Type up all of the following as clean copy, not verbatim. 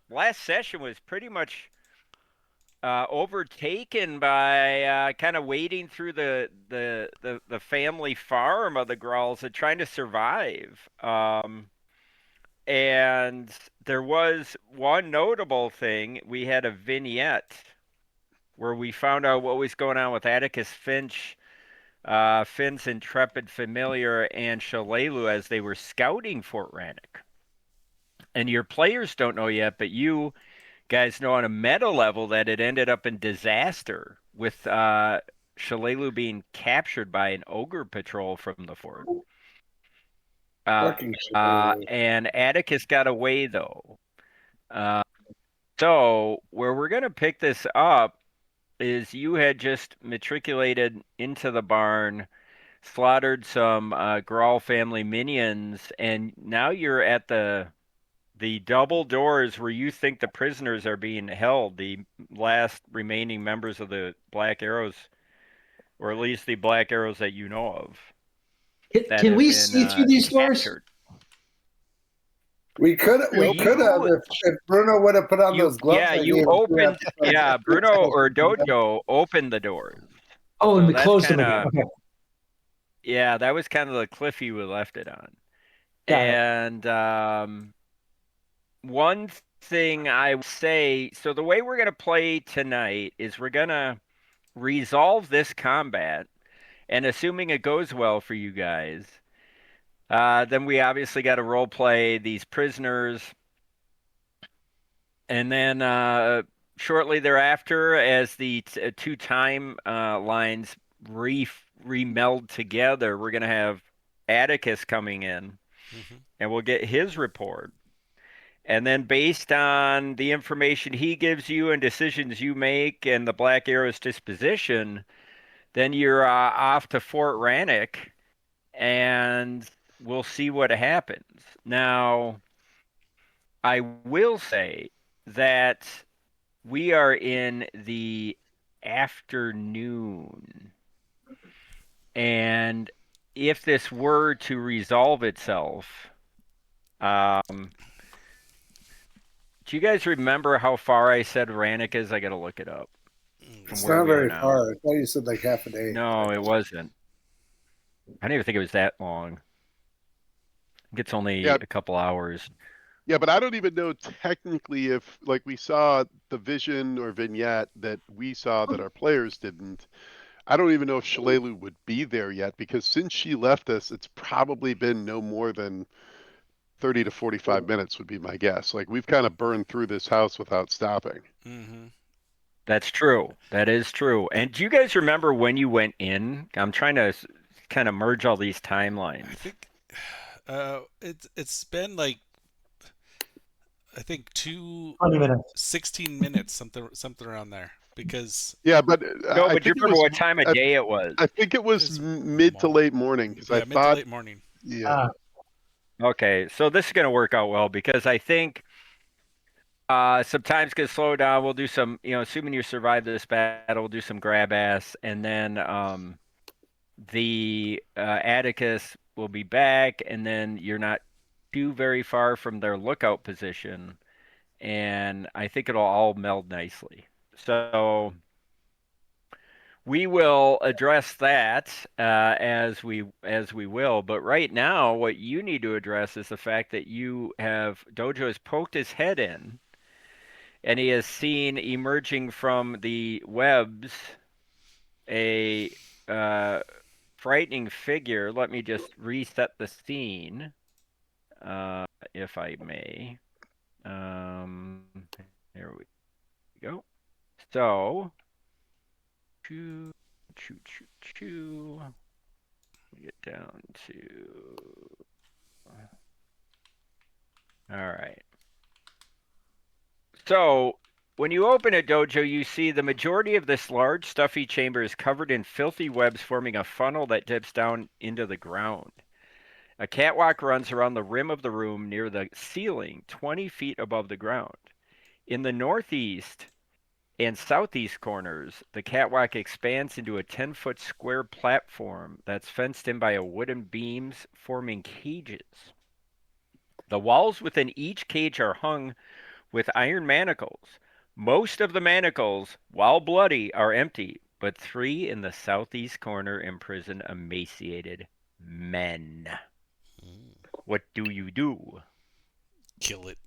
last session was pretty much overtaken by kind of wading through the family farm of the Grolls and trying to survive. And there was one notable thing. We had a vignette where we found out what was going on with Atticus Finch, Finn's intrepid familiar, and Shalelu as they were scouting Fort Rannick. And your players don't know yet, but you guys know on a meta level that it ended up in disaster with Shalelu being captured by an ogre patrol from the fort. Fucking shit. And Atticus got away though. Uh, so where we're gonna pick this up is you had just matriculated into the barn, slaughtered some Grawl family minions, and now you're at the double doors where you think the prisoners are being held, the last remaining members of the Black Arrows, or at least the Black Arrows that you know of, that Can have we been see through these doors? captured. We could have You, if Bruno would have put on those gloves. I you gave him opened, yeah, Bruno or Dojo opened the doors. Oh, and So we that's closed them kind again. of, Okay, yeah, that was kind of the cliff you left it on. got it. And one thing I would say, so the way we're going to play tonight is we're going to resolve this combat, and assuming it goes well for you guys, then we obviously got to role play these prisoners, and then shortly thereafter, as the two time lines remeld together, we're going to have Atticus coming in, Hmm. and we'll get his report. And then, based on the information he gives you and decisions you make and the Black Arrow's disposition, then you're off to Fort Rannick and we'll see what happens. Now, I will say that we are in the afternoon. And if this were to resolve itself, um, do you guys remember how far I said Rannick is? I got to look it up from It's where not we are very now. far. I thought you said like half a day. No, it wasn't. I didn't even think it was that long. I think it's only Yeah, a couple hours. yeah, but I don't even know technically if, like, we saw the vision or vignette that we saw that our players didn't. I don't even know if Shalelu would be there yet because since she left us, it's probably been no more than 30 to 45 minutes would be my guess. Like, we've kind of burned through this house without stopping. Hmm. That's true. That is true. And do you guys remember when you went in? I'm trying to kind of merge all these I timelines. think it's been like I think 20 minutes. 16 minutes, something around there. Because Yeah, but No, I but do you think it remember was what time of I, day it was? I think it was it's mid to late morning because I yeah, mid to thought, late morning. yeah. Uh, Okay, so this is going to work out well because I think some time's going to slow down. We'll do some, assuming you survive this battle, we'll do some grab ass, and then the Atticus will be back, and then you're not too very far from their lookout position, and I think it'll all meld nicely. So we will address that as we will. But right now, what you need to address is the fact that Dojo has poked his head in, and he has seen emerging from the webs a uh, frightening figure. Let me just reset the scene, if I may. Um, there we go. So, choo, choo, choo, choo. We get down to. All right. So, when you open a dojo, you see the majority of this large, stuffy chamber is covered in filthy webs forming a funnel that dips down into the ground. A catwalk runs around the rim of the room near the ceiling, 20 feet above the ground. In the northeast and southeast corners, the catwalk expands into a 10-foot square platform that's fenced in by wooden beams forming cages. The walls within each cage are hung with iron manacles. Most of the manacles, while bloody, are empty, but 3 in the southeast corner imprison emaciated men. What do you do? Kill it.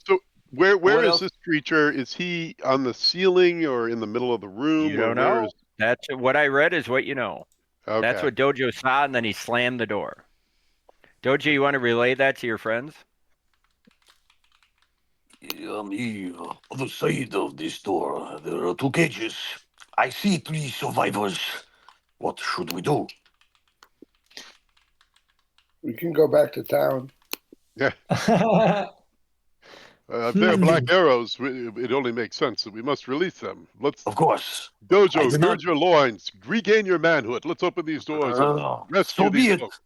So where What is else? this creature? Is he on the ceiling or in the middle of the room, You or don't where know. is? That's what I read is what you know. That's Okay. what Dojo saw, and then he slammed the door. Dojo, you want to relay that to your friends? On the other side of this door, there are 2 cages. I see 3 survivors. What should we do? We can go back to town. Yeah. If they're black arrows, it only makes sense that we must release them. Let's, Of course. I Dojo, did gird not- your loins, regain your manhood. Let's open these doors and rescue so be these it. folks.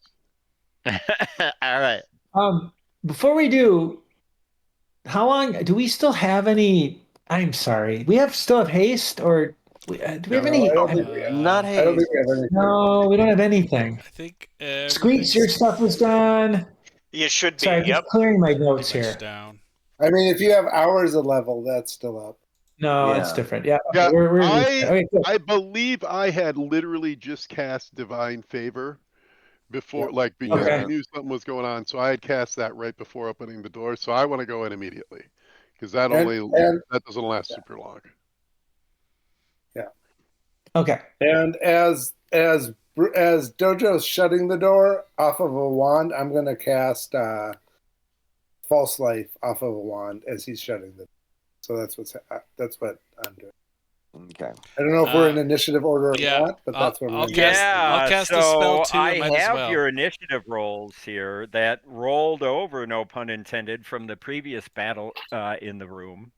All right. Before we do, how long do we still have any? I'm sorry. We still have haste, or do we have No, any? I don't think we have. Not I don't haste. think we have anything. No, we don't have anything. I think Squeeze, your stuff was done. You should be. Sorry, I'm Yep. just clearing my pretty notes much here. down. I mean, if you have hours of level, that's still up. No, Yeah. it's different. Yeah, Yeah, we're okay, cool. I believe I had literally just cast Divine Favor before, like, because Okay. I knew something was going on, so I had cast that right before opening the door. So I want to go in immediately because that that doesn't last super long. Okay. And as Dojo's shutting the door off of a wand, I'm going to cast False Life off of a wand as he's shutting the door. So that's what I'm doing. Okay. I don't know if we're in initiative order or yeah, not, but that's what I'll we're doing. cast- Yeah, I'll cast a so spell too, I I might as have well. your initiative rolls here that rolled over, no pun intended, from the previous battle in the room.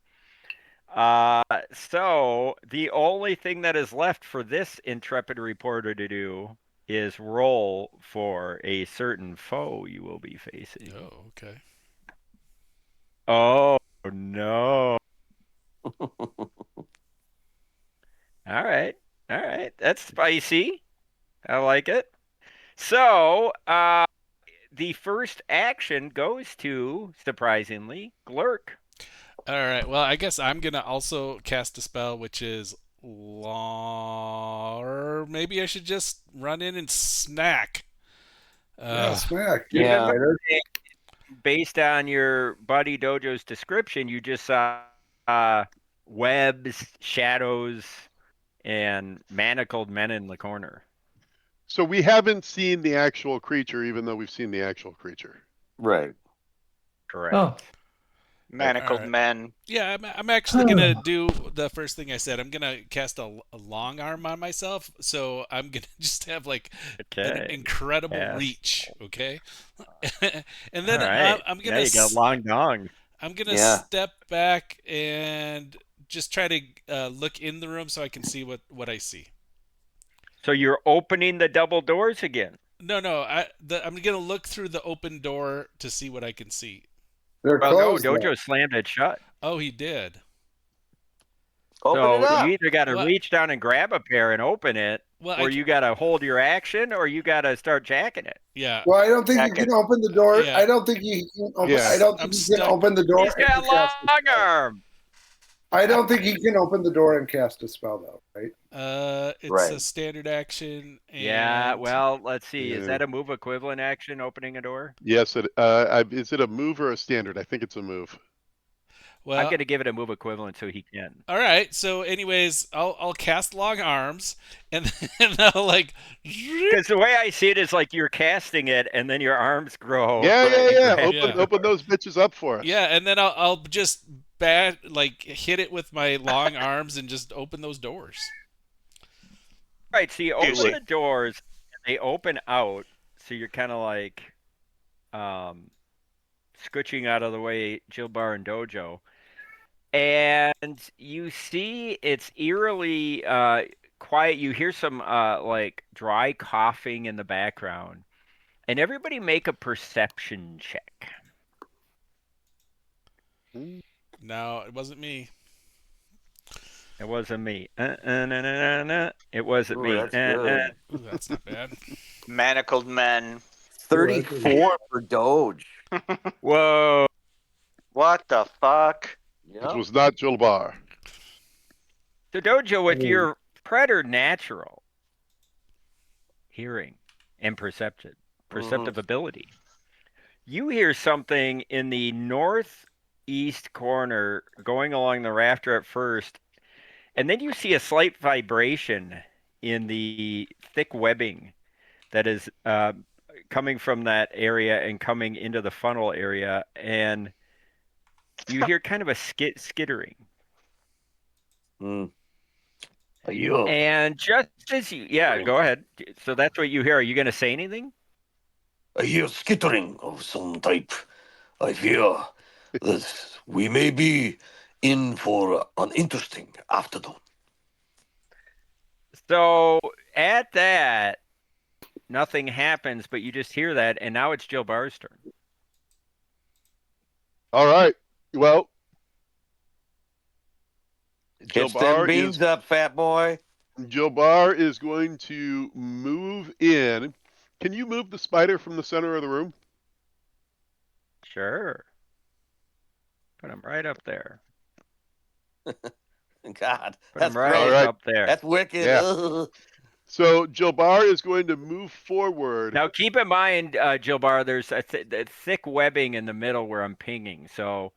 So the only thing that is left for this intrepid reporter to do is roll for a certain foe you will be facing. Oh, okay. Oh no. All right. All right. That's spicy. I like it. So, the first action goes to, surprisingly, Glurk. All right. Well, I guess I'm gonna also cast a spell, which is or maybe I should just run in and snack. Yeah, smack. Yeah. Based on your buddy Dojo's description, you just saw webs, shadows, and manacled men in the corner. So we haven't seen the actual creature, even though we've seen the actual creature. Right. Correct. Oh, Manacled Alright. men. Yeah, I'm actually gonna do the first thing I said. I'm gonna cast a long arm on myself, so I'm gonna just have like an Okay. incredible Yes. reach. Okay, and then All right. I'm Yeah, gonna you got long dong. I'm gonna Yeah. step back and just try to look in the room so I can see what I see. So you're opening the double doors again. No, I'm gonna look through the open door to see what I can see. They're Well, no, closed. Dojo though. slammed it shut. Oh, he did. Open it So up. you either got to What? reach down and grab a pair and open it, Well, or you got to hold your action, or you got to start jacking it. yeah. Well, I don't think Jacket. you can open the door. Yeah. I don't think you can open. Yeah. I don't I'm think you can stuck. open the door. He's got and cast a long spell. arm. I don't think he can open the door and cast a spell, though. Right? It's Right. a standard action. And Yeah, well, let's see. Is Yeah. that a move equivalent action, opening a door? Yes, is it a move or a standard? I think it's a move. well, I'm going to give it a move equivalent so he can. all right. So, anyways, I'll cast long arms, and then I'll like. Because the way I see it is like you're casting it, and then your arms grow. Yeah. Right. Open those bitches up for us. Yeah, and then I'll just hit it with my long arms and just open those doors. Right, so you open Juicy. the doors, and they open out, so you're kind of like scooching out of the way, Jilbar and Dojo. And you see it's eerily quiet. You hear some like dry coughing in the background. And everybody make a perception check. No, it wasn't me. It wasn't me. It wasn't Ooh, me. that's good. Ooh, that's not bad. Manacled men. 34 for Doge. Whoa. What the fuck? It Yeah. was not Jilbar. So Dojo, with your predator natural hearing and perceptive ability, you hear something in the northeast corner going along the rafter at first, and then you see a slight vibration in the thick webbing that is coming from that area and coming into the funnel area, and you hear kind of a skittering. Mm. Yeah. And just as yeah, go ahead. So that's what you hear. Are you going to say anything? I hear skittering of some type. I fear that we may be in for an interesting afternoon. So at that, nothing happens, but you just hear that, and now it's Jill Barr's turn. All right. Well, Get them beans up, fat boy. Jilbar is going to move in. Can you move the spider from the center of the room? Sure. Put him right up there. God, Put that's him right gross. right. up there. That's wicked. Yeah. Ugh. So Jilbar is going to move forward. Now keep in mind, Jill Barr, there's a thick webbing in the middle where I'm pinging, so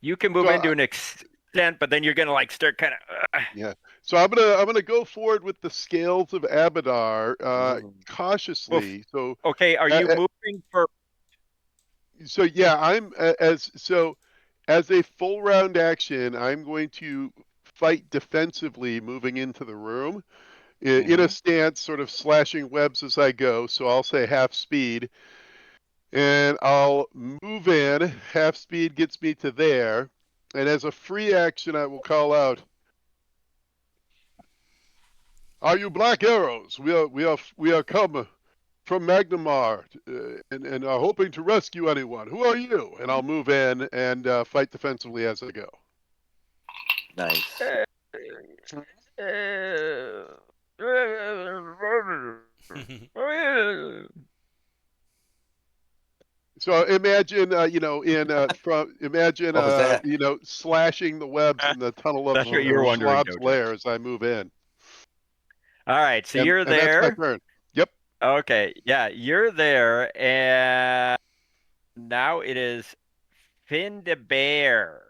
you can move So, into an extent, but then you're gonna like start kind of. yeah. So I'm gonna go forward with the scales of Abadar cautiously. So Okay, are you moving for? so yeah, I'm as a full round action, I'm going to fight defensively moving into the room in a stance, sort of slashing webs as I go. So I'll say half speed, and I'll move in. Half speed gets me to there, and as a free action, I will call out, "Are you Black Arrows? We are come from Magnamar and are hoping to rescue anyone. Who are you?" And I'll move in and fight defensively as I go. Nice. So imagine, What was that? slashing the webs in the tunnel of That's what you're wondering, Schlob's Dojo. lair as I move in. All right, so And you're that's my there. turn. Yep. Okay, yeah, you're there, and now it is Finn the Bear.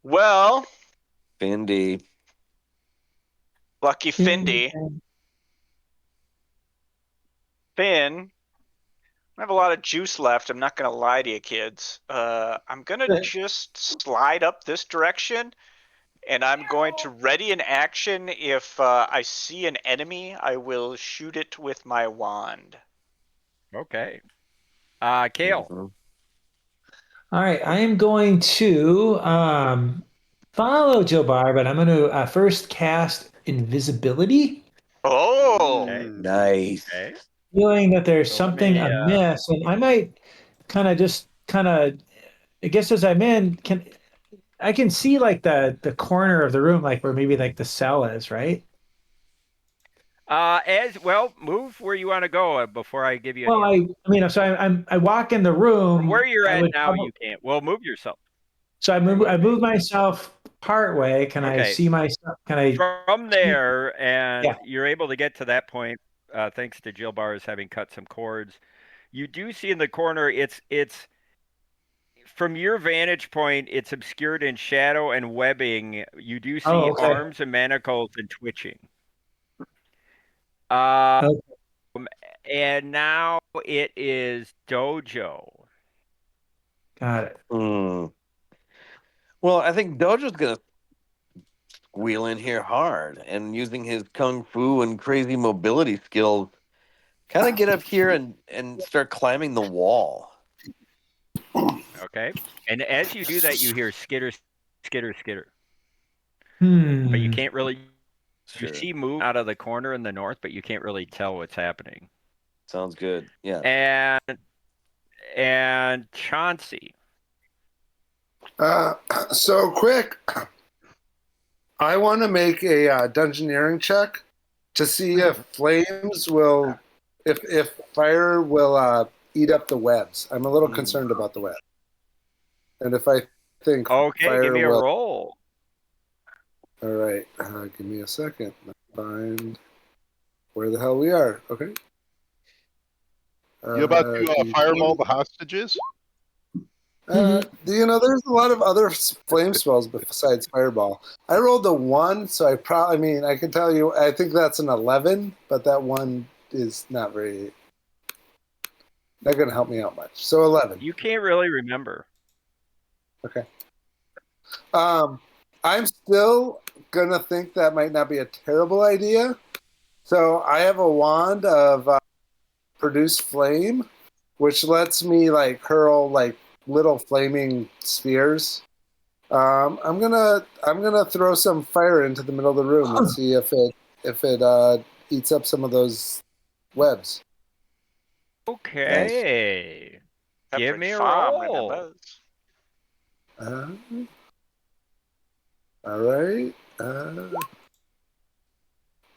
Well, Findy. lucky Findy. Finn, I have a lot of juice left. I'm not gonna lie to you, kids. I'm gonna just slide up this direction, and I'm going to ready an action. If I see an enemy, I will shoot it with my wand. Okay. Kale. All right, I am going to follow Joe Barr, but I'm going to first cast invisibility, Oh, Okay. Nice. Okay. feeling that there's So let something me. amiss, and I might I guess as I'm in, I can see like the corner of the room, like where maybe like the cell is, right? As well, move where you want to go before I give you a Well, hint. I mean, so I walk in the room. From where you're I at would now, you can't. Well, move yourself. so Bear with I me. move myself part way. Can I Okay. see myself? Can I? From there, and Yeah. you're able to get to that point, thanks to Jill Bars having cut some cords. You do see in the corner, it's from your vantage point, it's obscured in shadow and webbing. You do see Oh, okay. arms and manacles and twitching. Uh, Okay. and now it is Dojo. Got it. Well, I think Dojo's gonna wheel in here hard and using his kung fu and crazy mobility skills, kind of get up here and start climbing the wall. Okay. And as you do that, you hear skitter, skitter, skitter. But you Hmm. can't really. You Sure. see move out of the corner in the north, but you can't really tell what's happening. Sounds good. Yeah. And Chauncey. So quick. I want to make a dungeoneering check to see if flames will, if fire will eat up the webs. I'm a little concerned about the web. And if I think Okay, give fire me a will. roll. All right, give me a second. Let's find where the hell we are. Okay. You about to D20. fireball the hostages? There's a lot of other flame spells besides fireball. I rolled a 1, so I can tell you, I think that's an 11, but that 1 is not going to help me out much. So 11. You can't really remember. Okay. I'm still going to think that might not be a terrible idea. So I have a wand of produce flame, which lets me hurl little flaming spheres. I'm gonna throw some fire into the middle of the room and see if it eats up some of those webs. Okay. Give Pepperidge me a Farm, roll. remember?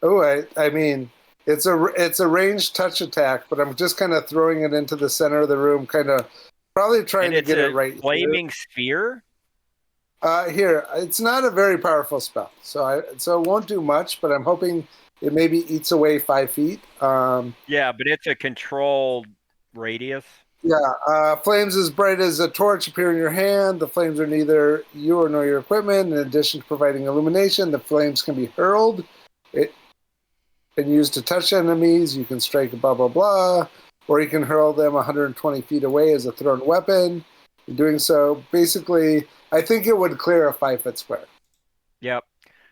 All right. I mean, it's a ranged touch attack, but I'm just kind of throwing it into the center of the room, kind of probably trying And to it's get a it right flaming sphere. here. It's not a very powerful spell, so it won't do much. But I'm hoping it maybe eats away 5 feet. Yeah, but it's a controlled radius. Yeah, flames as bright as a torch appear in your hand. The flames are neither you nor your equipment. In addition to providing illumination, the flames can be hurled and used to touch enemies. You can strike blah, blah, blah. Or you can hurl them 120 feet away as a thrown weapon. In doing so, basically, I think it would clear a 5-foot square. Yep.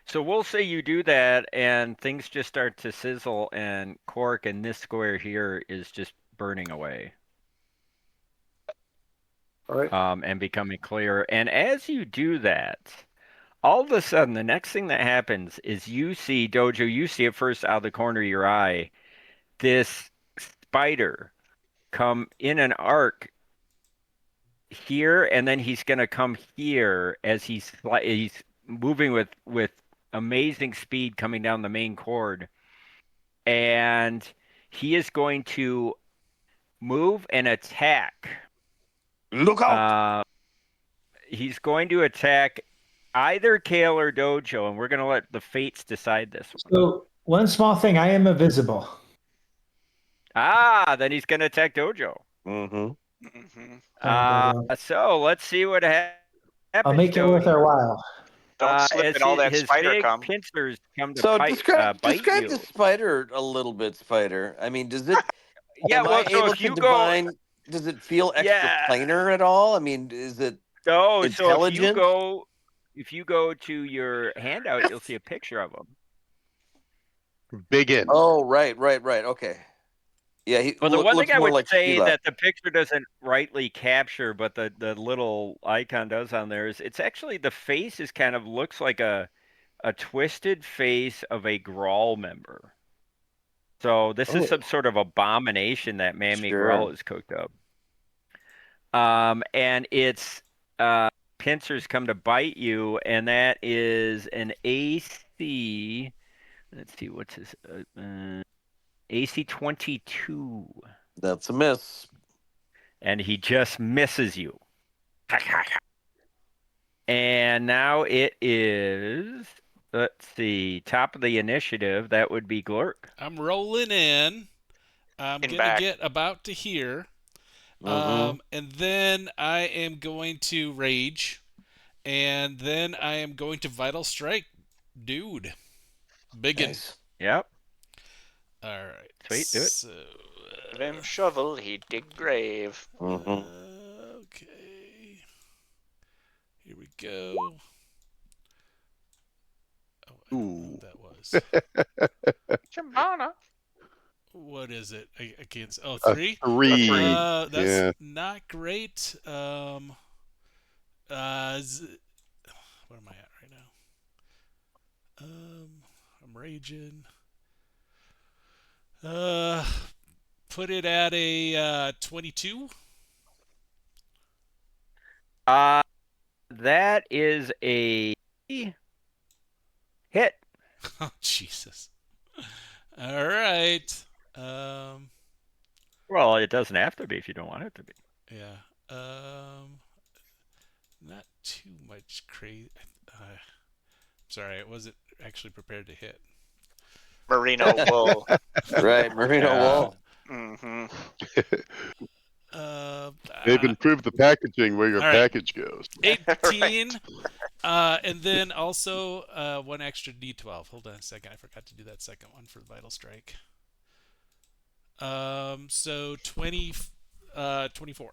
So we'll say you do that, and things just start to sizzle, and cork, and this square here is just burning away. All right. And becoming clear. And as you do that, all of a sudden, the next thing that happens is you see, Dojo, you see it first out of the corner of your eye, this spider come in an arc here, and then he's going to come here as he's moving with amazing speed coming down the main cord. And he is going to move and attack. Look out! He's going to attack either Kale or Dojo, and we're going to let the fates decide this one. So one small thing, I am invisible. Then he's going to attack Dojo. Mm-hmm. So let's see what happens. I'll make it worth our while. Don't slip as in all that his spider big cum. pincers come to So bite describe you. the spider a little bit, Spider. I mean, does it? Yeah, am well, I so able if to you divine? Does it feel extra Yeah. planar at all? I mean, is it So intelligent? if you go to your handout, you'll see a picture of him. Big in. Oh, right. Okay. Yeah, Well, the one looks thing I more would like say Sheila. that the picture doesn't rightly capture, but the little icon does on there is it's actually the face is kind of looks like a twisted face of a Grawl member. So this is some sort of abomination that Mammy Grawl has cooked up. And its pincers come to bite you, and that is an AC. Let's see, what's his AC 22. That's a miss. And he just misses you. And now it is, let's see, top of the initiative. That would be Glurk. I'm rolling in. I'm going to get about to here. And then I am going to rage. And then I am going to vital strike. Dude. Biggin. Nice. Yep. All right. Sweet, do it. So, Give him shovel, he dig grave. Okay. Here we go. Oh, I don't know what that was. Chimana. What is it? I can't. Oh, 3? 3. That's not great. What am I at right now? I'm raging. Put it at a 22. That is a hit. Oh, Jesus. All right. Well, it doesn't have to be if you don't want it to be. Yeah. too much crazy. Sorry, I wasn't actually prepared to hit. Merino wool. Right, merino wool. Mm-hmm. They've improved the packaging where your all right. package goes. 18. And then also one extra D12. Hold on a second. I forgot to do that second one for the Vital Strike. So 24.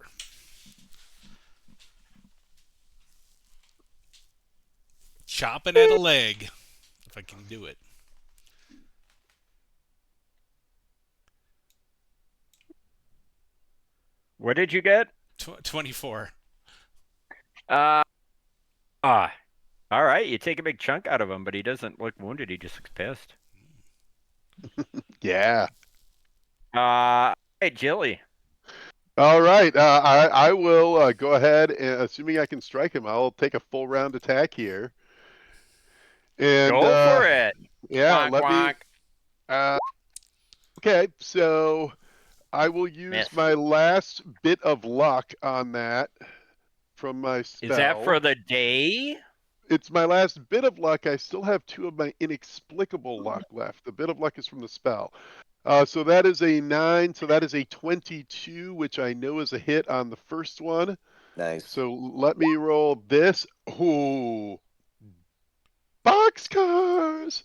Chopping at a leg, if I can do it. What did you get? 24. All right. You take a big chunk out of him, but he doesn't look wounded. He just looks pissed. Yeah. Hey, Jilly. All right. I will go ahead and, assuming I can strike him, I'll take a full round attack here. And Go for it. Yeah, Wonk, wonk. Okay, so I will use Miss. my last bit of luck on that from my spell. Is that for the day? It's my last bit of luck. I still have 2 of my inexplicable luck left. The bit of luck is from the spell. So that is a 9. So that is a 22, which I know is a hit on the first one. Nice. So let me roll this. Ooh. Boxcars!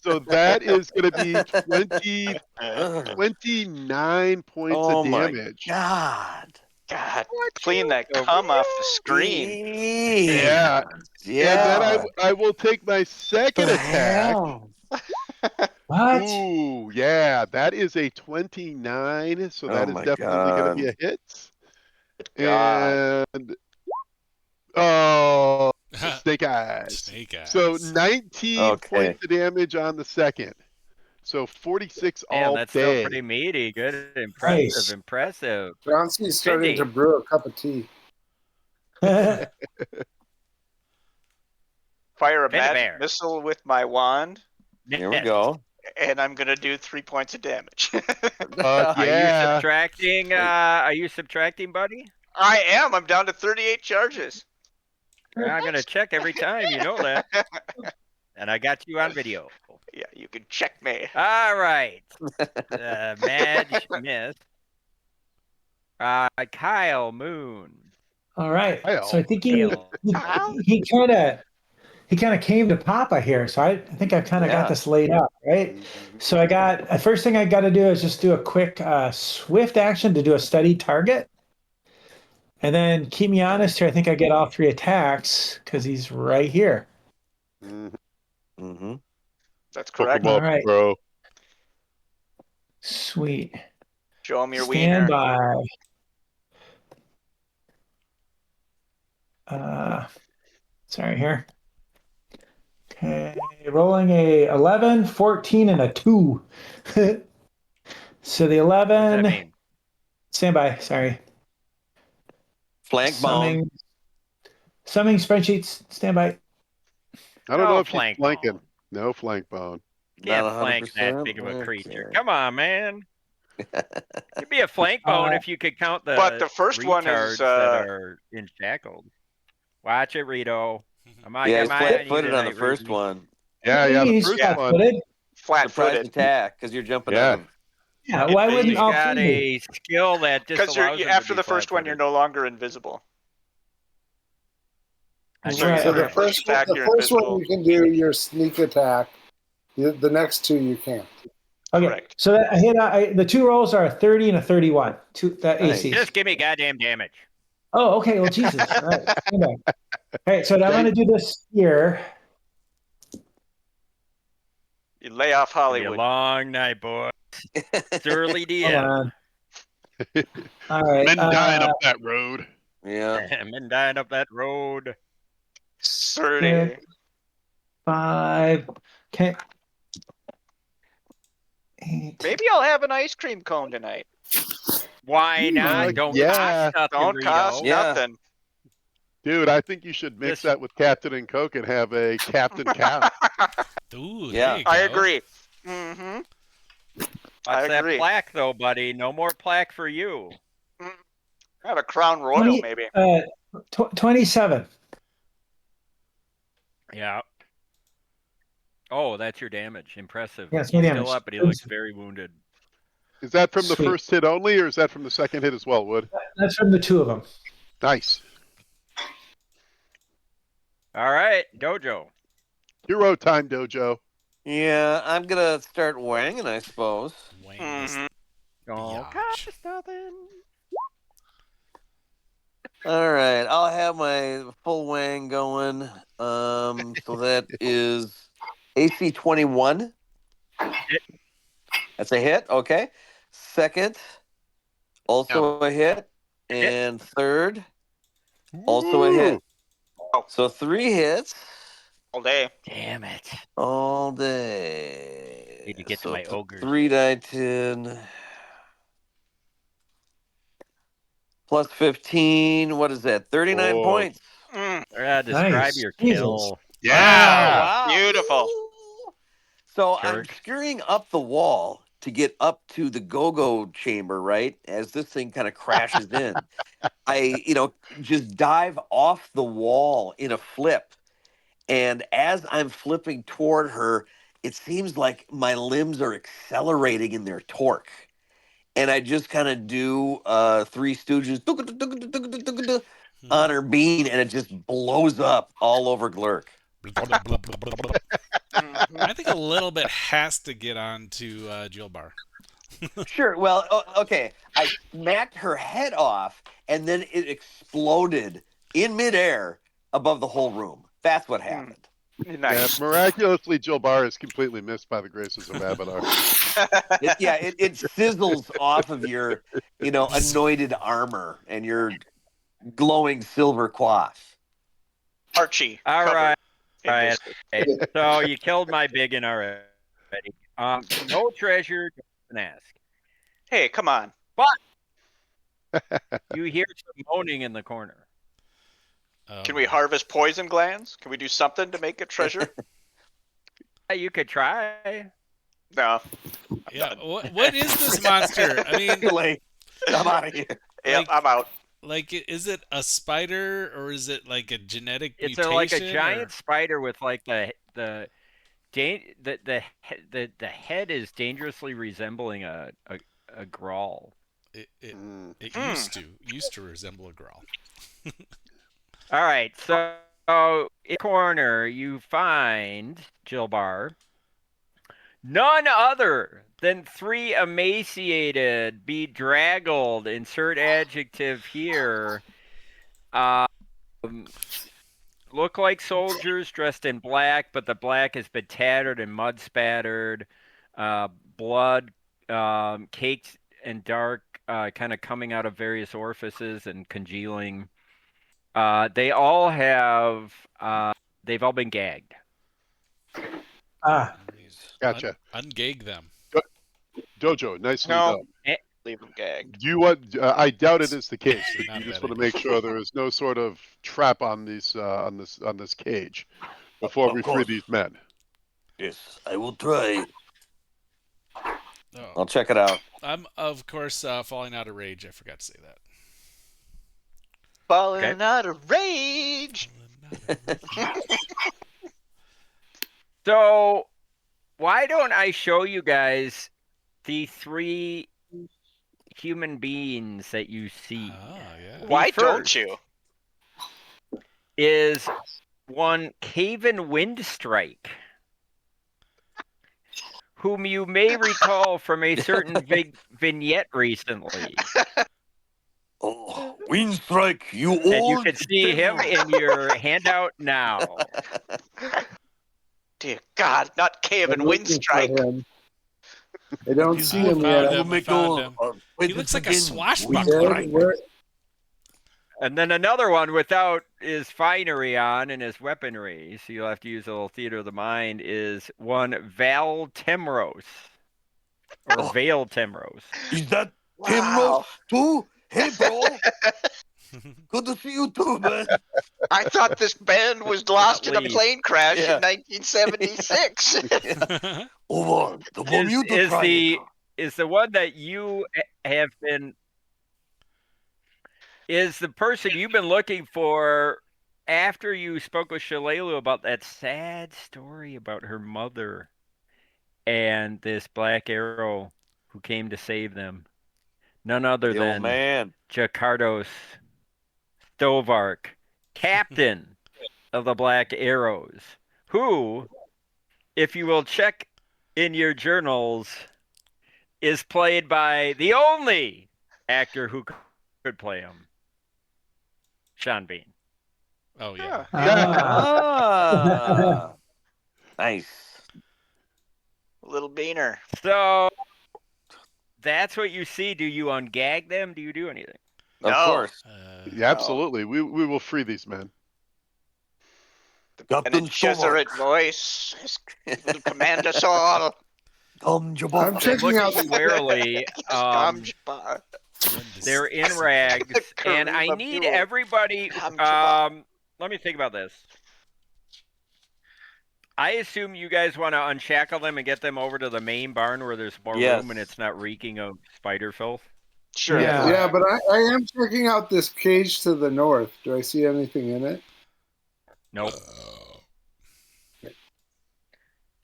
So that is going to be 29 points of damage. God. God, clean that cum off the screen. Yeah. Yeah. And then I will take my second attack. What? Ooh, yeah, that is a 29, so that is definitely going to be a hit. God. And oh, snake eyes. Snake eyes. So 19 points of damage on the second. So 46 all that's day. still pretty meaty. Good, impressive, Nice. impressive. Johnson's starting to brew a cup of tea. Fire a Panda magic bear. missile with my wand, Here we go. and I'm gonna do 3 points of damage. Are you subtracting? Are you subtracting, buddy? I am. I'm down to 38 charges. I'm gonna check every time. You know that. And I got you on video. Yeah, you can check me. All right. Madge miss. Kyle Moon. All right. Kyle. So I think he Kyle? kind of came to Papa here. So I think I've kind of got this laid out, right? So the first thing I got to do is just do a quick swift action to do a steady target. And then keep me honest here. I think I get all 3 attacks because he's right here. Mm-hmm. That's correct. All right. Bro. Sweet. Show him your Stand wiener. by. Sorry here. Okay, rolling a 11, 14, and a 2. So the 11. What does that mean? Stand by. Sorry. Flank bone. Summing spreadsheets. Stand by. I don't know if flank he's flanking. bone. No flank bone. Can't Not flank that 100%. big of a creature. Okay. Come on, man. It'd be a flank bone if you could count the But the first one is that are in shackled. Watch it, Rito. Yeah, he's flat-footed on the first one. Yeah, the first one. Flat-footed. Flat-footed. Surprise attack because you're jumping Yeah. on him. Yeah, why wouldn't He's all got 3? a skill that just Because allows him to after be the first one, you're flat-footed. no longer invisible. That's Right. So right. the first one you can do your sneak attack. The next 2 you can't. Okay. Correct. So that I hit the 2 rolls are a 30 and a 31. That Nice. AC. Just give me goddamn damage. Oh, okay. Well, Jesus. All right. Stand by. All right. So I'm going to do this here. You lay off It'll be a Hollywood. long night, boy. It's early Hold DM. on. All right. Men dying up that road. Yeah. Men dying up that road. 30. 5. Okay. 8. Maybe I'll have an ice cream cone tonight. Why not? Don't yeah. cost nothing, Don't Rito. cost Yeah. nothing. Dude, I think you should mix This- that with Captain and Coke and have a Captain Cow. Ooh, Yeah. there you go. I agree. Mm-hmm. I What's that agree. plaque, though, buddy? No more plaque for you. I have a Crown Royal, 20 maybe. 27. Yeah. Oh, that's your damage. Impressive. Yeah, it's He's my still damage. up, but he looks very wounded. Is that from the Sweet. first hit only, or is that from the second hit as well, Wood? That's from the two of them. Nice. All right, Dojo. Hero time, Dojo. Yeah, I'm gonna start wanging, I suppose. Wang this Oh, biatch. gosh, nothing. All right, I'll have my full wang going. So that is AC 21. Hit. That's a hit. Okay. Second, also a hit, Hit. and third, also a hit. Oh. So 3 hits All day. Damn it. all day. Need to get to So my ogres. 3 die 10 plus 15. What is that? 39 Oh. points. Describe Nice. your Jesus. kill. Yeah. Wow. Beautiful. So I'm Church. scurrying up the wall to get up to the go-go chamber, right? As this thing kind of crashes in. I, just dive off the wall in a flip. And as I'm flipping toward her, it seems like my limbs are accelerating in their torque. And I just kind of do Three Stooges on her bean, and it just blows up all over Glurk. I think a little bit has to get onto Jilbar. Sure. Well, okay. I smacked her head off, and then it exploded in midair above the whole room. That's what happened. Nice. Yeah, miraculously, Jilbar is completely missed by the graces of Abaddar. It sizzles off of your, anointed armor and your glowing silver cloth. Archie. All covered right. in All right. biscuit. So you killed my biggin already. No treasure, don't ask. Hey, come on. You hear some moaning in the corner. Can we harvest poison glands? Can we do something to make it treasure? You could try. No. Yeah. What is this monster? I mean, Too late. I'm out of here. Yep, I'm out. Like, is it a spider or is it like a genetic It's mutation? like a giant spider with like the head is dangerously resembling a grawl. It Hmm. used to resemble a growl. All right, so in the corner you find Jilbar. None other than 3 emaciated, bedraggled, insert adjective here. Look like soldiers dressed in black, but the black has been tattered and mud spattered. Blood caked and dark, kind of coming out of various orifices and congealing. They all have, they've all been gagged. Gotcha. Ungag them. Dojo, nicely No. done. Leave them gagged. Do you want? I doubt it is the case. Not But you just bad want to make sure there is no sort of trap on these on this cage before Of we free course. these men. Yes, I will try. Oh, I'll check it out. I'm of course falling out of rage. I forgot to say that. Falling Okay. out of rage. So, why don't I show you guys the 3 human beings that you see? Oh yeah. Why don't first. you? Is one Caven Windstrike, whom you may recall from a certain vignette recently. Oh, Windstrike, you old And you can see him devil. in your handout now. Dear God, not Kevin I'm looking for Windstrike. him. I don't You see I him found yet. him. I found him. He looks like a We swashbuckler. did. Where, And then another one without his finery on and his weaponry, so you'll have to use a little theater of the mind, is one Val Temros. Or Vale Temros. Is that Wow. Timros too? Hey, bro. Good to see you too, man. I thought this band was lost in a least. plane crash Yeah. in 1976. Over the Bermuda Triangle. Is the one that you have been, is the person you've been looking for after you spoke with Shalelu about that sad story about her mother and this black arrow who came to save them, none other The old than man. Jakardos Stovark, captain of the Black Arrows, who, if you will check in your journals, is played by the only actor who could play him, Sean Bean. Oh yeah. Ah, nice. Little beaner. So that's what you see. Do you ungag them? Do you do anything? Of No. course. Yeah, absolutely. We will free these men. Captain And a Jesuit Stovark. voice will command us all. Tom I'm Jabbar. They checking look out. at you warily. Tom Jabbar. They're in rags, and I Kareem need Abdul. everybody. Tom Jabbar. Let me think about this. I assume you guys want to unshackle them and get them over to the main barn where there's more Yes. room and it's not reeking of spider filth. Sure. Yeah. Yeah, but I am checking out this cage to the north. Do I see anything in it? Nope.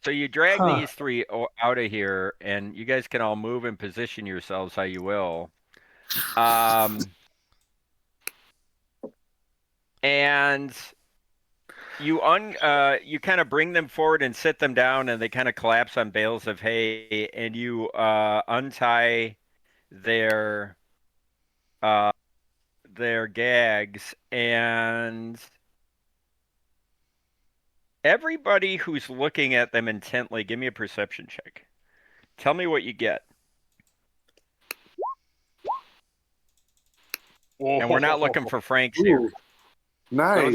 So you drag these three out of here, and you guys can all move and position yourselves how you will. And you kind of bring them forward and sit them down, and they kind of collapse on bales of hay, and you untie their gags, and everybody who's looking at them intently, give me a perception check. Tell me what you get. And we're not looking for Franks here. Ooh, nice.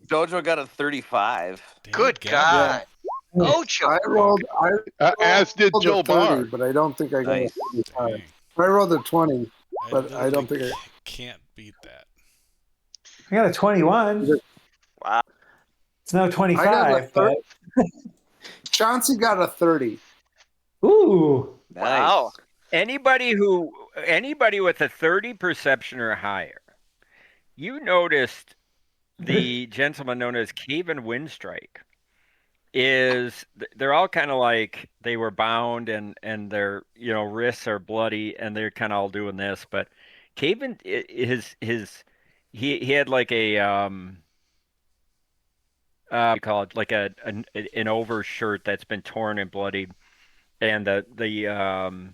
Dojo got a 35. Good God. Oh, I rolled. As did rolled Joe a 30, Barr. but I don't think I got Nice. a 35. Dang. I rolled a 20, but I don't think I. Can't beat that. I got a 21. Wow. It's no I got a 25, but 30. Chauncey got a 30. ooh. Nice. Wow. Anybody with a 30 perception or higher, you noticed the gentleman known as Caven Windstrike they're all kind of like they were bound and their wrists are bloody and they're kind of all doing this, but Caven he had like a you call it like an overshirt that's been torn and bloody, and the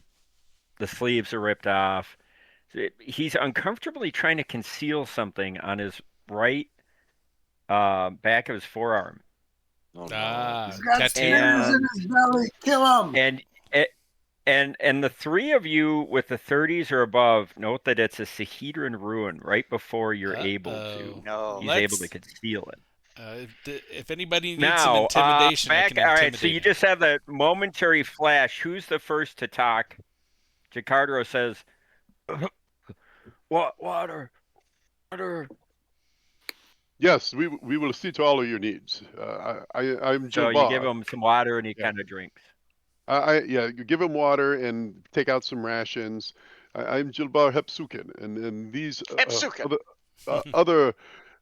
sleeves are ripped off. He's uncomfortably trying to conceal something on his right back of his forearm. Oh, no. He's got Tattoo. spears in his belly. Kill him. And the three of you with the 30s or above note that it's a Sahedron ruin right before you're able to. No. He's able to conceal it. If anybody needs Now, some intimidation, I can all intimidate right, so you him. just have that momentary flash. Who's the first to talk? Jacardo says, "What water? Yes, we will see to all of your needs. I'm So Joe you give Barr. him some water and he Yeah. kind of drinks. You give him water and take out some rations. I'm Jilbar Hepsukin, and these Hepsukin.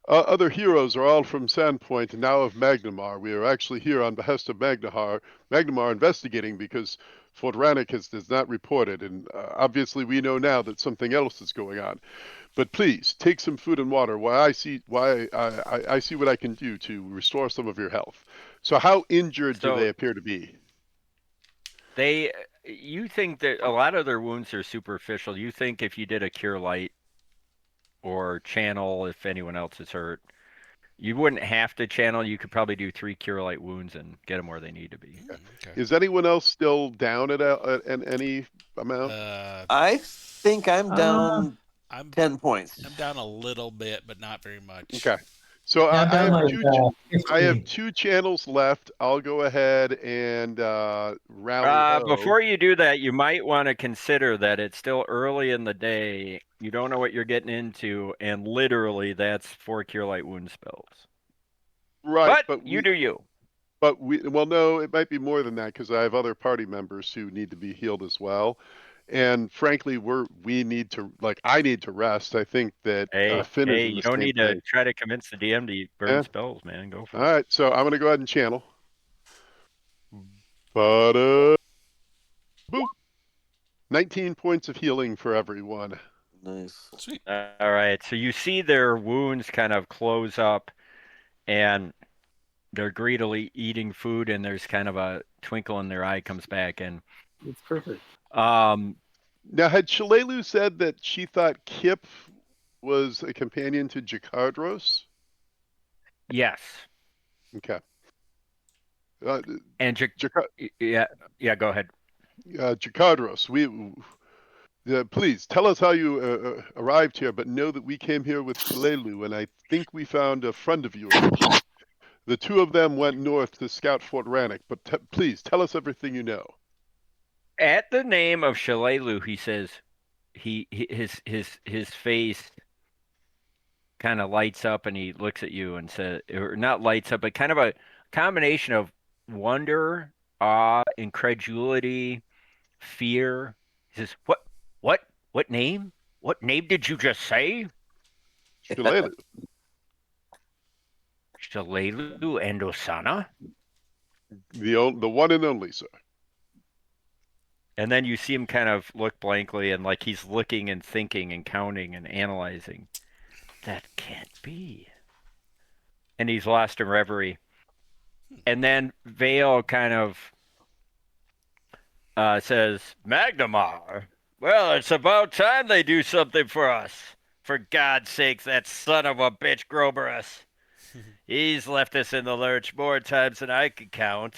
other heroes are all from Sandpoint and now of Magnamar. We are actually here on behest of Magnamar investigating because Fort Rannick has not reported, and obviously we know now that something else is going on. But please take some food and water while I see what I can do to restore some of your health. So how injured do they appear to be? You think that a lot of their wounds are superficial. You think if you did a cure light or channel, if anyone else is hurt, you wouldn't have to channel. You could probably do 3 cure light wounds and get them where they need to be. Okay. Is anyone else still down at any amount? I think I'm down I'm 10 points. I'm down a little bit, but not very much. Okay. So Yeah, I'm down like, I have 15. 2 channels left. I'll go ahead and rally. Before you do that, you might want to consider that it's still early in the day. You don't know what you're getting into, and literally that's 4 cure light wound spells. Right, but you do you. But no, it might be more than that because I have other party members who need to be healed as well. And frankly, we need to I need to rest. I think that Finn is in You the don't same need to thing. try to convince the DM to burn Yeah. spells, man. Go All for it. right, so I'm gonna go ahead and channel. But boop. 19 points of healing for everyone. Nice. Sweet. All right. So you see their wounds kind of close up, and they're greedily eating food, and there's kind of a twinkle in their eye comes back, and It's perfect. Now, had Shalelu said that she thought Kip was a companion to Jakardros? yes. Okay. And yeah, go ahead. Jakardros, please tell us how you arrived here, but know that we came here with Shalelu, and I think we found a friend of yours. The two of them went north to scout Fort Rannick, but please tell us everything you know. At the name of Shalelu, he says, his face kind of lights up, and he looks at you and says, or not lights up, but kind of a combination of wonder, awe, incredulity, fear. He says, what, what name? What name did you just say? Shalelu. Shalelu and Osana? The one and only, sir. And then you see him kind of look blankly, and like he's looking and thinking and counting and analyzing. That can't be. And he's lost in reverie. And then Vale kind of says, Magnamar, well, it's about time they do something for us. For God's sake, that son of a bitch Groberus. He's left us in the lurch more times than I could count.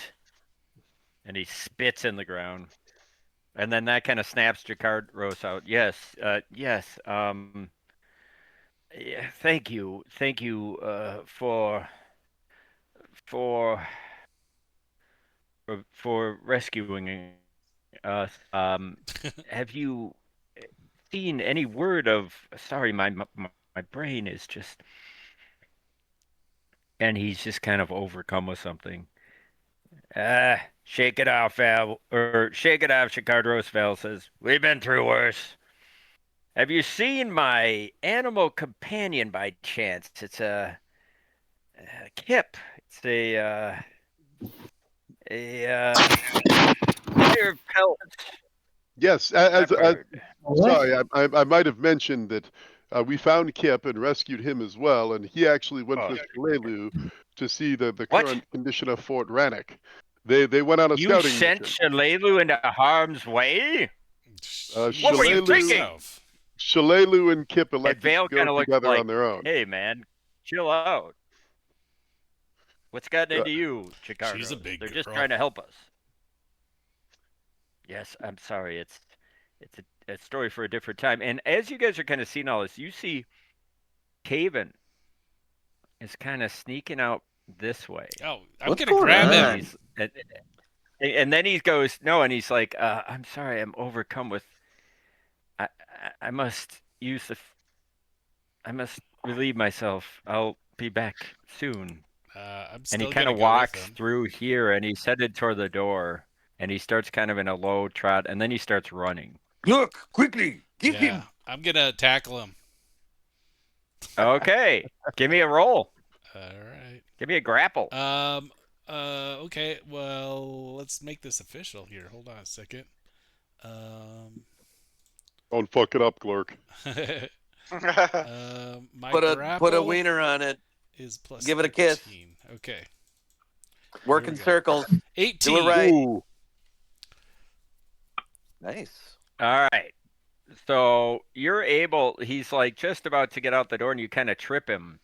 And he spits in the ground. And then that kind of snaps Jakardros out. Yes, yes. Yeah, thank you, for rescuing us. Have you seen any word of? Sorry, my brain is just. And he's just kind of overcome with something. Shake it off, Val, or shake it off. Shikard Val says, "We've been through worse. Have you seen my animal companion by chance? It's a Kip. It's a fire pellet Yes, leopard. sorry, I might have mentioned that we found Kip and rescued him as well, and he actually went with Shalelu to see the What? current condition of Fort Rannick. They went on a You scouting sent mission. Shalelu into harm's way? What were you thinking? Shalelu and Kip And elected Vale to kind go of looks together like, on their own. hey, man, chill out. What's gotten into you, Chicago? She's a big They're girl. just trying to help us. Yes, I'm sorry. It's a story for a different time. And as you guys are kind of seeing all this, you see Caven is kind of sneaking out this way. Oh, I'm What's gonna going grab on? him. And then he goes, no, and he's like, I'm sorry, I'm overcome with. I must use I must relieve myself. I'll be back soon. I'm And he still kind gonna of go with walks him. through here, and he's headed toward the door, and he starts kind of in a low trot, and then he starts running. Look, quickly, get him. I'm gonna tackle him. Okay, give me a roll. All right. Give me a grapple. Okay. Well, let's make this official here. Hold on a second. Don't fuck it up, Glurk. My Put a wiener on it. is plus. Give it a kiss. 13. Okay. Work in circles. 18. Do it right. Ooh. Nice. All right. So you're able. He's like just about to get out the door, and you kind of trip him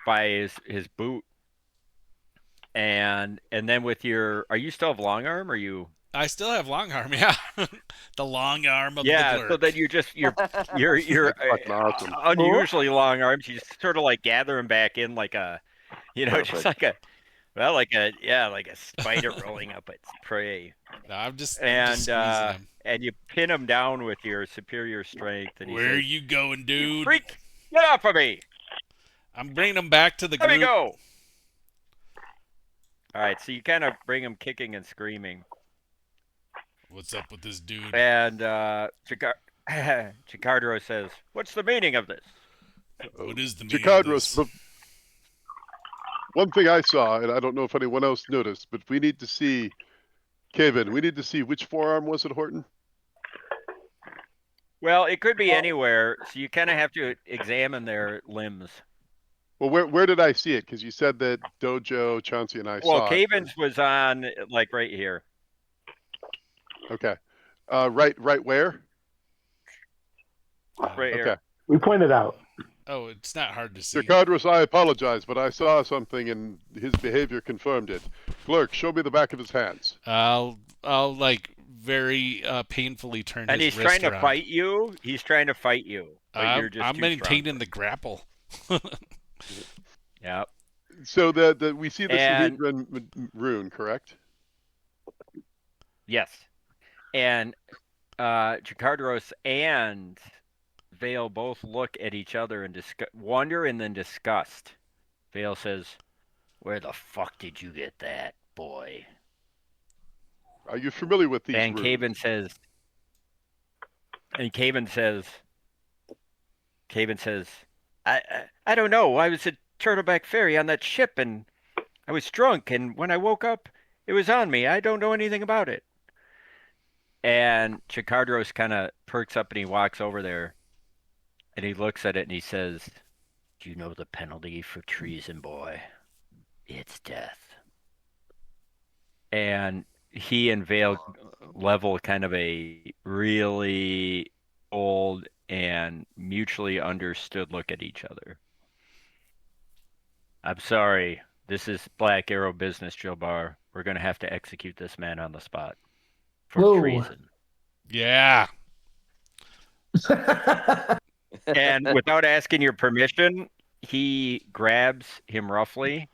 by his boot. And then with your, are you still have long arm? Or you? I still have long arm. Yeah. The long arm of the blurk. So then you're Fucking awesome. unusually long arms. You just sort of like gather him back in like a, just Perfect. like a spider rolling up its prey. No, I'm just And squeezing him. and you pin him down with your superior strength. And he Where says, you going, dude? Freak, get off of me! I'm bringing him back to the Let group. me go! All right, so you kind of bring him kicking and screaming. What's up with this dude? And Chikardro says, "What's the meaning of this?" What is the meaning of Chikadros, this? but one thing I saw, and I don't know if anyone else noticed, but we need to see, Kevin, we need to see which forearm was it, Horton? Well, it could be anywhere, so you kind of have to examine their limbs. Well, where did I see it? Because you said that Dojo, Chauncey, and I Well, saw it. Caven's was on like right here. Okay. Right where? Right here. Okay. We pointed out. Oh, it's not hard to see. Chikadros, I apologize, but I saw something and his behavior confirmed it. Clerk, show me the back of his hands. I'll like very painfully turn And his he's wrist trying to around. fight you. He's trying to fight you, but you're just I'm too maintaining strong. the grapple. Yeah. So the we see the Sahedron rune, correct? Yes. And Chikardros and Vale both look at each other in wonder and then disgust. Vale says, "Where the fuck did you get that, boy?" Are you familiar with these And runes? Caven says, I don't know. I was at Turtleback Ferry on that ship, and I was drunk, and when I woke up, it was on me. I don't know anything about it. And Chikardros kind of perks up and he walks over there, and he looks at it and he says, "Do you know the penalty for treason, boy? It's death." And he and Vale level kind of a really old and mutually understood look at each other. "I'm sorry. This is Black Arrow business, Joe Barr. We're going to have to execute this man on the spot for treason." Yeah. And without asking your permission, he grabs him roughly,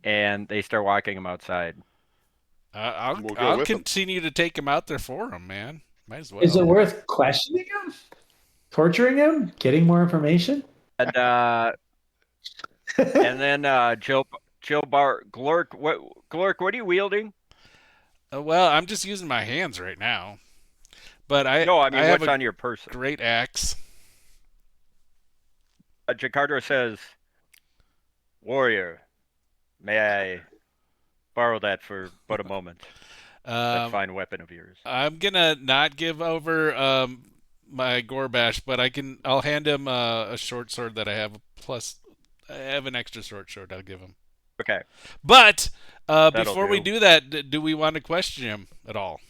and they start walking him outside. I'll continue to take him out there for him, man. Might as well. Is it worth questioning him? Torturing him? Getting more information? And then Joe Barr, Glurk, what are you wielding? Well, I'm just using my hands right now. But I what's have on your person? Great axe. Jacardo says, "Warrior, may I borrow that for but a moment? That fine weapon of yours." I'm gonna not give over my Gorbash, but I'll hand him a short sword that I have. Plus, I have an extra short sword. I'll give him. Okay. But before we do that, do we want to question him at all?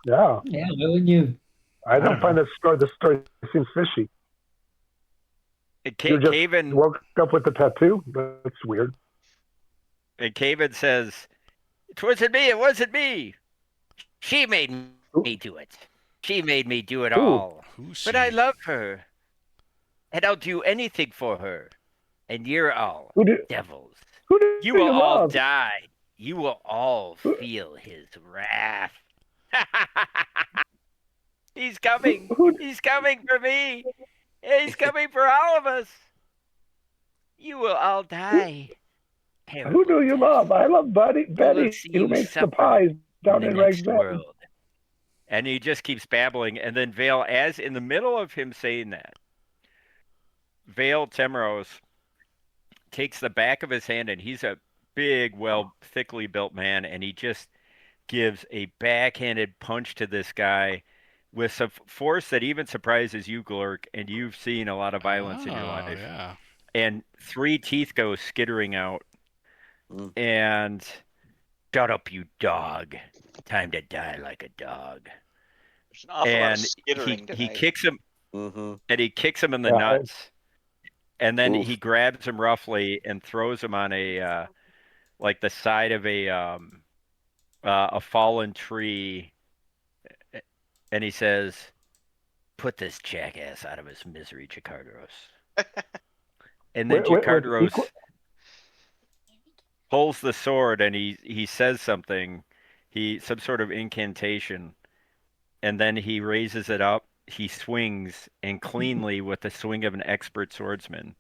Yeah. Yeah. Why wouldn't you? I don't find the story seems fishy. Caven woke up with the tattoo. That's weird. And Caven says, "It wasn't me. She made me do it. She made me do it all. But I love her. And I'll do anything for her. And you're all devils. You will all die. You will all feel his wrath." He's coming. He's coming for me. He's coming for all of us. You will all die. Who do you love? I love Betty, who makes the pies down in Reg's world. And he just keeps babbling. And then Vale, as in the middle of him saying that, Vale Temros takes the back of his hand, and he's a big, thickly built man, and he just gives a backhanded punch to this guy with some force that even surprises you, Glurk, and you've seen a lot of violence in your life. Yeah. And 3 teeth go skittering out. And shut up, you dog. Time to die like a dog. There's an awful lot of skittering he kicks him, and he kicks him in the nuts. And then he grabs him roughly and throws him on a like the side of a fallen tree. And he says, "Put this jackass out of his misery, Chikardros." And then Chikardros pulls the sword, and he says something, some sort of incantation, and then he raises it up. He swings, and cleanly, with the swing of an expert swordsman,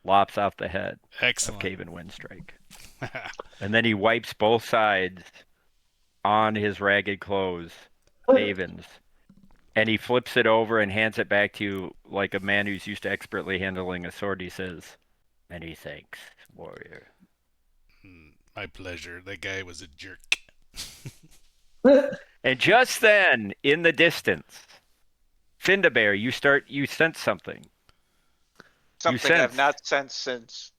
lops off the head of Caven Windstrike. And then he wipes both sides on his ragged clothes Mavens. And he flips it over and hands it back to you like a man who's used to expertly handling a sword. He says, "Many thanks, warrior." My pleasure. That guy was a jerk. And just then, in the distance, Findabear, you sense something. Something I've not sensed since.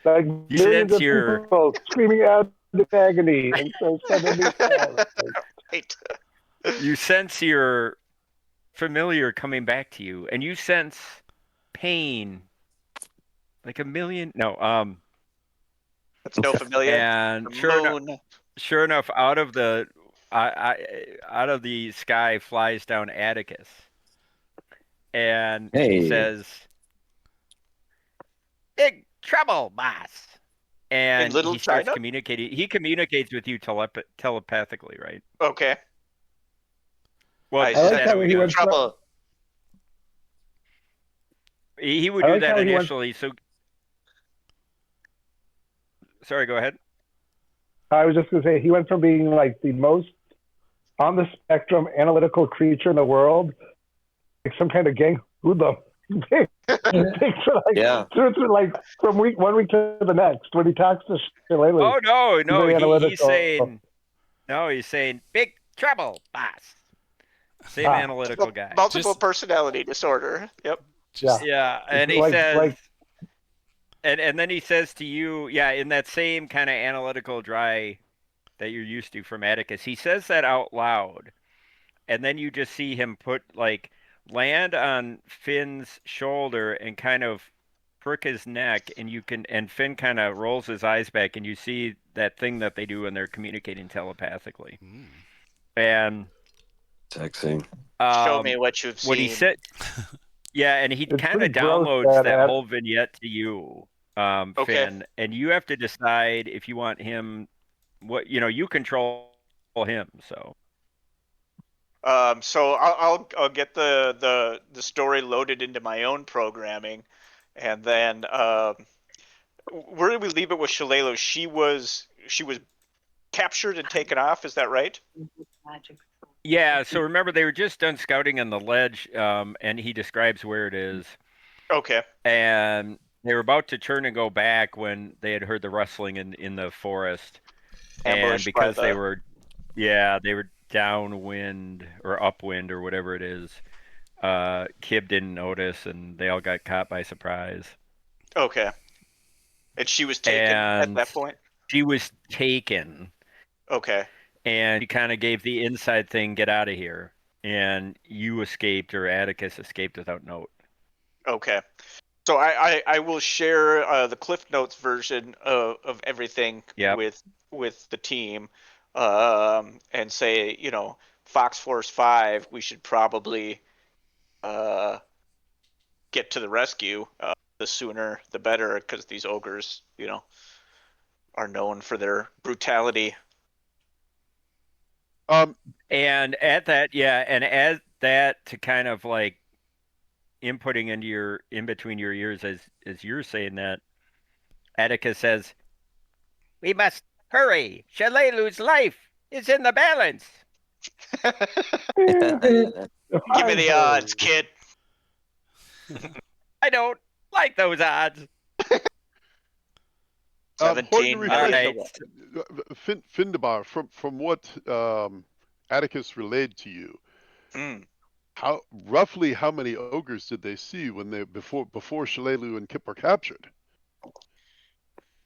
Like You millions sense of people screaming out in agony, and so suddenly Right. you sense your familiar coming back to you, and you sense pain, like a million. No, That's no familiar. and The sure enough, out of the out of the sky flies down Atticus, and he says, "Big trouble, boss." In And Little he starts China? communicating. He communicates with you telepathically, right? Okay. Well, I I like said how he went trouble. He would I do like that how he went- initially. So, sorry, go ahead. I was just going to say, he went from being like the most on the spectrum analytical creature in the world, like some kind of gang hoodlum. Yeah. Through like from one week to the next when he talks to Shillelagh. Oh no, very he's analytical. saying he's saying big trouble, boss. Same analytical guy. Multiple personality disorder. Yep. Yeah, and he says, and then he says to you, yeah, in that same kind of analytical dry that you're used to from Atticus, he says that out loud, and then you just see him land on Finn's shoulder and kind of prick his neck, and Finn kind of rolls his eyes back, and you see that thing that they do when they're communicating telepathically. And sexy. Show me what you've when seen. he said, yeah, and he It's kind of pretty gross, downloads that Ed. whole vignette to you, Okay. Finn, and you have to decide if you want him. You control him, so. So I'll get the story loaded into my own programming, and then where did we leave it with Shillelagh? She was captured and taken off. Is that right? Yeah. So remember, they were just done scouting on the ledge, and he describes where it is. Okay. And they were about to turn and go back when they had heard the rustling in the forest, and Ambushed because by they were downwind or upwind or whatever it is. Kib didn't notice, and they all got caught by surprise. Okay. And she was taken at that point? She was taken. Okay. And she kind of gave the inside thing, get out of here. And you escaped, or Atticus escaped without note. Okay. So I will share the Cliff Notes version of everything with the team, and say, Fox Force 5, we should probably get to the rescue. The sooner the better, because these ogres, are known for their brutality. And at that, and as that, to kind of like inputting in between your ears as you're saying that, Atticus says, "We must hurry. Shillelagh's life is in the balance." Give me the odds, kid. I don't like those odds. 17 right. Findabar, from what Atticus relayed to you, roughly how many ogres did they see when before Shillelagh and Kip were captured?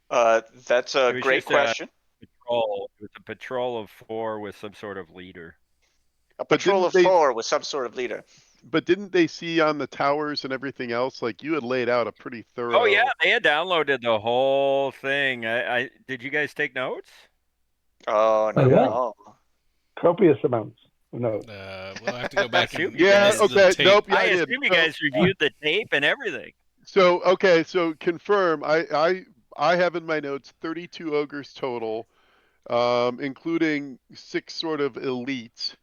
That's a great question. It was a patrol of 4 with some sort of leader. A patrol of 4 with some sort of leader. But didn't they see on the towers and everything else? Like, you had laid out a pretty thorough. Oh yeah, they had downloaded the whole thing. I did you guys take notes? Oh no. Yeah. Copious amounts. No. We'll have to go back and okay. Nope. Yeah, I assume you guys reviewed the tape and everything. So confirm. I have in my notes 32 ogres total, including 6 sort of elites.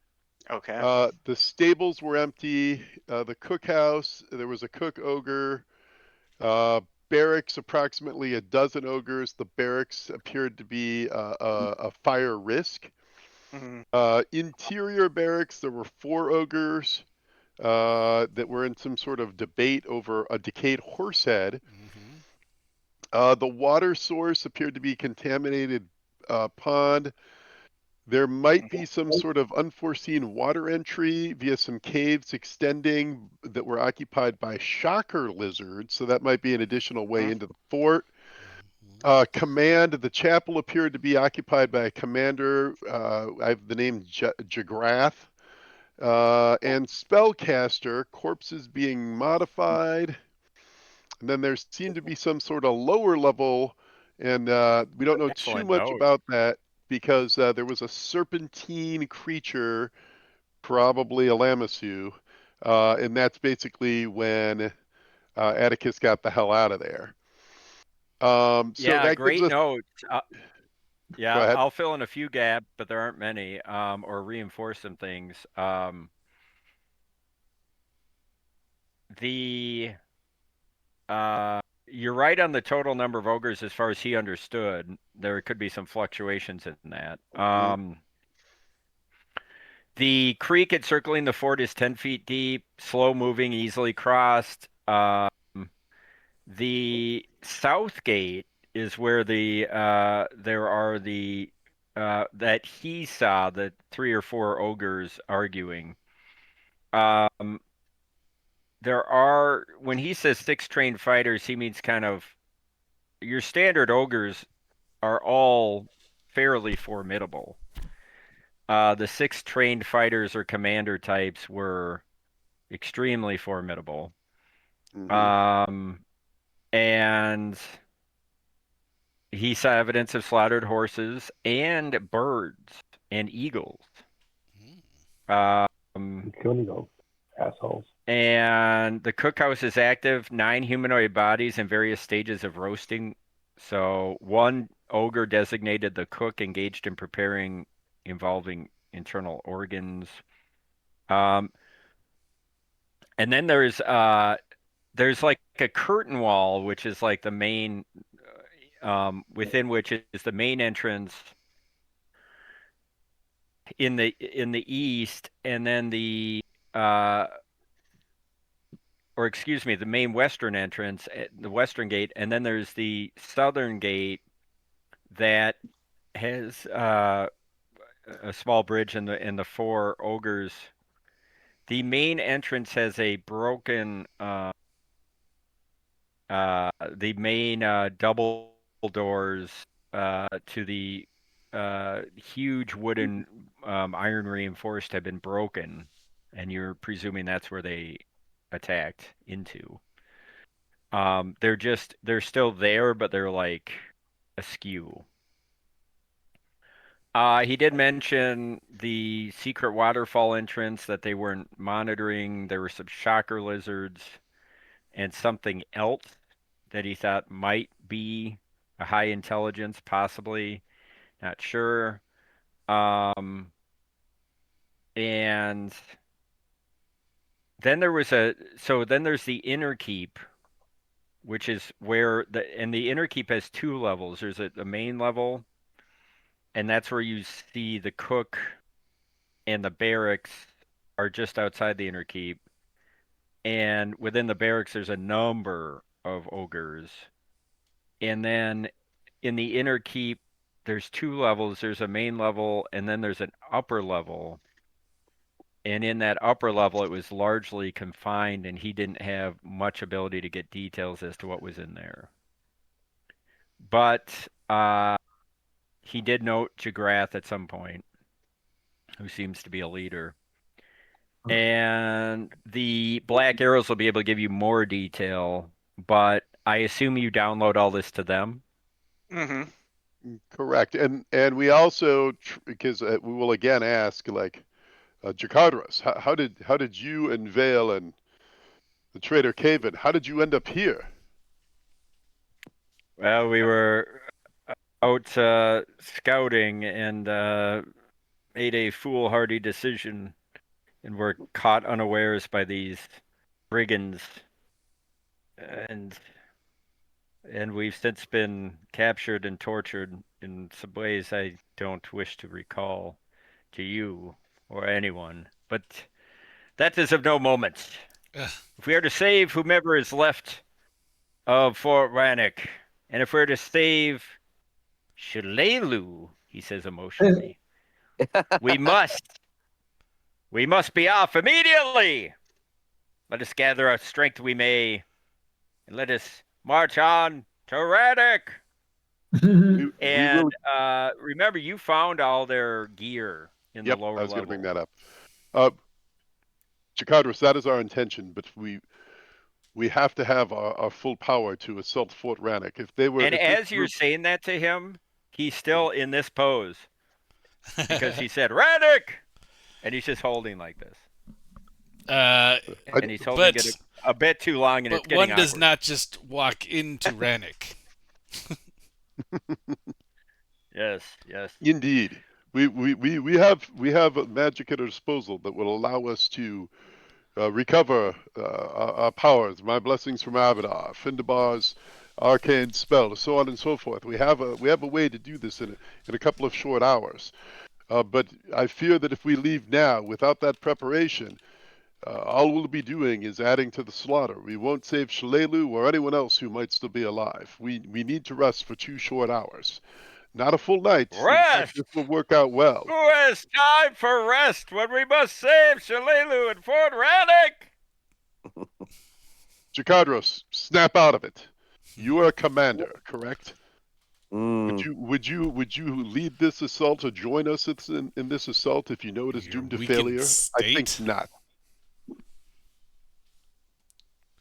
Okay. The stables were empty. The cookhouse, there was a cook ogre. Barracks, approximately a dozen ogres. The barracks appeared to be a fire risk. Interior barracks, there were 4 ogres that were in some sort of debate over a decayed horse head. The water source appeared to be contaminated pond. There might be some sort of unforeseen water entry via some caves extending that were occupied by shocker lizards, so that might be an additional way into the fort. Command, the chapel appeared to be occupied by a commander. I have the name Jagrath. And spellcaster, corpses being modified. And then there seemed to be some sort of lower level, and we don't know too Excellent much note. about that because there was a serpentine creature, probably a Lamassu, and that's basically when Atticus got the hell out of there. So Yeah, that gives great us. note. Go Yeah, ahead. I'll fill in a few gaps, but there aren't many, or reinforce some things. The You're right on the total number of ogres as far as he understood. There could be some fluctuations in that. The creek encircling the fort is 10 feet deep, slow moving, easily crossed. The south gate is where there are that he saw the 3 or 4 ogres arguing. Um, there are When he says 6 trained fighters, he means kind of your standard ogres are all fairly formidable. The 6 trained fighters or commander types were extremely formidable. Um, and he saw evidence of slaughtered horses and birds and eagles. Um, Kill eagles, assholes. and the cookhouse is active, 9 humanoid bodies in various stages of roasting. So one ogre designated the cook engaged in preparing involving internal organs. Um, and then there's like a curtain wall, which is like the main, within which is the main entrance in the east, and then uh, the main western entrance, the western gate, and then there's the southern gate that has a small bridge and the 4 ogres. The main entrance has a broken the main double doors to the huge wooden iron reinforced have been broken, and you're presuming that's where they attacked into. They're still there, but they're like askew. He did mention the secret waterfall entrance that they weren't monitoring. There were some shocker lizards and something else that he thought might be a high intelligence, possibly, not sure. Um, and then there's the inner keep, which is where the inner keep has 2 levels. There's a main level, and that's where you see the cook and the barracks are just outside the inner keep. And within the barracks, there's a number of ogres. And then in the inner keep, there's 2 levels. There's a main level, and then there's an upper level. And in that upper level, it was largely confined, and he didn't have much ability to get details as to what was in there. But he did note Jagrath at some point, who seems to be a leader. And the black arrows will be able to give you more detail, but I assume you download all this to them. Correct. And we also, because we will again ask, like, Jakadros, how did you and Vale and the Trader Caven, how did you end up here? Well, we were out scouting and made a foolhardy decision and were caught unawares by these brigands, and we've since been captured and tortured in some ways I don't wish to recall. to you or anyone, but that is of no moment. Ugh. If we are to save whomever is left of Fort Rannick, and if we're to save Shalelu, he says emotionally, we must be off immediately. Let us gather our strength we may, and let us march on to Rannick. We will. And remember, you found all their gear in the Yep, I lower was going to bring level. that up. Uh, Chikadros, that is our intention, but we have to have our full power to assault Fort Rannick. And If this as you're group, saying that to him, he's still in this pose because he said Rannick, and he's just holding like this, uh, and he's holding but it a bit too long, and it's but getting one does awkward. not just walk into Rannick. Yes, yes. indeed, we have a magic at our disposal that will allow us to recover our powers. My blessings from Abaddon, Findabar's arcane spell, so on and so forth. We have a way to do this in a couple of short hours. But I fear that if we leave now without that preparation, all we'll be doing is adding to the slaughter. We won't save Shalelu or anyone else who might still be alive. We need to rest for 2 short hours. Not a full night. In fact, Rest! this will work out well. Who has time for rest when we must save Shalelu and Fort Rannick? Jakadros, snap out of it. You are a commander, correct? Mm. Would you lead this assault or join us in this assault if you know it is Your doomed to weakened failure? I think state? not.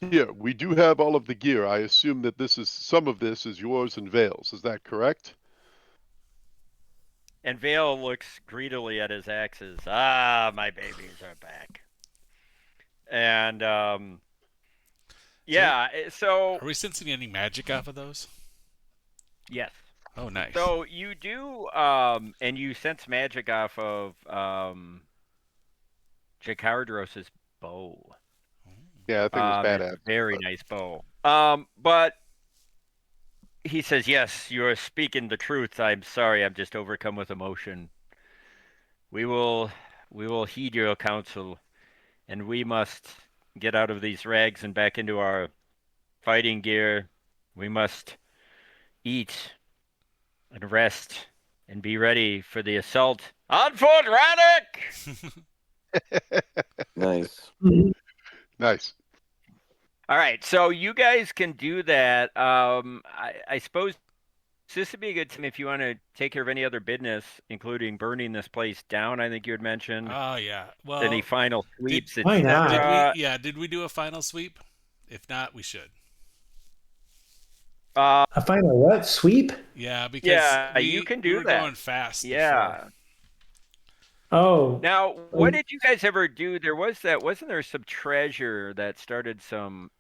Here, we do have all of the gear. I assume that some of this is yours and Vale's. Is that correct? And Vale looks greedily at his axes. Ah, my babies are back. And yeah, so Are we sensing any magic off of those? yes. Oh, nice. So you do, and you sense magic off of Jakardros's bow. Yeah, that thing was It's badass. a very But nice bow. But he says, "Yes, you are speaking the truth. I'm sorry, I'm just overcome with emotion. We will, we will heed your counsel, and we must get out of these rags and back into our fighting gear. We must eat and rest and be ready for the assault on Fort Rannick." Nice. nice. All right, so you guys can do that. I suppose this would be a good time if you want to take care of any other business, including burning this place down. I think you had mentioned Oh yeah. any Well, final did sweeps, Why not? etc. did we do a final sweep? If not, we should. A final what? Sweep? Yeah, because Yeah, you can we do were that. going fast before. Yeah. Oh. Now, what did you guys ever do? There was wasn't there some treasure that started some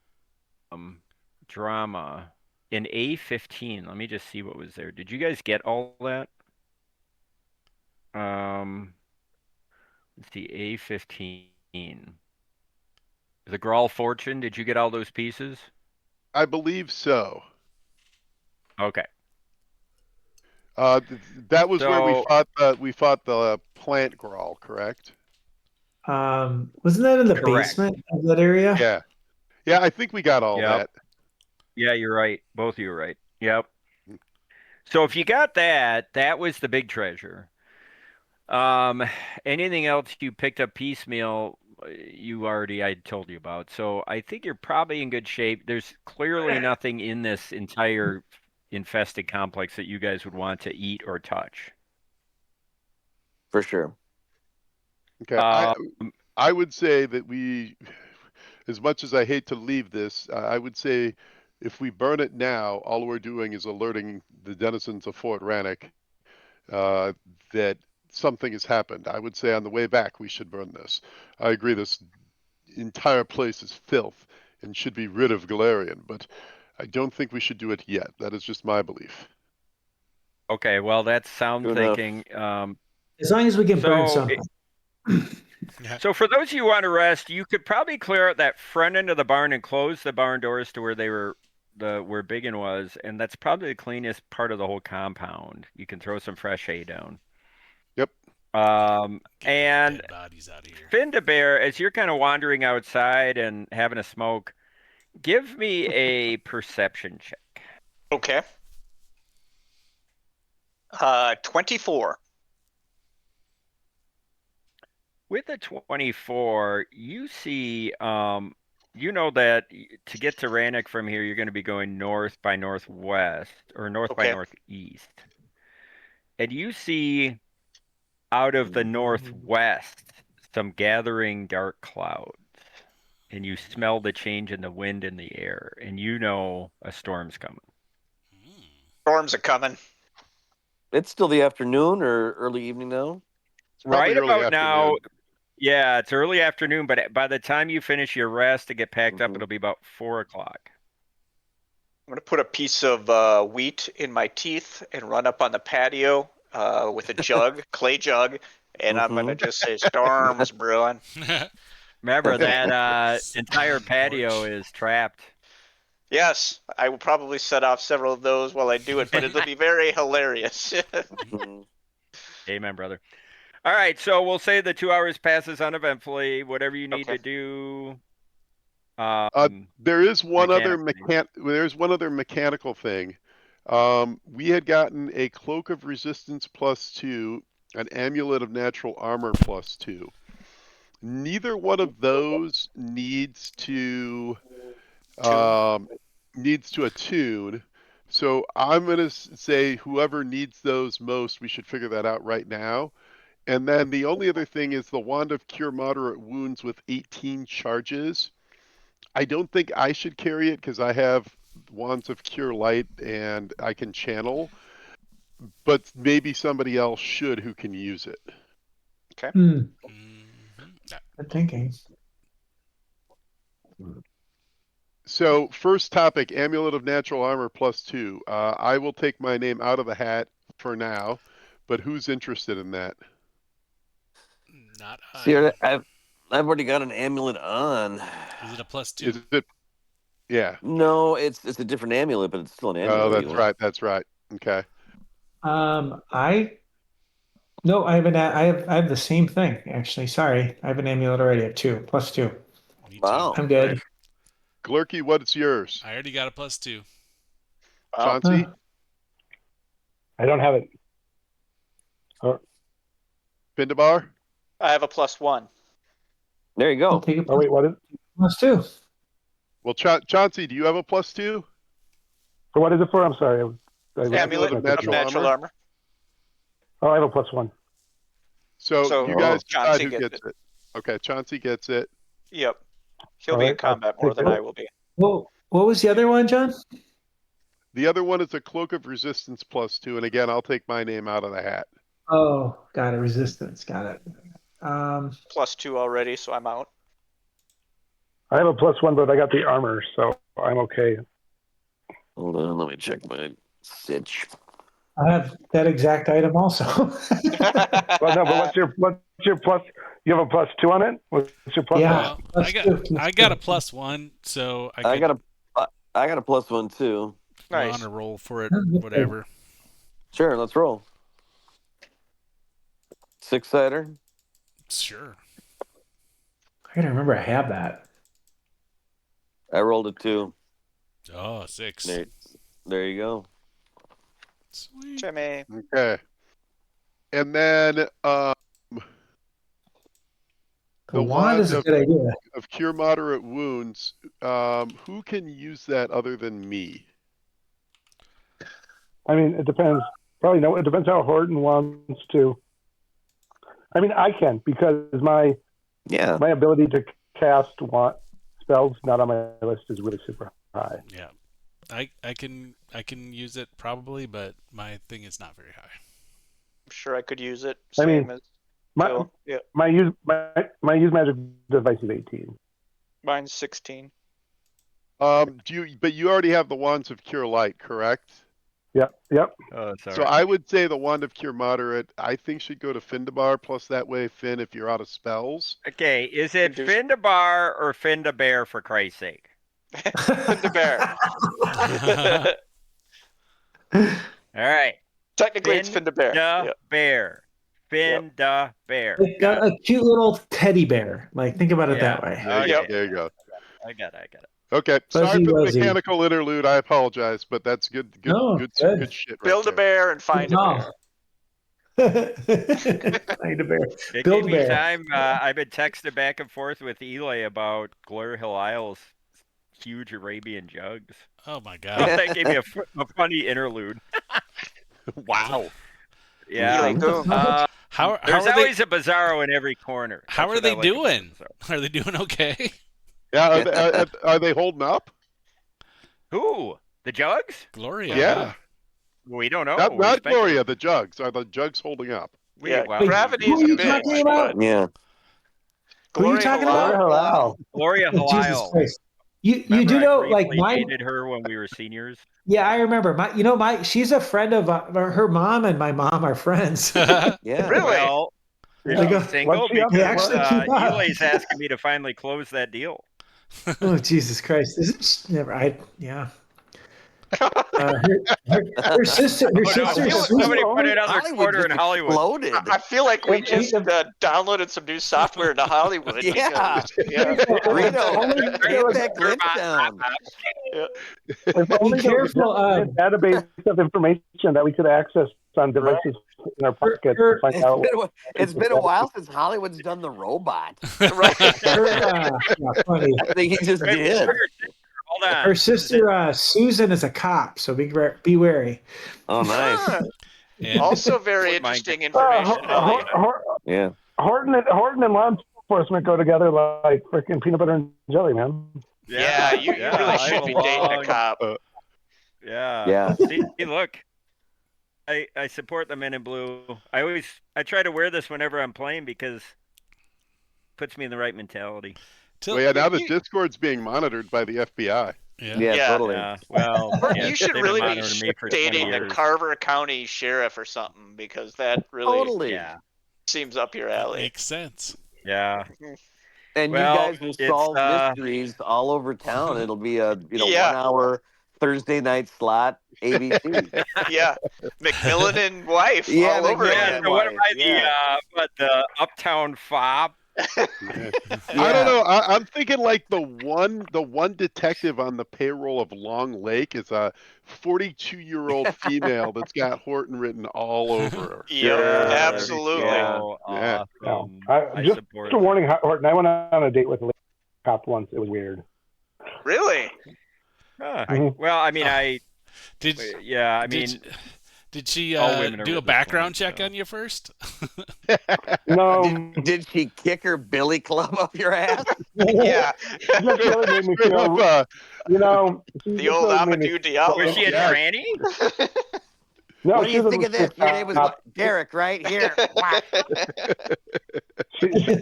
drama in A15? Let me just see what was there. Did you guys get all that? Um, let's see, A15. The Grawl Fortune, did you get all those pieces? I believe so. Okay. That was where So, we fought the plant Grawl, correct? Wasn't that in the correct. basement of that area? Yeah. Yeah, I think we got all Yep. that. Yeah, you're right. Both of you are right. Yep. So if you got that, that was the big treasure. Um, anything else you picked up piecemeal, you already I told you about. So I think you're probably in good shape. There's clearly nothing in this entire infested complex that you guys would want to eat or touch. For sure. Okay. Um, I would say that as much as I hate to leave this, I would say if we burn it now, all we're doing is alerting the denizens of Fort Rannick uh, that something has happened. I would say on the way back we should burn this. I agree. This entire place is filth and should be rid of Galarian, but I don't think we should do it yet. That is just my belief. okay, well that's sound Good enough. thinking. As long as we can burn So something. So for those of you who want to rest, you could probably clear out that front end of the barn and close the barn doors to where they were where Biggin was, and that's probably the cleanest part of the whole compound. You can throw some fresh hay down. Yep. And dead bodies out of here. Findabear, as you're kind of wandering outside and having a smoke, give me a perception check. Okay. 24. With a 24, you see, you know that to get to Rannick from here, you're going to be going north by northwest or north by Okay. northeast. And you see out of the northwest some gathering dark clouds. And you smell the change in the wind in the air. And you know a storm's coming. Storms are coming. It's still the afternoon or early evening now. It's probably Right early about now, afternoon. yeah, it's early afternoon, but by the time you finish your rest to get packed up, it'll be about 4 o'clock. I'm going to put a piece of wheat in my teeth and run up on the patio with a jug, clay jug, and I'm going to just say, storms brewing. Remember, that entire Front patio porch. is trapped. Yes, I will probably set off several of those while I do it, but it'll be very hilarious. Amen, brother. All right, so we'll say the 2 hours passes uneventfully. Whatever you need Okay. to do. There is one other mechanically. There's one other mechanical thing. We had gotten a cloak of resistance +2, an amulet of natural armor +2. Neither one of those needs to attune. So I'm gonna say whoever needs those most, we should figure that out right now. And then the only other thing is the Wand of Cure Moderate Wounds with 18 charges. I don't think I should carry it because I have Wands of Cure Light and I can channel, but maybe somebody else should who can use it. Okay. Good thinking. So first topic, Amulet of Natural Armor +2. I will take my name out of the hat for now, but who's interested in that? Not I. See, I've already got an amulet on. Is it a +2? Is it? Yeah. No, it's a different amulet, but it's still an amulet. Oh, that's right. That's right. Okay. I have the same thing actually. Sorry, I have an amulet already at 2 +2. Me too. Wow. I'm good. Glurky, what's yours? I already got a +2. Chauncey? I don't have it. Findabar? I have a +1. There you I'll go. take a Oh wait, what is? +2. Well, Chauncey, do you have a +2? So what is it for? I'm sorry. Amulet of natural armor. Oh, I have a +1. So you guys decide Chauncey who gets gets it. Okay, Chauncey gets it. Yep. He'll All be in right, combat I'll more take than it. I will be. Well, what was the other one, John? The other one is a Cloak of Resistance +2, and again, I'll take my name out of the hat. Oh, got it. Resistance. Got it. +2 already, so I'm out. I have a +1, but I got the armor, so I'm okay. Hold on, let me check my sitch. I have that exact item also. Well, no, but what's your plus? You have a +2 on it. What's your plus? Yeah. Well, +2. I got a +1, so I got a +1 too. Nice. honor roll for it. Oh, okay. Whatever. Sure, let's roll. 6-sider. Sure. I gotta remember I have that. I rolled a 2. Oh, 6. There you go. Sweet. Jimmy. Okay. And then The the wand is a Wand good idea. of Cure Moderate Wounds. Who can use that other than me? I mean, it depends. Probably no. It depends how Horton wants to. I mean, I can because my ability to cast spells not on my list is really super high. Yeah. I can use it probably, but my thing is not very high. I'm sure I could use it. I mean, Same as My Phil. Yeah. my use magic device is 18. Mine's 16. But you already have the Wands of Cure Light, correct? Yep. Oh, sorry. So I would say the Wand of Cure Moderate, I think should go to Findabar, plus that way, Finn, if you're out of spells. Okay, is it Findabar or Findabear for Christ's sake? Findabear. All right. Technically, it's Findabear. Findabear. Spin the bear. Like a cute little teddy bear. Like, think about it Yeah. that way. Okay. There you go. I got it. Okay, sorry Fuzzy for the wuzzy. mechanical interlude. I apologize, but that's good No, good good. shit right Build a there. bear and find a bear. Find a bear. It Build gave me bear. time. I've been texting back and forth with Eli about Glory Hill Isles huge Arabian jugs. Oh my god. That gave me a funny interlude. Wow. Yeah. Eli Goon. How There's are always they? a Bizarro in every corner. How That's are what I they like about doing? Bizarro. Are they doing okay? Yeah, are they holding up? Who? The jugs? Gloria. Yeah. We don't know. Not, We're not speculating. Gloria, the jugs. Are the jugs holding up? Yeah, Well, gravity who is are a you bitch. talking about? But Yeah. Who are you Gloria talking Halal. about? Wow. Gloria Oh, Jesus Halal. Christ. You Remember do I know, like, briefly my dated her when we were seniors. yeah, I remember. She's a friend of her mom and my mom are friends. Yeah. Really? Well, is They she go- single? What's she up They to? Because actually keep up. Eli's asking me to finally close that deal. Oh, Jesus Christ! Never? Yeah. Her sister. Her Oh, no. sister. Somebody put another Hollywood quarter in just Hollywood. exploded. I feel like we If- just if- downloaded some new software into Hollywood. Yeah. Because, yeah. Reno, Only hit there that glitch down. If only there was careful, a database of information that we could access on devices in our pocket to find out. It's been a while since Hollywood's done the robot. Right. Funny. I think he just Wait, did. Hold on. Her sister Susan is a cop, so be wary. Oh, nice. And Also very Wouldn't mind interesting information. Yeah. Horton and law enforcement go together like freaking peanut butter and jelly, man. Yeah, you really I should have be a dating a long- cop. Yeah. Yeah. See, look. I support the men in blue. I try to wear this whenever I'm playing because it puts me in the right mentality. Well, yeah, now the Discord's being monitored by the FBI. Yeah. Yeah. Totally. Yeah. Well, Horton, yeah, you should they've been really be monitoring me for 20 dating the years. Carver County Sheriff or something because that really Totally. Yeah. seems up your alley. Makes sense. Yeah. And Well, you guys will it's, solve mysteries all over town. It'll be a Yeah. 1 hour Thursday night slot ABC. Yeah, McMillan and wife Yeah, all over McMillan Yeah, again. so what am I, Yeah. the uptown fob? I don't know. I'm thinking like the one detective on the payroll of Long Lake is a 42-year-old female that's got Horton written all over her. Yep, Yeah. absolutely. Yeah. Oh, Yeah. awesome. Just support a that. warning, Horton. I went on a date with a cop once. It was weird. Really? Huh. Mhm. Well, I mean, Did yeah, I mean, did she all women are do a really background funny, check so. on you first? No, Did she kick her billy club up your ass? Yeah. She just really made me Straight feel, up, she The just old really made me- Amadou Diallo. was she a Yeah. tranny? No, What do she you was think a of this? Your name was cop. Derek, right? Here. Whack.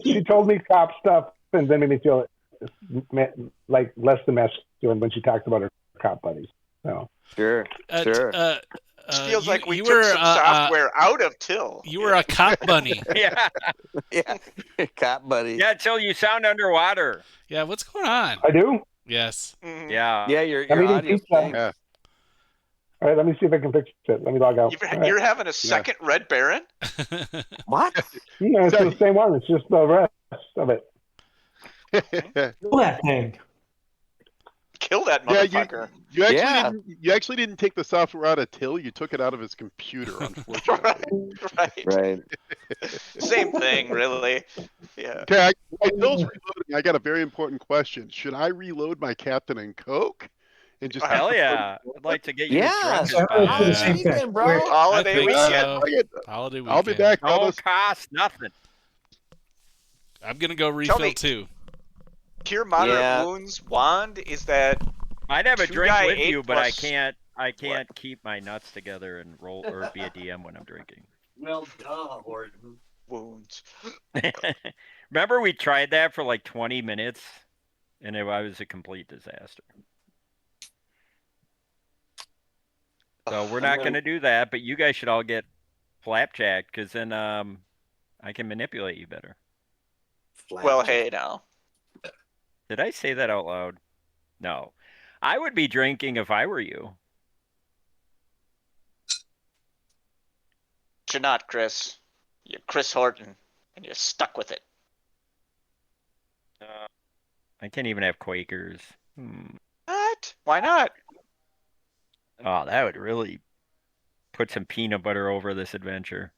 She told me cop stuff and then made me feel like less than masculine when she talked about her cop buddies. So Sure. Sure. Feels like we you took were, some software out of Till. You were a cop bunny. Yeah. Yeah. Cop buddy. Yeah, till you sound underwater. Yeah, what's going on? I do. Yes. Mhm. Yeah. Yeah, I'm your eating audio pizza. stinks. Yeah. All right, let me see if I can fix it. Let me log out. You're having a second Red Baron? What? Yeah, it's the same one. It's just the rest of it. Kill that thing. Kill that Yeah, motherfucker. you actually didn't take the software out of Till. You took it out of his computer, unfortunately. Right. Right. Same thing, really. Yeah. Okay, while Till's reloading, I got a very important question. Should I reload my Captain and Coke? And just Hell yeah. I'd like to get you Yeah. drunk as Yeah, possible. let's do the same thing. Weekend, bro. Holiday I think weekend. so. Bring it. Holiday weekend. I'll be back. Don't cost nothing. I'm gonna go refill me. too. Cure moderate Yeah. wounds wand is that I'd have a Two drink guy with 8 you, but I plus- can't keep my nuts together and roll or be a DM when I'm drinking. Well, duh, Horton. wounds. Remember we tried that for like 20 minutes and it was a complete disaster. So we're not going to do that, but you guys should all get flapjack because then I can manipulate you better. Well, hey now. Did I say that out loud? No. I would be drinking if I were you. You're not, Chris. You're Chris Horton, and you're stuck with it. I can't even have Quakers. What? Why not? Oh, that would really put some peanut butter over this adventure.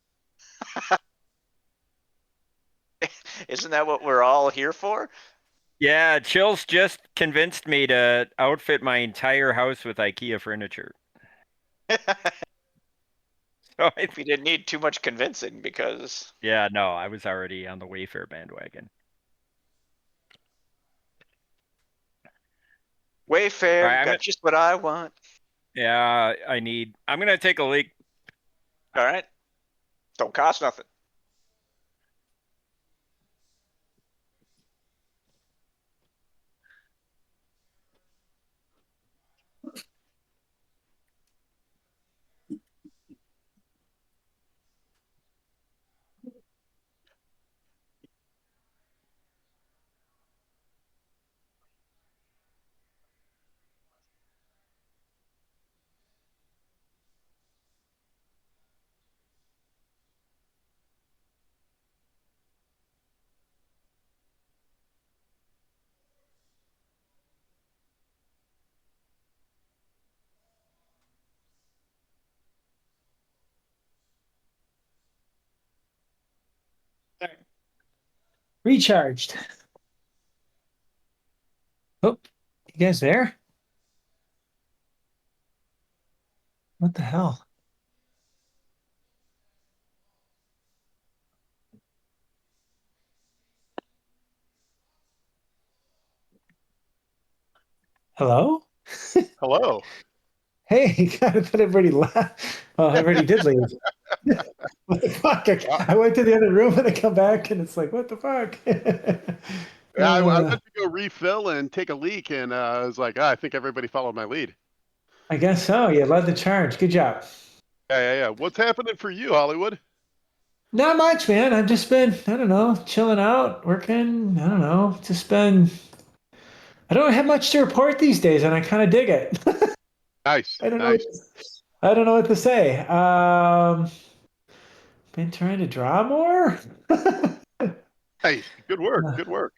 Isn't that what we're all here for? Yeah, Chill's just convinced me to outfit my entire house with IKEA furniture. So We didn't need too much convincing because... Yeah, no, I was already on the Wayfair bandwagon. Wayfair, Right, got just what I want. Yeah, I'm gonna take a leak. All right. Don't cost nothing. Recharged. Oh, you guys there? What the hell? Hello? Hello. Hey, gotta put everybody laugh. Oh, everybody did leave. What the fuck? I went to the other room and I come back and it's like, what the fuck? Yeah, I went to go refill and take a leak, and I was like, I think everybody followed my lead. I guess so. You led the charge. Good job. Yeah. What's happening for you, Hollywood? Not much, man. I've just been, I don't know, chilling out, working. I don't know. I don't have much to report these days, and I kind of dig it. Nice. I don't know. Nice. I don't know what to say. Been trying to draw more. Nice. Good work. Good work.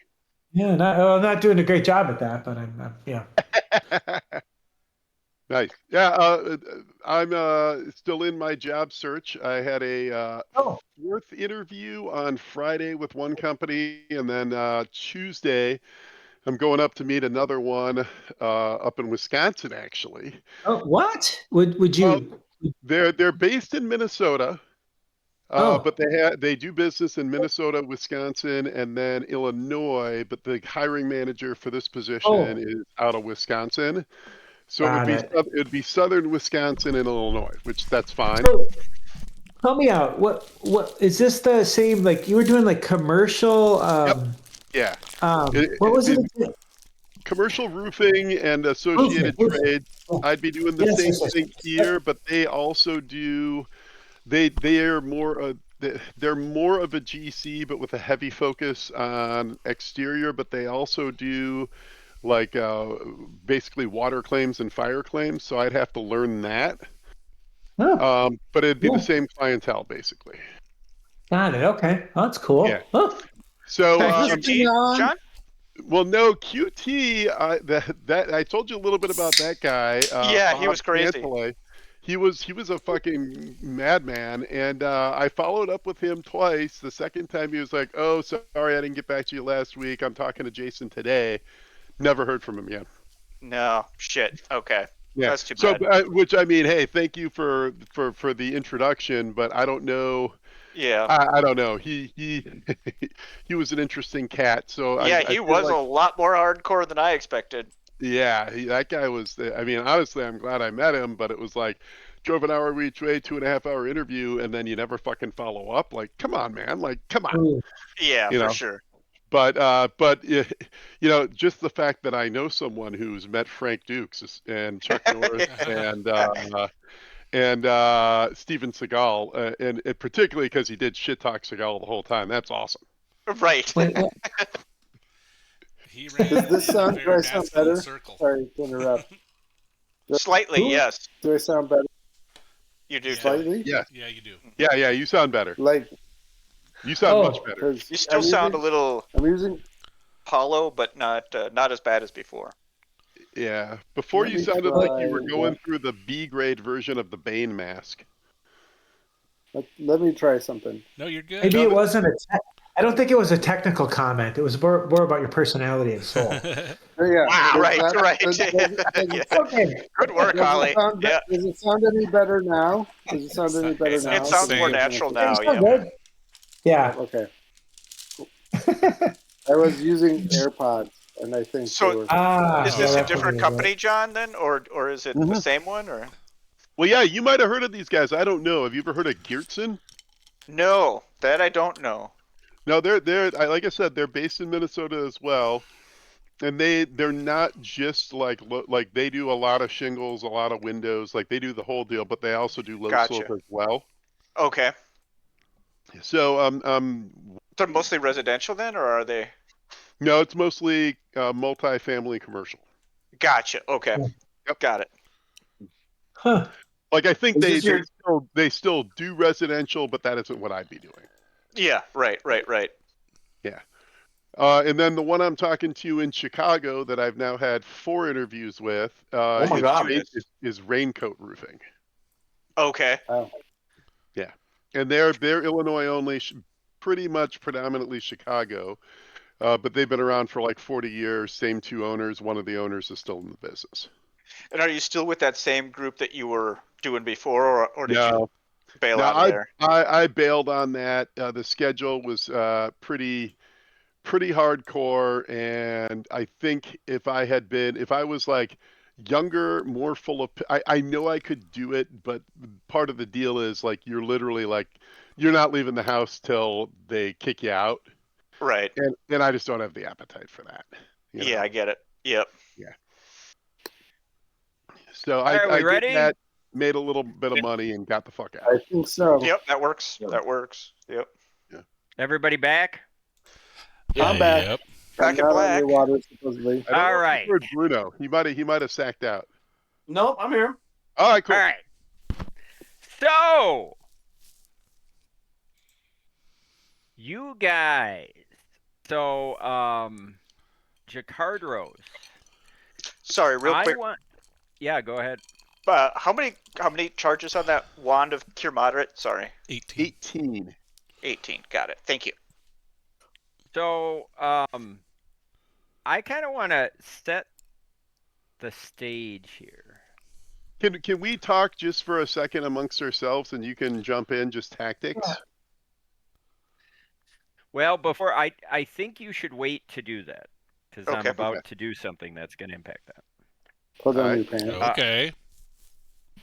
Yeah, I'm not doing a great job at that, but I'm yeah. Nice. Yeah, I'm still in my job search. I had a fourth interview on Friday with one company, and then Tuesday I'm going up to meet another one up in Wisconsin, actually. Oh, what? Would you? They're based in Minnesota. But they do business in Minnesota, Wisconsin, and then Illinois. But the hiring manager for this position is out of Wisconsin, so it would be southern Wisconsin and Illinois, which that's fine. So, help me out. What is this the same? Like you were doing like commercial? Yep. Yeah. What was it? Commercial roofing and associated trades. I'd be doing the same thing here, but they also do. They're more of a GC, but with a heavy focus on exterior. But they also do like basically water claims and fire claims. So I'd have to learn that. But it'd be the same clientele basically. Got it. Okay, that's cool. Yeah. So John? Well, no, QT. That I told you a little bit about that guy. Yeah, he was crazy. He was a fucking madman, and I followed up with him twice. The second time he was like, "Oh, sorry, I didn't get back to you last week. I'm talking to Jason today." Never heard from him yet. No shit. Okay. Yeah. That's too bad. So, which I mean, hey, thank you for the introduction, but I don't know. Yeah. I don't know. He he was an interesting cat. So yeah, he was a lot more hardcore than I expected. Yeah, that guy was. I mean, honestly, I'm glad I met him, but it was like drove an hour each way, 2.5 hour interview, and then you never fucking follow up. Like, come on, man. Like, come on. Yeah, for sure. But just the fact that I know someone who's met Frank Dukes and Chuck Norris and Steven Seagal, and particularly because he did shit talk Seagal the whole time. That's awesome. Right. He ran Does this sound better? Circle. Sorry to interrupt. Slightly, yes. Do I sound better? You do slightly? Yeah. Yeah, you do. Yeah, you sound better. Like You sound much better. You still sound a little I'm using hollow, but not as bad as before. Yeah. Before you sounded like you were going through the B grade version of the Bane mask. Let me try something. No, you're good. Maybe it wasn't I don't think it was a technical comment. It was more about your personality and soul. Yeah. Wow, right. Okay. Good work, Holly. Yeah. Does it sound any better now? Does it sound any better now? It sounds more natural now. Yeah. Yeah. Yeah. Okay. I was using AirPods, and I think so. Is this a different company, John? Then, or is it the same one? Or well, yeah, you might have heard of these guys. I don't know. Have you ever heard of Geertsen? No, that I don't know. No, they're like I said, they're based in Minnesota as well, and they're not just like they do a lot of shingles, a lot of windows, like they do the whole deal, but they also do low slope as well. Okay. So they're mostly residential then, or are they? No, it's mostly multi-family commercial. Gotcha. Okay. Yep. Got it. Huh. Like I think they still do residential, but that isn't what I'd be doing. Yeah. Right. Yeah. And then the one I'm talking to in Chicago that I've now had 4 interviews with is Raincoat Roofing. Okay. Oh. Yeah. And they're Illinois only, pretty much predominantly Chicago. But they've been around for like 40 years, same 2 owners. One of the owners is still in the business. And are you still with that same group that you were doing before, or did you bail out of there? I bailed on that. The schedule was pretty hardcore, and I think if I was like younger, more full of, I know I could do it, but part of the deal is like you're literally like you're not leaving the house till they kick you out. Right. And I just don't have the appetite for that. Yeah, I get it. Yep. Yeah. So I did that, made a little bit of money, and got the fuck out. I think so. Yep, that works. That works. Yep. Yeah. Everybody back? I'm back. Yep. Back in black. Underwater, supposedly. All right. Bruno, he might have sacked out. Nope, I'm here. All right, cool. All right. So, you guys. So, Jacardros. Sorry, real quick. Yeah, go ahead. How many charges on that wand of cure moderate? Sorry. 18. 18. Got it. Thank you. So, I kind of want to set the stage here. Can we talk just for a second amongst ourselves, and you can jump in just tactics? Yeah. Well, before I think you should wait to do that, because I'm about to do something that's going to impact that. Put on your pants. Okay.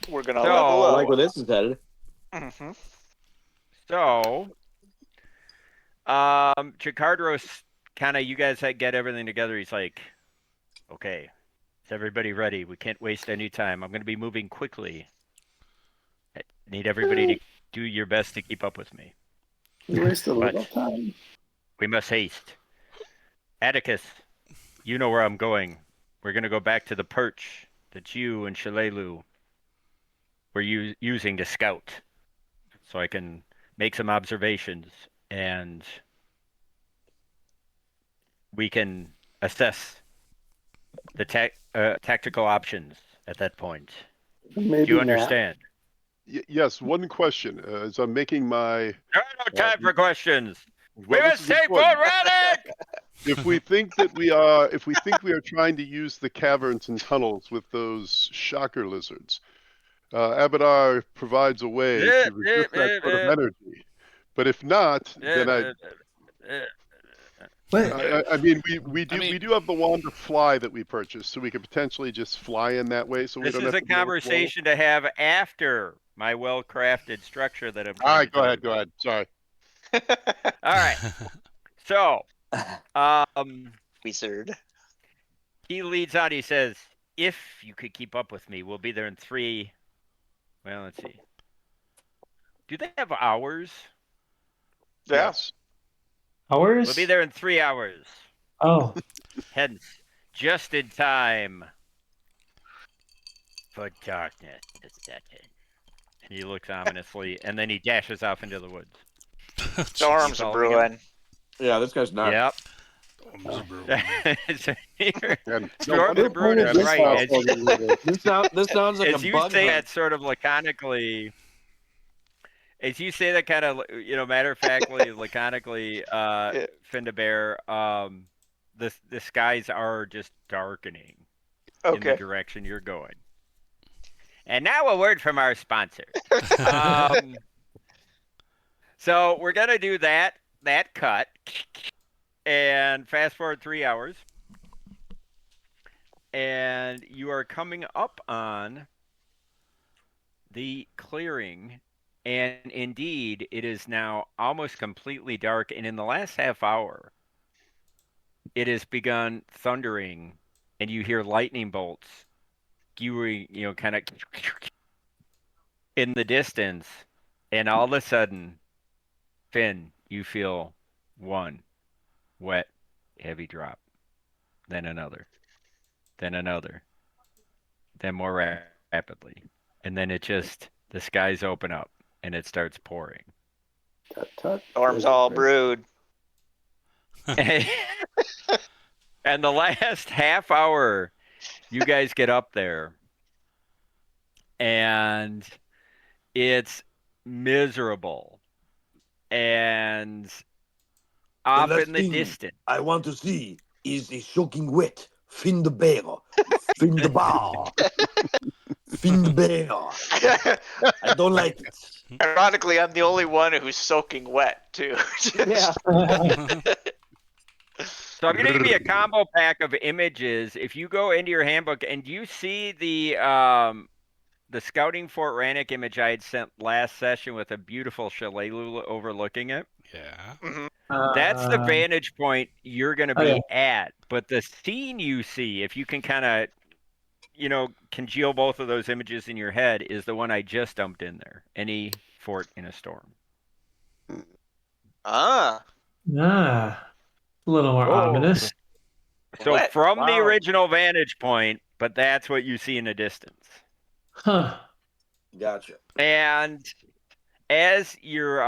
We're gonna level I up. like where this is headed. Mm-hmm. So, Jacardros kind of, you guys get everything together. He's like, okay, is everybody ready? We can't waste any time. I'm going to be moving quickly. I need everybody to do your best to keep up with me. We waste a little time. We must haste. Atticus, you know where I'm going. We're going to go back to the perch that you and Shalelu were using to scout. So I can make some observations, and we can assess the tactical options at that point. Maybe Do you understand? Yes, one question. As I'm making my... No time for questions. We must take Fort Rannick! If we think we are trying to use the caverns and tunnels with those shocker lizards, Abadar provides a way to resist that sort of energy. But if not, then I mean, we do have the wand to fly that we purchased, so we could potentially just fly in that way. So this is a conversation to have after my well-crafted structure that I'm. All right, go ahead. Sorry. All right. So, Wizard. He leads on. He says, "If you could keep up with me, we'll be there in 3. Well, let's see. Do they have hours? Yes. Hours? We'll be there in 3 hours. Oh. Hence, just in time for darkness to set in." And he looks ominously, and then he dashes off into the woods. Storms are brewing. Yeah, this guy's not. Yep. Storms are brewing. And Storms are brewing is This right. fossil removal. This sounds like As a you bug say hunt. that sort of laconically, as you say that kind of, matter of factly, laconically, Yeah. Findabear, the skies are just darkening in the Okay. direction you're going. And now a word from our sponsor. So we're gonna do that cut, and fast forward 3 hours, and you are coming up on the clearing, and indeed it is now almost completely dark, and in the last half hour it has begun thundering, and you hear lightning bolts skewering, kind of in the distance, and all of a sudden, Finn, you feel one wet, heavy drop, then another, then more rapidly, and then the skies open up and it starts pouring. Tut, tut. Storms all brewed. And the last half hour, you guys get up there, and it's miserable. And off in the distance, I want to see is a soaking wet Finn the bear, Finn the bar, Finn the bear. I don't like it. Ironically, I'm the only one who's soaking wet too. Yeah. So I'm going to give you a combo pack of images. If you go into your handbook and you see the scouting Fort Rannick image I had sent last session with a beautiful Shillelagh overlooking it. Yeah. Mhm. That's the vantage point you're going to be yeah. at. But the scene you see, if you can kind of, congeal both of those images in your head, is the one I just dumped in there. Any fort in a storm. Ah. A little more Oh. ominous. So Wet. from the Wow. original vantage point, but that's what you see in the distance. Huh. Gotcha. And as you're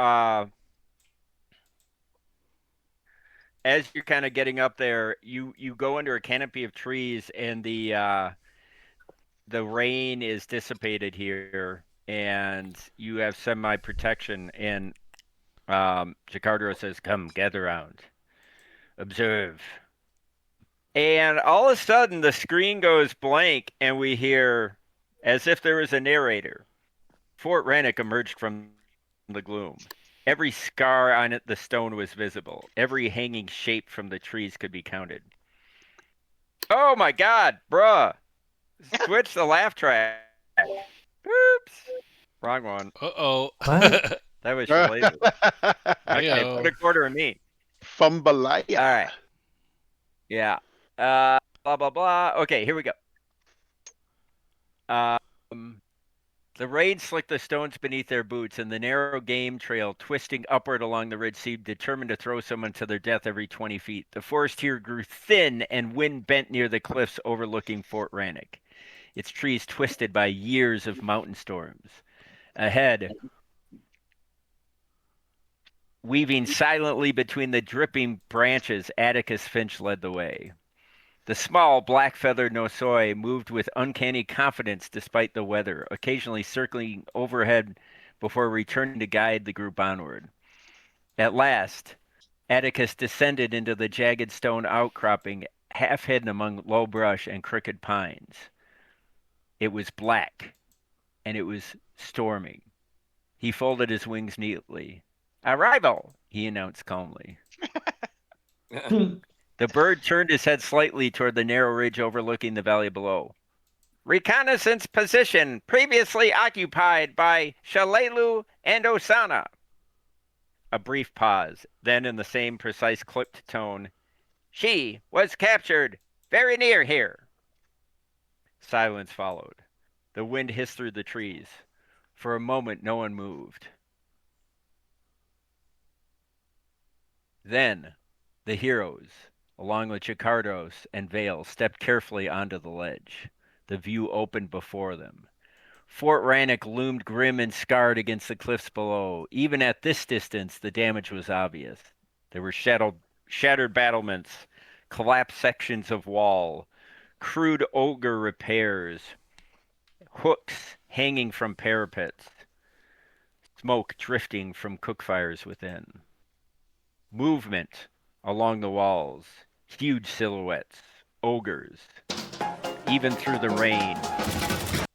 kind of getting up there, you go under a canopy of trees, and the rain is dissipated here, and you have semi protection. And Jacardro says, "Come, gather round, observe." And all of a sudden, the screen goes blank, and we hear, as if there was a narrator, Fort Rannick emerged from the gloom. Every scar on it, the stone was visible. Every hanging shape from the trees could be counted. Oh my God, bruh! Switch the laugh track. Oops, wrong one. Uh-oh. What? That was Shillelagh. Okay, Heyo. put a quarter in me. Fumbalaya. All right. Yeah. Blah blah blah. Okay, here we go. The rain slicked the stones beneath their boots, and the narrow game trail twisting upward along the ridge seemed determined to throw someone to their death every 20 feet. The forest here grew thin, and wind bent near the cliffs overlooking Fort Rannick, its trees twisted by years of mountain storms. Ahead, weaving silently between the dripping branches, Atticus Finch led the way. The small, black-feathered Nosoi moved with uncanny confidence despite the weather, occasionally circling overhead before returning to guide the group onward. At last, Atticus descended into the jagged stone outcropping, half hidden among low brush and crooked pines. It was black, and it was storming. He folded his wings neatly. "Arrival," he announced calmly. The bird turned his head slightly toward the narrow ridge overlooking the valley below. "Reconnaissance position previously occupied by Shillelagh and Osana." A brief pause, then in the same precise clipped tone, "She was captured very near here." Silence followed. The wind hissed through the trees. For a moment, no one moved. Then, the heroes, along with Jacardos and Vale, stepped carefully onto the ledge. The view opened before them. Fort Rannick loomed grim and scarred against the cliffs below. Even at this distance, the damage was obvious. There were shattered battlements, collapsed sections of wall, crude ogre repairs, hooks hanging from parapets, smoke drifting from cook fires within. Movement along the walls, huge silhouettes, ogres. Even through the rain,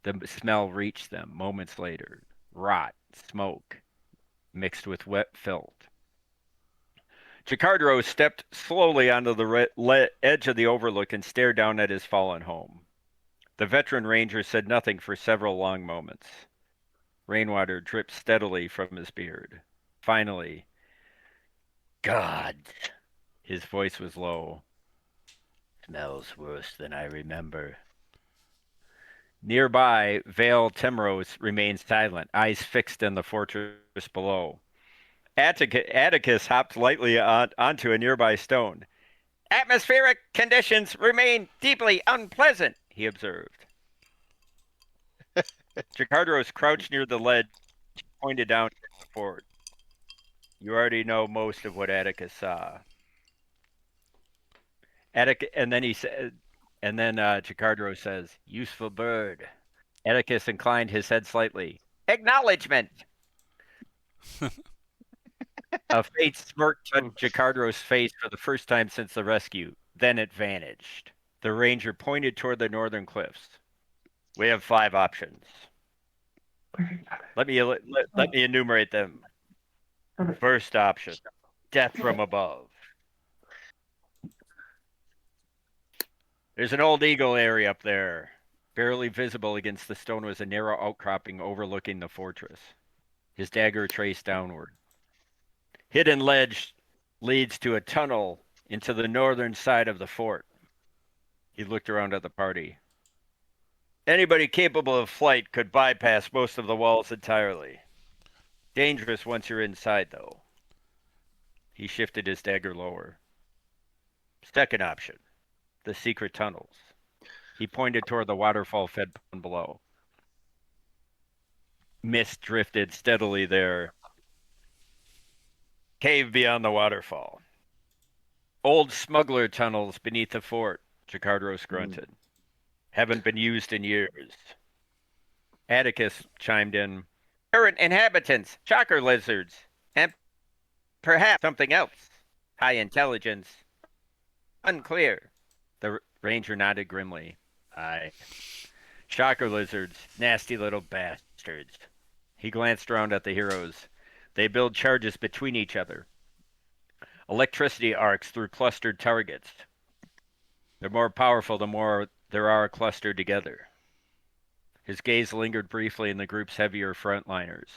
the smell reached them moments later. Rot, smoke, mixed with wet filth. Chikardro stepped slowly onto the edge of the overlook and stared down at his fallen home. The veteran ranger said nothing for several long moments. Rainwater dripped steadily from his beard. Finally, God, his voice was low. Smells worse than I remember. Nearby, Vale Timrose remained silent, eyes fixed in the fortress below. Atticus hopped lightly onto a nearby stone. Atmospheric conditions remain deeply unpleasant, he observed. Chikardros crouched near the ledge, pointed down at the fort. You already know most of what Atticus saw. And then Chikardros says, "Useful bird." Atticus inclined his head slightly. Acknowledgement. A faint smirk touched Chikardros' face for the first time since the rescue. Then it vanished. The ranger pointed toward the northern cliffs. We have 5 options. Let me enumerate them. First option, death from above. There's an old eagle area up there. Barely visible against the stone was a narrow outcropping overlooking the fortress. His dagger traced downward. Hidden ledge leads to a tunnel into the northern side of the fort. He looked around at the party. Anybody capable of flight could bypass most of the walls entirely. Dangerous once you're inside, though. He shifted his dagger lower. Second option, the secret tunnels. He pointed toward the waterfall fed below. Mist drifted steadily there. Cave beyond the waterfall. Old smuggler tunnels beneath the fort, Chikardros grunted. Haven't been used in years. Atticus chimed in. Current inhabitants, shocker lizards, and perhaps something else. High intelligence. Unclear. The ranger nodded grimly. Aye. Shocker lizards, nasty little bastards. He glanced around at the heroes. They build charges between each other. Electricity arcs through clustered targets. They're more powerful the more there are clustered together. His gaze lingered briefly in the group's heavier frontliners.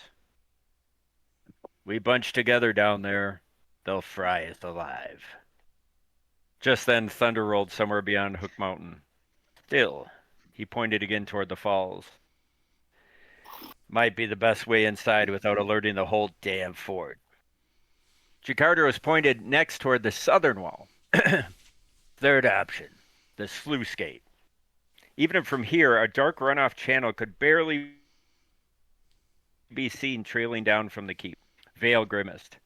We bunch together down there. They'll fry us alive. Just then, thunder rolled somewhere beyond Hook Mountain. Still, he pointed again toward the falls. Might be the best way inside without alerting the whole damn fort. Chikardros pointed next toward the southern wall. Third option, the sluice gate. Even from here, a dark runoff channel could barely be seen trailing down from the keep. Vale grimaced.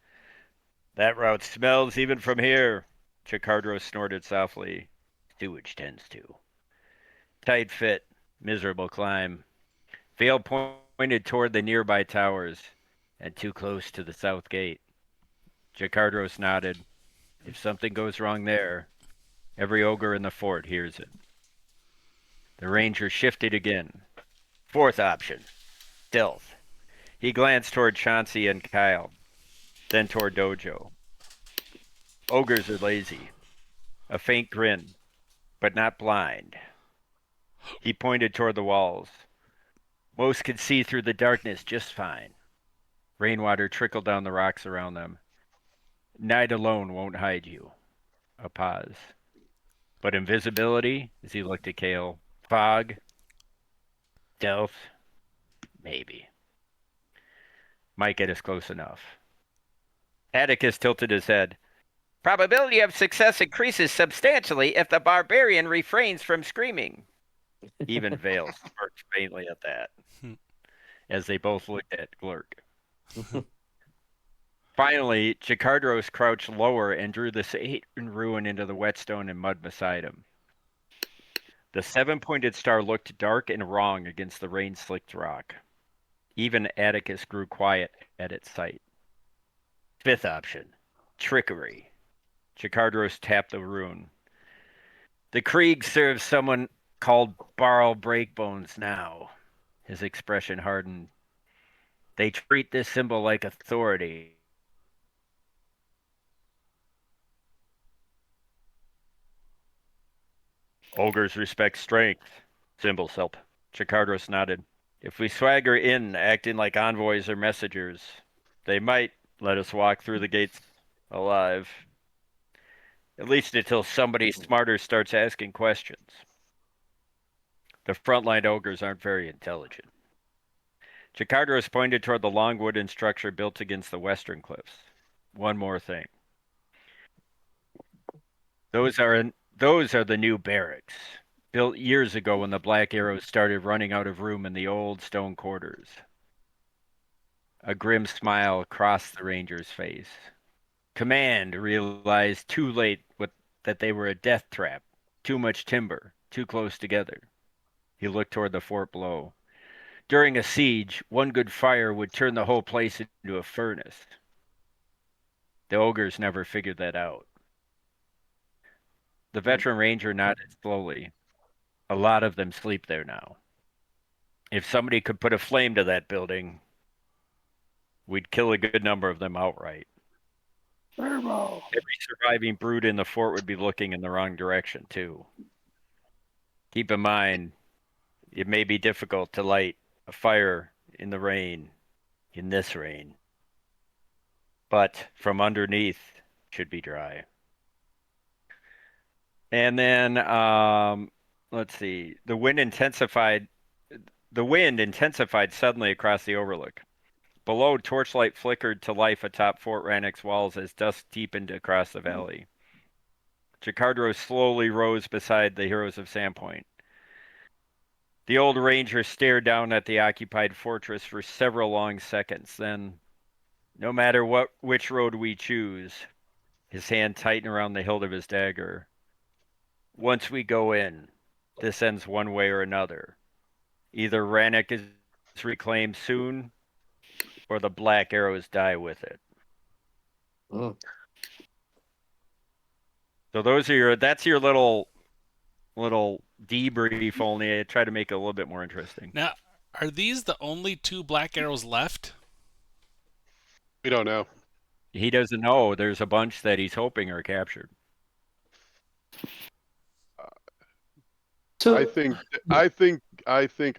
That route smells even from here. Chikardros snorted softly. Sewage tends to. Tight fit, miserable climb. Vale pointed toward the nearby towers and too close to the south gate. Chikardros nodded. If something goes wrong there, every ogre in the fort hears it. The ranger shifted again. Fourth option, stealth. He glanced toward Chauncey and Kyle, then toward Dojo. Ogres are lazy. A faint grin, but not blind. He pointed toward the walls. Most could see through the darkness just fine. Rainwater trickled down the rocks around them. Night alone won't hide you. A pause. But invisibility, as he looked at Kale, fog, stealth, maybe. Might get us close enough. Atticus tilted his head. Probability of success increases substantially if the barbarian refrains from screaming. Even Vale smirked faintly at that, as they both looked at Glurk. Finally, Jakardros crouched lower and drew the Satan ruin into the whetstone and mud beside him. The seven-pointed star looked dark and wrong against the rain-slicked rock. Even Atticus grew quiet at its sight. Fifth option, trickery. Jakardros tapped the rune. The Kreeg serves someone called Barl Breakbones now. His expression hardened. They treat this symbol like authority. Ogres respect strength. Symbols help. Jakardros nodded. If we swagger in, acting like envoys or messengers, they might let us walk through the gates alive. At least until somebody smarter starts asking questions. The frontline ogres aren't very intelligent. Jakardros pointed toward the long wooden structure built against the western cliffs. One more thing. Those are the new barracks, built years ago when the Black Arrows started running out of room in the old stone quarters. A grim smile crossed the ranger's face. Command realized too late that they were a death trap. Too much timber, too close together. He looked toward the fort below. During a siege, one good fire would turn the whole place into a furnace. The ogres never figured that out. The veteran ranger nodded slowly. A lot of them sleep there now. If somebody could put a flame to that building, we'd kill a good number of them outright. Every surviving brood in the fort would be looking in the wrong direction, too. Keep in mind, it may be difficult to light a fire in the rain, in this rain. But from underneath, it should be dry. And then, let's see, the wind intensified suddenly across the overlook. Below, torchlight flickered to life atop Fort Rannick's walls as dusk deepened across the valley. Jakardros slowly rose beside the Heroes of Sandpoint. The old ranger stared down at the occupied fortress for several long seconds. Then, no matter which road we choose, his hand tightened around the hilt of his dagger. Once we go in, this ends one way or another. Either Rannick is reclaimed soon, or the Black Arrows die with it. So that's your little debrief. Only I try to make it a little bit more interesting. Now, are these the only two Black Arrows left? We don't know. He doesn't know. There's a bunch that he's hoping are captured. So I think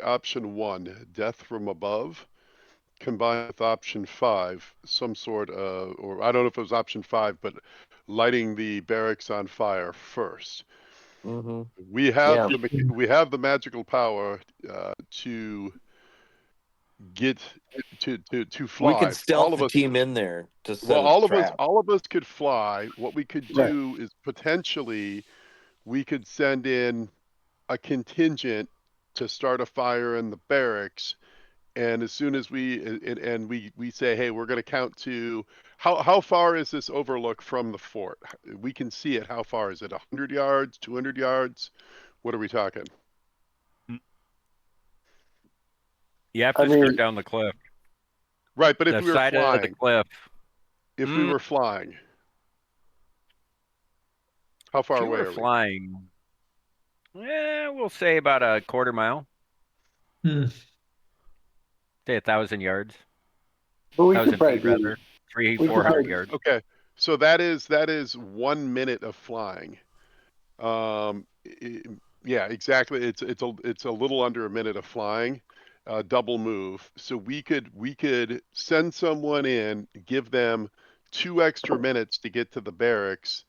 option 1, death from above, combined with option 5, some sort of, or I don't know if it was option 5, but lighting the barracks on fire first. Mm-hmm. We have the magical power to get to fly. We could stealth the team in there to set all of us could fly. What we could do is potentially we could send in a contingent to start a fire in the barracks, and as soon as we say, hey, we're going to count to how far is this overlook from the fort? We can see it. How far is it? 100 yards, 200 yards? What are we talking? You have to start down the cliff. Right, but if we were side flying, of the cliff. If we were flying, how far away are we? Flying. Yeah, we'll say about a quarter mile. Say 1,000 yards. But we 1,000 could probably feet, rather. 400 yards. Okay, so that is 1 minute of flying. Yeah, exactly. It's a little under a minute of flying, double move. So we could send someone in, give them 2 extra minutes to get to the barracks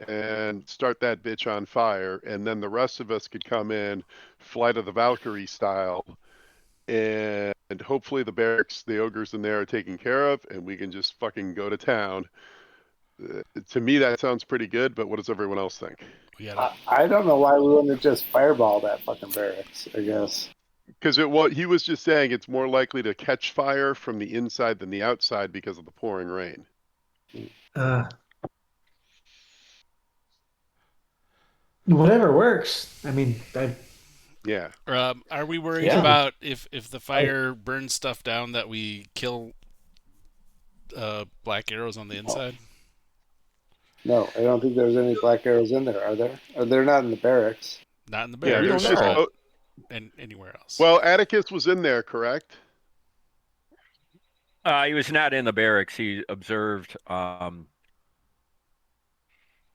and start that bitch on fire, and then the rest of us could come in, Flight of the Valkyrie style, and hopefully the barracks, the ogres in there are taken care of, and we can just fucking go to town. To me, that sounds pretty good. But what does everyone else think? I don't know why we wouldn't just fireball that fucking barracks. I guess because what he was just saying, it's more likely to catch fire from the inside than the outside because of the pouring rain. Whatever works. I mean, yeah. Are we worried about if the fire burns stuff down that we kill black arrows on the inside? No, I don't think there's any black arrows in there. Are there? They're not in the barracks. Not in the Yeah, barracks. there's just and anywhere else. Well, Atticus was in there, correct? He was not in the barracks. He observed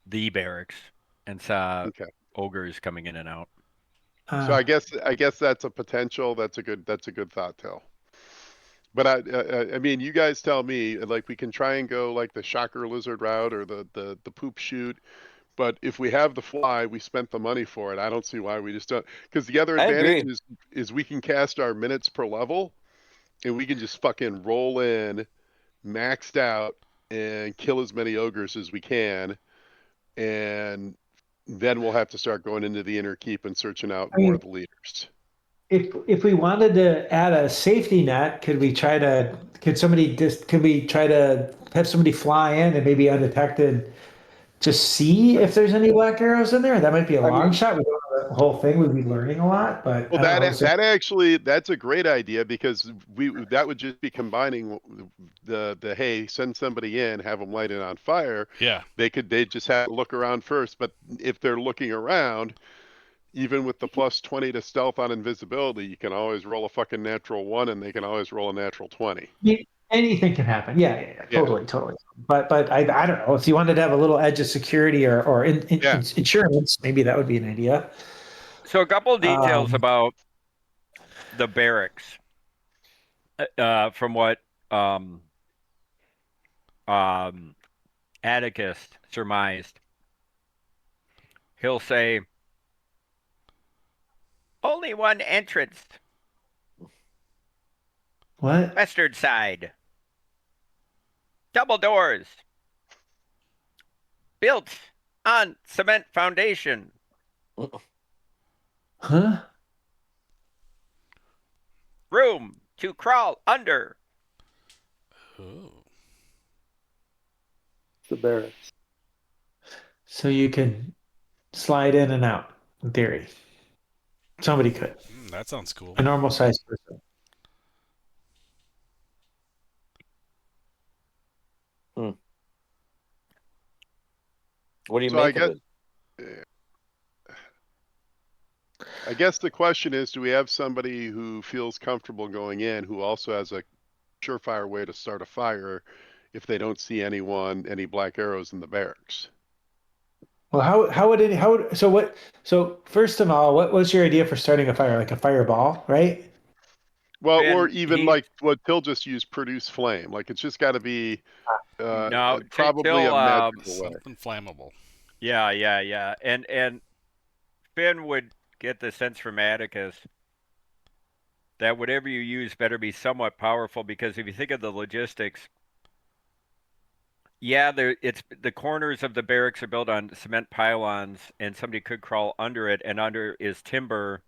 the barracks and saw ogres coming in and out. So I guess that's a potential. That's a good thought, Till. But I mean, you guys tell me. Like, we can try and go like the shocker lizard route or the poop shoot. But if we have the fly, we spent the money for it. I don't see why we just don't. Because the other advantage is we can cast our minutes per level, and we can just fucking roll in, maxed out, and kill as many ogres as we can, and then we'll have to start going into the inner keep and searching out more of the leaders. If we wanted to add a safety net, could we try to have somebody fly in and maybe undetected just see if there's any black arrows in there? That might be a long shot. We don't know the whole thing. We'd be learning a lot, but well, that's a great idea, because that would just be combining the hey, send somebody in, have them light it on fire. Yeah, they just have to look around first. But if they're looking around, even with the plus 20 to stealth on invisibility, you can always roll a fucking natural 1, and they can always roll a natural 20. Anything can happen. Yeah, totally. But I don't know, if you wanted to have a little edge of security or insurance, maybe that would be an idea. So a couple of details about the barracks, from what Atticus surmised. He'll say, only one entrance. What? Western side. Double doors. Built on cement foundation. Huh? Room to crawl under. Oh. The barracks. So you can slide in and out, in theory. Somebody could. That sounds cool. A normal sized person. What do you make of it? I guess the question is, do we have somebody who feels comfortable going in who also has a surefire way to start a fire if they don't see any black arrows in the barracks? Well, so first of all, what was your idea for starting a fire? Like a fireball, right? Well, or even like what Till just used, produce flame. Like, it's just got to be probably a magical way. Something flammable. Yeah. And Finn would get the sense from Atticus that whatever you use better be somewhat powerful, because if you think of the logistics, it's the corners of the barracks are built on cement pylons, and somebody could crawl under it, and under is timber,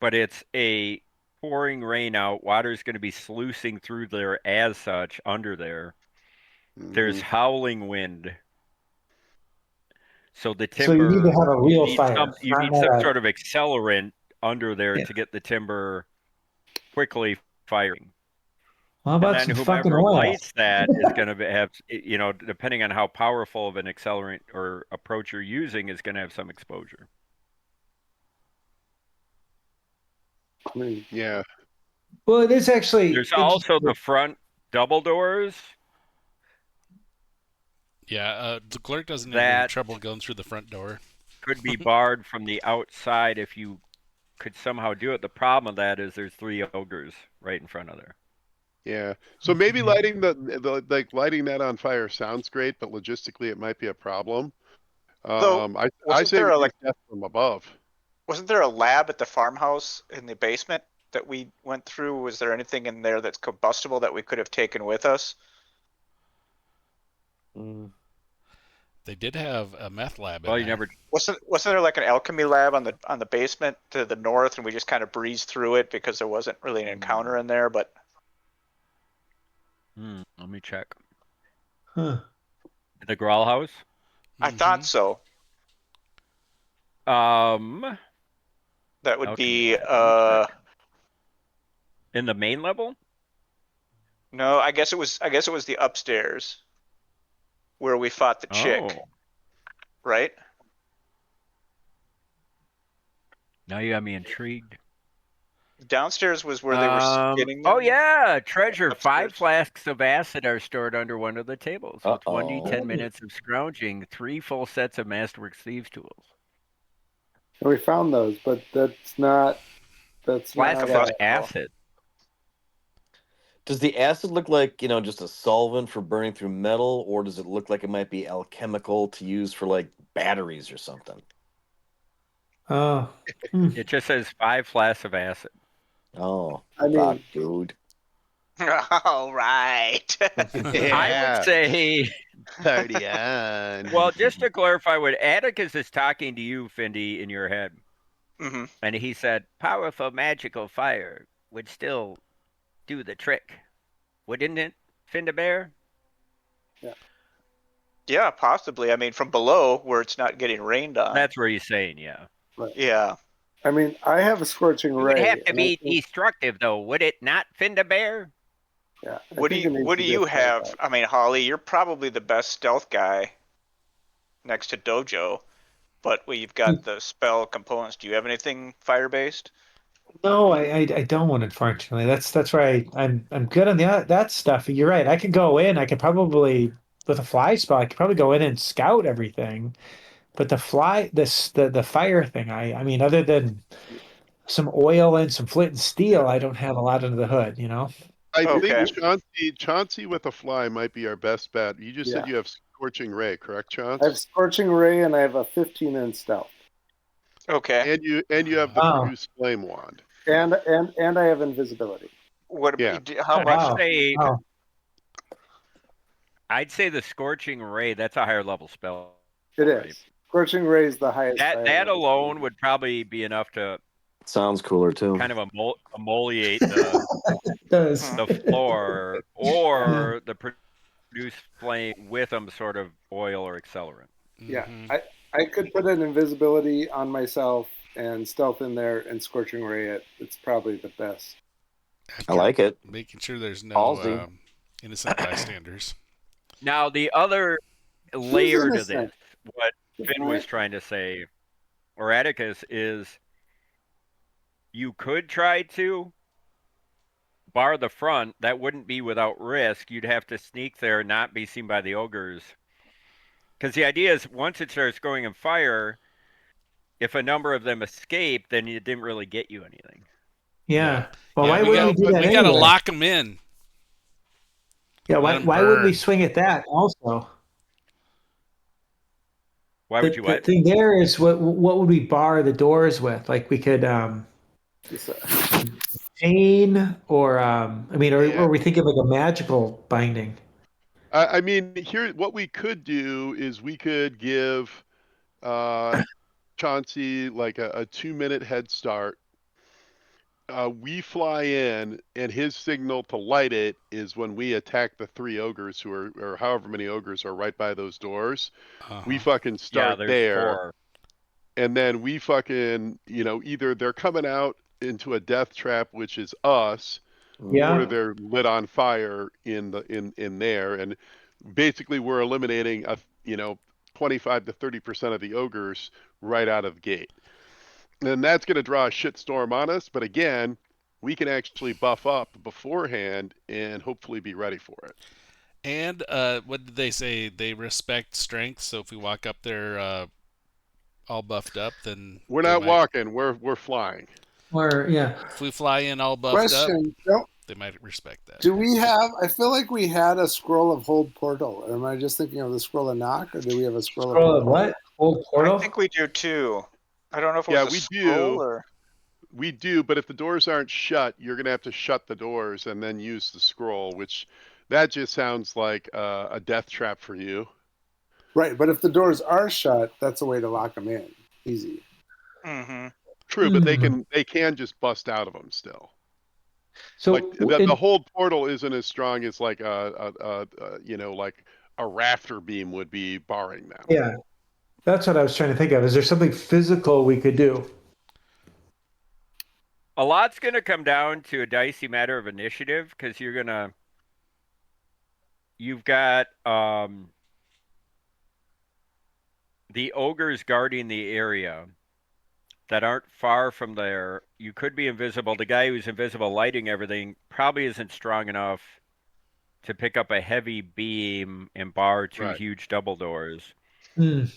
but it's a pouring rain out. Water's going to be sluicing through there as such under there. There's howling wind. So the timber. So you need to have a real fire. You need some sort of accelerant under there to get the timber quickly firing. How about and then some whoever fucking oil? lights that is going to have, depending on how powerful of an accelerant or approach you're using, is going to have some exposure. Yeah. Well, it is actually. There's also the front double doors. Yeah, the clerk doesn't have any trouble going through the front door. Could be barred from the outside if you could somehow do it. The problem with that is there's 3 ogres right in front of there. Yeah. So maybe lighting lighting that on fire sounds great, but logistically it might be a problem. I say we test from above. Wasn't there a lab at the farmhouse in the basement that we went through? Was there anything in there that's combustible that we could have taken with us? They did have a meth lab in Well, you there. never. Wasn't there like an alchemy lab on the basement to the north, and we just kind of breezed through it because there wasn't really an encounter in there? But Let me check. Huh. The Grawl House. I thought so. That would Alchemy be lab. In the main level. no, I guess it was the upstairs where we fought the chick, Oh, right? now you got me intrigued. Downstairs was where they were skinning them. Oh yeah, treasure. 5 Upstairs. flasks of acid are stored under one of the tables. With 1d10 Uh-oh. minutes of scrounging, 3 full sets of Masterworks thieves tools. We found those, but that's not. Flasks of combustible. acid. Does the acid look like, just a solvent for burning through metal, or does it look like it might be alchemical to use for like batteries or something? Oh. It just says 5 flasks of acid. Oh, I fuck, mean, dude. All right. I would say, Party on. well, just to clarify, what Atticus is talking to you, Findy, in your head, hmm and he said, "Powerful magical fire would still do the trick, wouldn't it, Findabear?" Yeah, possibly. I mean, from below where it's not getting rained on. That's where he's saying, yeah. right. Yeah. I mean, I have a scorching It would ray. have to and I be think- destructive, though, would it not, Findabear? Yeah. I What do think it needs what to do be you a have? fallback. I mean, Holly, you're probably the best stealth guy next to Dojo, but you've got the spell components. Do you have anything fire based? No, I don't, unfortunately. That's where I'm good on that stuff. You're right. I could go in. I could probably with a fly spell. I could probably go in and scout everything. But the fire thing. I mean, other than some oil and some flint and steel, I don't have a lot under the hood. I think Okay. Chauncey with a fly might be our best bet. You just said Yeah. you have Scorching Ray, correct, I have Chauncey? scorching ray, and I have a 15 in stealth, Okay. And you have the Wow. Produce Flame Wand. and I have invisibility. What? Yeah. How Oh, much? wow. Say, Wow. I'd say the Scorching Ray, that's a higher level spell. It right? is. Scorching ray is the highest. That fire that level. alone would probably be enough to Sounds cooler too. kind of emoliate the Does. the floor or the produce flame with some sort of oil or accelerant. Yeah, Mhm. I could put an invisibility on myself and stealth in there and scorching ray it. It's probably the best. I like it. Making sure there's no Ballsy. innocent bystanders. Now the other layer to this, innocent? what Finn was trying to say, or Atticus, is you could try to bar the front. That wouldn't be without risk. You'd have to sneak there and not be seen by the ogres. Because the idea is once it starts going in fire, if a number of them escape, then it didn't really get you anything. Yeah. Well, Yeah, why wouldn't we do that we gotta anyway? lock them in. Yeah. Let Why 'em why would we burn. swing at that also? Why would you The what? thing there is what would we bar the doors with? Like we could Just, uh, chain or I mean, or Yeah. we think of like a magical binding. I mean, here, what we could do is we could give Chauncey like a 2-minute head start. We fly in, and his signal to light it is when we attack the 3 ogres who are, or however many ogres are right by those doors. We fucking Yeah, start there's there, 4. and then we fucking, either they're coming out into a death trap, which is us, Yeah. or they're lit on fire in there, and basically we're eliminating 25 to 30% of the ogres right out of the gate. And that's going to draw a shitstorm on us, but again, we can actually buff up beforehand and hopefully be ready for it. And what did they say? They respect strength. So if we walk up there all buffed up, then We're they not might- walking, we're flying. Or yeah. If we fly in all buffed up, question: they might respect that. Do we have? I feel like we had a scroll of hold portal. Am I just thinking of the scroll of knock, or do we have a scroll Scroll of of what? Old portal? I think we do too. I don't know if it Yeah, was a we scroll do. or. We do, but if the doors aren't shut, you're going to have to shut the doors and then use the scroll, which that just sounds like a death trap for you. Right, but if the doors are shut, that's a way to lock them in. Easy. Mm-hmm. True, but they can just bust out of them still. So Like the hold portal isn't as strong as like like a rafter beam would be barring them. yeah, that's what I was trying to think of. Is there something physical we could do? A lot's going to come down to a dicey matter of initiative because you've got the ogres guarding the area that aren't far from there. You could be invisible. The guy who's invisible lighting everything probably isn't strong enough to pick up a heavy beam and bar two Right. huge double doors. Mm.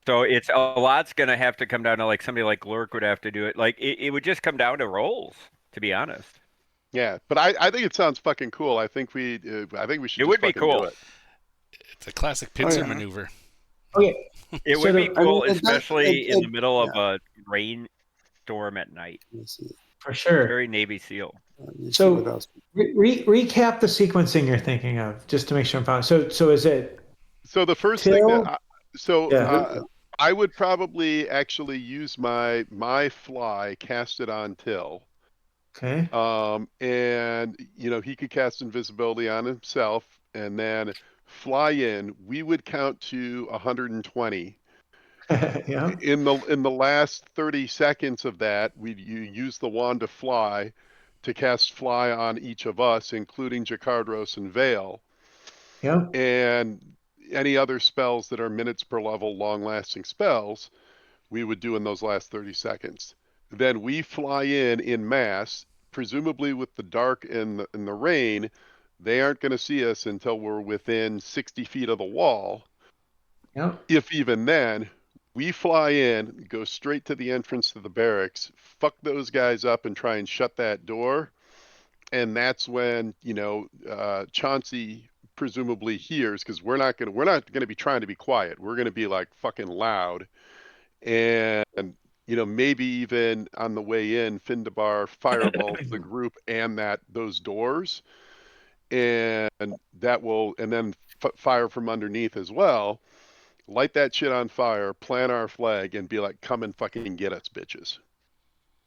So it's a lot's going to have to come down to like somebody like Lurk would have to do it. Like it would just come down to rolls, to be honest. Yeah, but I think it sounds fucking cool. I think we should It just would be fucking do cool. it. It's a classic pincer maneuver. Okay. It So would be the- cool, I mean, especially in the middle of yeah. a rainstorm at night. Let me see. For sure. Very Navy SEAL. Let me see So what else. recap the sequencing you're thinking of, just to make sure I'm following. So is it So the first Till? thing that Yeah. I would probably actually use my fly, cast it on Till. Okay. And he could cast invisibility on himself and then fly in. We would count to 120. Yeah. In the last 30 seconds of that, you use the wand to fly to cast fly on each of us, including Jakardros and Vale, Yeah. and any other spells that are minutes per level, long-lasting spells, we would do in those last 30 seconds. Then we fly in mass, presumably with the dark and the rain. They aren't going to see us until we're within 60 feet of the wall. Yeah. If even then, we fly in, go straight to the entrance to the barracks, fuck those guys up and try and shut that door. And that's when, Chauncey presumably hears, because we're not gonna be trying to be quiet. We're gonna be like fucking loud. And maybe even on the way in, Findabar fireballs the group and those doors. And then fire from underneath as well. Light that shit on fire, plant our flag, and be like, "Come and fucking get us, bitches!"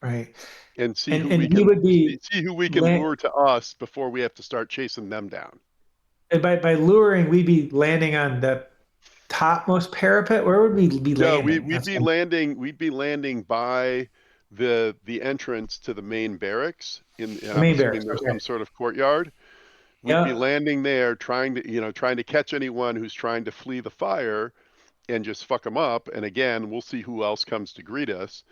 Right. And see And who and we we can would be see who we can lure to us before we have to start chasing them down. and by luring, we'd be landing on the topmost parapet. Where would we be No, landing? we'd be landing. We'd be landing by the entrance to the main barracks. And The I'm main assuming barracks. there's Okay. some sort of courtyard. We'd be Yeah. landing there, trying to catch anyone who's trying to flee the fire, and just fuck them up. And again, we'll see who else comes to greet us.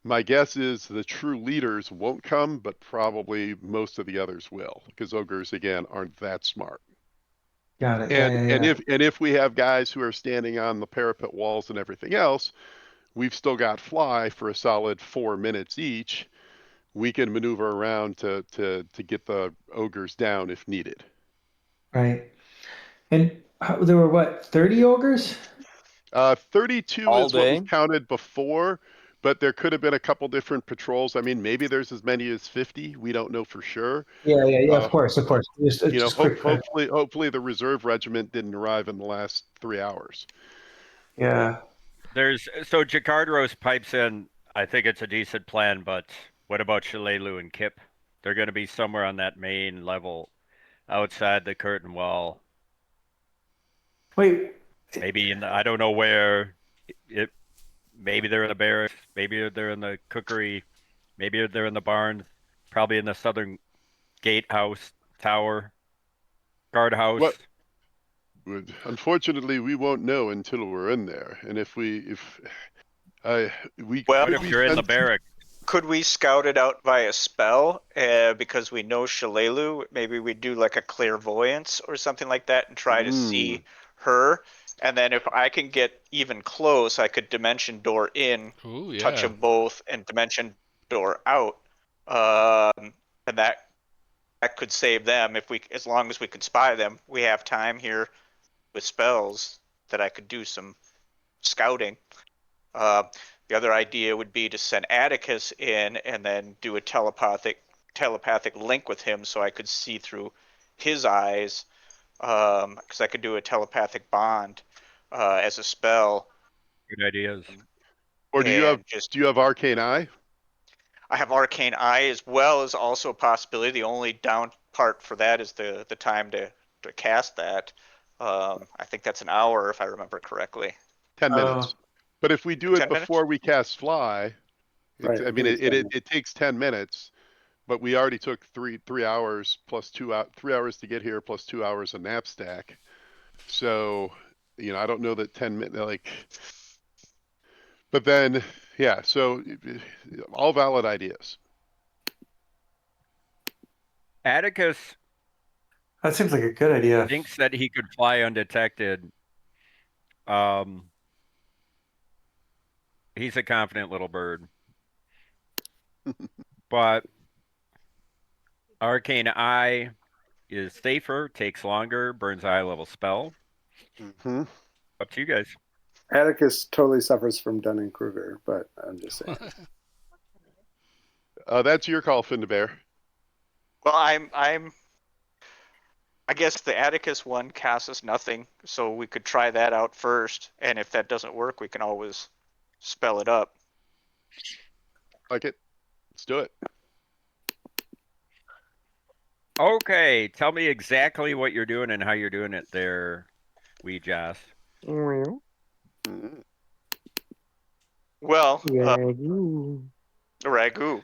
My guess is the true leaders won't come, but probably most of the others will, because ogres again aren't that smart. Got it. And Yeah. if we have guys who are standing on the parapet walls and everything else, we've still got fly for a solid 4 minutes each. We can maneuver around to get the ogres down if needed. Right. And there were what, 30 ogres? 32 All is what was day? counted before, but there could have been a couple different patrols. I mean, maybe there's as many as 50. We don't know for sure. Yeah. Of course. Just quick. Hopefully the reserve regiment didn't arrive in the last 3 hours. Yeah. So Jakardros pipes in. I think it's a decent plan, but what about Shalelu and Kip? They're going to be somewhere on that main level, outside the curtain wall. Wait. Maybe I don't know where. Maybe they're in the barracks. Maybe they're in the cookery. Maybe they're in the barn. Probably in the southern gatehouse tower, guardhouse. What? Unfortunately, we won't know until we're in there. And if what if you're in the barracks? Could we scout it out via spell? Because we know Shalelu, maybe we do like a clairvoyance or something like that and try to see her. And then if I can get even close, I could dimension door in, touch them both, and dimension door out. And that could save them as long as we could spy them. We have time here with spells that I could do some scouting. The other idea would be to send Atticus in and then do a telepathic link with him, so I could see through his eyes, because I could do a telepathic bond. as a spell. Good ideas. Or do you have Arcane Eye? I have Arcane Eye as well as also a possibility. The only down part for that is the time to cast that. I think that's an hour if I remember correctly. 10 minutes. But if we do it before we cast Fly, Right, it takes 10 minutes, but we already took 3 hours plus 3 hours to get here plus 2 hours of nap stack. So, I don't know that 10 minutes, like, but then, yeah, so all valid ideas. Atticus That seems like a good idea. thinks that he could fly undetected. He's a confident little bird. But Arcane Eye is safer, takes longer, burns a high level spell. Mm-hmm. Up to you guys. Atticus totally suffers from Dunning-Kruger, but I'm just saying. That's your call, Finn the Bear. Well, I guess the Atticus one casts us nothing, so we could try that out first, and if that doesn't work, we can always spell it up. Like it. Let's do it. Okay, tell me exactly what you're doing and how you're doing it there, wee Joss. Well, ragu.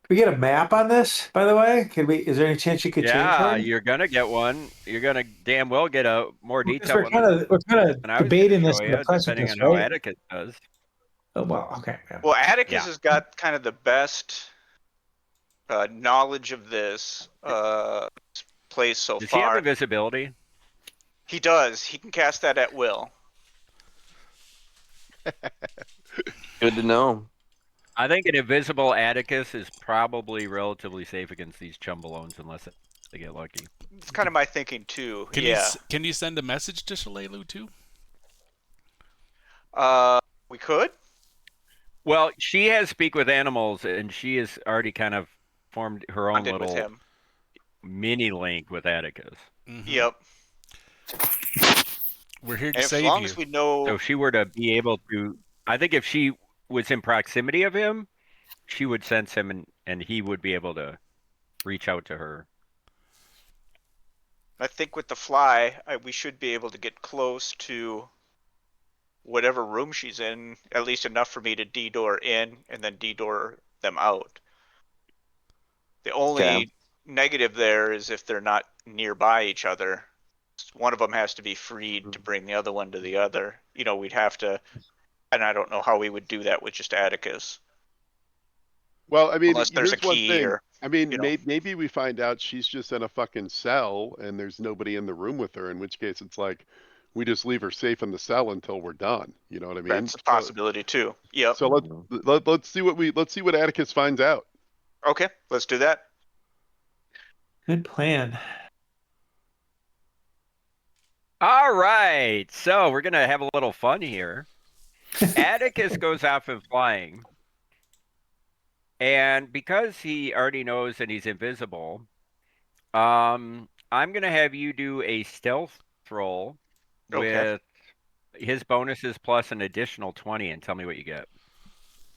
Can we get a map on this, by the way? Is there any chance you could change Yeah, one? you're gonna get one. You're gonna damn well get a more Because detailed we're kind of debating this in the depending precipice, on how right? Atticus does. Oh, well, okay. Yeah. Well, Atticus has got kind of the best knowledge of this place so Does far. he have invisibility? He does. He can cast that at will. Good to know. I think an invisible Atticus is probably relatively safe against these Chumbalones unless they get lucky. It's kind of my thinking too. Can you send a message to Shalelu too? We could. Well, she has speak with animals, and she has already kind of formed her own little mini link with Atticus. Mm-hmm. Yep. We're here to and save as long you. as we know, So if she were to be able to, I think if she was in proximity of him, she would sense him, and he would be able to reach out to her. I think with the fly, we should be able to get close to whatever room she's in, at least enough for me to D-door in and then D-door them out. The only negative there is if they're not nearby each other. One of them has to be freed to bring the other one to the other. We'd have to, and I don't know how we would do that with just Atticus. Well, I mean, unless there's a key or... maybe we find out she's just in a fucking cell and there's nobody in the room with her, in which case it's like we just leave her safe in the cell until we're done. You know what I mean? That's a possibility too. Yep. So let's see what Atticus finds out. Okay, let's do that. Good plan. All right, so we're gonna have a little fun here. Atticus goes off and flying. And because he already knows that he's invisible, I'm going to have you do a stealth roll with his bonuses plus an additional 20 and tell me what you get.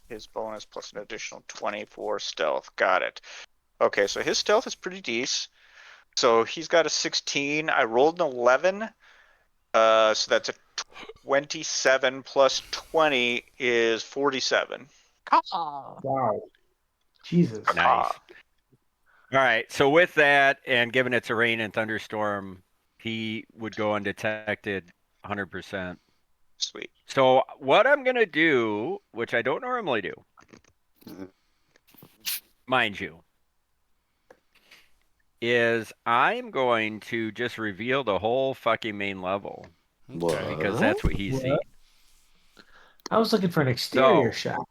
His bonus plus an additional 20 for stealth. Got it. Okay, so his stealth is pretty decent. So he's got a 16. I rolled an 11. So that's a 27 plus 20 is 47. Wow. Jesus. Nice. All right. So with that, and given it's a rain and thunderstorm, he would go undetected 100%. Sweet. So what I'm going to do, which I don't normally do, mind you, is I'm going to just reveal the whole fucking main level. Okay. Because that's what he's seeing. I was looking for an exterior shot.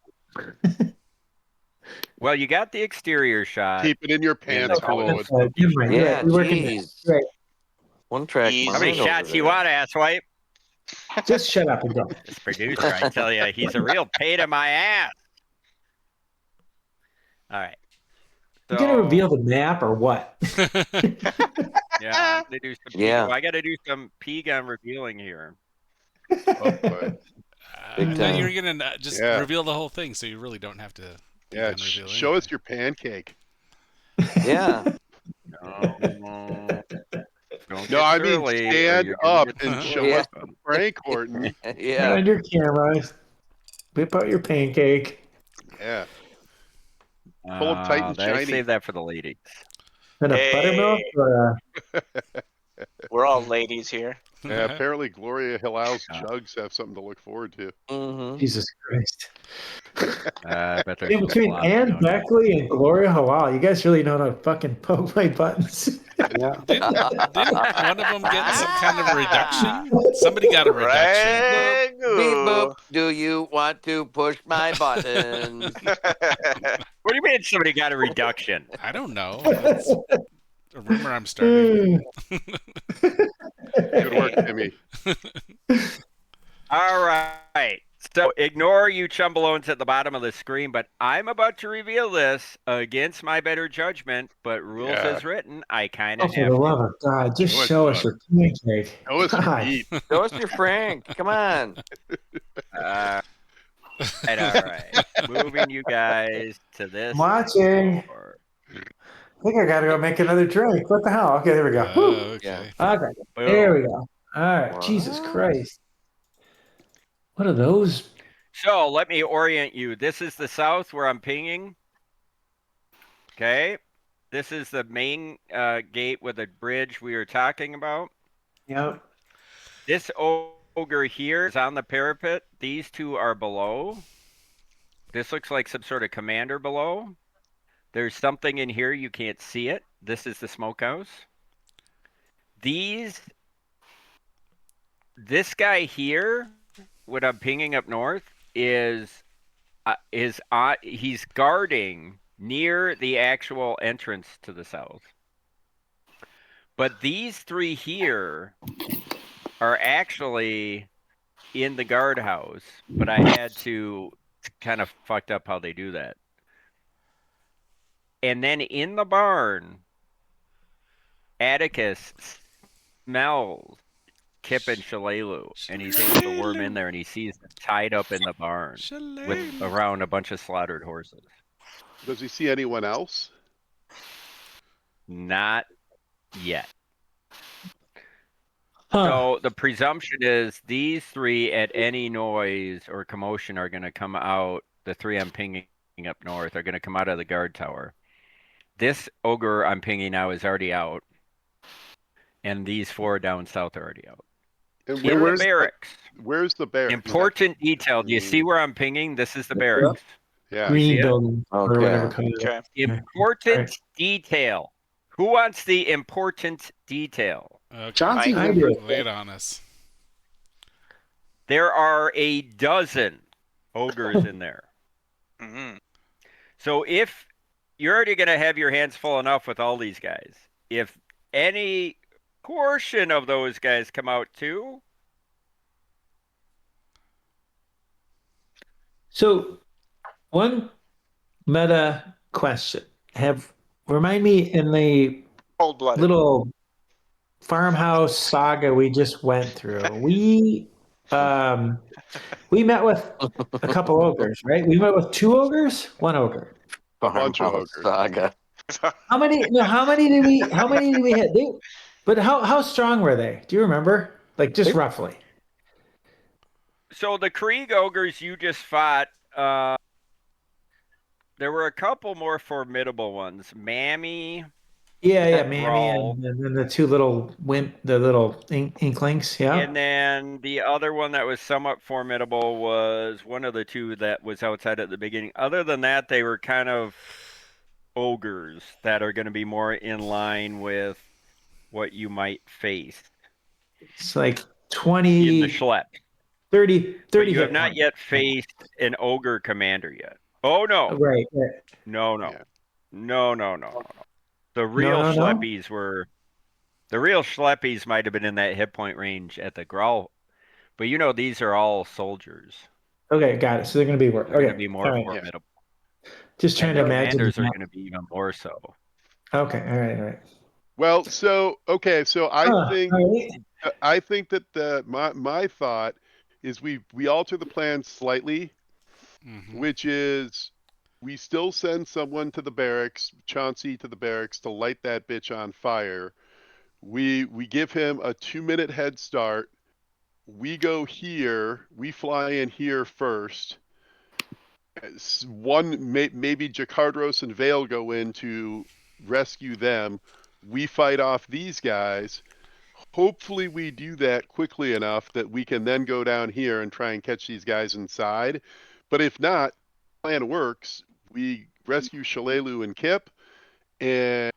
Well, you got the exterior shot. Keep it in your pants, Hollywood. Yeah, geez. Right. One track. How many shots you want, asswipe? Just shut up and go. This producer, I tell you, he's a real pain in my ass. All right. You gonna reveal the map or what? Yeah, I'm gonna do some I got to do some P-gun revealing here. Oh boy. Big Now time. you're gonna just reveal the whole thing, so you really don't have to. Show us your pancake. Yeah. No, don't No, get I mean surly, or stand you're gonna up get and some show more us of the them. prank, Horton. Turn Yeah. on your camera. Whip out your pancake. Yeah. Full of tight and I shiny. save that for the ladies. And a buttermilk or We're all ladies here. Yeah, apparently Gloria Hilal's jugs have something to look forward to. Jesus Christ. I bet there's Yeah, between Anne Beckley and Gloria Halal, you guys really know how to fucking poke my buttons. Yeah. Didn't one of them get some kind of reduction? Somebody got a reduction. Beep boop. Do you want to push my buttons? What do you mean somebody got a reduction? I don't know. That's a rumor I'm starting. Good work, Timmy. All right. So ignore you chumbalones at the bottom of the screen, but I'm about to reveal this against my better judgment, but rules as written, I kind Oh, of for have the to. love of God, just show us your pancake. Show us your God. meat. Show us your Frank. Come on. All right. Moving you guys to this. I'm watching. floor. I think I gotta go make another drink. What the hell? Okay, there we go. Okay. Okay, there we go. All right. What? Jesus Christ. What are those? So let me orient you. This is the south where I'm pinging. Okay. This is the main gate with the bridge we were talking about. Yep. This ogre here is on the parapet. These two are below. This looks like some sort of commander below. There's something in here. You can't see it. This is the smokehouse. This guy here, what I'm pinging up north, he's guarding near the actual entrance to the south. But these three here are actually in the guardhouse, but I had to kind of fucked up how they do that. And then in the barn, Atticus smells Kip and Shalelu, and he's able to worm in there, and he sees them tied up in the barn with around a bunch of slaughtered horses. Does he see anyone else? Not yet. Huh. So the presumption is these three at any noise or commotion are going to come out. The three I'm pinging up north are going to come out of the guard tower. This ogre I'm pinging now is already out. And these four down south are already out. And In the barracks. Where's the barracks? Important detail. Do you see where I'm pinging? This is the barracks. Yeah. Green building or Okay. whatever color. Okay. Important detail. Who wants the important detail? Okay. Johnson, I do. Lay it on us. There are a dozen ogres in there. Mm-hmm. So if you're already going to have your hands full enough with all these guys, if any portion of those guys come out too. So, one meta question. Remind me in the Cold-blooded. little farmhouse saga we just went through. We met with a couple ogres, right? We met with two ogres, one ogre. A bunch of ogres. Saga. How many did we hit? But how strong were they? Do you remember? Like just roughly. So the Kreeg ogres you just fought, there were a couple more formidable ones. Mammy. Yeah, Mammy, and then the two little inklings, yeah. And then the other one that was somewhat formidable was one of the two that was outside at the beginning. Other than that, they were kind of ogres that are going to be more in line with what you might face. It's like 20 in the schlep. 30 but you have not yet faced an ogre commander yet. Oh no. Right. No. The real schleppies were the real schleppies might have been in that hit point range at the growl. But these are all soldiers. Okay, got it. So they're going to be more. They're going to be more formidable. Just trying to imagine. Commanders are going to be even more so. Okay, all right. Well, so I think that my thought is we alter the plan slightly, which is we still send someone to the barracks, Chauncey to the barracks, to light that bitch on fire. We give him a 2-minute head start. We go here. We fly in here first. Maybe Jacardros and Vale go in to rescue them. We fight off these guys. Hopefully we do that quickly enough that we can then go down here and try and catch these guys inside. But if not, plan works. We rescue Shalelu and Kip, and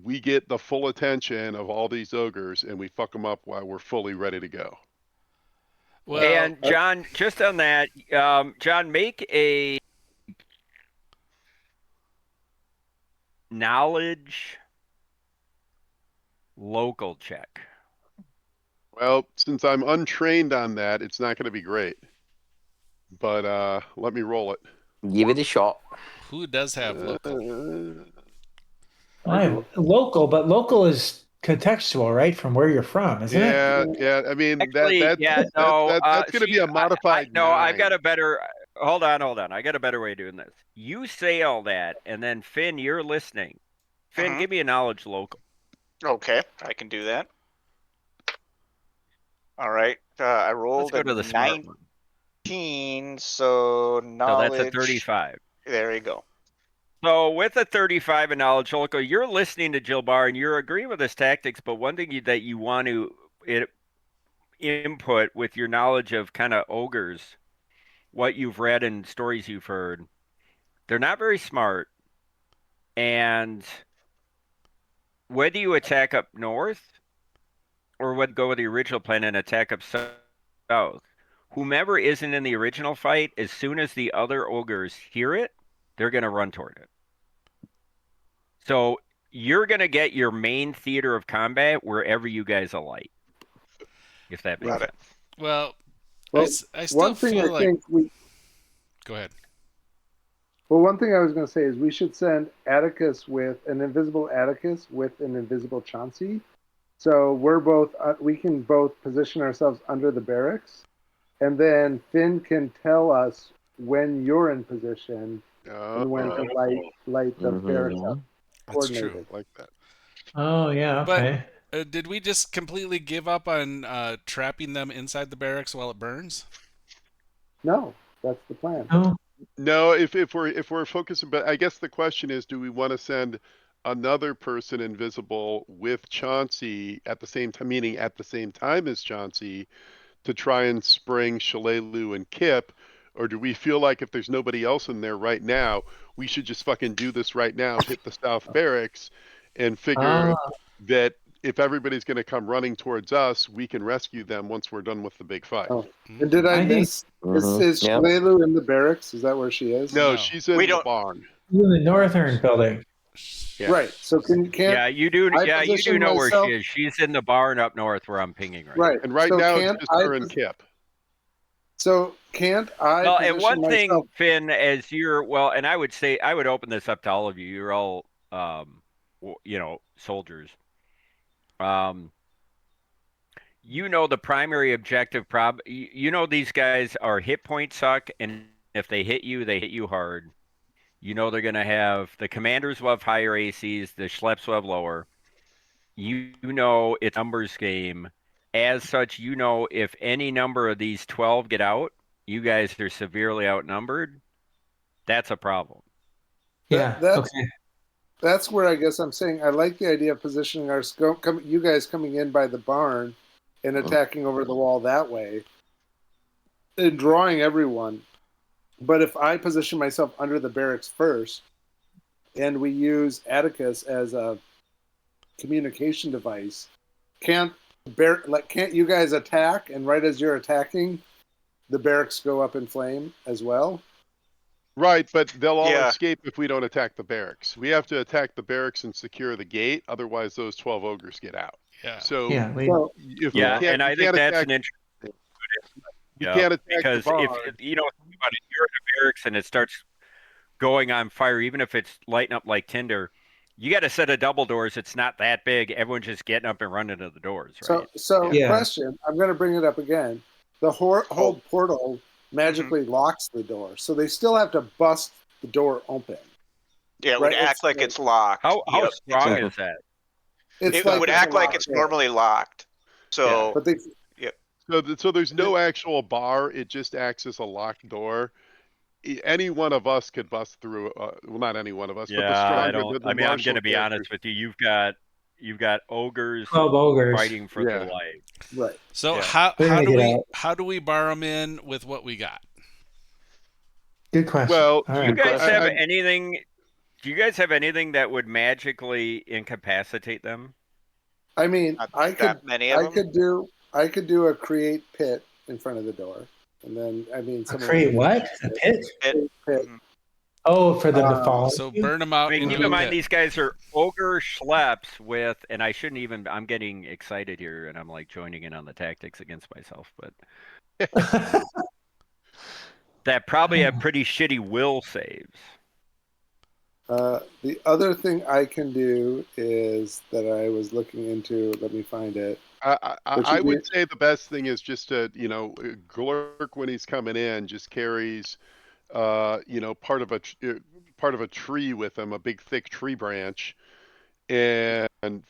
we get the full attention of all these ogres, and we fuck them up while we're fully ready to go. Well, and John, just on that, John, make a knowledge local check. Well, since I'm untrained on that, it's not going to be great. But let me roll it. Give it a shot. Who does have local? I have local, but local is contextual, right? From where you're from, isn't it? Yeah. I mean, Actually, that's going to be a modified. No, I've got a better. Hold on. I got a better way of doing this. You say all that, and then Finn, you're listening. Finn, give me a knowledge local. Okay, I can do that. All right, I rolled Let's go to the smart one. 19, so knowledge. So that's a 35. There you go. So with a 35 in knowledge local, you're listening to Jill Barr and you're agreeing with his tactics, but one thing that you want to input with your knowledge of kind of ogres, what you've read and stories you've heard, they're not very smart. And whether you attack up north or would go with the original plan and attack up south, whomever isn't in the original fight, as soon as the other ogres hear it, they're going to run toward it. So you're going to get your main theater of combat wherever you guys alight, if that makes sense. Well, I still one thing feel I like... think we... Go ahead. Well, one thing I was going to say is we should send Atticus with an invisible Atticus with an invisible Chauncey. So we can both position ourselves under the barracks, and then Finn can tell us when you're in position and when to light the barracks up. That's true. Like that. Oh, yeah, okay. But did we just completely give up on trapping them inside the barracks while it burns? No, that's the plan. No, if we're focusing, but I guess the question is, do we want to send another person invisible with Chauncey at the same time, meaning at the same time as Chauncey, to try and spring Shalelu and Kip? Or do we feel like if there's nobody else in there right now, we should just fucking do this right now, hit the South Barracks, and figure that if everybody's going to come running towards us, we can rescue them once we're done with the big fight. Oh. And did I miss? Is Shalelu in the barracks? Is that where she is? No, she's in the barn. In the northern building. Yeah. Right. So can yeah, you do. Yeah, you do know where she is. She's in the barn up north where I'm pinging right. And right now it's just her and Kip. So can't I? Well, and one thing, Finn, as you're and I would say I would open this up to all of you. You're all, soldiers. The primary objective these guys are hit point suck, and if they hit you hard. They're going to have the commanders will have higher ACs, the schleps will have lower. It's a numbers game. As such, if any number of these 12 get out, you guys are severely outnumbered. That's a problem. That's where I guess I'm saying I like the idea of positioning our scope. You guys coming in by the barn and attacking over the wall that way, and drawing everyone. But if I position myself under the barracks first, and we use Atticus as a communication device, can't you guys attack? And right as you're attacking, the barracks go up in flame as well? Right, but they'll all escape if we don't attack the barracks. We have to attack the barracks and secure the gate. Otherwise, those 12 ogres get out. Yeah. So and I think that's an interesting. You can't attack because the barn. if you're in a barracks and it starts going on fire, even if it's lighting up like tinder, you got a set of double doors. It's not that big. Everyone's just getting up and running to the doors, right? So question. I'm going to bring it up again. the hold portal magically locks the door, so they still have to bust the door open. Yeah, it would act like it's locked. How strong is that? It would act like it's normally locked. So, but they. So there's no actual bar. It just acts as a locked door. Any one of us could bust through. Well, not any one of us, but the stronger. I'm going to be honest with you. You've got ogres, 12 ogres fighting for their life. Right. So how do we bar them in with what we got? Good question. Well, do you guys have anything? Do you guys have anything that would magically incapacitate them? I mean, I could do a create pit in front of the door, and then create what? A pit? Pit. Oh, for them to fall. So burn them out. Keep in mind, these guys are ogre schleps with, and I shouldn't even. I'm getting excited here, and I'm like joining in on the tactics against myself, but that probably have pretty shitty will saves. The other thing I can do is that I was looking into. Let me find it. I would say the best thing is just to, Glurk when he's coming in just carries, part of a tree with him, a big thick tree branch, and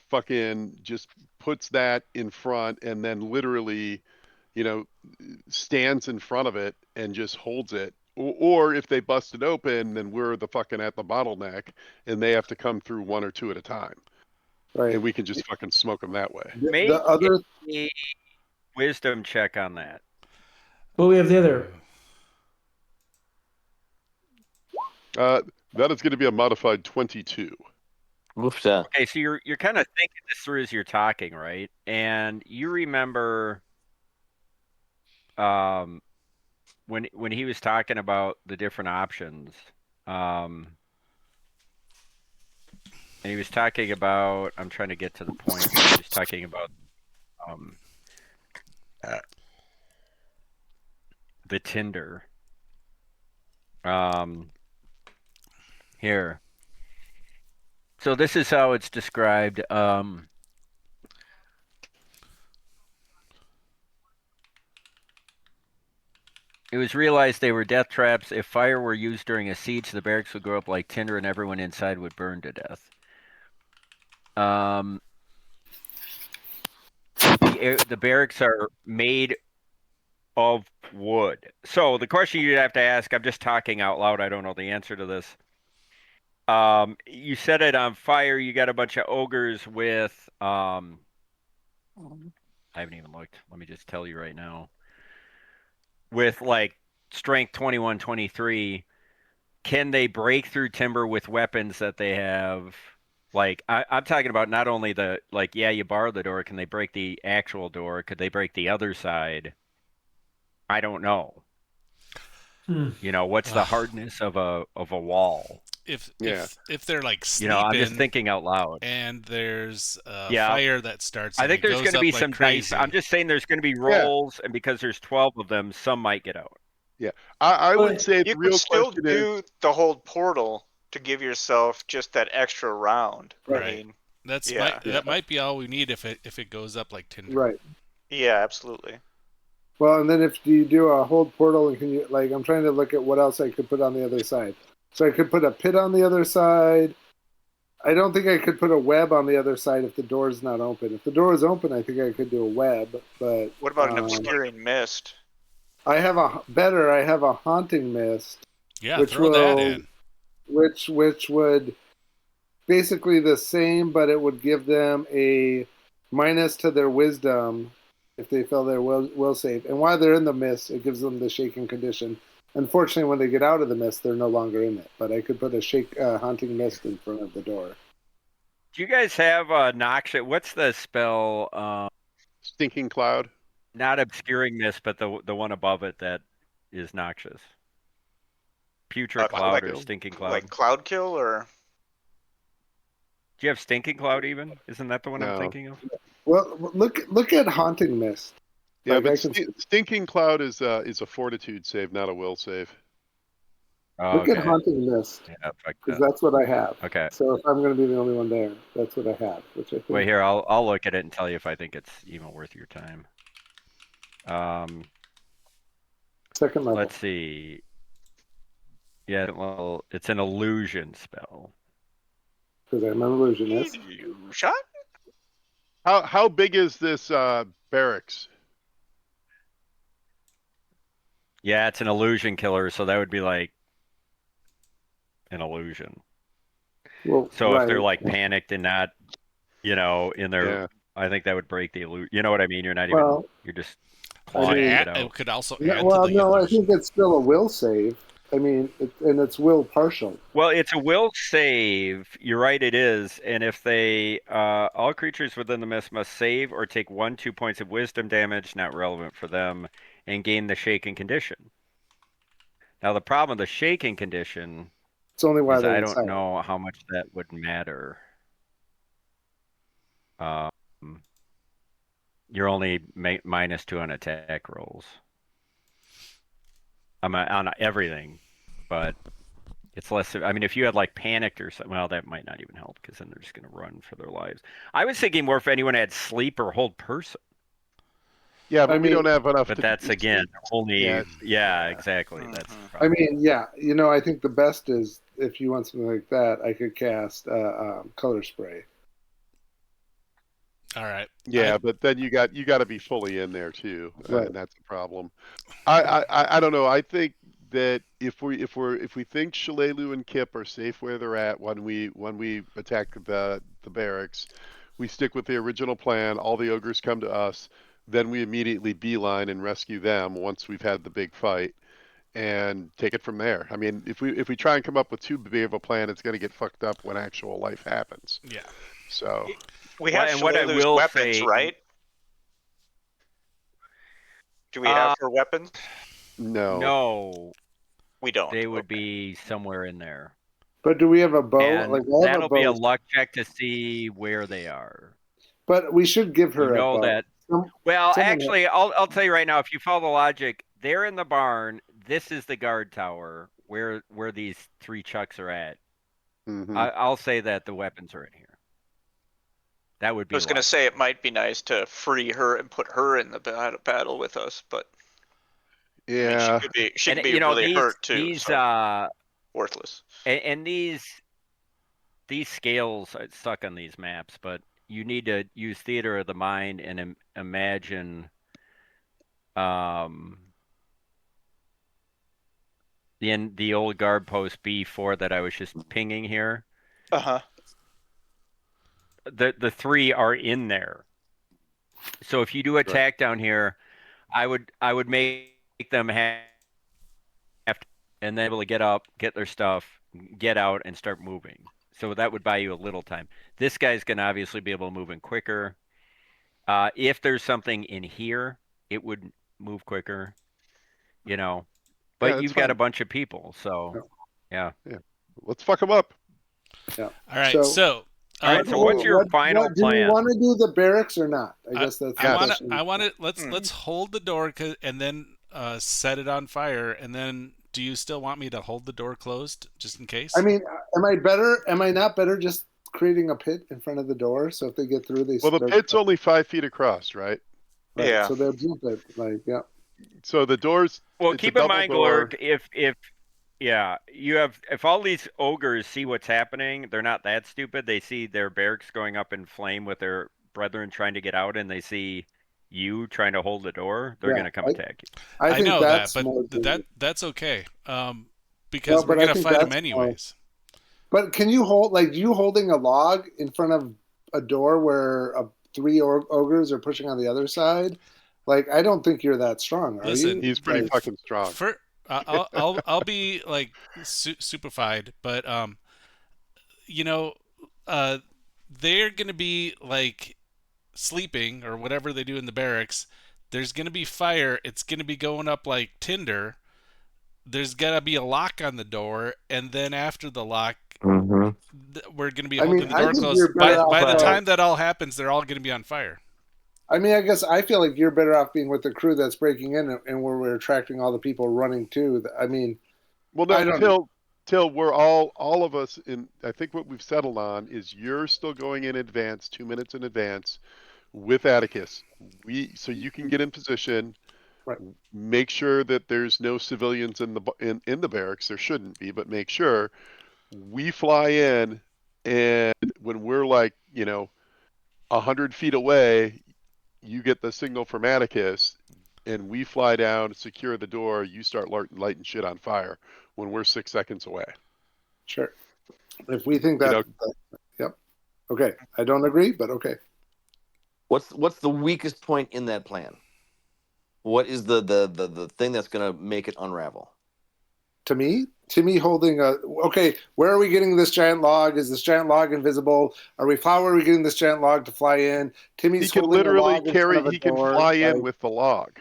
fucking just puts that in front, and then literally, stands in front of it and just holds it. Or if they bust it open, then we're the fucking at the bottleneck, and they have to come through one or two at a time. Right. And we can just fucking smoke them that way. The other wisdom check on that. Well, we have the other. That is going to be a modified 22. Okay, so you're kind of thinking this through as you're talking, right? And you remember, when he was talking about the different options, and he was talking about, I'm trying to get to the point. He was talking about the tinder. Here. So this is how it's described. It was realized they were death traps. If fire were used during a siege, the barracks would go up like tinder and everyone inside would burn to death. The barracks are made of wood. So the question you'd have to ask, I'm just talking out loud, I don't know the answer to this. You set it on fire, you got a bunch of ogres with, I haven't even looked. Let me just tell you right now. With like strength 21, 23, can they break through timber with weapons that they have? Like, I'm talking about not only you borrow the door, can they break the actual door? Could they break the other side? I don't know. What's the hardness of a wall? If they're like sleeping, I'm just thinking out loud. And there's fire that starts. I think there's going to be some dice. I'm just saying there's going to be rolls, and because there's 12 of them, some might get out. Yeah, I would say you could still do the hold portal to give yourself just that extra round. Right. I mean, that might be all we need if it goes up like tinder. Right. Yeah, absolutely. Well, and then if you do a hold portal, and can you I'm trying to look at what else I could put on the other side. So I could put a pit on the other side. I don't think I could put a web on the other side if the door's not open. If the door is open, I think I could do a web. But what about an obscuring mist? I have a haunting mist. Yeah, throw that in. Which would basically the same, but it would give them a minus to their wisdom if they fail their will save. And while they're in the mist, it gives them the shaking condition. Unfortunately, when they get out of the mist, they're no longer in it. But I could put a haunting mist in front of the door. Do you guys have noxious? What's the spell? Stinking cloud. Not obscuring mist, but the one above it that is noxious. Putrid cloud or stinking cloud. Like cloud kill or? Do you have stinking cloud even? Isn't that the one I'm thinking of? Well, look at haunting mist. Yeah, but stinking cloud is a fortitude save, not a will save. Oh, look at haunting mist, because that's what I have. Okay. So if I'm going to be the only one there, that's what I have. Which I think. Wait here, I'll look at it and tell you if I think it's even worth your time. Second level. Let's see. Yeah, well, it's an illusion spell. Because I'm an illusionist. Shot? How big is this barracks? Yeah, it's an illusion killer, so that would be like an illusion. Well, So right. if they're like panicked and not, in their, Yeah. I think that would break the illusion. You know what I mean? You're not even, Well, you're just I clawing mean- to Add, get it out. could also No, add well, to the no, I illusion. think it's still a will save. I mean, and it's will partial. Well, it's a will save. You're right, it is. And if they, all creatures within the mist must save or take 2 points of wisdom damage, not relevant for them, and gain the shaken condition. Now, the problem with the shaken condition It's only while is they're I inside. don't know how much that would matter. You're only -2 on attack rolls. I'm on everything, but it's less. I mean, if you had like panicked or something, well, that might not even help because then they're just going to run for their lives. I was thinking more if anyone had sleep or hold person, Yeah, but I we mean- don't have enough. but that's again only. Yeah. Yeah, exactly. Mhm. That's the I problem. mean, yeah, I think the best is if you want something like that, I could cast color spray. All right. Yeah, but then you got to be fully in there too, Right. and that's the problem. I don't know. I think that if we think Shalelu and Kip are safe where they're at when we attack the barracks, we stick with the original plan. All the ogres come to us, then we immediately beeline and rescue them once we've had the big fight, and take it from there. I mean, if we try and come up with too big of a plan, it's going to get fucked up when actual life happens. Yeah. So We Well, have and what I Shalalu's will weapons, say- right? Do we have her weapons? No, We don't. they would Okay. be somewhere in there, But do we have a bow? and Like we'll have that'll a be a bow, luck check to see where they are. but we should give her You know a bow. that. Some- Well, someone- actually, I'll tell you right now. If you follow the logic, they're in the barn. This is the guard tower where these 3 chucks are at. mhm. I'll say that the weapons are in here. That would be. I was going to say it might be nice to free her and put her in the battle with us, but I mean, Yeah. she could be you know, really hurt too. These so worthless. and these scales suck on these maps, but you need to use theater of the mind and imagine the old guard post B4 that I was just pinging here. Uh-huh. The 3 are in there. So if you do attack down here, I would make them have to, and then able to get up, get their stuff, get out, and start moving. So that would buy you a little time. This guy's going to obviously be able to move in quicker. If there's something in here, it would move quicker, But Yeah, you've got a bunch of people, so yeah. Let's fuck them up. Yeah. All right. So, all right. So what's your final do we plan? want to do the barracks or not? I guess that's. the question. I want to. Let's hold the door and then set it on fire. And then, do you still want me to hold the door closed just in case? I mean, am I not better just creating a pit in front of the door so if they get through, they. Well, the pit's only 5 feet across, right? Right, Yeah. So they'll jump it, yeah. So the doors. Well, it's keep a in double mind, door. Glurk, if all these ogres see what's happening, they're not that stupid. They see their barracks going up in flame with their brethren trying to get out, and they see you trying to hold the door. They're going to come attack you. I think know that's that, more but that's okay. Because No, we're but I gonna think fight them that's anyways. But can you hold you holding a log in front of a door where 3 ogres are pushing on the other side? Like, I don't think you're that strong, are Listen, you? He's pretty fucking strong. I'll be like superfied, but they're gonna be like sleeping or whatever they do in the barracks. There's gonna be fire. It's gonna be going up like tinder. There's gotta be a lock on the door, and then after the lock, we're gonna be holding the door closed. By the time that all happens, they're all gonna be on fire. I mean, I guess I feel like you're better off being with the crew that's breaking in and where we're attracting all the people running too. I mean, Well, no, till we're all of us in. I think what we've settled on is you're still going in advance, 2 minutes in advance, with Atticus. So you can get in position. Right. Make sure that there's no civilians in the barracks. There shouldn't be, but make sure. We fly in, and when we're like, 100 feet away, you get the signal from Atticus, and we fly down, secure the door. You start lighting shit on fire when we're 6 seconds away. Sure. If we think that, yep. Okay. I don't agree, but okay. What's the weakest point in that plan? What is the thing that's going to make it unravel? Timmy holding okay, where are we getting this giant log? Is this giant log invisible? How are we getting this giant log to fly in? Timmy's he can holding literally a log in front of a door, can fly in with the log.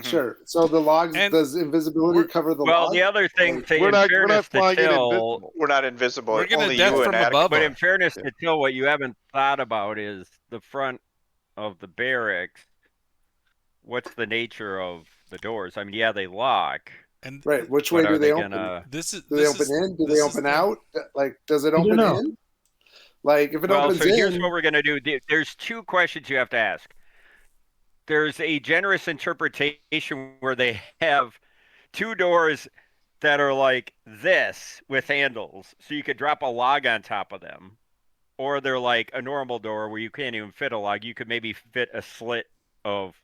Sure. So the logs, does invisibility cover the log? Well, the other thing, we're not flying in invisible. We're not invisible. We're going to Only death you from and above. But in fairness to Till, what you haven't thought about is the front of the barracks. What's the nature of the doors? I mean, yeah, they lock. And right, which way do they open? Do they open in? Do they open out? Like, does it open in? Like, if it opens in. So here's what we're going to do. There's two questions you have to ask. There's a generous interpretation where they have two doors that are like this with handles, so you could drop a log on top of them. Or they're like a normal door where you can't even fit a log. You could maybe fit a slit of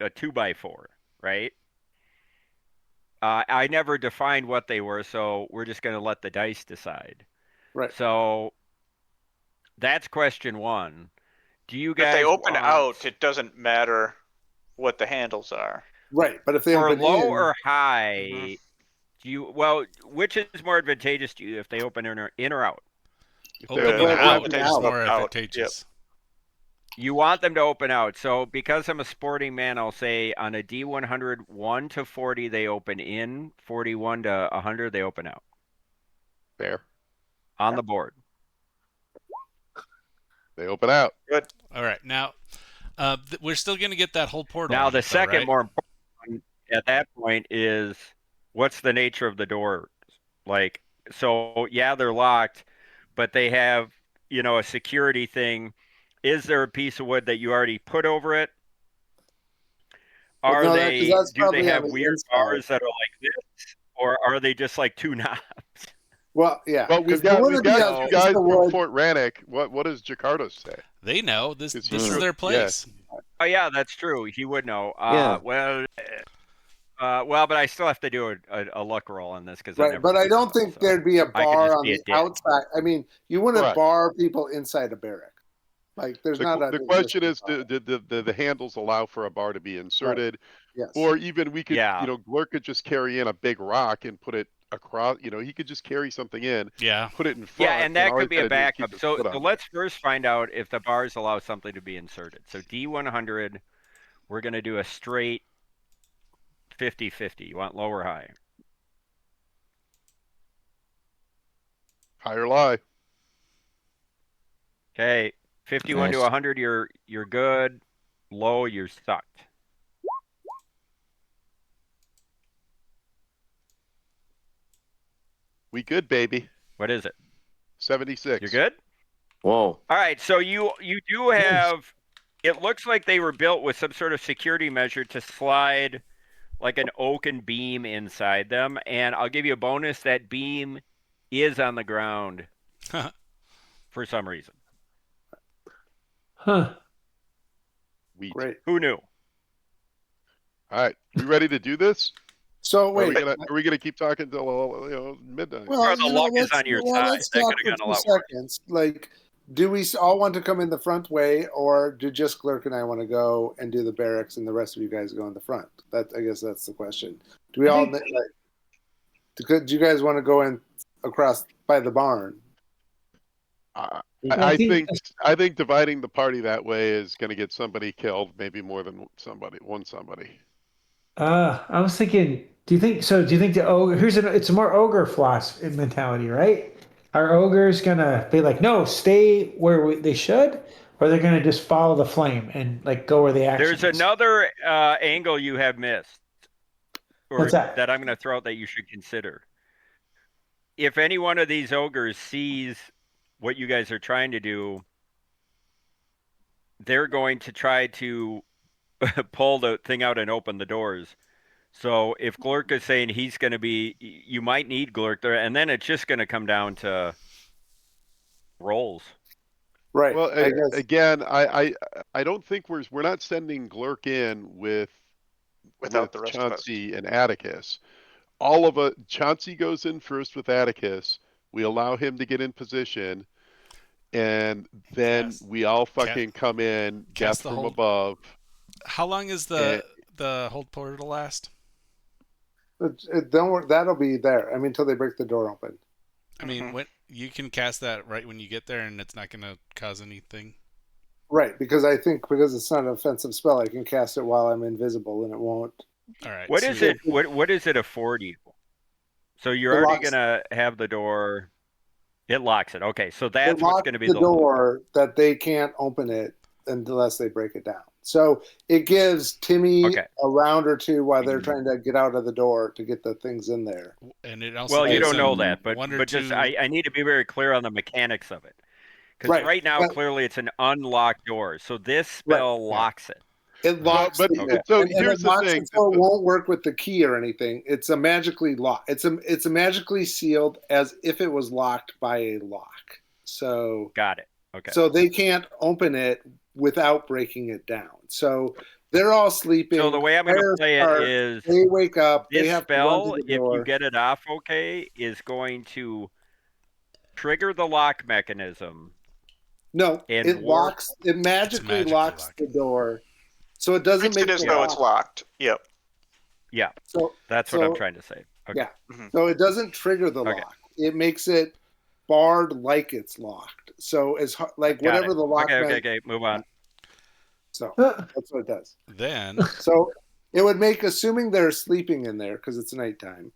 a 2x4, right? I never defined what they were, so we're just going to let the dice decide. Right. So that's question one. Do you guys? If they open out, it doesn't matter what the handles are. Right, but if they open open low in, or high, do you? Well, which is more advantageous to you if they open in or out? Opening out is more advantageous. Yep. You want them to open out. So because I'm a sporting man, I'll say on a D100, 1 to 40, they open in. 41 to 100, they open out. Fair. On the board. They open out. Good. All right. Now, we're still going to get that whole portal. Now, the second more important one at that point is what's the nature of the door? Like, so, yeah, they're locked, but they have, a security thing. Is there a piece of wood that you already put over it? Do they have weird bars that are like this, or are they just like two knobs? Well, yeah. Well, we've got two guys from Fort Rannick. What does Jakarta say? They know this is their place. Yeah. Oh yeah, that's true. He would know. Yeah. Well, but I still have to do a luck roll on this because right. But I don't think there'd be a bar on the outside. I mean, you wouldn't bar people inside a barrack. Like, there's not a. The question is, do the handles allow for a bar to be inserted? Right. Yes. Or even we could, Glurk could just carry in a big rock and put it across. He could just carry something in. Yeah. Put it in front. Yeah, and that could be a backup. So let's first find out if the bars allow something to be inserted. So D100, we're going to do a straight 50-50. You want low or high? High or lie. Okay. 51 to 100, you're good. Low, you're sucked. We good, baby. What is it? 76. You're good? Whoa. All right, so you do have, it looks like they were built with some sort of security measure to slide like an oaken beam inside them, and I'll give you a bonus, that beam is on the ground for some reason. Huh. Great. Who knew? All right, we ready to do this? So wait, are we gonna keep talking till midnight? Well, the luck is on your side. Let's talk for 2 seconds. Like, do we all want to come in the front way, or do just Glurk and I want to go and do the barracks, and the rest of you guys go in the front? I guess that's the question. Do we all do you guys want to go in across by the barn? I think dividing the party that way is going to get somebody killed, maybe more than somebody. I was thinking, do you think the ogre, it's a more ogre floss mentality, right? Are ogres gonna be like, no, stay where they should, or they're gonna just follow the flame and like go where the action There's is? another angle you have missed, or What's that? That I'm going to throw out that you should consider. If any one of these ogres sees what you guys are trying to do, they're going to try to pull the thing out and open the doors. So if Glurk is saying he's going to be, you might need Glurk there, and then it's just going to come down to rolls. Right. Well, I guess again, I don't think we're not sending Glurk in without the with rest of us. Chauncey and Atticus. Chauncey goes in first with Atticus. We allow him to get in position, and then we all fucking come in, death from above. How long is and, the hold portal last? don't worry, that'll be there. I mean, until they break the door open. I mean, when you can cast that right when you get there, and it's not going to cause anything. Right, because I think because it's not an offensive spell, I can cast it while I'm invisible, and it won't. All right. What is it? What does it afford you? So you're already gonna have the door. It locks it. Okay, so that's what's going to be the door that they can't open it unless they break it down. So it gives Timmy a round or two while they're trying to get out of the door to get the things in there. And it also well, you don't know that, but one or just two... I need to be very clear on the mechanics of it, because right now clearly it's an unlocked door. So this spell locks it. It locks but so here's the thing. So it won't work with the key or anything. It's a magically locked. It's a magically sealed as if it was locked by a lock. So got it. Okay. So they can't open it without breaking it down. So they're all sleeping. So the way I'm going to play it is they wake up. This they have spell, to if you get it off okay, is going to trigger the lock mechanism. No, it locks. It magically locks the door. So it doesn't make it as though it's locked. Yep. Yeah. So that's what I'm trying to say. Okay. Yeah. So it doesn't trigger the lock. It makes it barred like it's locked. So as like whatever the lock. Okay. Move on. So that's what it does. Then. So it would make, assuming they're sleeping in there because it's nighttime,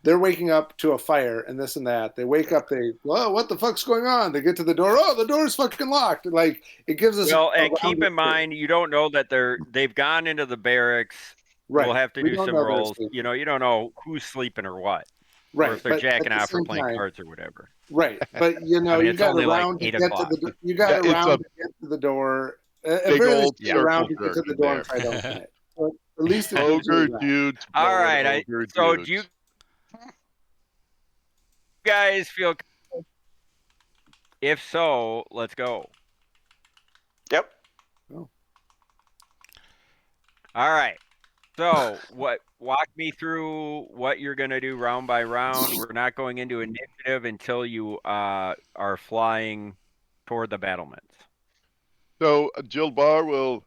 they're waking up to a fire and this and that. They wake up, what the fuck's going on? They get to the door. Oh, the door's fucking locked. Like it gives us. Well, and keep in mind, you don't know that they've gone into the barracks. Right. We'll have to do some rolls. You don't know who's sleeping or what. Right. Or if they're jacking off or playing cards or whatever. Right. But you got around to get to the you got around to get to the door. Big old around to get to the door and try to open it. So at least ogre dudes. All right. So do you guys feel? If so, let's go. Yep. Oh. All right. So walk me through what you're going to do round by round. We're not going into initiative until you are flying toward the battlements. So Jilbar will,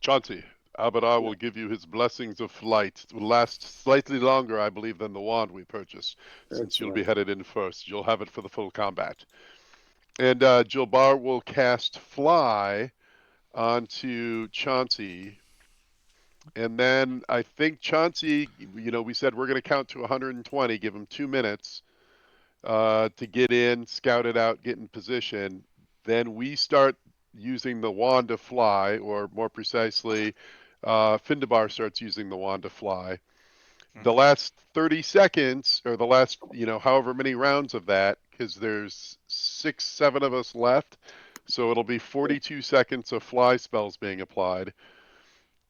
Chauncey, Abadar will give you his blessings of flight. It will last slightly longer, I believe, than the wand we purchased, since you'll be headed in first. You'll have it for the full combat. And Jilbar will cast Fly onto Chauncey. And then I think Chauncey, we said we're going to count to 120, give him 2 minutes to get in, scout it out, get in position. Then we start using the wand to fly, or more precisely, Findabar starts using the wand to fly. The last 30 seconds, or the last, however many rounds of that, because there's 6, 7 of us left, so it'll be 42 seconds of fly spells being applied.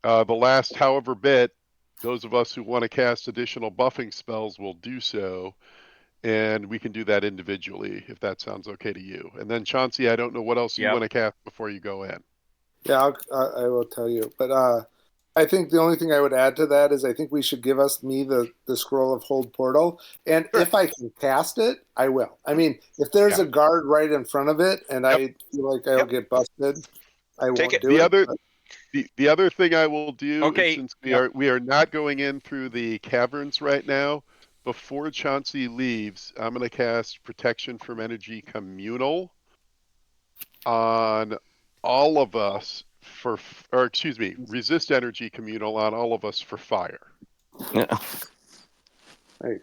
The last however bit, those of us who want to cast additional buffing spells will do so. And we can do that individually, if that sounds okay to you. And then, Chauncey, I don't know what else you want to cast before you go in. Yeah, I will tell you. But I think the only thing I would add to that is I think we should give me the scroll of Hold Portal. And if I can cast it, I will. I mean, if there's a guard right in front of it and I feel like I'll get busted, I won't do it. The other thing I will do, is since we are not going in through the caverns right now, before Chauncey leaves, I'm going to cast Protection from Energy Communal on all of us Resist Energy Communal on all of us for fire. Yeah. Nice.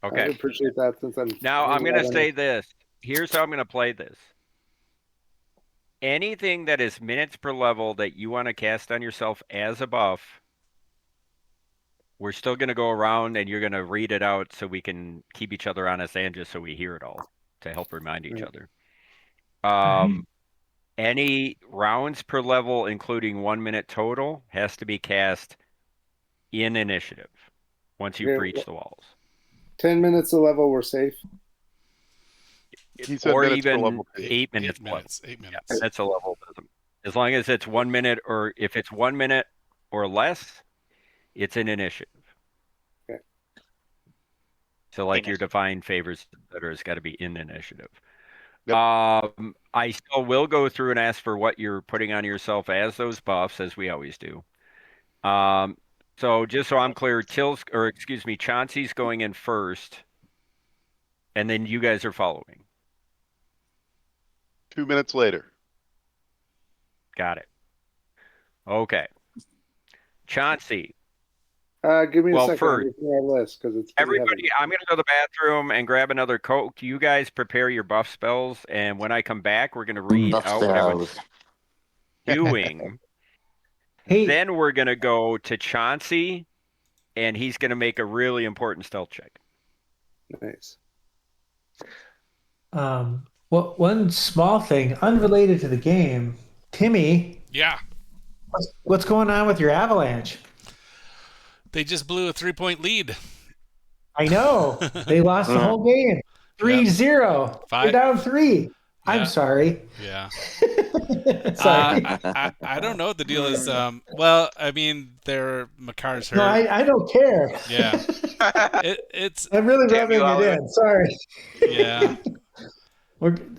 Okay. I appreciate that. Since I'm going to say this. Here's how I'm going to play this. Anything that is minutes per level that you want to cast on yourself as a buff, we're still going to go around and you're going to read it out so we can keep each other honest and just so we hear it all to help remind each other. Any rounds per level, including 1 minute total, has to be cast in initiative once you Okay, breach the walls. 10 minutes of level, we're safe. He said Or minutes per even level. 8 minutes. 8 minutes. 8 minutes. Yeah, that's a level. As long as it's 1 minute, or if it's 1 minute or less, it's an initiative. Okay. So like your divine favors, etc., has got to be in initiative. Yep. I still will go through and ask for what you're putting on yourself as those buffs, as we always do. So just so I'm clear, Chauncey's going in first, and then you guys are following. 2 minutes later. Got it. Okay. Chauncey. Give me a second. First, I'm looking at our list because it's everybody, I'm going to go to the bathroom and grab another Coke. You guys prepare your buff spells, and when I come back, we're going to read out what I was doing. Then we're going to go to Chauncey, and he's going to make a really important stealth check. Nice. One small thing, unrelated to the game, Timmy. Yeah. What's going on with your Avalanche? They just blew a 3-point lead. I know. They lost the whole game. 3-0. They're down 3. Yeah. I'm sorry. Yeah. Sorry. I don't know what the deal is. Well, I mean, Makar's hurt. No, I don't care. Yeah. I'm really rubbing it in. Sorry. Yeah.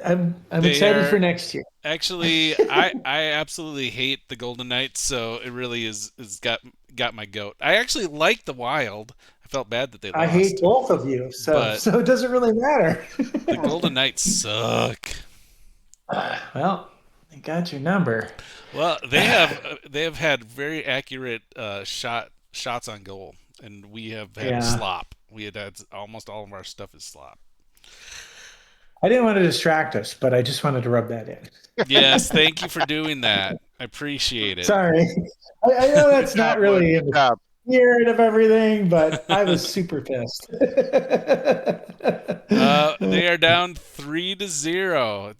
I'm excited for next year. Actually, I absolutely hate the Golden Knights, so it really is got my goat. I actually like the Wild. I felt bad that they lost. I hate both of you, so it doesn't really matter. The Golden Knights suck. Well, they got your number. Well, they have had very accurate shots on goal, and we have had slop. We had almost all of our stuff is slop. I didn't want to distract us, but I just wanted to rub that in. Yes, thank you for doing that. I appreciate it. Sorry. I know that's not really in the spirit of everything, but I was super pissed. They are down 3-0.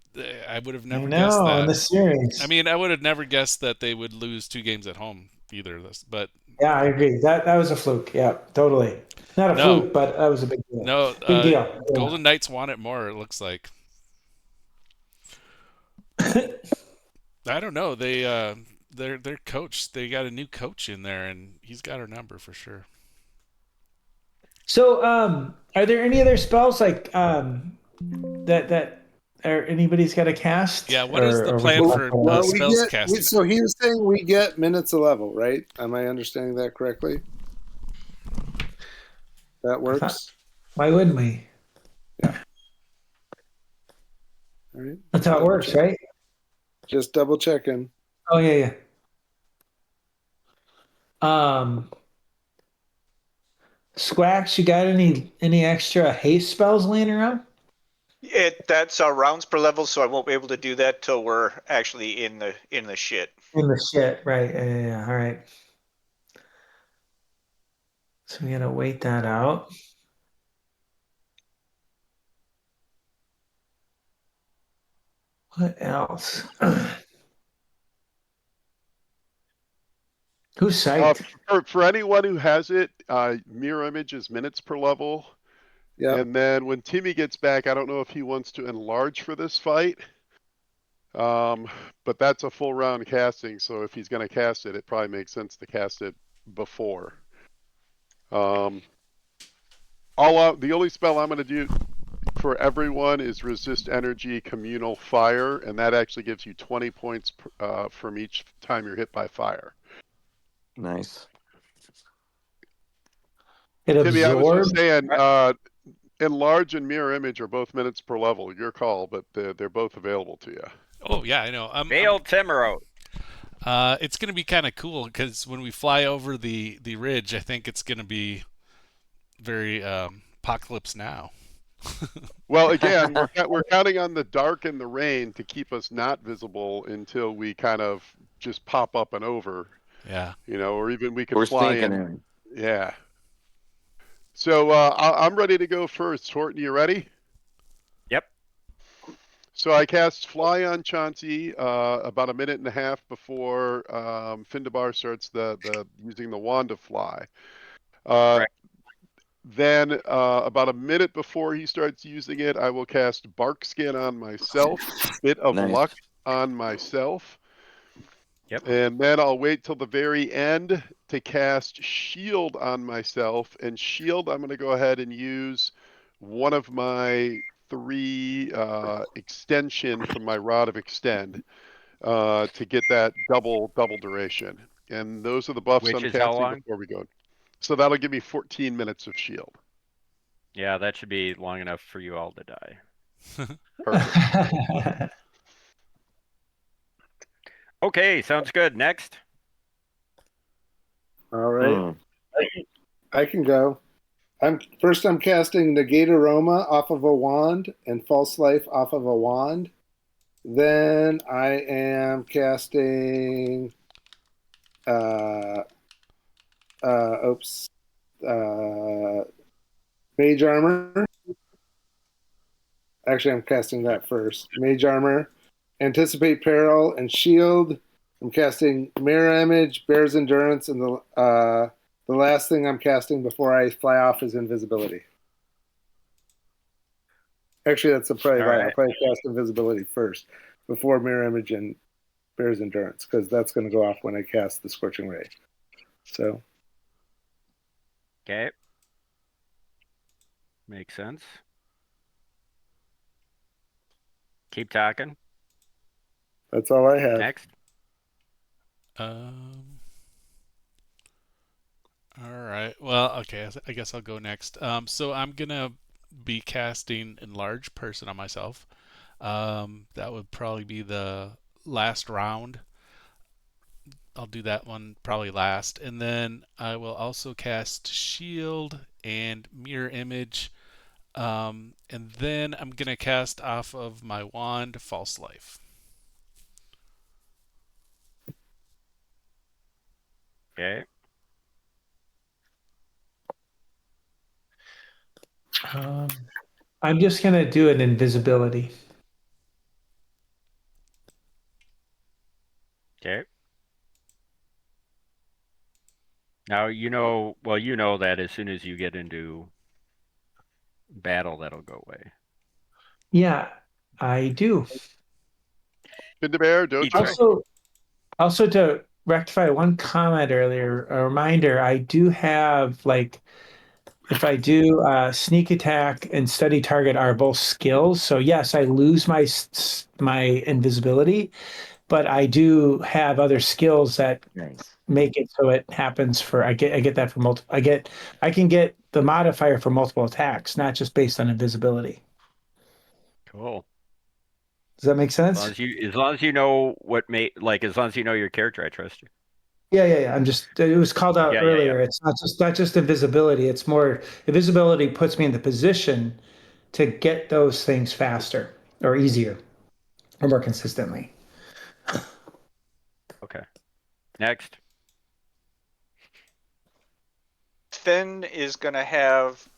I would have never guessed that. In the series. I mean, I would have never guessed that they would lose 2 games at home either of this, but yeah, I agree. That was a fluke. Yeah, totally. Not a fluke, but that was a big deal. No, big deal. Golden Knights want it more, it looks like. I don't know. Their coach, they got a new coach in there, and he's got our number for sure. So, are there any other spells like that anybody's got to cast? Yeah, what is the plan for spells casting? So he was saying we get minutes of level, right? Am I understanding that correctly? That works. Why wouldn't we? Yeah. All right. That's how it works, right? Just double checking. Oh yeah. Squax, you got any extra haste spells laying around? That's rounds per level, so I won't be able to do that till we're actually in the shit. In the shit, right? Yeah. All right. So we gotta wait that out. What else? Who's psyched? For anyone who has it, mirror image is minutes per level. Yeah. And then when Timmy gets back, I don't know if he wants to enlarge for this fight. But that's a full round casting, so if he's going to cast it, it probably makes sense to cast it before. The only spell I'm going to do for everyone is resist energy communal fire, and that actually gives you 20 points from each time you're hit by fire. Nice. Timmy, I was just saying, enlarge and mirror image are both minutes per level. Your call, but they're both available to you. Oh yeah, I know. Veil Timero. It's going to be kind of cool because when we fly over the ridge, I think it's going to be very Apocalypse Now. Well, again, we're counting on the dark and the rain to keep us not visible until we kind of just pop up and over. Yeah. Or even we can fly in. Yeah. So I'm ready to go first. Horton, you ready? Yep. So I cast Fly on Chauncey about a minute and a half before Findabar starts the using the wand to fly. Right. Then about a minute before he starts using it, I will cast Bark Skin on myself, Bit of Nice. Luck on myself. Yep. And then I'll wait till the very end to cast Shield on myself. And Shield, I'm going to go ahead and use one of my 3 extension from my Rod of Extend to get that double duration. And those are the buffs Which I'm is how casting long? before we go. So that'll give me 14 minutes of Shield. Yeah, that should be long enough for you all to die. Perfect. Okay, sounds good. Next. All right. I can go. I'm casting Negate Aroma off of a wand and False Life off of a wand. Then I am casting Mage Armor. Actually, I'm casting that first. Mage Armor, Anticipate Peril, and Shield. I'm casting Mirror Image, Bear's Endurance, and the last thing I'm casting before I fly off is Invisibility. Actually, that's probably right. I'll probably cast Invisibility first before Mirror Image and Bear's Endurance, because that's going to go off when I cast the Scorching Ray. So. Okay. Makes sense. Keep talking. That's all I have. Next. All right. Well, okay. I guess I'll go next. So I'm gonna be casting Enlarge Person on myself. That would probably be the last round. I'll do that one probably last, and then I will also cast Shield and Mirror Image, and then I'm gonna cast off of my wand False Life. Okay. I'm just gonna do an invisibility. Okay. Now you know that as soon as you get into battle, that'll go away. Yeah, I do. Bear, Dojo. Also to rectify one comment earlier, a reminder, I do have if I do sneak attack and study target are both skills. So yes, I lose my invisibility, but I do have other skills that make it so it happens for I get that for multiple I can get the modifier for multiple attacks, not just based on invisibility. Cool. Does that make sense? As long as you know as long as you know your character, I trust you. Yeah. It was called out earlier. Yeah. It's not just invisibility. It's more invisibility puts me in the position to get those things faster or easier or more consistently. Okay. Next. Finn is going to have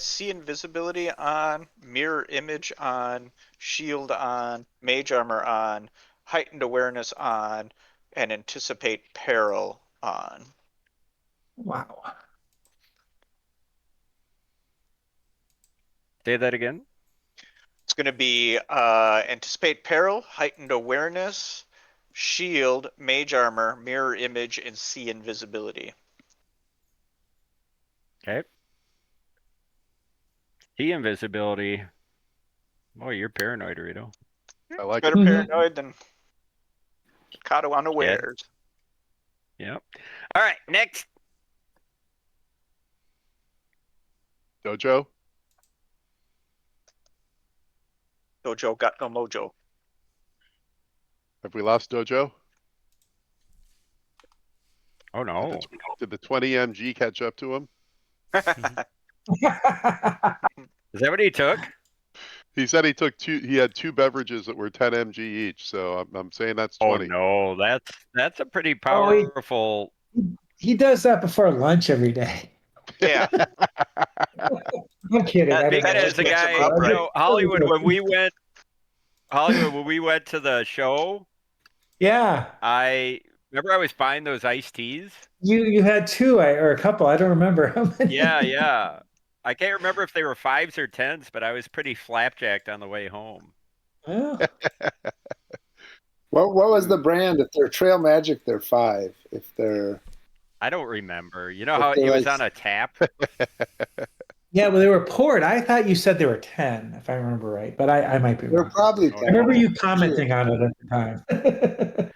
See Invisibility on, Mirror Image on, Shield on, Mage Armor on, Heightened Awareness on, and Anticipate Peril on. Wow. Say that again. It's going to be Anticipate Peril, Heightened Awareness, Shield, Mage Armor, Mirror Image, and See Invisibility. Okay. See Invisibility. Boy, you're paranoid, Rito. I like Better it. paranoid than caught unawares. Yep. All right, next. Dojo. Dojo got no mojo. Have we lost Dojo? Oh no. Did the 20 mg catch up to him? Is that what he took? He said he had 2 beverages that were 10 mg each, so I'm saying that's 20. Oh no, that's a pretty powerful. He does that before lunch every day. Yeah. I'm kidding. That I don't know. Because the guy, Hollywood, when we went Hollywood, when we went to the show, Yeah. I remember I was buying those iced teas. You had two or a couple. I don't remember how many. Yeah. I can't remember if they were 5s or 10s, but I was pretty flapjacked on the way home. Yeah. What was the brand? If they're Trail Magic, they're 5. If they're I don't remember. You know If how they're it was like- on a tap? Yeah, well, they were poured. I thought you said they were 10, if I remember right, but I might be they're wrong. probably Oh, I 10. remember you commenting on it at the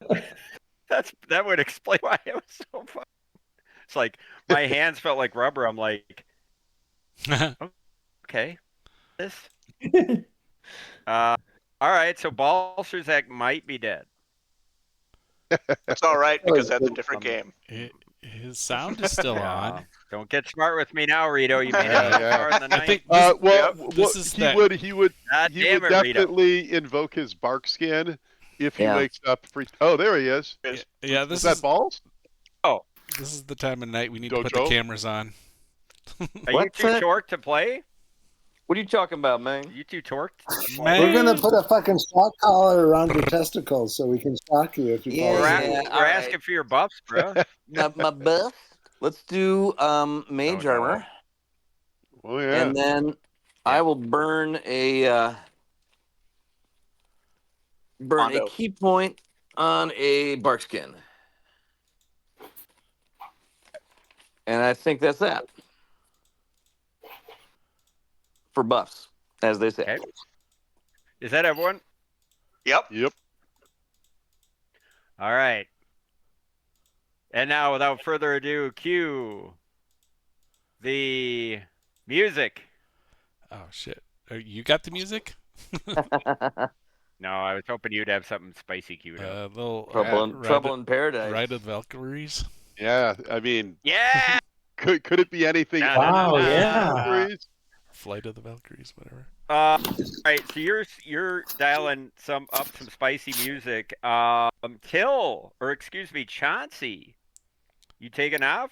time. That would explain why it was so fun. It's like my hands felt like rubber. I'm like, okay, this. All right, so Balscherzak might be dead. That's all right because that's a different game. His sound is still on. Don't get smart with me now, Rito. You made it Yeah. far in the I night. think He would God he damn would it, Rito. definitely invoke his bark skin if he wakes up. Oh, there he is. Yeah, Was that balls? Oh, this is the time of night we need to put Dojo? the cameras on. are you too torqued to play? What are you talking about, man? You too torqued? We're gonna put a fucking shock collar around your testicles so we can shock you if you fall asleep. We're asking for your buffs, bro. my buff. Let's do mage armor. Oh yeah. And then I will burn a key point on a bark skin. And I think that's that. For buffs, as they say. Okay. Is that everyone? Yep. All right. And now, without further ado, cue the music. Oh shit! You got the music? No, I was hoping you'd have something spicy queued up. Little Trouble in Paradise. Ride of the Valkyries. Yeah, I mean, Yeah. could it be anything? Wow, yeah. Valkyries? Flight of the Valkyries, whatever. All right, so you're dialing some spicy music. Chauncey, you taking off?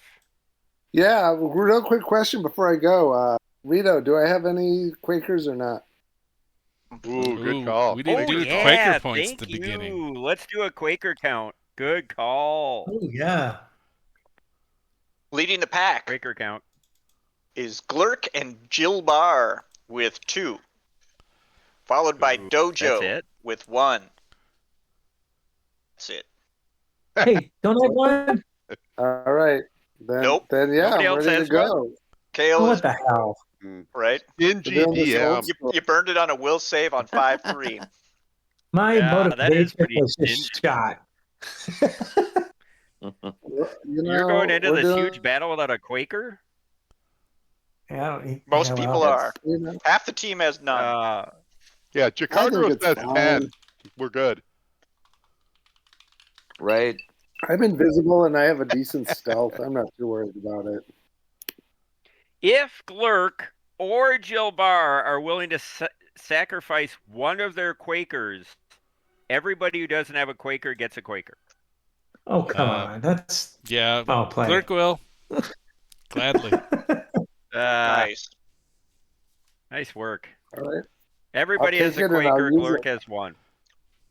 Yeah, real quick question before I go. Rito, do I have any Quakers or not? Ooh, good call. We didn't do yeah, Quaker points at thank the beginning. you. Let's do a Quaker count. Good call. Oh, yeah. Leading the pack Quaker count. is Glurk and Jill Barr with 2, followed by Dojo That's it? with 1. That's it. Hey, don't I have one? All right. Then, Nope. Then yeah, Nobody I'm else ready has to go. Kale Oh, is what the hell? right. In We're doing this GDM. old school. You burned it on a will save on 5-3. My Yeah, that is motivation pretty was just stingy. shot. You're going into this huge battle without a Quaker? Most people are. You know, Half the team has none. Yeah, I think Jacardo it's says fine. 10. We're good. Right. I'm invisible and I have a decent stealth. I'm not too worried about it. If Glurk or Jill Barr are willing to sacrifice one of their Quakers, everybody who doesn't have a Quaker gets a Quaker. Oh, come on. That's Yeah, foul play. Glurk will. Gladly. Nice. Nice work. All right. Everybody I'll has take a it and I'll Quaker. use Glurk it. has one.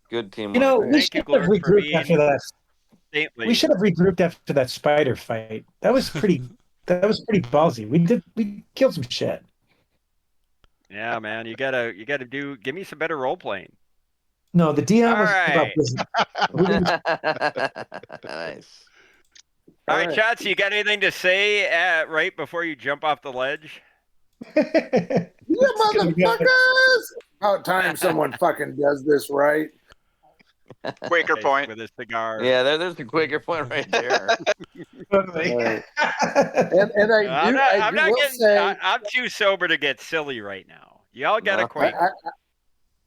Good team. You know, we Thank you, should have Glurk, for regrouped being after that. saintly. We should have regrouped after that spider fight. That was pretty. That was pretty ballsy. We killed some shit. Yeah, man, you gotta give me some better role playing. No, the DM All was about right. business. We didn't- Nice. All right, Chauncey, you got anything to say right before you jump off the ledge? You motherfuckers! About time someone fucking does this right. Quaker Nice, point. with a cigar. Yeah, there's the Quaker point right there. Right. And I will say, I'm too sober to get silly right now. Y'all got a No. Quaker.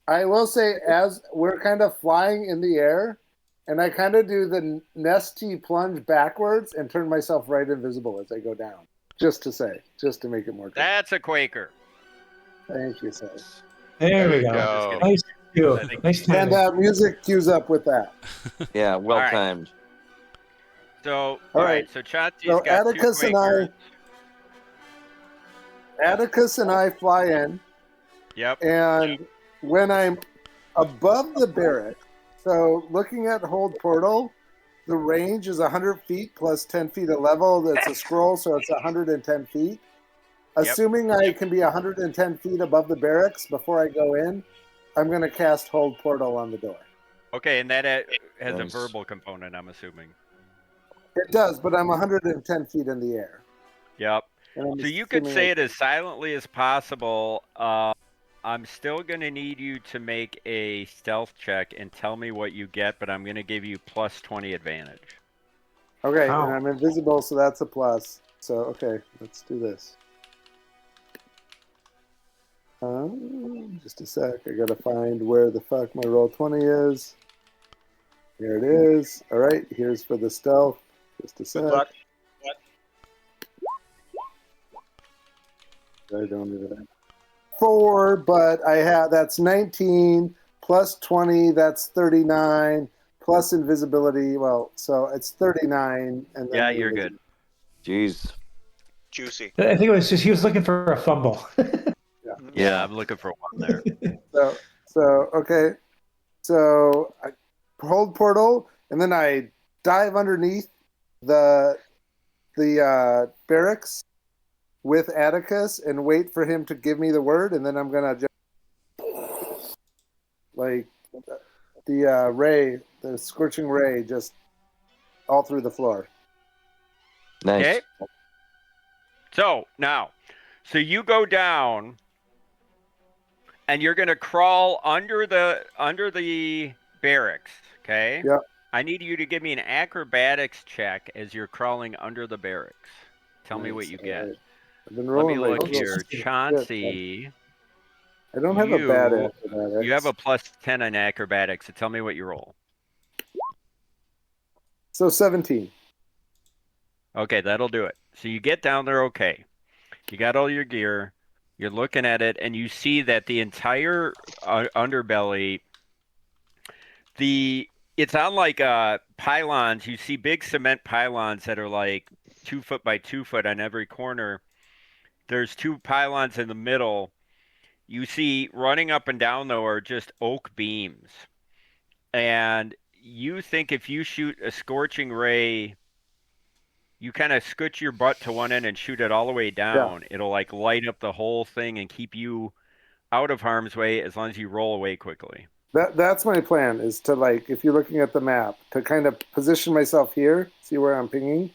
I will say, as we're kind of flying in the air, and I kind of do the Nesty plunge backwards and turn myself right invisible as I go down. Just to make it more clear. That's a Quaker. Thank you, sir. There we you go. go. Nice cue. I think- Nice And timing. music cues up with that. Yeah, well All right. timed. So, All all right. right. So Chauncey's So got Atticus two and I- Quakers. Atticus and I fly in, Yep. and when I'm above the barracks. So looking at hold portal, the range is 100 feet plus 10 feet of level. That's a scroll, so it's 110 feet. Assuming I can be 110 feet above the barracks before I go in, I'm going to cast hold portal on the door. Okay, and that has a verbal component, I'm assuming. It does, but I'm 110 feet in the air. Yep. So you could say it as silently as possible. I'm still going to need you to make a stealth check and tell me what you get, but I'm going to give you plus 20 advantage. Okay, and I'm invisible, so that's a plus. So, okay, let's do this. Just a sec. I got to find where the fuck my roll 20 is. Here it is. All right, here's for the stealth. Just a sec. Good luck. I don't even have 4, but I have that's 19 plus 20, that's 39 plus invisibility. Well, so it's 39, and then you're good. Jeez, juicy. I think it was just he was looking for a fumble. Yeah, I'm looking for one there. So okay, so I hold portal, and then I dive underneath the barracks with Atticus and wait for him to give me the word, and then I'm gonna just like the ray, the scorching ray, just all through the floor. Nice. Okay. So you go down, and you're gonna crawl under the barracks. Okay. Yep. I need you to give me an acrobatics check as you're crawling under the barracks. Tell me what you get. Right. I've been Let me rolling look like here. Chauncey, I don't have a bad acrobatics. you have a plus 10 in acrobatics, so tell me what you roll. So 17. Okay, that'll do it. So you get down there okay. You got all your gear. You're looking at it, and you see that the entire underbelly, it's on like pylons. You see big cement pylons that are like 2 foot by 2 foot on every corner. There's 2 pylons in the middle. You see running up and down, though, are just oak beams. And you think if you shoot a scorching ray, you kind of scoot your butt to one end and shoot it all the way down. It'll like light up the whole thing and keep you out of harm's way as long as you roll away quickly. That's my plan, is to, like, if you're looking at the map, to kind of position myself here, see where I'm pinging?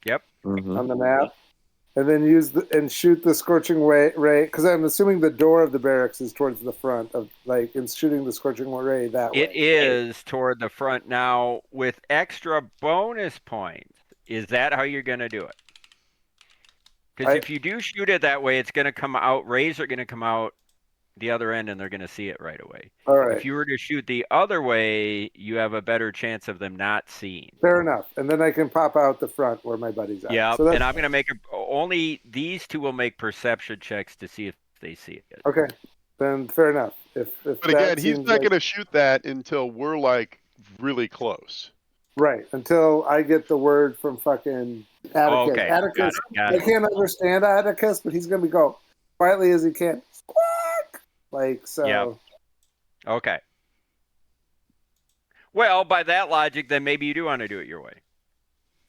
Yep. On the map. And then shoot the scorching ray, because I'm assuming the door of the barracks is towards the front of, like, in shooting the scorching ray that way. It is toward the front. Now, with extra bonus points, is that how you're going to do it? Because if you do shoot it that way, it's going to come out, rays are going to come out the other end, and they're going to see it right away. All right. If you were to shoot the other way, you have a better chance of them not seeing. Fair enough. And then I can pop out the front where my buddy's at. Yeah, and I'm going to make only these 2 will make perception checks to see if they see it. Okay, then fair enough. But again, he's not going to shoot that until we're like really close. Right, until I get the word from fucking Atticus. Okay. Atticus, Got it. I can't understand Atticus, but he's going to go quietly as he can. Squawk! Like, so. Yep. Okay. Well, by that logic, then maybe you do want to do it your way.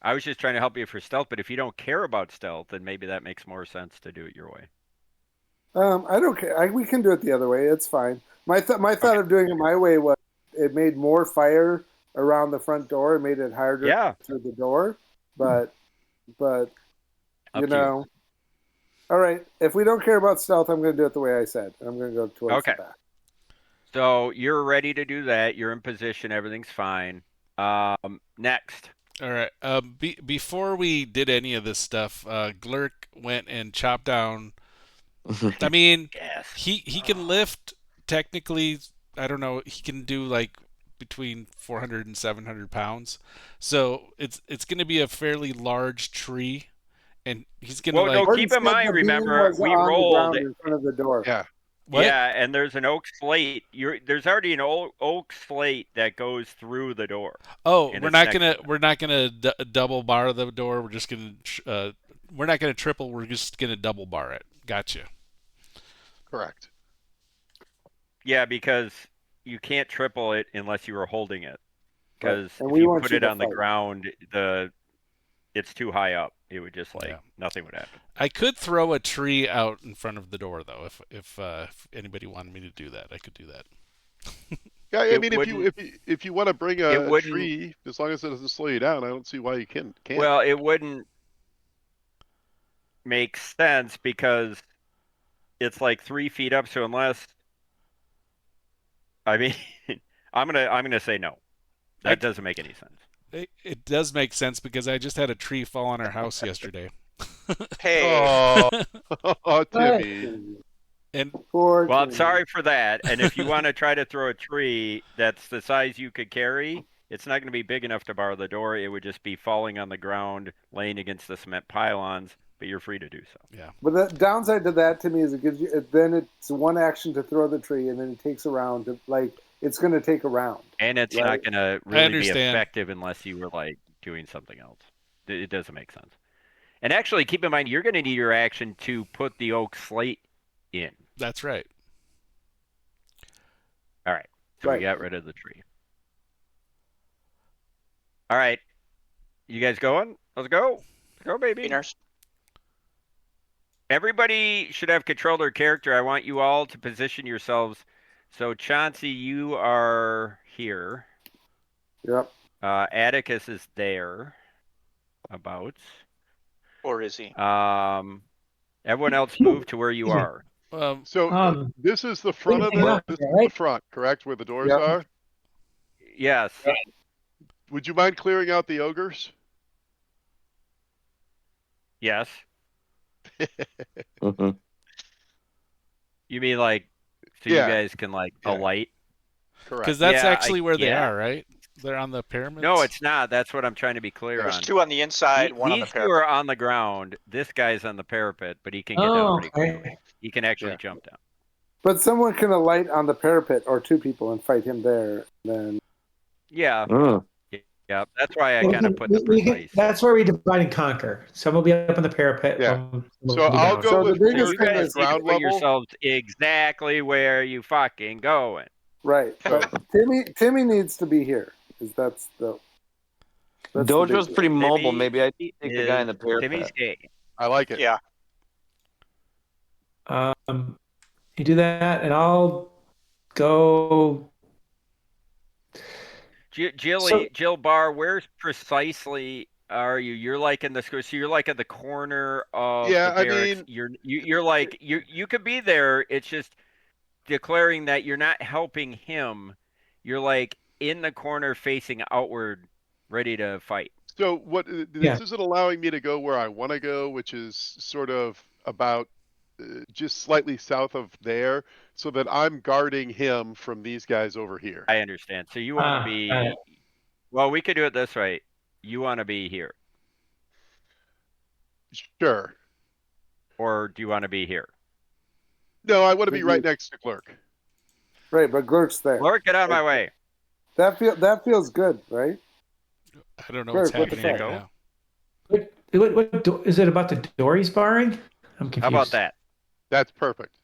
I was just trying to help you for stealth, but if you don't care about stealth, then maybe that makes more sense to do it your way. I don't care. We can do it the other way. It's fine. My thought of doing it my way was it made more fire around the front door. It made it harder through the door. But you know. All right. If we don't care about stealth, I'm going to do it the way I said. I'm going to go towards the back. So you're ready to do that. You're in position. Everything's fine. Next. All right. Before we did any of this stuff, Glurk went and chopped down. I mean, he can lift technically. I don't know. He can do like between 400 and 700 pounds. So it's going to be a fairly large tree, and he's going to no, keep in mind. Remember, we rolled in front of the door. Yeah. What? Yeah, and there's an oak slate. There's already an oak slate that goes through the door. Oh, we're not gonna double bar the door. We're just gonna we're not gonna triple. We're just gonna double bar it. Gotcha. Correct. Yeah, because you can't triple it unless you were holding it. Because And if we you want put you it to on the fight. ground, it's too high up. It would just nothing would happen. I could throw a tree out in front of the door though, if anybody wanted me to do that, I could do that. Yeah, I It mean, wouldn't. if you want to bring It a wouldn't. tree, as long as it doesn't slow you down, I don't see why you can't. Well, it wouldn't make sense because it's like 3 feet up. So unless, I mean, I'm gonna say no. That doesn't make any sense. It does make sense because I just had a tree fall on our house yesterday. Hey. Oh, Timmy. And Poor well, I'm Timmy. sorry for that. And if you want to try to throw a tree that's the size you could carry, it's not going to be big enough to bar the door. It would just be falling on the ground, laying against the cement pylons. But you're free to do so. Yeah. But the downside to that, to me, is it gives you. Then it's one action to throw the tree, and then it takes a round. It's going to take a round. And it's right? not going to really be understand. effective unless you were like doing something else. It doesn't make sense. And actually, keep in mind, you're going to need your action to put the oak slate in. That's right. All right. So Right. we got rid of the tree. All right. You guys going? Let's go. Let's go, baby. Beaners. Everybody should have control of their character. I want you all to position yourselves. So, Chauncey, you are here. Yep. Atticus is there. About. Or is he? Everyone else move to where you are. So this is the front of the front, correct? Where the doors are? Yes. Would you mind clearing out the ogres? Yes. You mean like, so you guys can like alight? Correct. Because that's actually where they are, right? They're on the pyramids? No, it's not. That's what I'm trying to be clear on. There's 2 on the inside, 1 on the These parapet. 2 are on the ground. This guy's on the parapet, but he can get down pretty quickly. He can actually jump down. But someone can alight on the parapet, or 2 people, and fight him there. Then. Yeah. Yeah. That's why I kind of put the precise. That's where we divide and conquer. Some will be up on the parapet. Yeah. So I'll go with you guys need to put yourselves exactly where you fucking going. Right. But Timmy needs to be here. That's Dojo's pretty mobile. Maybe I take the guy in the parapet. Timmy's gay. I like it. Yeah. You do that, and I'll go. Jill Barr, where's precisely are you? You're like in the so you're like at the corner of the barracks. You're like you could be there. It's just declaring that you're not helping him. You're like in the corner facing outward, ready to fight. So what this isn't allowing me to go where I want to go, which is sort of about just slightly south of there, so that I'm guarding him from these guys over here. I understand. So you want to be well, we could do it this way. You want to be here. Sure. Or do you want to be here? No, I want to be right next to Glurk. Right, but Glurk's there. Glurk, get out of my way. That feels good, right? I don't know what's happening right now. What is it about the door he's barring? I'm confused. How about that? That's perfect.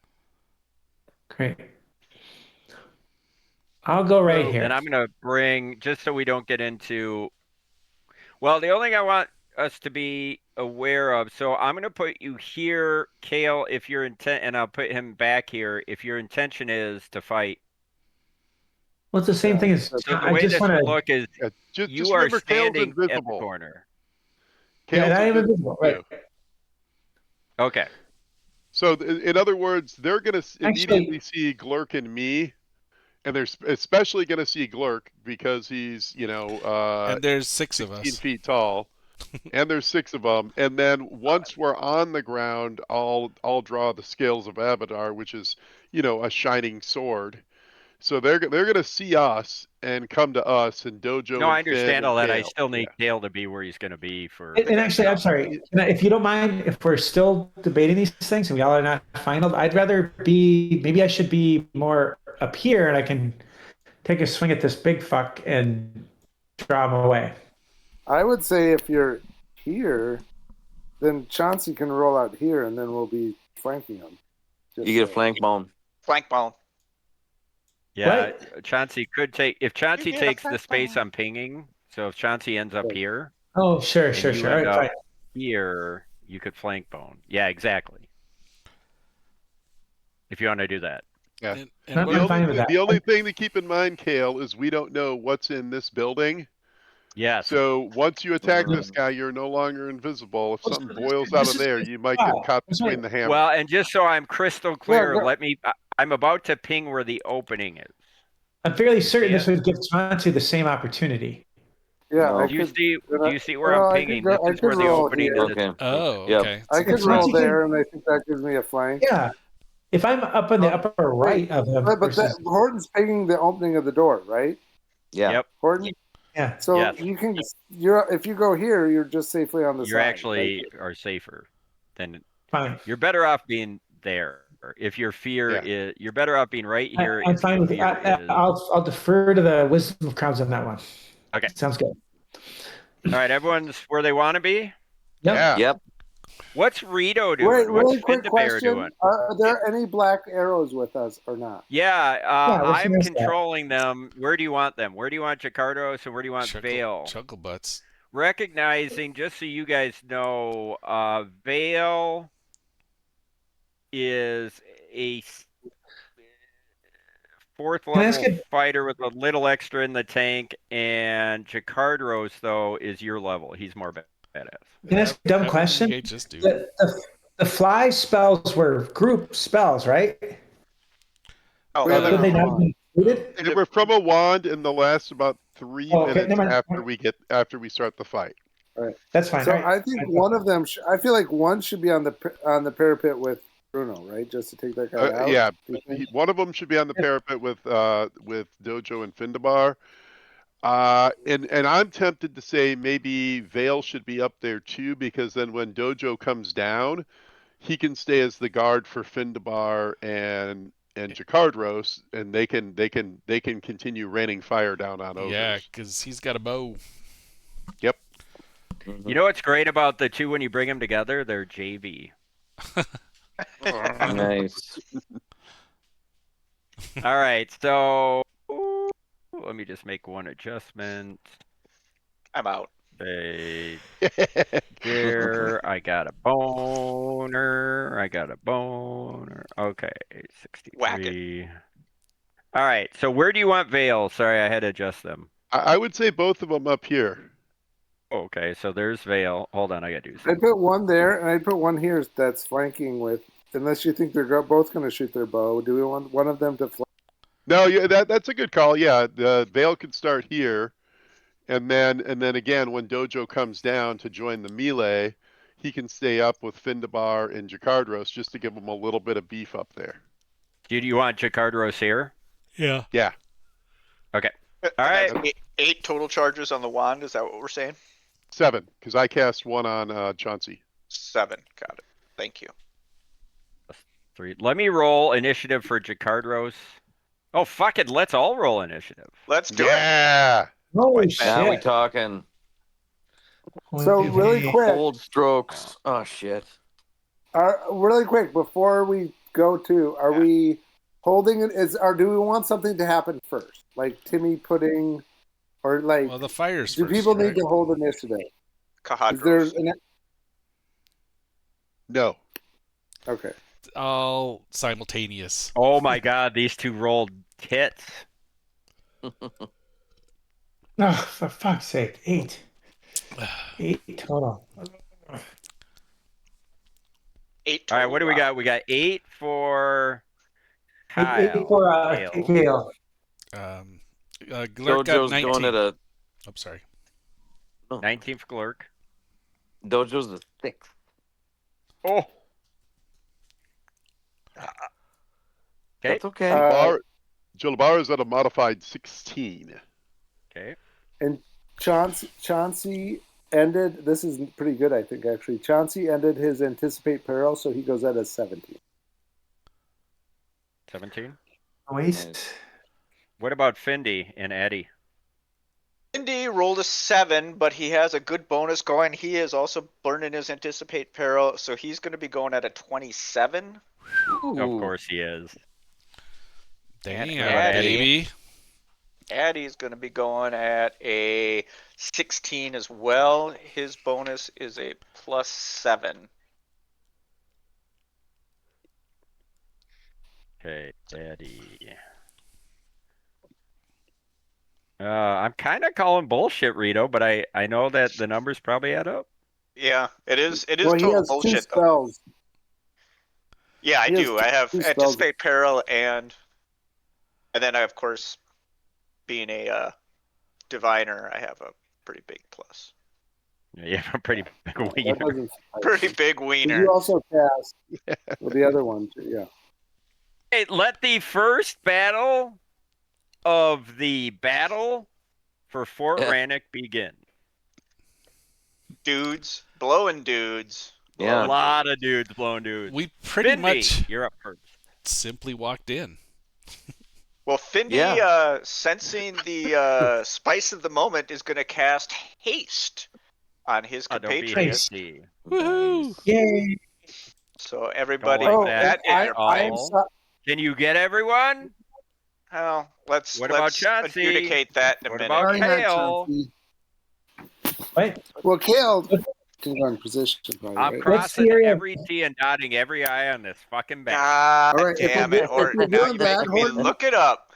Great. I'll go right here. And I'm going to bring, just so we don't get into, well, the only thing I want us to be aware of, so I'm going to put you here, Kale, if your intent, and I'll put him back here, if your intention is to fight. Well, it's the same thing as, so the way this would look is, you are standing at the corner. Yeah, I am invisible, right. Okay. So, in other words, they're going to immediately see Glurk and me, and they're especially going to see Glurk because he's, and there's 6 of us, 16 feet tall, and there's 6 of them. And then once we're on the ground, I'll draw the scales of Abadar, which is, a shining sword. So they're going to see us and come to us, and Dojo. No, I understand all that. Kale. I still need Kale to be where he's going to be for. And actually, I'm sorry, if you don't mind, if we're still debating these things and we all are not final, I'd rather be. Maybe I should be more up here, and I can take a swing at this big fuck and draw him away. I would say if you're here, then Chauncey can roll out here, and then we'll be flanking him. You get a flank bone. Flank bone. Yeah, What? Chauncey could take if Chauncey takes the space I'm pinging. So if Chauncey ends up here Oh, sure, and sure, you sure. All end right, up fine. here, you could flank bone. Yeah, exactly. If you want to do that. Yeah. And The I'm what, fine with that. only thing to keep in mind, Kale, is we don't know what's in this building. Yes. So once you attack this guy, you're no longer invisible. If something boils out of there, you might get caught between the hammer. Well, and just so I'm crystal clear, I'm about to ping where the opening is. I'm fairly certain see this it? would give Chauncey the same opportunity. Yeah, No. I Do you could. see where I'm pinging? This I is could where the roll opening here. to this. oh, Yep. okay. I could Yeah, roll Chauncey there, can- and I think that gives me a flank. Yeah. If I'm up on the upper right of him But versus, Horton's pinging the opening of the door, right? Yeah. Yep. Horton. yeah. So Yes. you can. If you go here, you're just safely on the You side. actually right? are safer than Fine. you're better off being there. If your fear is, you're better off being right here. I'm if fine your with. fear is I'll defer to the wisdom of crowds on that one. okay. Sounds good. All right, everyone's where they want to be. Yep. Yeah. Yep. What's Rito doing? Wait, What's really quick Findabear question: doing? Are there any black arrows with us or not? Yeah, Yeah, what's I'm the next step? controlling them. Where do you want them? Where do you want Jacardos and where do you want Vale? Chuckle butts. Recognizing, just so you guys know, Vale is a fourth Can I ask level you- fighter with a little extra in the tank, and Jacardros, though, is your level. He's more badass. Can I ask a dumb How question? would you engage this dude? The fly spells were group spells, right? Oh, We haven't Would they done not one. be included? They were from a wand in the last about 3 Oh, okay, minutes never mind. after we start the fight. That's fine. So All right. I think one of them. I feel like one should be on the parapet with Bruno, right? Just to take that guy out. Yeah, Do you think? one of them should be on the parapet with Dojo and Findabar. And I'm tempted to say maybe Vale should be up there too, because then when Dojo comes down, he can stay as the guard for Findabar and Jacardros, and they can continue raining fire down on ogres. Yeah, because he's got a bow. Yep. You know what's great about the two when you bring them together? They're JV. Nice. All right, so let me just make one adjustment. I'm out. There, I got a boner. Okay, Whack 63. All right, so where do you want Vale? Sorry, I had to adjust them. I would say both of them up here. Okay, so there's Vale. Hold on, I gotta do I something. put one there, and I put one here that's flanking with. Unless you think they're both going to shoot their bow, do we want one of them to flank? No, yeah, that's a good call. Yeah, the Vale could start here, and then again when Dojo comes down to join the melee, he can stay up with Findabar and Jacardros just to give him a little bit of beef up there. Do you want Jacardros here? Yeah. Yeah. Okay. All right. Eight total charges on the wand. Is that what we're saying? 7, because I cast one on Chauncey. 7. Got it. Thank you. 3. Let me roll initiative for Jacardros. Oh, fuck it. Let's all roll initiative. Let's do it. Yeah. Holy shit. Now we talking So really quick, old strokes. Oh shit. really quick before we go to, are we holding it? Do we want something to happen first, like Timmy putting, or like? Well, the fire's do first, people right? need to hold initiative? Kahadros. Is there No. Okay. It's all simultaneous. Oh my god, these two rolled tits. Oh, for fuck's sake. 8. 8 total. 8 All right, total. what do we got? We got 8 for 8 Kyle. for Kale. Kale. Glurk got Dojo's 19. going at a. I'm sorry. 19 for Glurk. Dojo's the 6th. Oh. Okay. That's okay. Jolabar is at a modified 16. Okay. And Chauncey ended. This is pretty good, I think. Actually, Chauncey ended his anticipate peril, so he goes at a 17. 17. Waste. What about Findy and Eddie? Indy rolled a 7, but he has a good bonus going. He is also burning his anticipate peril, so he's going to be going at a 27. Of course he is. Damn, Addy. baby. Addy's going to be going at a 16 as well. His bonus is a +7. Okay, Eddie. I'm kind of calling bullshit, Rito, but I know that the numbers probably add up. Yeah, it is. It is Well, he total has two bullshit, though. spells. Yeah, I He has do. I have two spells. Anticipate Peril and then I, of course, being a diviner, I have a pretty big plus. Yeah, you have a pretty big That wiener. doesn't surprise Pretty me. big Did wiener. you also cast well, the other one too? Yeah. Hey, let the first battle of the battle for Fort Rannick begin. Dudes, blowing dudes. Yeah. A lot of dudes blowing dudes. We pretty Findy, much you're up first. simply walked in. Well, Findy, Yeah. sensing the spice of the moment, is going to cast Haste on his Don't be compatriot. hasty. Woohoo! Yay! So everybody, Don't Oh, like that that is at your all. plan. Can you get everyone? Well, let's What about Chauncey? adjudicate that in a What minute. about Sorry, not Kale? Chauncey. What? Well, Kale can go in position, probably, I'm right? crossing theory of- every T and dotting every I on this fucking bat. God All right, if damn we're it, do- if Horton. we're Now doing you're that, making me Horton- look it up.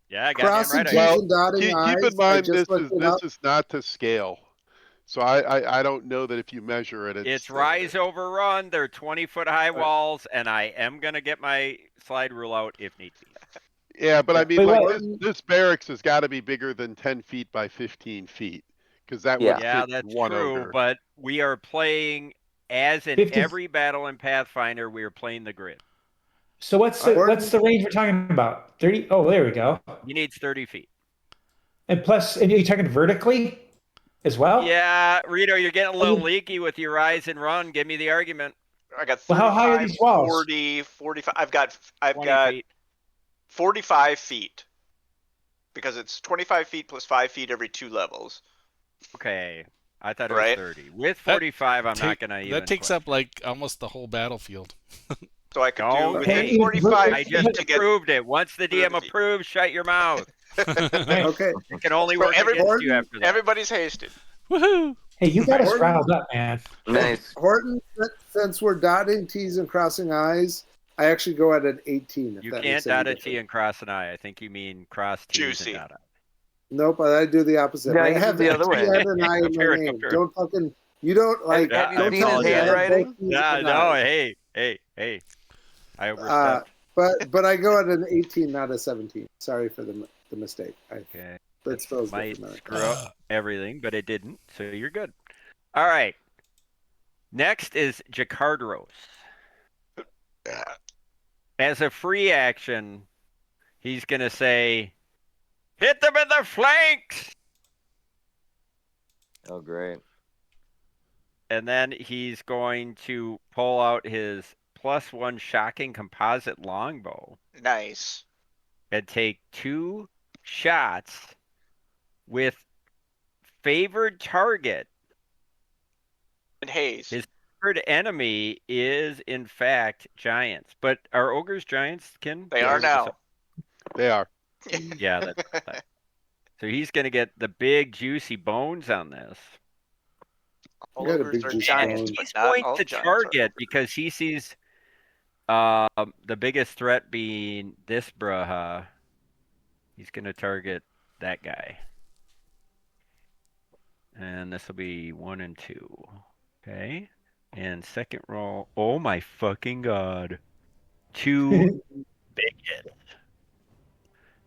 Yeah, I got Crossing right. T's Well, and dotting keep I's. in mind I just this looked it up. is not to scale. So I don't know that if you measure it, It's rise over run. They're 20-foot high walls, and I am gonna get my slide rule out if need be. Yeah, but I mean, Wait, like what? this barracks has got to be bigger than 10 feet by 15 feet because that would Yeah, fit that's one true. ogre. But we are playing as in 50 every battle in Pathfinder. We are playing the grid. So what's the range we're talking about? 30? Oh, there we go. He needs 30 feet. And plus, and you're talking vertically as well? Yeah, Rito, you're getting a little leaky with your rise and run. Give me the argument. I got 35, Well, how high are these walls? 40, 45. I've got 20 feet. 45 feet. Because it's 25 feet plus 5 feet every 2 levels. Okay. I thought it Right. was 30. With 45, I'm not going to even. That takes up like almost the whole battlefield. So I could do Don't within hate. 45 I feet just to get. approved it. Once the DM 30 feet. approves, shut your mouth. Okay. It can only So work against you after that. everybody's hasted. Woohoo! Hey, you got us Horton- riled up, man. Nice. Horton, since we're dotting T's and crossing I's, I actually go at an 18. If You that can't makes any dot a difference. T and cross an I. I think you mean cross T's Juicy. and dot I. Nope, I do the opposite. Yeah, I you have do the other T way. and an I in my Compare it, name. compare it. Don't fucking. You don't like. Have you don't seen tell his me I have handwriting? both T's No, and no, I's. hey. I overstepped. But I go at an 18, not a 17. Sorry for the mistake. Okay. That spells Might different. screw up everything, but it didn't, so you're good. All right. Next is Jacardros. As a free action, he's going to say, hit them in the flanks! Oh, great. And then he's going to pull out his +1 shocking composite longbow Nice. and take 2 shots with favored target. And haze. His third enemy is, in fact, giants. But are ogres giants, Ken? They are now. They are. Yeah. That's so he's going to get the big, juicy bones on this. All You got a ogres big are juice giants, bone. but He's not going all to giants are target ogres. because he sees the biggest threat being this Braha. He's going to target that guy. And this will be 1 and 2. Okay. And second roll. Oh my fucking god. 2 big hits.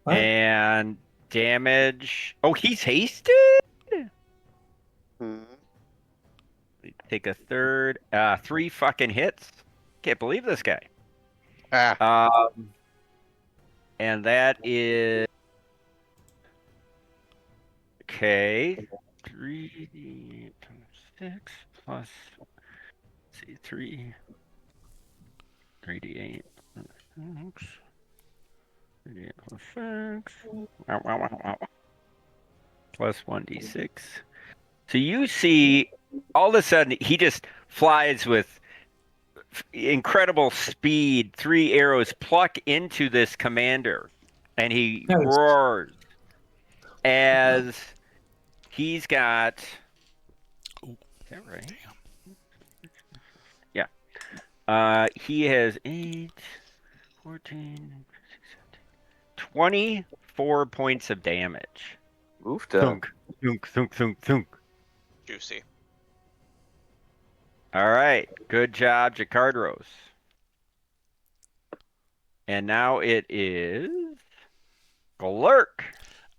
What? And damage. Oh, he's hasted? Hmm. Take a third. 3 fucking hits. Can't believe this guy. And that is okay. 3 times 6 plus, let's see, 3d8. 3d8 plus 6. Wow. Plus 1d6. So you see, all of a sudden, he just flies with incredible speed. 3 arrows pluck into this commander. And he Nice. roars as he's got. Is that right? Yeah. He has 8, 14, 24 points of damage. Oofta. Thunk, thunk, thunk, thunk, thunk. Juicy. All right. Good job, Jacardros. And now it is Glurk.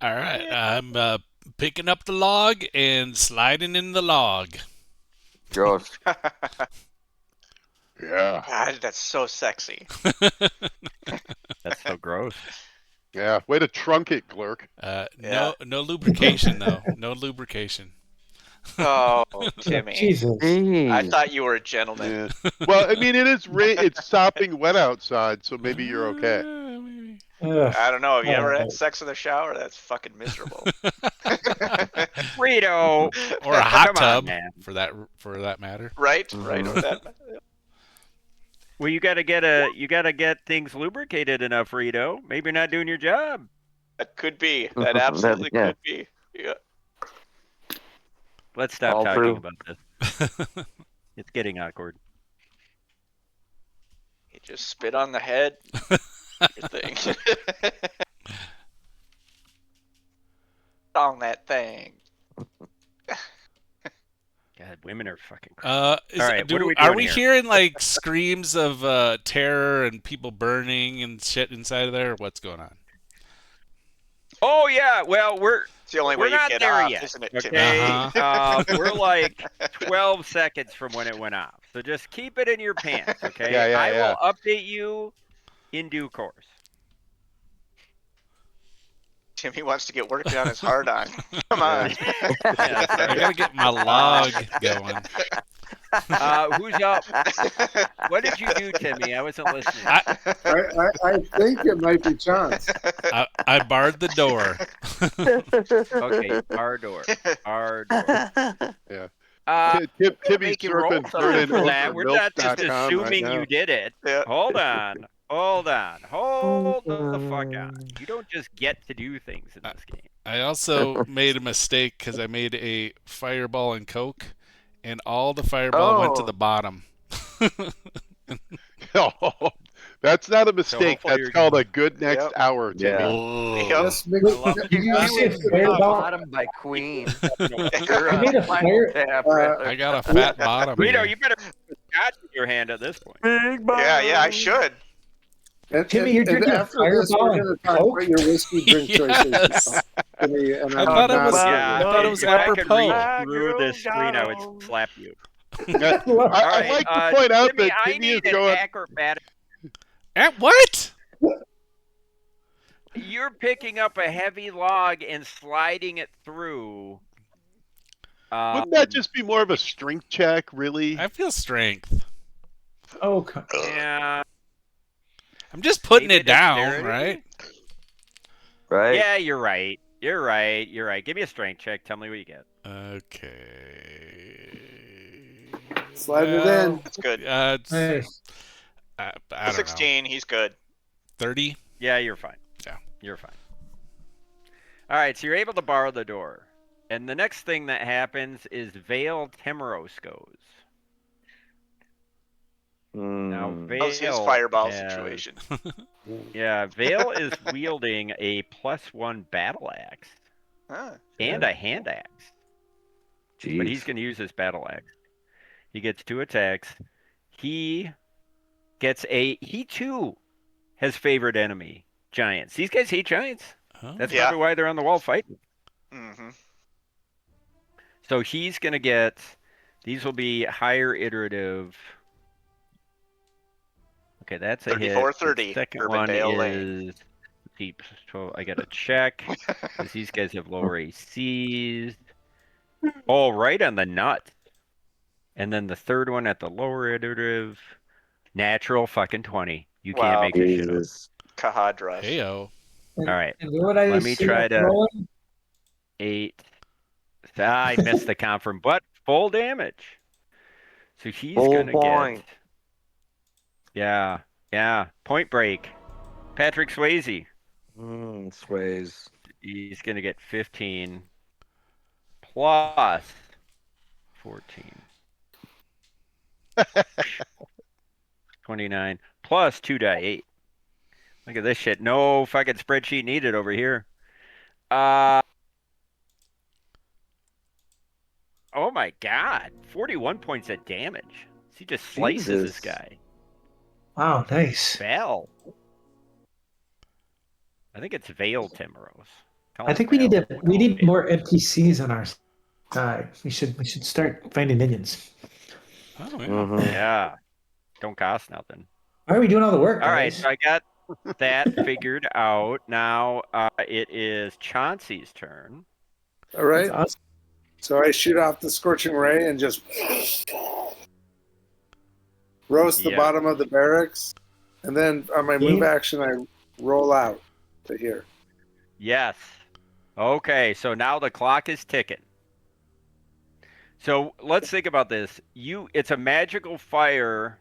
All right, I'm picking up the log and sliding in the log. Gross. Yeah. God, that's so sexy. That's so gross. Yeah. Way to trunk it, Glurk. Yeah. No lubrication though. No lubrication. Oh, Timmy. Jesus. I thought you were a gentleman. Yeah. Well, I mean, it's sopping wet outside, so maybe you're okay. Maybe. Ugh. I don't know. Have you ever Alright. had sex in the shower? That's fucking miserable. Frito. Or a hot Come on, tub man. for that matter. Right? Right with that. Well, you gotta get things lubricated enough, Frito. Maybe you're not doing your job. That could be. That absolutely Yeah. could be. Yeah. Let's stop All talking true. about this. It's getting awkward. You just spit on the head. Your thing. on that thing. God, women are fucking crazy. All right, what are we are doing we here? hearing like screams of terror and people burning and shit inside of there? Or what's going on? Oh yeah, well It's the only way we're you not get there off, yet. isn't it, Timmy? Okay, we're like 12 seconds from when it went off. So just keep it in your pants, okay? Yeah, I yeah. will update you in due course. Timmy wants to get working on his hard on. Come on. I gotta get my log going. Who's up? What did you do, Timmy? I wasn't listening. I think it might be Chance. I barred the door. Okay, our door. Yeah. Timmy's Make you roll surfing something for that. We're not just milk.com assuming right now. you did it. Yeah. Hold on. Hold the fuck on. You don't just get to do things in this game. I also made a mistake because I made a fireball and Coke, and all the fireball went to the bottom. Oh, that's not a mistake. hopefully That's called a good next Yep. hour, Timmy. Yeah. Just You said fireball. Bottom by Queen. I made a fire. I got a fat bottom. Rito, here. you better put scotch in your hand at this point. Yeah, I should. Timmy, you're drinking a after this, Fireball we're going to and talk Coke? about your whiskey drink choices. Yes. Timmy, and I thought it was. Yeah, I thought it was if I could apropos. reach through this screen, I would slap you. I'd All right, like to point out Timmy, that I Timmy is need an going. acrobatic. At what? You're picking up a heavy log and sliding it through. Wouldn't that just be more of a strength check, really? I feel strength. Oh, come Yeah. I'm just putting Maybe it down, dexterity? right? Right? Yeah, you're right. You're right. Give me a strength check. Tell me what you get. Okay. Slide it Well, in. That's good. nice. I don't 16, he's good. know. 30? Yeah, you're fine. Yeah. You're fine. All right, so you're able to borrow the door. And the next thing that happens is Vale Temeros goes. Now, Vale How's his fireball has- situation? Yeah, Vale is wielding a +1 battle axe Huh. and a hand axe. Jeez. But he's going to use his battle axe. He gets 2 attacks. He too has favored enemy giants. These guys hate giants. Oh. That's Yeah. probably why they're on the wall fighting. Mm-hmm. So he's going to get, these will be higher iterative. Okay, that's a hit. 34-30, The second Urbandale one Lane. is deep. So I got to check because these guys have lower ACs. Oh, right on the nut. And then the third one at the lower iterative, natural fucking 20. You can't Wow. make this shit up. Jesus. Kahadra. Heyo. All right. And what I Let me see try that to- rolling? 8. I missed the confirm, but full damage. So he's Full gonna point. get. Yeah. Point Break. Patrick Swayze. Sways. He's going to get 15 plus 14. 29 plus 2 die 8. Look at this shit. No fucking spreadsheet needed over here. Oh my God. 41 points of damage. He just slices this guy. Wow, nice. Val. I think it's Veil Timorous. I think we need more NPCs on our side. We should start finding minions. Oh yeah. Yeah. Don't cost nothing. Why are we doing all the work, All right, guys? so I got that figured out. Now it is Chauncey's turn. All right. That's awesome. So I shoot off the scorching ray and just roast the bottom of the barracks, and then on my move action I roll out to here. Yes. Okay, so now the clock is ticking. So let's think about this. It's a magical fire.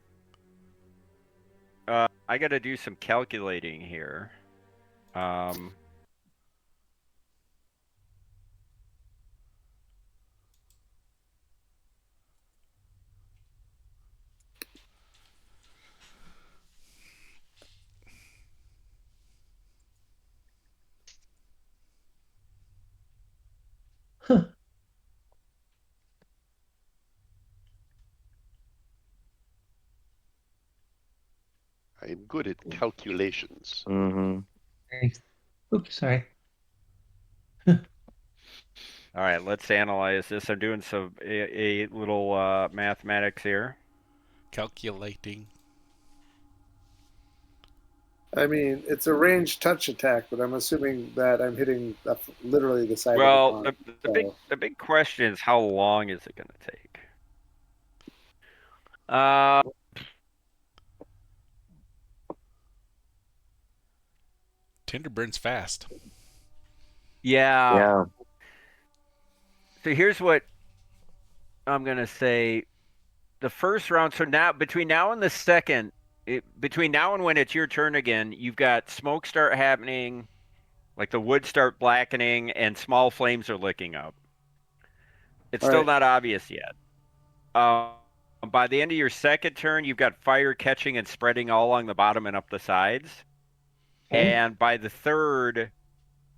I got to do some calculating here. Huh. I am good at calculations. Oops, sorry. All right, let's analyze this. I'm doing a little mathematics here. Calculating. I mean, it's a ranged touch attack, but I'm assuming that I'm hitting literally the side Well, of the pond. the big question is how long is it going to take? Tinder burns fast. Yeah. So here's what I'm going to say. The first round, so now between now and the second, between now and when it's your turn again, you've got smoke start happening, like the wood start blackening, and small flames are licking up. It's still not obvious yet. By the end of your second turn, you've got fire catching and spreading all along the bottom and up the sides. Okay. And by the third,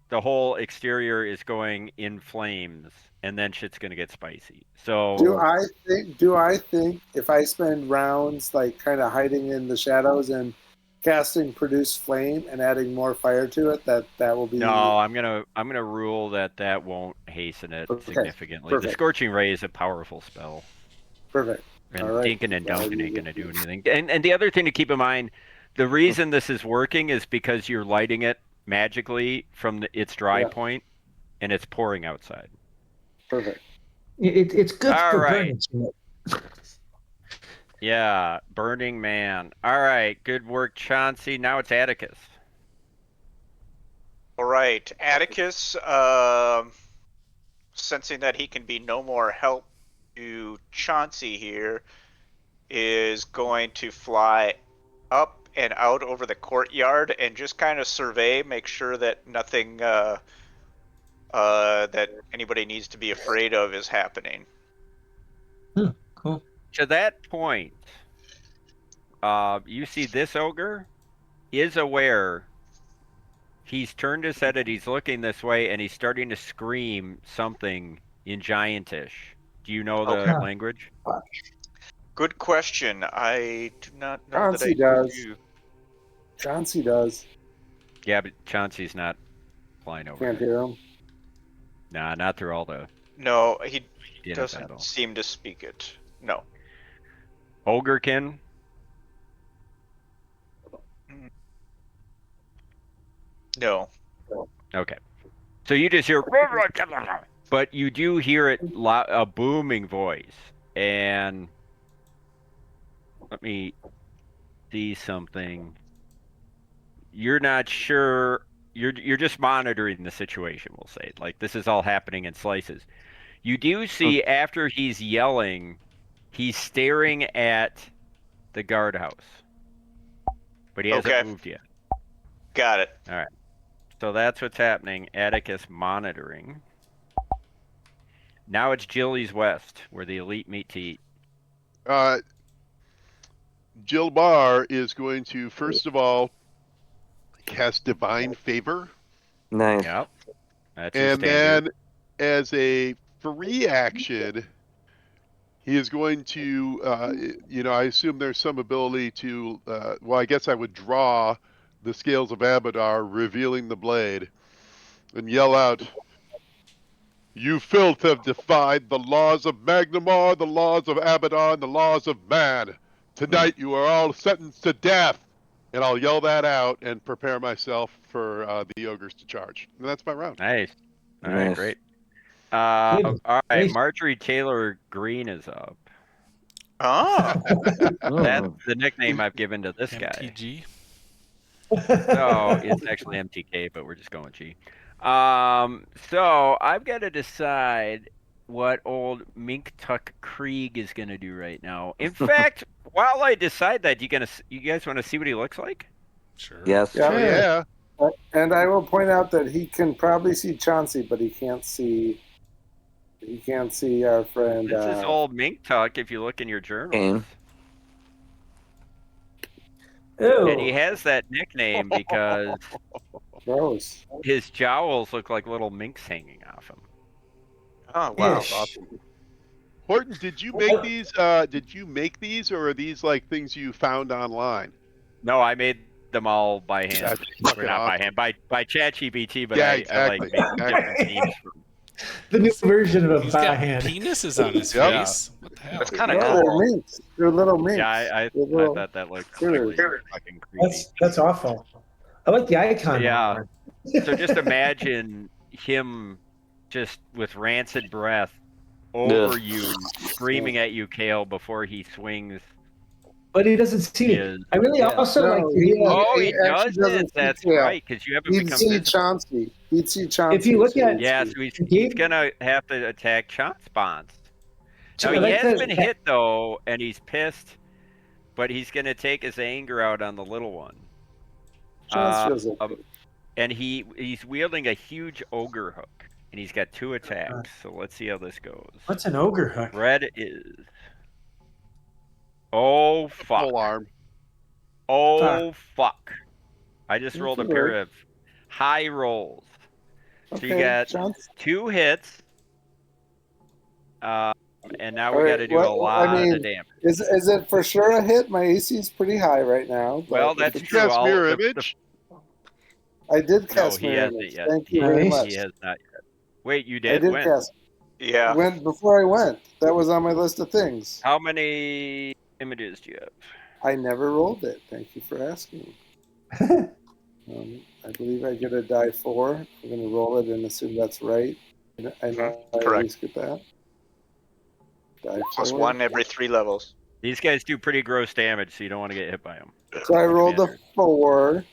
the whole exterior is going in flames, and then shit's gonna get spicy. So do I think if I spend rounds like kind of hiding in the shadows and casting produce flame and adding more fire to it, that will be? No, I'm gonna rule that won't hasten it significantly. Perfect. The scorching ray is a powerful spell. Perfect. And Dinkin and Duncan ain't gonna do anything. And the other thing to keep in mind, the reason this is working is because you're lighting it magically from its dry point, and it's pouring outside. Perfect. It's good for burning. Yeah, Burning Man. All right, good work, Chauncey. Now it's Atticus. All right, Atticus, sensing that he can be no more help to Chauncey here, is going to fly up and out over the courtyard and just kind of survey, make sure that nothing that anybody needs to be afraid of is happening. Cool. To that point, you see this ogre is aware. He's turned his head and he's looking this way, and he's starting to scream something in Giantish. Do you know the language? Good question. I do not know. Chauncey does. Chauncey does. Yeah, but Chauncey's not flying over. Can't hear him. Nah, not through all the. No, he doesn't seem to speak it. No. Ogrekin? No. Okay. So you just hear, but you do hear it a booming voice, and let me see something. You're not sure. You're just monitoring the situation. We'll say, like, this is all happening in slices. You do see after he's yelling, he's staring at the guardhouse, but he hasn't moved yet. Got it. All right. So that's what's happening. Atticus monitoring. Now it's Jilly's West, where the elite meet to eat. Jill Barr is going to, first of all, cast Divine Favor. Nice. Yep. That's his And standard. then, as a free action, he is going to, I assume there's some ability to, I guess I would draw the Scales of Abadar, revealing the blade, and yell out, "You filth have defied the laws of Magnamar, the laws of Abadar, and the laws of man. Tonight you are all sentenced to death." And I'll yell that out and prepare myself for the ogres to charge. And that's my round. Nice. All right, Nice. great. Goodness All right, gracious. Marjorie Taylor Green is up. Oh, That's the nickname I've given to this guy. MTG. So it's actually MTK, but we're just going G. So I've got to decide what old Mink Tuck Kreeg is going to do right now. In fact, while I decide that, you guys want to see what he looks like? Sure. Yes. Yeah. Oh, yeah. And I will point out that he can probably see Chauncey, but he can't see our friend. This is old Mink Tuck. If you look in your journals. Kane. And he Ew. has that nickname because Gross. his jowls look like little minks hanging off him. oh wow. Ish. Awesome. Horton, did you make these? Or are these like things you found online? No, I made them all by hand. That's Or fucking not by awesome. hand, by ChatGPT, but Yeah, I like exactly. making different themes for The new version of a He's by got hand. penises on his Yep. face. What the hell? That's kind of No, cool. they're minks. They're little minks. Yeah, I They're little- thought that looked critters. really fucking creepy. That's awful. I like the icon. Yeah. more. So just imagine him just with rancid breath over Ugh. you, screaming at you, Kale, before he swings. But he doesn't see me. His... I really also No, like. Oh, he actually doesn't. doesn't see That's Kale. right, because you haven't He'd become see visible. Chauncey. He'd see Chauncey. If you look at- Yeah, so he's gonna have to attack Chomp Spawns. Now, I he like has the- been hit, though, and he's pissed, but he's going to take his anger out on the little one. Chauncey doesn't. And he's wielding a huge ogre hook, and he's got 2 attacks, so let's see how this goes. What's an ogre hook? Red is... Oh, fuck. Full arm. Oh, fuck. I just You rolled a can pair work. of high rolls. So you Okay, got Chauncey. 2 hits, and now we All got right, to do what- a lot I mean, of damage. Is it for sure a hit? My AC is pretty high right now. but Well, if that's it's- true. Cast mirror The- image. I did No, cast he mirror hasn't image. yet. Thank you very He- much. He has not yet. Wait, you I did? did When? cast. Yeah. When before I went, that was on my list of things. How many images do you have? I never rolled it. Thank you for asking. I believe I get a die 4. I'm going to roll it and assume that's right. I know I Correct. always get that. Die Plus 4. 1 every 3 levels. These guys do pretty gross damage, so you don't want to get hit by them. So I rolled a Standard. 4,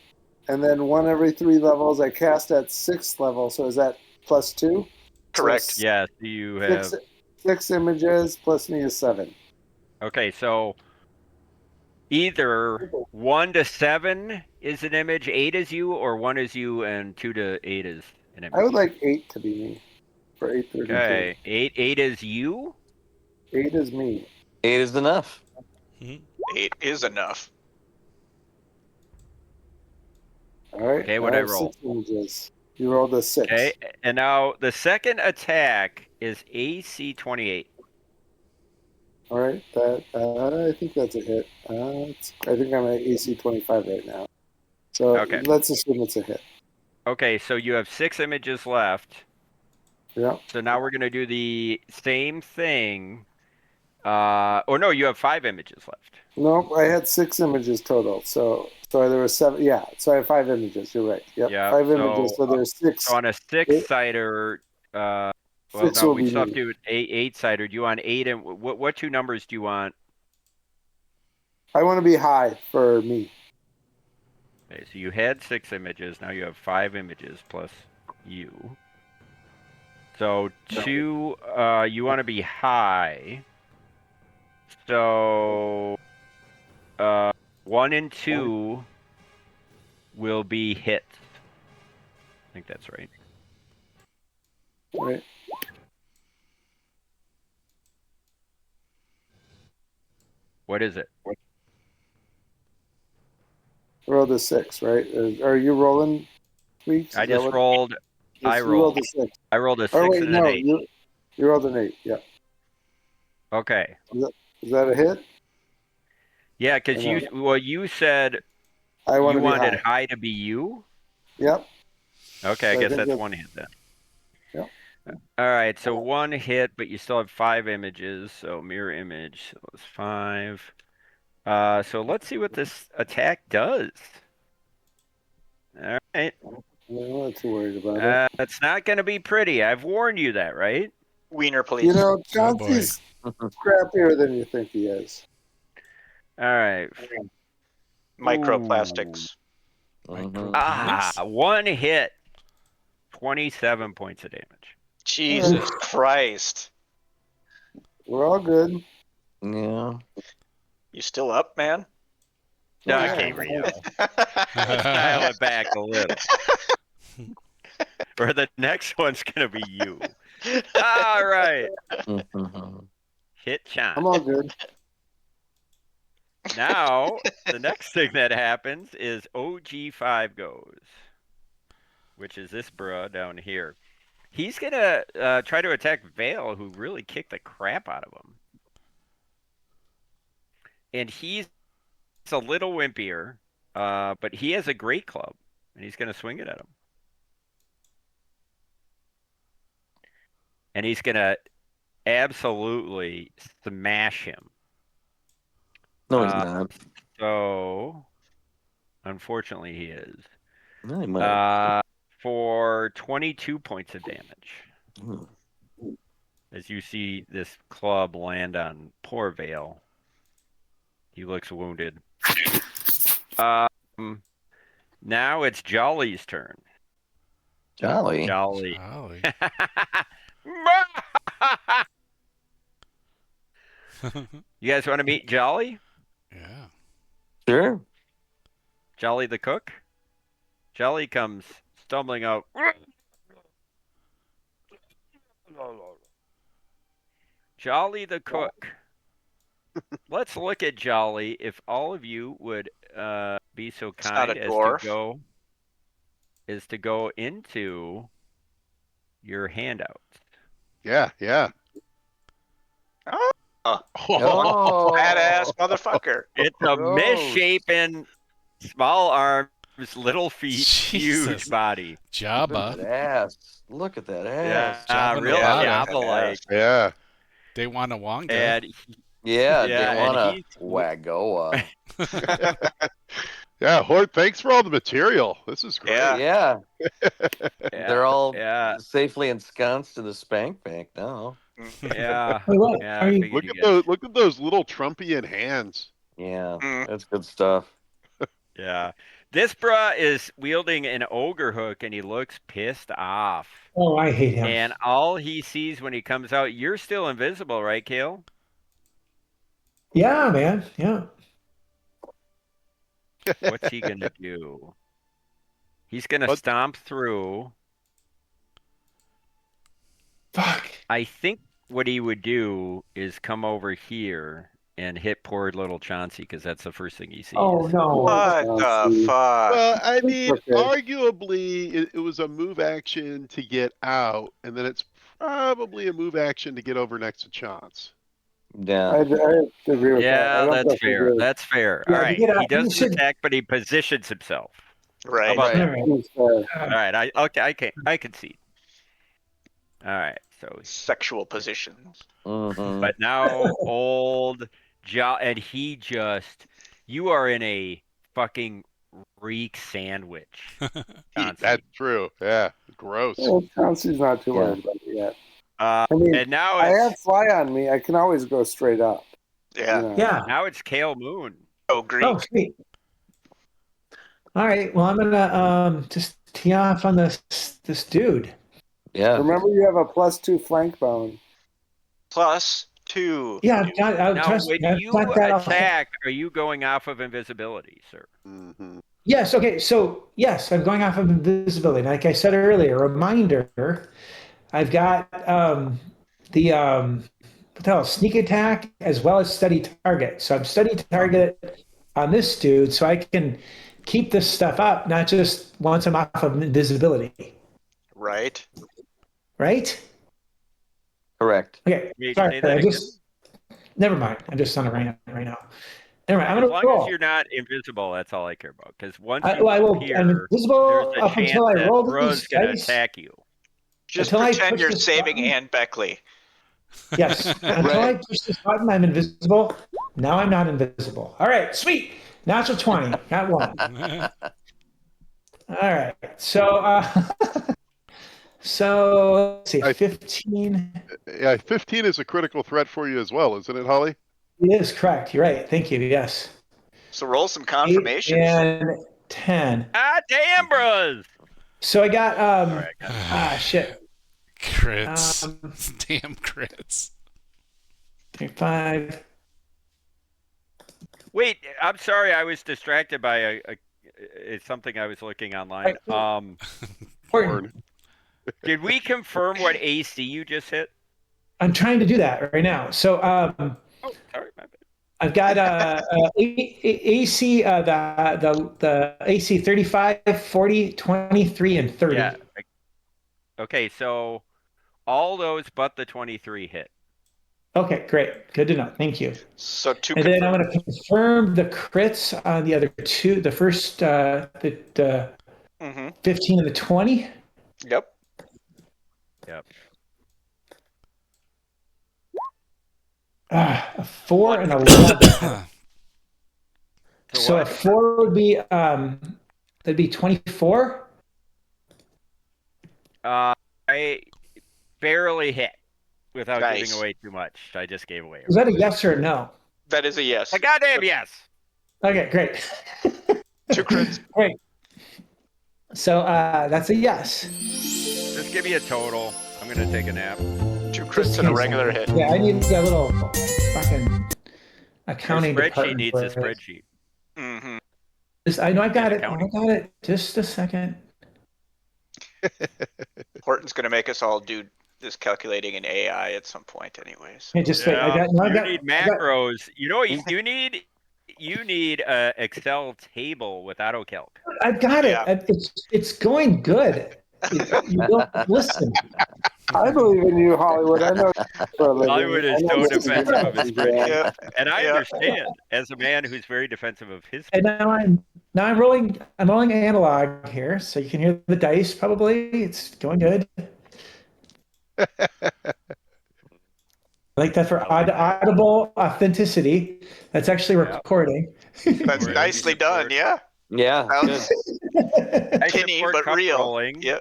and then 1 every 3 levels. I cast at 6th level, so is that plus 2? Correct. So Yeah, so you have... 6 images plus me is 7. Okay, so either 1 to 7 is an image, 8 is you, or 1 is you, and 2 to 8 is an image. I would like 8 to be me for 832. Okay, 8 is you? 8 is me. 8 is enough. 8 is enough. All right. Okay, what'd I have roll? 6 images. You rolled a 6. Okay, and now the second attack is AC 28. All right. That I think that's a hit. I think I'm at AC 25 right now. So Okay. let's assume it's a hit. Okay, so you have 6 images left. Yeah. So now we're going to do the same thing. Or no, you have 5 images left. Nope. I had 6 images total. So there were 7. Yeah. So I have 5 images. You're right. Yep. Yeah, 5 so, images. So there's 6. So on a 6-sider, well, 6 no, will we be still have me. to do an 8-sider. Do you want 8 and what 2 numbers do you want? I want to be high for me. Okay, so you had 6 images. Now you have 5 images plus you. So 2, you want to be high. So 1 and 2 will be hits. think that's right. Right. What is it? Roll the 6, right? Are you rolling, Tweaks? I just rolled. I You rolled rolled. a 6. I rolled a 6 Oh, wait, and no. an 8. You rolled an 8, yeah. Okay. Is that a hit? Yeah, because you said I want you to be wanted high. high to be you. Yep. Okay, So I guess that's one hit then. Yep. All right, so one hit, but you still have 5 images, so mirror image, so it's 5. So let's see what this attack does. All right. I'm not too worried about it. It's not going to be pretty. I've warned you that, right? Wiener, please. Chauncey's crappier than you think he is. All right. Microplastics. One hit. 27 points of damage. Jesus Christ. We're all good. Yeah. You still up, man? Okay, Rio. Let's dial it back a little. Or the next one's going to be you. All right. Hit chance. I'm all good. Now, the next thing that happens is OG5 goes, which is this bruh down here. He's going to try to attack Vale, who really kicked the crap out of him. And he's a little wimpier, but he has a great club, and he's going to swing it at him. And he's going to absolutely smash him. No, he's not. So, unfortunately, he is. No, he might. For 22 points of damage. As you see this club land on poor Vale. He looks wounded. Now it's Jolly's turn. Jolly. You guys want to meet Jolly? Yeah. Sure. Jolly the cook? Jolly comes stumbling out. Jolly the cook. Let's look at Jolly. If all of you would be so kind as to go into your handouts. Yeah. Oh, badass motherfucker. It's a misshapen, small arms, little feet, huge body. Jabba. Look at that ass. Jabba real Jabba-like. Yeah. They want a Wonga. And they want a Wagoa. Yeah, Hort, thanks for all the material. This is great. Yeah. They're all safely ensconced in the spank bank now. Yeah. Look Look at those little Trumpian hands. Yeah, that's good stuff. Yeah. This bruh is wielding an ogre hook and he looks pissed off. Oh, I hate him. And all he sees when he comes out, you're still invisible, right, Kale? Yeah, man. Yeah. What's he going to do? He's going to stomp through. Fuck. I think what he would do is come over here and hit poor little Chauncey because that's the first thing he sees. Oh, no. What the fuck? Well, I mean, arguably, it was a move action to get out, and then it's probably a move action to get over next to Chance. Yeah, I agree with that. Yeah, that's fair. That's fair. Yeah, All right. He doesn't attack, but he positions himself. Right. How about that? All right. I can see. All right. So sexual positions. But now old and you are in a fucking reek sandwich. That's true. Yeah. Gross. Well, Chauncey's not too worried about it yet. And now I have fly on me. I can always go straight up. Yeah. Yeah. Now it's Kale Moon. Oh, Greek. Oh, sweet. All right. Well, I'm gonna just tee off on this dude. Yeah. Remember, you have a +2 flank bone. +2. Yeah. Now, when you attack, are you going off of invisibility, sir? No, Yes. Okay. So yes, I'm going off of invisibility. Like I said earlier, reminder. I've got the what the hell, sneak attack as well as steady target. So I'm steady target on this dude, so I can keep this stuff up, not just once I'm off of invisibility. Right. Right? Correct. Okay. Can you Sorry. say that again? Never mind. I'm just on a rant right now. Never mind. I'm As gonna long as roll. you're not invisible, that's all I care about. Because once you I'm appear, there's invisible a up chance until I that roll Bruh's these gonna dice. attack you. Just Until I pretend push you're this saving button. Ann Beckley. Yes. Until I Right. push this button, I'm invisible. Now I'm not invisible. All right, sweet. Natural 20. Got one. All right. So let's see, I 15. Yeah, 15 is a critical threat for you as well, isn't it, Holly? It is correct. You're right. Thank you. Yes. So roll some 8 confirmations. and 10. Ah, damn, Bruhs! So I got All right, I got it. shit. Crits. Damn crits. 5. Wait, I'm sorry. I was distracted by it's something I was looking online. Porn. Did we confirm what AC you just hit? I'm trying to do that right now. So Oh, sorry, my bad. I've got AC the AC 35, 40, 23, and 30. Yeah. Okay, so all those but the 23 hit. Okay, great. Good to know. Thank you. So two. And then I'm going to confirm the crits on the other two. The first, the 15 and the 20. Yep. A 4 and 11. So a what? 4 would be that'd be 24. I barely hit without Nice. giving away too much. I just gave away. Is that a yes or a no? That is a yes. A goddamn yes. Okay, great. 2 crits. Great. So that's a yes. Just give me a total. I'm gonna take a nap. 2 crits and a regular hit. Yeah, I need a little fucking accounting Your spreadsheet department. needs a spreadsheet. Mm-hmm. I know I got it. Accounting. I got it. Just a second. Horton's going to make us all do this calculating in AI at some point, anyways. Hey, just wait. You need macros. You know what you need? You need a Excel table with AutoCalc. I've got it. Yeah. It's going good. You don't listen. I believe in you, Hollywood. I know for a living. Hollywood is so defensive of his spreadsheet, Yeah. and I Yeah. understand as a man who's very defensive of his. And I'm rolling analog here, so you can hear the dice. Probably it's going good. Like that for audible authenticity. That's actually recording. That's nicely done. Yeah. Yeah. Sounds I tinny, support but cup real. rolling, Yeah.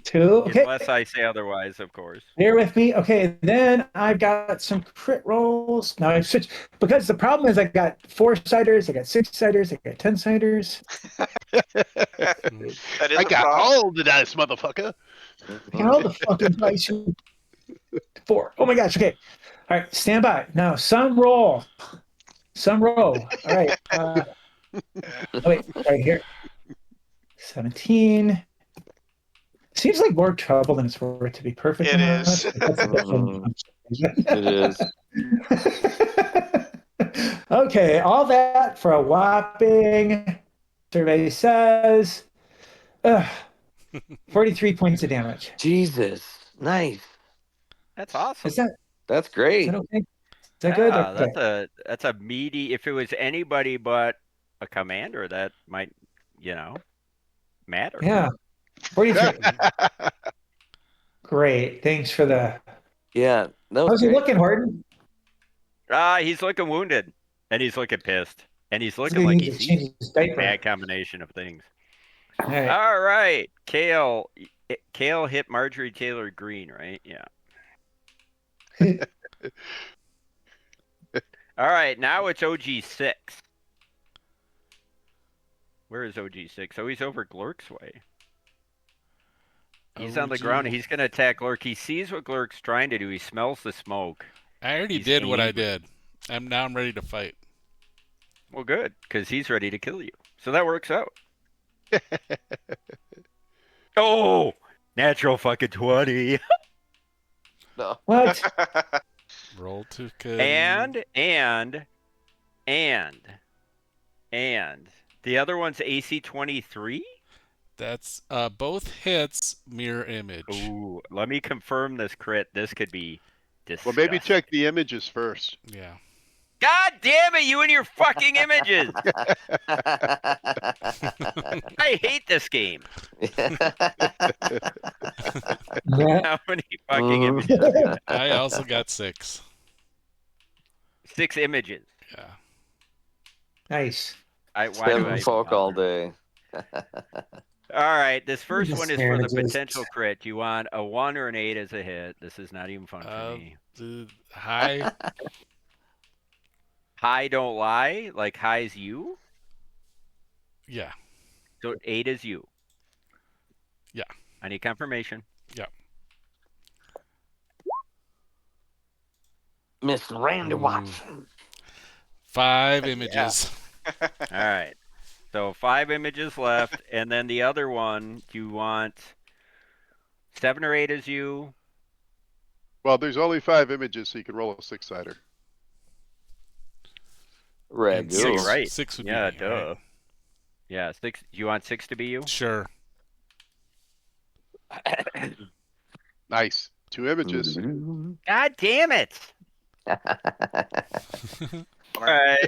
2. Okay. unless I say otherwise, of course. Bear with me. Okay, then I've got some crit rolls. Now I've switched because the problem is I got 4-siders, I got 6-siders, I got 10-siders. That is I a got problem. all the dice, motherfucker. I got all the fucking dice. 4. Oh my gosh. Okay. All right. Stand by. Now, some roll. All right. Wait. Right here. 17. Seems like more trouble than it's worth, to be perfect. It is. It is. Okay. All that for a whopping, survey says, 43 points of damage. Jesus. Nice. That's awesome. That's great. Is that okay? Is that good? Yeah, Okay. that's a meaty. If it was anybody but a commander, that might, matter. Yeah. 43. Great. Thanks for the. Yeah. How's he looking, Horton? He's looking wounded, and he's looking pissed, and he's looking He like needs he's to change his diaper. bad combination of things. All right. All right, Kale hit Marjorie Taylor Greene, right? Yeah. All right, now it's OG6. Where is OG6? Oh, he's over Glurk's way. He's on the ground. He's going to attack Glurk. He sees what Glurk's trying to do. He smells the smoke. I already did what I did. Now I'm ready to fight. Well, good, because he's ready to kill you. So that works out. Oh, natural fucking 20. No. What? Roll to And the other one's AC 23? That's both hits mirror image. Ooh, let me confirm this crit. This could be Well, disgusting. maybe check the images first. Yeah. God damn it, you and your fucking images. I hate this game. How many fucking images? I also got 6. 6 images. Yeah. Nice. Why do I 7 folk all day. All right, this first Just one is for the images. potential crit. You want a 1 or an 8 as a hit. This is not even fun for me. High. High don't lie. Like high is you. Yeah. So 8 is you. Yeah. I need confirmation. Yeah. Miss Randy Watson. 5 images. All right. So 5 images left, and then the other one, do you want 7 or 8 as you? Well, there's only 5 images, so you can roll a 6-sider. Ragu. Yeah, you're right. 6 would be yeah, me, duh. right? Yeah, 6. Do you want 6 to be you? Sure. Nice. 2 images. God damn it! All right,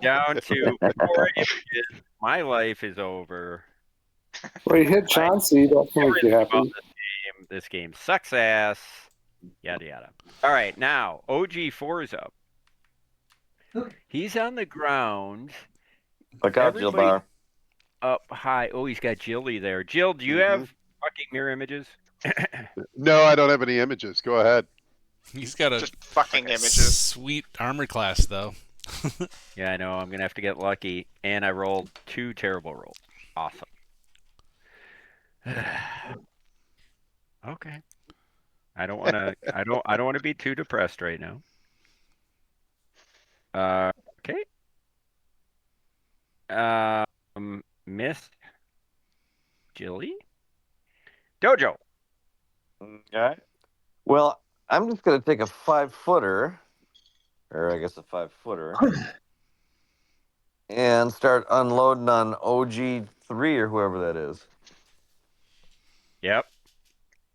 down to 4 images. My life is over. Well, you hit Chauncey. That can make you Everything about happy. this game sucks ass. Yada yada. All right, now OG4's up. He's on the ground. Look out, Jill Everybody Bar. up high. Oh, he's got Jilly there. Jill, do you have fucking mirror images? No, I don't have any images. Go ahead. He's got a Just fucking images. sweet armor class, though. Yeah, I know. I'm gonna have to get lucky. And I rolled 2 terrible rolls. Awesome. Okay. I don't want to. I don't want to be too depressed right now. Okay. Miss Jilly, Dojo. Okay. Well, I'm just going to take a 5-footer, or I guess a 5-footer, and start unloading on OG3 or whoever that is. Yep.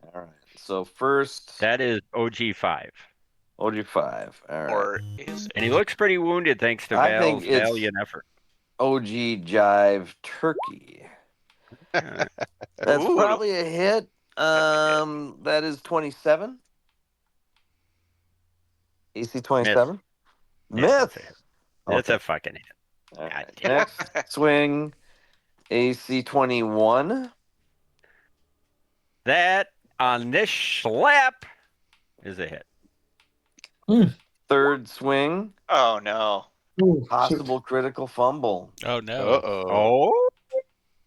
All right. So first, That is OG5. OG5. All right. Or is And he looks pretty wounded thanks to I think Val's it's- valiant effort. OG Jive Turkey. That's Ooh. probably a hit. That is 27. AC 27. Yeah, Miss. that's a hit. That's Okay. a fucking hit. All God right. damn it. Next swing, AC 21. That on this schlep is a hit. Third swing, Oh no. Ooh, possible critical fumble. Oh, no. Uh-oh.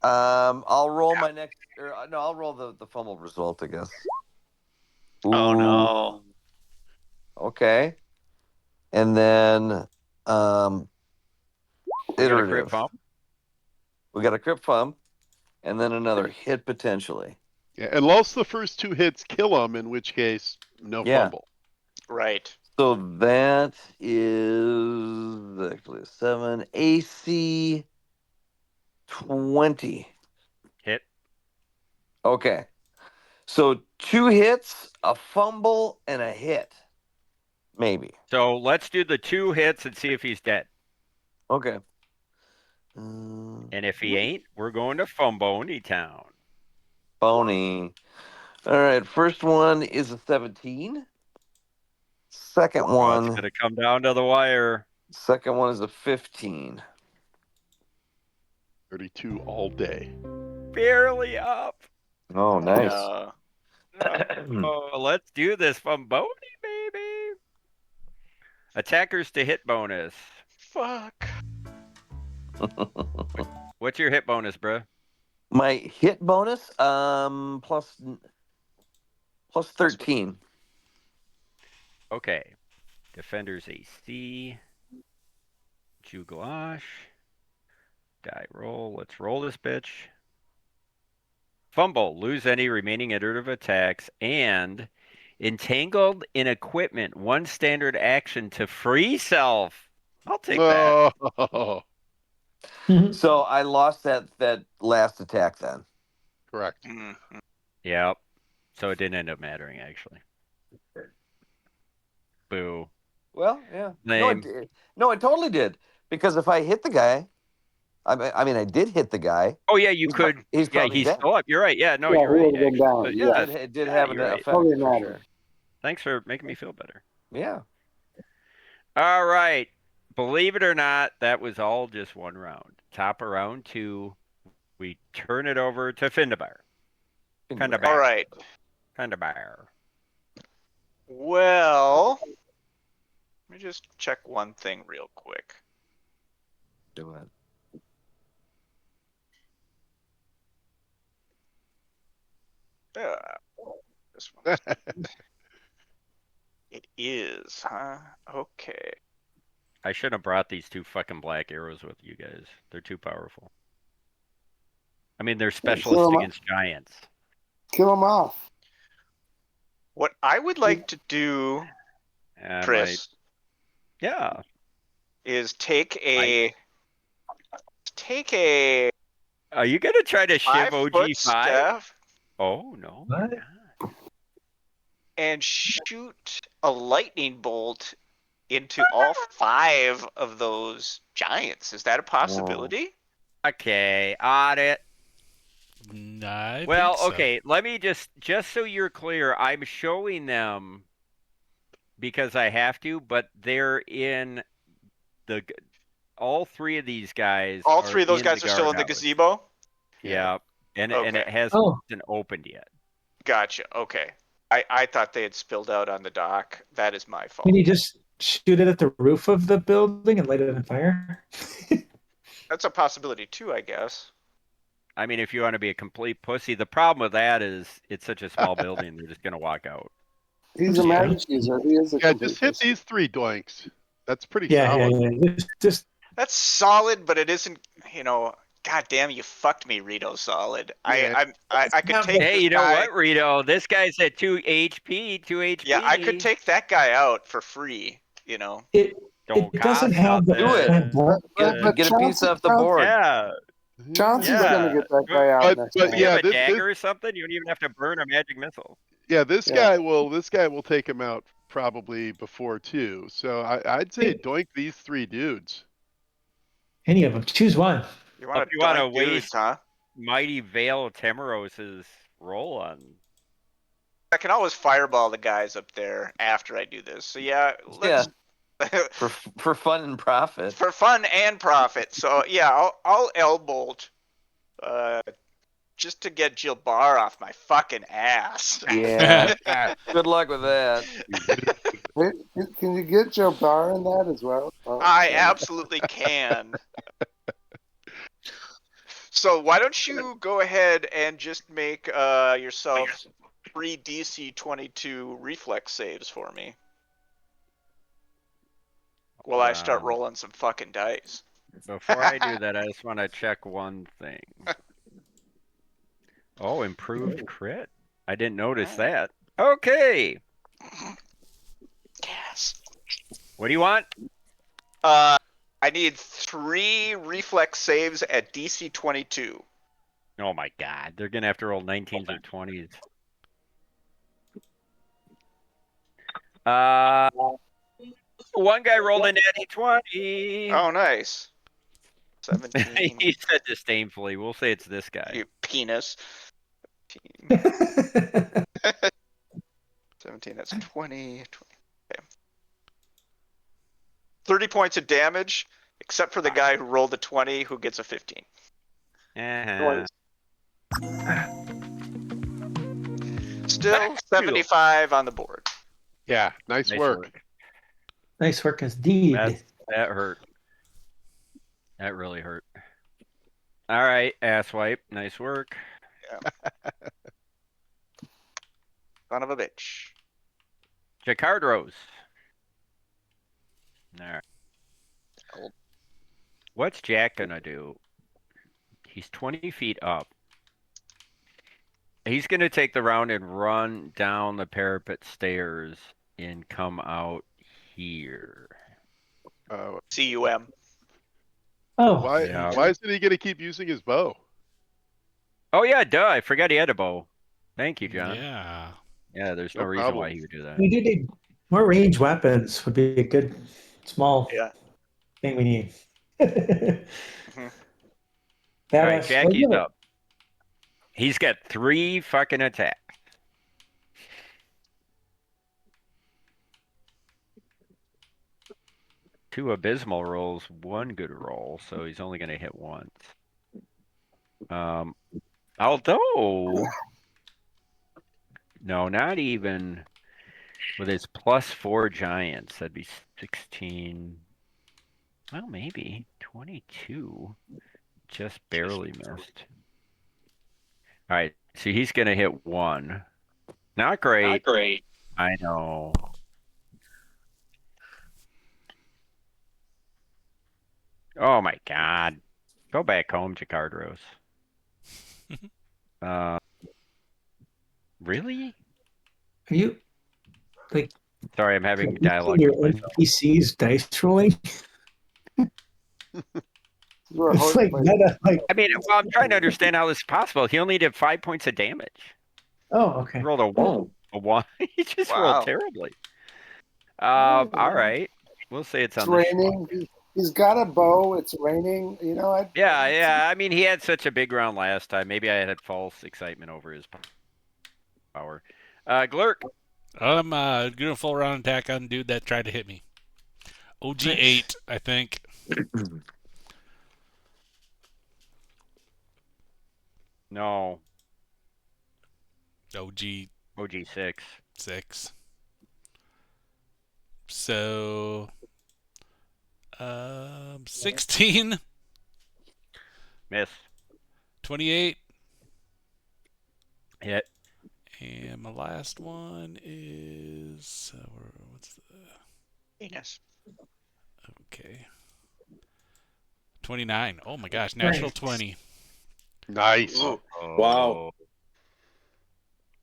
Oh. I'll roll my next. Or, no, I'll roll the fumble result, I guess. Oh no. Okay. And then We got a crit iterative. bump. We got a crit bump, and then another hit potentially. Yeah, unless the first 2 hits kill him, in which case, no fumble. Right. So that is actually 7 AC 20. Hit. Okay. So 2 hits, a fumble, and a hit. Maybe. So let's do the 2 hits and see if he's dead. Okay. And if he ain't, we're going to Fumboni Town. Phony. All right. First one is a 17. Second Oh, one. it's going to come down to the wire. Second one is a 15. 32 all day. Barely up. Oh, nice. Oh, let's do this Fumboni, baby. Attackers to hit bonus. Fuck. What's your hit bonus, bro? My hit bonus, plus 13. Okay. Defenders AC. you, Galosh. Die roll. Let's roll this bitch. Fumble. Lose any remaining iterative attacks. And entangled in equipment. 1 standard action to free self. I'll take that. Oh, So I lost that last attack then. correct. Mhm. Yep. So it didn't end up mattering, actually. Boo. Well, yeah. Lame. No, it totally did. Because if I hit the guy, I mean, I did hit the guy. Oh, yeah, you could. He's Yeah, probably he's dead. still up. You're right. Yeah, no, Yeah, you're he right. would have been Actually. down. But Yeah. It did yeah, have an you're right. effect Totally for matters. sure. Thanks for making me feel better. Yeah. All right. Believe it or not, that was all just one round. Top of round 2, we turn it over to Findabar. Findabar. All right. Findabar. Well, let me just check one thing real quick. Do it. This one. It is, huh? Okay. I shouldn't have brought these 2 fucking black arrows with you guys. They're too powerful. I mean, they're specialists against giants. Kill them off. What I would like to do, Chris, Yeah. is take a Are you gonna try to shiv 5-foot OG5? staff Oh no. What? and shoot a lightning bolt into all 5 of those giants. Is that a possibility? Okay, audit. I Well, think so. okay, let me just so you're clear, I'm showing them because I have to, but they're in all 3 of these guys. All are 3 of those in guys the are still in the guardhouse. gazebo? Yeah, and Okay. it hasn't opened yet. Gotcha. Okay. I thought they had spilled out on the dock. That is my fault. Can you just shoot it at the roof of the building and light it on fire? That's a possibility too, I guess. I mean, if you want to be a complete pussy, the problem with that is it's such a small building, they're just gonna walk out. He's a magic user. He is a Yeah, complete just hit pussy. these 3 doinks. That's pretty Yeah, solid. yeah. Just That's solid, but it isn't. God damn, you fucked me, Rito. Solid. Yeah. I could take. Hey, this you know guy, what, Rito? This guy's at 2 HP, 2 HP. Yeah, I could take that guy out for free. it Don't doesn't cost have the Do it. flamboyant- Get a piece off the board. Yeah. Johnson's Yeah. gonna get that guy out next but time. You yeah, have a this dagger or something? You don't even have to burn a magic missile. yeah, this Yeah. guy will take him out probably before 2. So I'd say doink these 3 dudes. Any of them. Choose one. You want If to you want to dudes, waste huh? Mighty Veil of Temeros's roll on. I can always fireball the guys up there after I do this. So yeah, let's. For fun and profit. For fun and profit. So yeah, I'll L-bolt, just to get Jilbar off my fucking ass. Yeah. Good luck with that. Can you get Joe Barr in that as well? Oh, I yeah. absolutely can. So why don't you go ahead and just make yourself 3 DC 22 reflex saves for me? While I start rolling some fucking dice. Before I do that, I just want to check one thing. Oh, improved crit. I didn't notice that. Okay. Yes. What do you want? I need 3 reflex saves at DC 22. Oh my god, they're gonna have to roll 19s or 20s. One guy rolled a natty 20. Oh, nice. 17. He said disdainfully. We'll say it's this guy. You penis. 17, that's 20. Okay. 30 points of damage, except for the guy who rolled a 20 who gets a 15. Still 75 on the board. Yeah, nice work. Nice work indeed. That hurt. That really hurt. All right, asswipe. Nice work. Yeah. Son of a bitch. Jacardros. All right. what's Jack gonna do? He's 20 feet up. He's gonna take the round and run down the parapet stairs and come out here. CUM. Oh, Why? Yeah. Why isn't he going to keep using his bow? Oh yeah, duh! I forgot he had a bow. Thank you, John. Yeah. Yeah, there's no No reason problem. why he would do that. we do need more range weapons. Would be a good small Yeah. thing we need. Mhm. All right, Badass. Jackie's up. He's got 3 fucking attacks. 2 abysmal rolls, 1 good roll, so he's only going to hit once. Although, no, not even with his +4 giants, that'd be 16. Well, maybe 22. Just barely missed. All right, so he's going to hit 1. Not great. Not great. I know. Oh my God. Go back home, Jacardros. Really? Are you like Sorry, I'm having dialogue your with myself. NPC's dice rolling? It's like meta, like I mean, well, I'm trying to understand how this is possible. He only did 5 points of damage. oh, okay. He rolled a 1. He just Wow. rolled terribly. All right. We'll say it's on the raining. He's got a bow. It's raining. You know. Yeah. I mean, he had such a big round last time. Maybe I had false excitement over his power. Glurk. I'm doing a full round attack on dude that tried to hit me. OG8, I think. No. OG6. 6. So 16. Miss. 28. Hit. And my last one is what's the Penis. okay. 29. Oh my gosh, natural 20. Nice. Wow.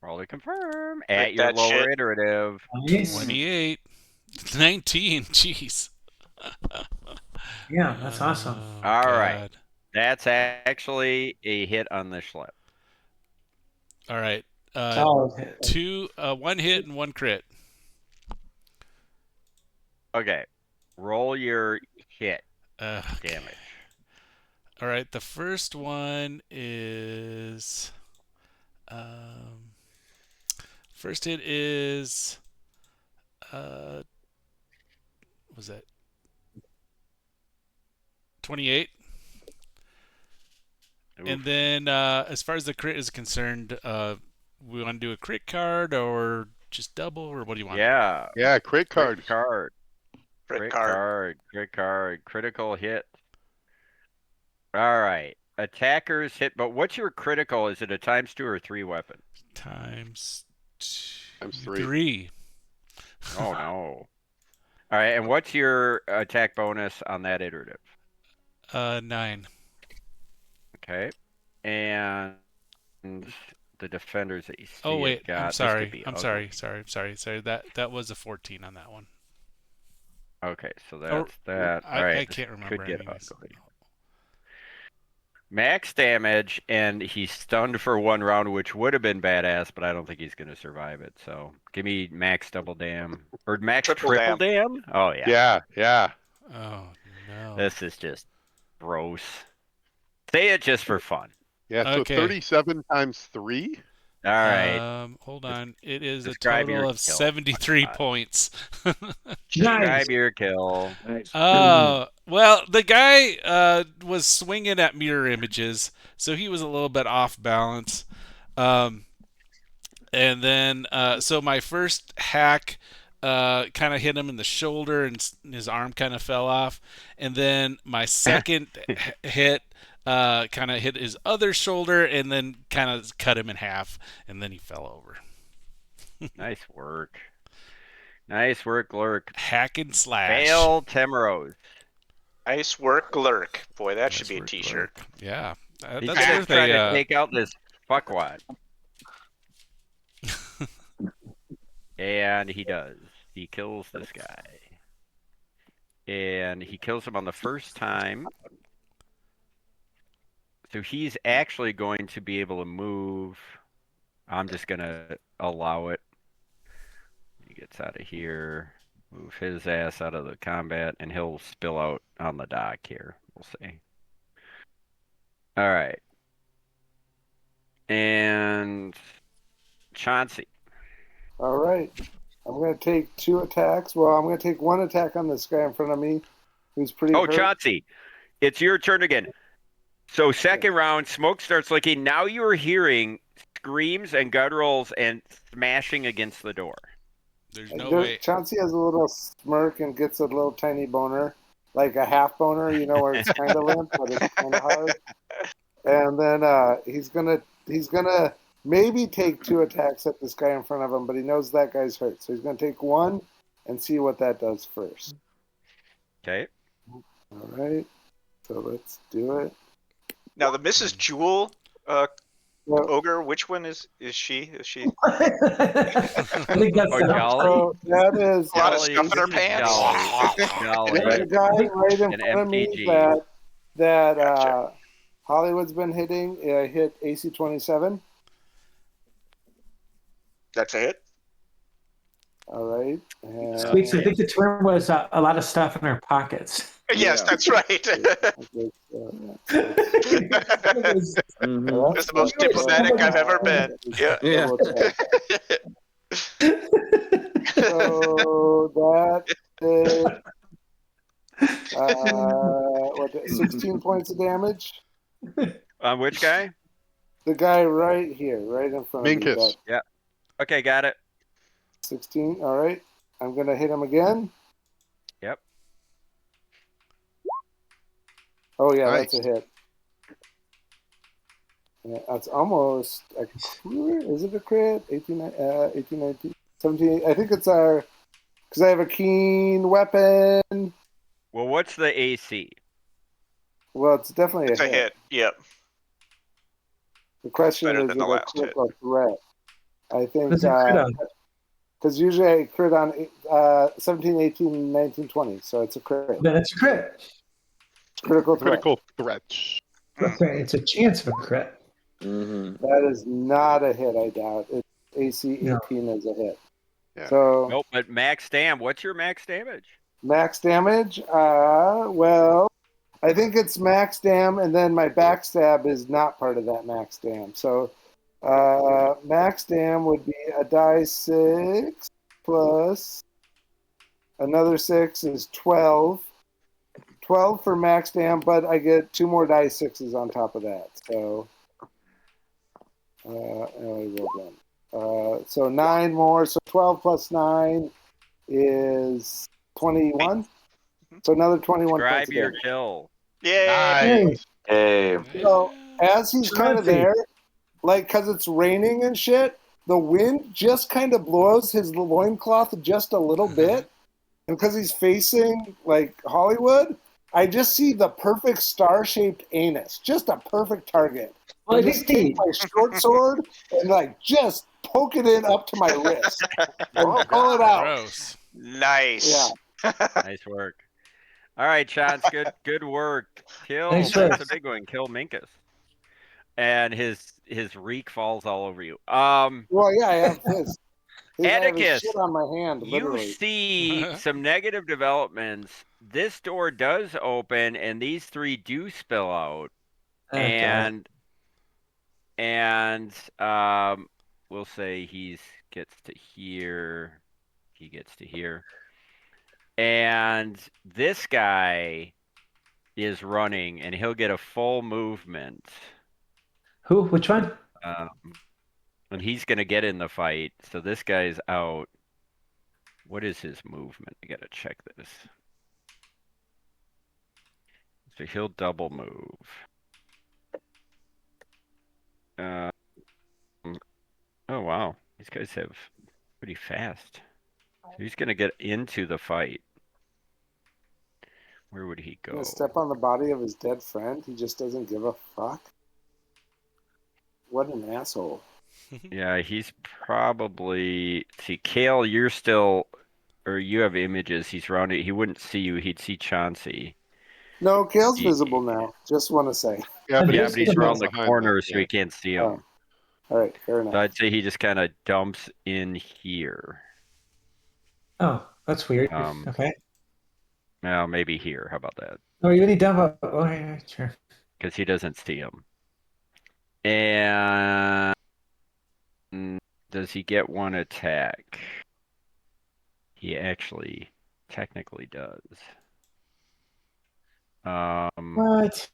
Roll to confirm. Like At your that lower shit. iterative. Nice. 28. 19. Jeez. Yeah, that's awesome. Oh, All God. right. That's actually a hit on the schlep. All right. Solid. 1 hit and 1 crit. Okay. Roll your hit Okay. damage. All right. The first one is first hit is what was that 28? Oof. And then as far as the crit is concerned, we want to do a crit card or just double, or what do you want? Yeah, crit card. Crit card. Critical hit. All right. Attackers hit, but what's your critical? Is it a ×2 or 3 weapon? Times 3. Oh no. All right, and what's your attack bonus on that iterative? 9. Okay. And the defenders that you see. Oh wait, I'm sorry. Sorry. That was a 14 on that one. Okay, so that's that. All right. I can't remember. Could get anyways. ugly. Max damage, and he's stunned for 1 round, which would have been badass, but I don't think he's going to survive it. So give me max double dam. Or max triple dam? Oh, yeah. Yeah. Oh, no. This is just gross. Say it just for fun. Yeah, so Okay. 37 times 3? All right. Hold on. It is Describe a your total of kill. 73 points. Describe your kill. Well, the guy was swinging at mirror images, so he was a little bit off balance. And then, so my first hack kind of hit him in the shoulder, and his arm kind of fell off. And then my second hit kind of hit his other shoulder, and then kind of cut him in half, and then he fell over. Nice work. Nice work, Glurk. Hack and slash. Fail Temeros. Nice work, Glurk. Boy, that should Nice be a work, T-shirt. Glurk. Yeah, He's that's gonna worth try to a. take out this fuckwad. And he does. He kills this guy. And he kills him on the first time. So he's actually going to be able to move. I'm just going to allow it. He gets out of here. Move his ass out of the combat, and he'll spill out on the dock here. We'll see. All right. And Chauncey. All right. I'm going to take 2 attacks. Well, I'm going to take 1 attack on this guy in front of me who's pretty hurt. Chauncey, it's your turn again. So second round, smoke starts licking. Now you are hearing screams and gutturals and smashing against the door. There's no way. Chauncey has a little smirk and gets a little tiny boner, like a half boner, where it's kind of limp, but it's kind of hard. And then he's gonna maybe take 2 attacks at this guy in front of him, but he knows that guy's hurt, so he's gonna take 1 and see what that does first. Okay. All right. So let's do it. Now the Mrs. Jewel ogre, which one is she? Is she? I think that's Jolly. So that is A lot of stuff in her pants. Jolly. the guy right in An front of me MTG. that Gotcha. Hollywood's been hitting. Hit AC 27. That's a hit. All right. And Squeaks, I think the term was a lot of stuff in her pockets. Yes, that's right. okay, Mhm. That's the most diplomatic I've ever been. Yeah. Yeah. So that is 16 points of damage. On which guy? The guy right here, right in front of me. Minkus. Yeah. Okay, got it. 16. All right. I'm going to hit him again. Yep. Oh, yeah, Nice. that's a hit. Yeah, that's almost a crit. Is it a crit? 18, 19, 17. I think it's our, because I have a keen weapon. Well, what's the AC? Well, it's definitely It's a hit. Yep. The question Better is, than is the it last hit. critical threat? I think, What's it crit on? because usually I crit on 17, 18, 19, 20, so it's a crit. Then it's a crit. Critical threat. Critical threat. Okay, it's a chance of a crit. Mhm. That is not a hit, I doubt. It's AC 18 is a hit. Yeah. So Nope, but max dam. What's your max damage? max damage, well, I think it's max dam, and then my backstab is not part of that max dam. So max dam would be a die 6 plus another 6 is 12. 12 for max dam, but I get 2 more die 6s on top of that. So so 9 more. So 12 plus 9 is 21. So another 21 Describe points of your damage. kill. Yay! Nice. Hey. So as he's kind of Chauncey. there, like because it's raining and shit, the wind just kind of blows his loincloth just a little bit. And because he's facing like Hollywood, I just see the perfect star-shaped anus, just a perfect target. Well, I just take my short sword and like just poke it in up to my wrist and pull it out. Gross. Nice. Yeah. Nice work. All right, Chance, good work. Kill. Nice That's work. a big one. Kill Minkus. And his reek falls all over you. Well, yeah, I have his. I have his Atticus, shit on my hand, you literally. see some negative developments. This door does open, and these 3 do spill out. Okay. And we'll say he gets to here. He gets to here. And this guy is running, and he'll get a full movement. Who? Which one? And he's going to get in the fight. So this guy's out. What is his movement? I got to check this. So he'll double move. Oh, wow. These guys have pretty fast. So he's going to get into the fight. Where would he Gonna go? step on the body of his dead friend. He just doesn't give a fuck. What an asshole. Yeah, he's probably. See, Kale, you're still, or you have images. He's around it. He wouldn't see you. He'd see Chauncey. No, Kale's visible now. Just want to say. Yeah, but Yeah, he's but he's around the behind corner, that. so Yeah. he can't see Oh. him. All right, fair enough. So I'd say he just kind of dumps in here. Oh, that's weird. Okay. Well, maybe here. How about that? Oh, you need dump. Oh, yeah, sure. Because he doesn't see him. And does he get one attack? He actually technically does. What?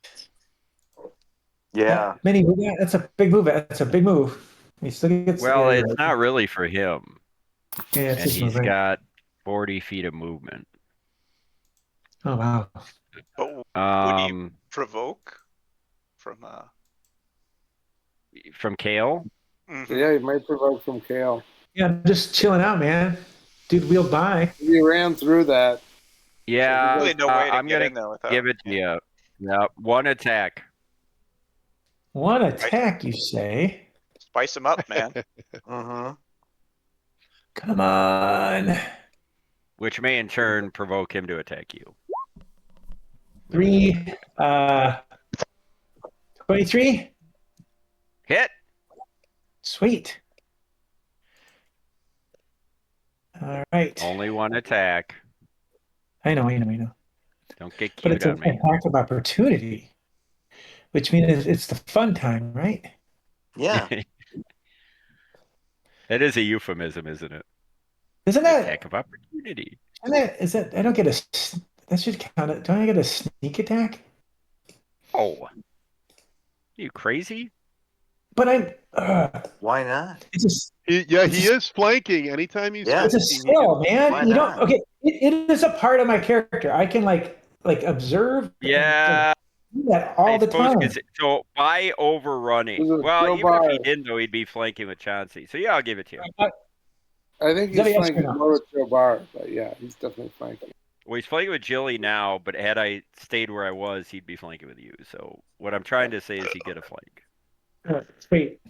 Yeah. Mini move. That's a big move. That's a big move. He still gets. Well, yeah, it's right. not really for him. Yeah, it's And his he's move, right? got 40 feet of movement. Oh wow. But would he provoke from Kale? Mm-hmm. Yeah, he might provoke from Kale. Yeah, I'm just chilling out, man. Dude wheeled by. He ran through that. Yeah, Really no way to I'm get gonna in there without. give it to you. Yeah, one attack. One attack, you say? Spice him up, man. Uh-huh. Come on. Which may in turn provoke him to attack you. 23. Hit. Sweet. All right. Only one attack. I know. Don't get But cute it's an on me. attack of opportunity, which means it's the fun time, right? Yeah. That is a euphemism, isn't it? Isn't An that? attack of opportunity. Is that? I don't get a. That should count. Don't I get a sneak attack? Oh, you crazy? But I. Why not? It's just. He is flanking. Anytime he's Yeah. It's a flanking, skill, man. Why You don't. not? Okay, it is a part of my character. I can like observe. Yeah. And do that all the suppose time. so by overrunning. This is Well, Joe even if he Barr. didn't, though, he'd be flanking with Chauncey. So yeah, I'll give it to you. I think Is that a he's yes or flanking no? more with Joe Barr, but yeah, he's definitely flanking. Well, he's flanking with Jilly now, but had I stayed where I was, he'd be flanking with you. So what I'm trying to say is he get a flank. Sweet.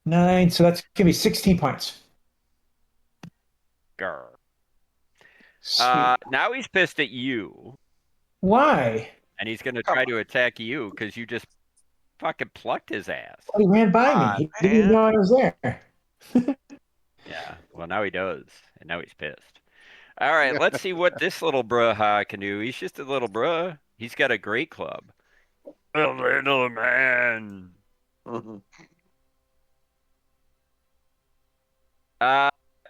9. So that's gonna be 16 points. Grr. Sweet. Now he's pissed at you, Why? and he's going to try to attack you because you just fucking plucked his ass. He ran by me. He didn't even know I was there. Yeah, well, now he does, and now he's pissed. All right, let's see what this little bruh can do. He's just a little bruh. He's got a great club. A little man.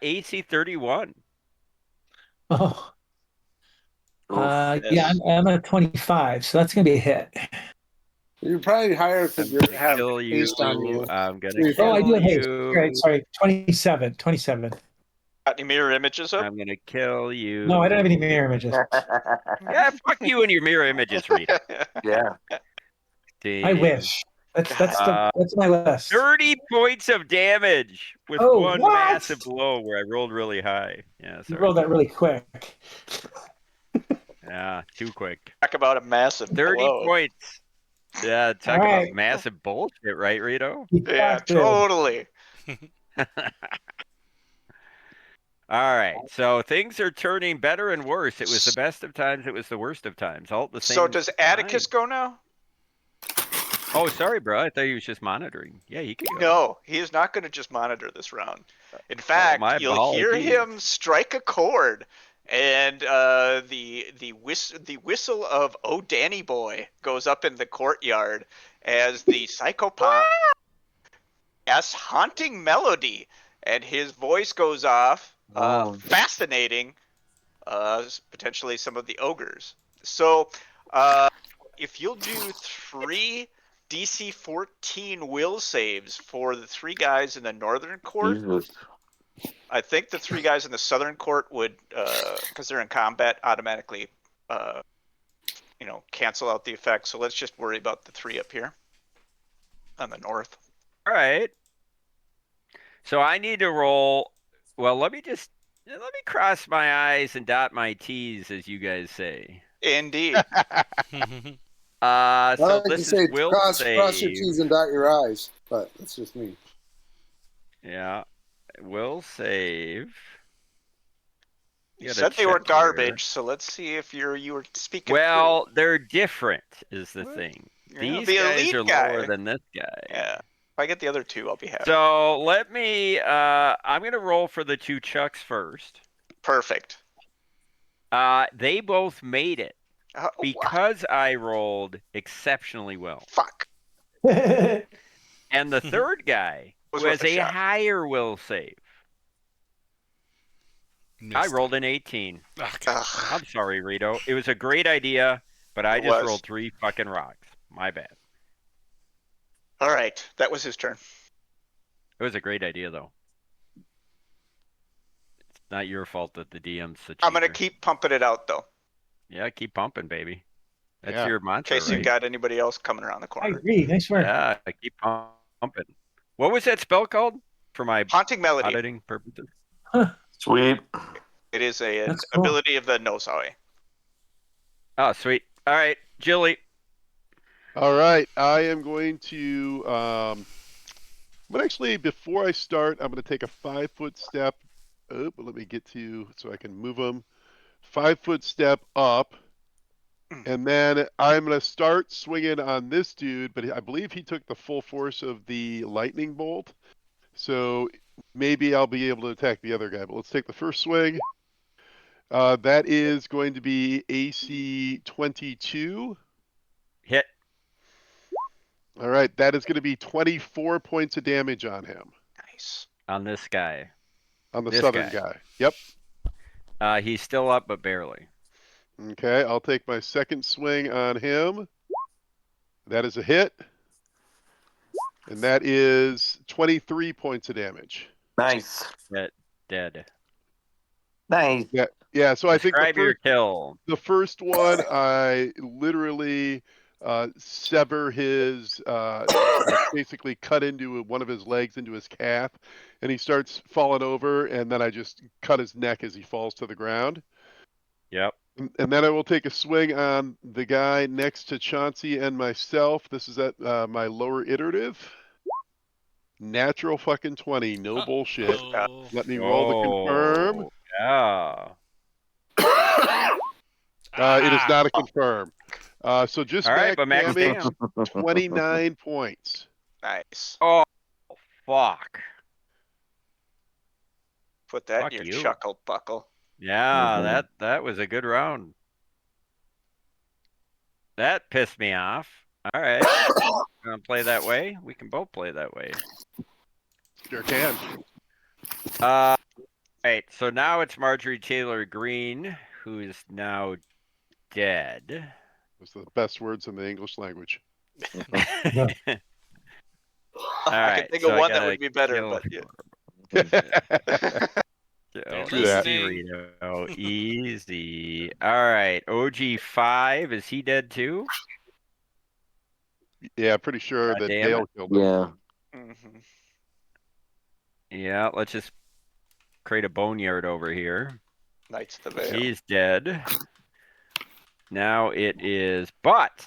AC 31. Oh. Yes. Yeah, I'm at 25, so that's gonna be a hit. You're probably higher because you have Kill you. haste on you. I'm gonna Oh, kill I do have haste. you. Right, sorry, 27. Got any mirror images up? I'm gonna kill you. No, I don't have any mirror images. Yeah, fuck you and your mirror images, Rita. Yeah. I wish. That's my list. 30 points of damage with one what? massive blow where I rolled really high. Yeah, You sorry. rolled that really quick. Yeah, too quick. Talk about a massive 30 blow. points. Yeah, talk All about right. massive bullshit, right, Rito? Yeah, totally. All right, so things are turning better and worse. It was the best of times. It was the worst of times. All at the same So does Atticus time. go now? Oh, sorry, bro. I thought he was just monitoring. Yeah, he could go. No, he is not going to just monitor this round. In fact, my you'll hear apologies. him strike a chord, and the whistle of "Oh Danny Boy" goes up in the courtyard as the psychopath asks haunting melody, and his voice goes off, fascinating, potentially some of the ogres. So, if you'll do 3 DC 14 will saves for the 3 guys in the northern court. Jesus. I think the 3 guys in the southern court would, because they're in combat, automatically, cancel out the effect. So let's just worry about the 3 up here on the north. All right. So I need to roll. Well, let me just. Let me cross my I's and dot my T's, as you guys say. Indeed. So I like to this say is will cross your save. T's and dot your I's, but that's just me. Yeah, will save. You said they were garbage, so let's see if you were speaking Well, they're different, is the thing. Yeah, These the guys elite are guy. lower than this guy. Yeah. If I get the other two, I'll be happy. So let me. I'm gonna roll for the two Chucks first. Perfect. They both made it because I rolled exceptionally well. Fuck. And the third guy Was who has worth a a shot. higher will save. I rolled an 18. Ugh. I'm sorry, Rito. It was a great idea, but I just rolled 3 fucking rocks. My bad. All right, that was his turn. It was a great idea, though. It's not your fault that the DM's such. I'm gonna keep pumping it out though. Yeah, keep pumping, baby. That's Yeah. your In mantra, case right? you got anybody else coming around the I corner. agree. Nice work. Yeah, keep pumping. What was that spell called for my Haunting Melody. auditing purposes? Sweet. It is an That's cool. ability of the Nozawi. Oh, sweet. All right, Jilly. All right, I am going to. But actually, before I start, I'm going to take a 5-foot step. Oh, let me get to so I can move them. 5-foot step up, and then I'm going to start swinging on this dude. But I believe he took the full force of the lightning bolt, so maybe I'll be able to attack the other guy. But let's take the first swing. That is going to be AC 22. Hit. All right, that is going to be 24 points of damage on him. Nice. On this guy. On the This southern guy. Yep. He's still up, but barely. Okay, I'll take my second swing on him. That is a hit. And that is 23 points of damage. Nice. Dead. Nice. Yeah, so I think Describe your kill. the first one, I literally sever his, basically cut into one of his legs into his calf, and he starts falling over, and then I just cut his neck as he falls to the ground. Yep. And then I will take a swing on the guy next to Chauncey and myself. This is at my lower iterative. Natural fucking 20, no bullshit. Let me roll to confirm. Yeah. It is not a confirm. So just all right, but max damage, damn. 29 points. Nice. Oh, fuck. Put that Fuck in your you. chuckle buckle. Yeah, that was a good round. That pissed me off. All right. Gonna play that way? We can both play that way. Sure can. Right, so now it's Marjorie Taylor Greene, who is now dead. Those are the best words in the English language. All I right, can think so of I one that gotta would be better, kill- but yeah. Oh, Do that. easy, Rito. Easy. All right, OG5, is he dead too? Yeah, pretty sure God that damn Dale it. killed him. Yeah. Mhm. Yeah, let's just create a boneyard over here. Knights of the Vale. He's dead. Now it is, but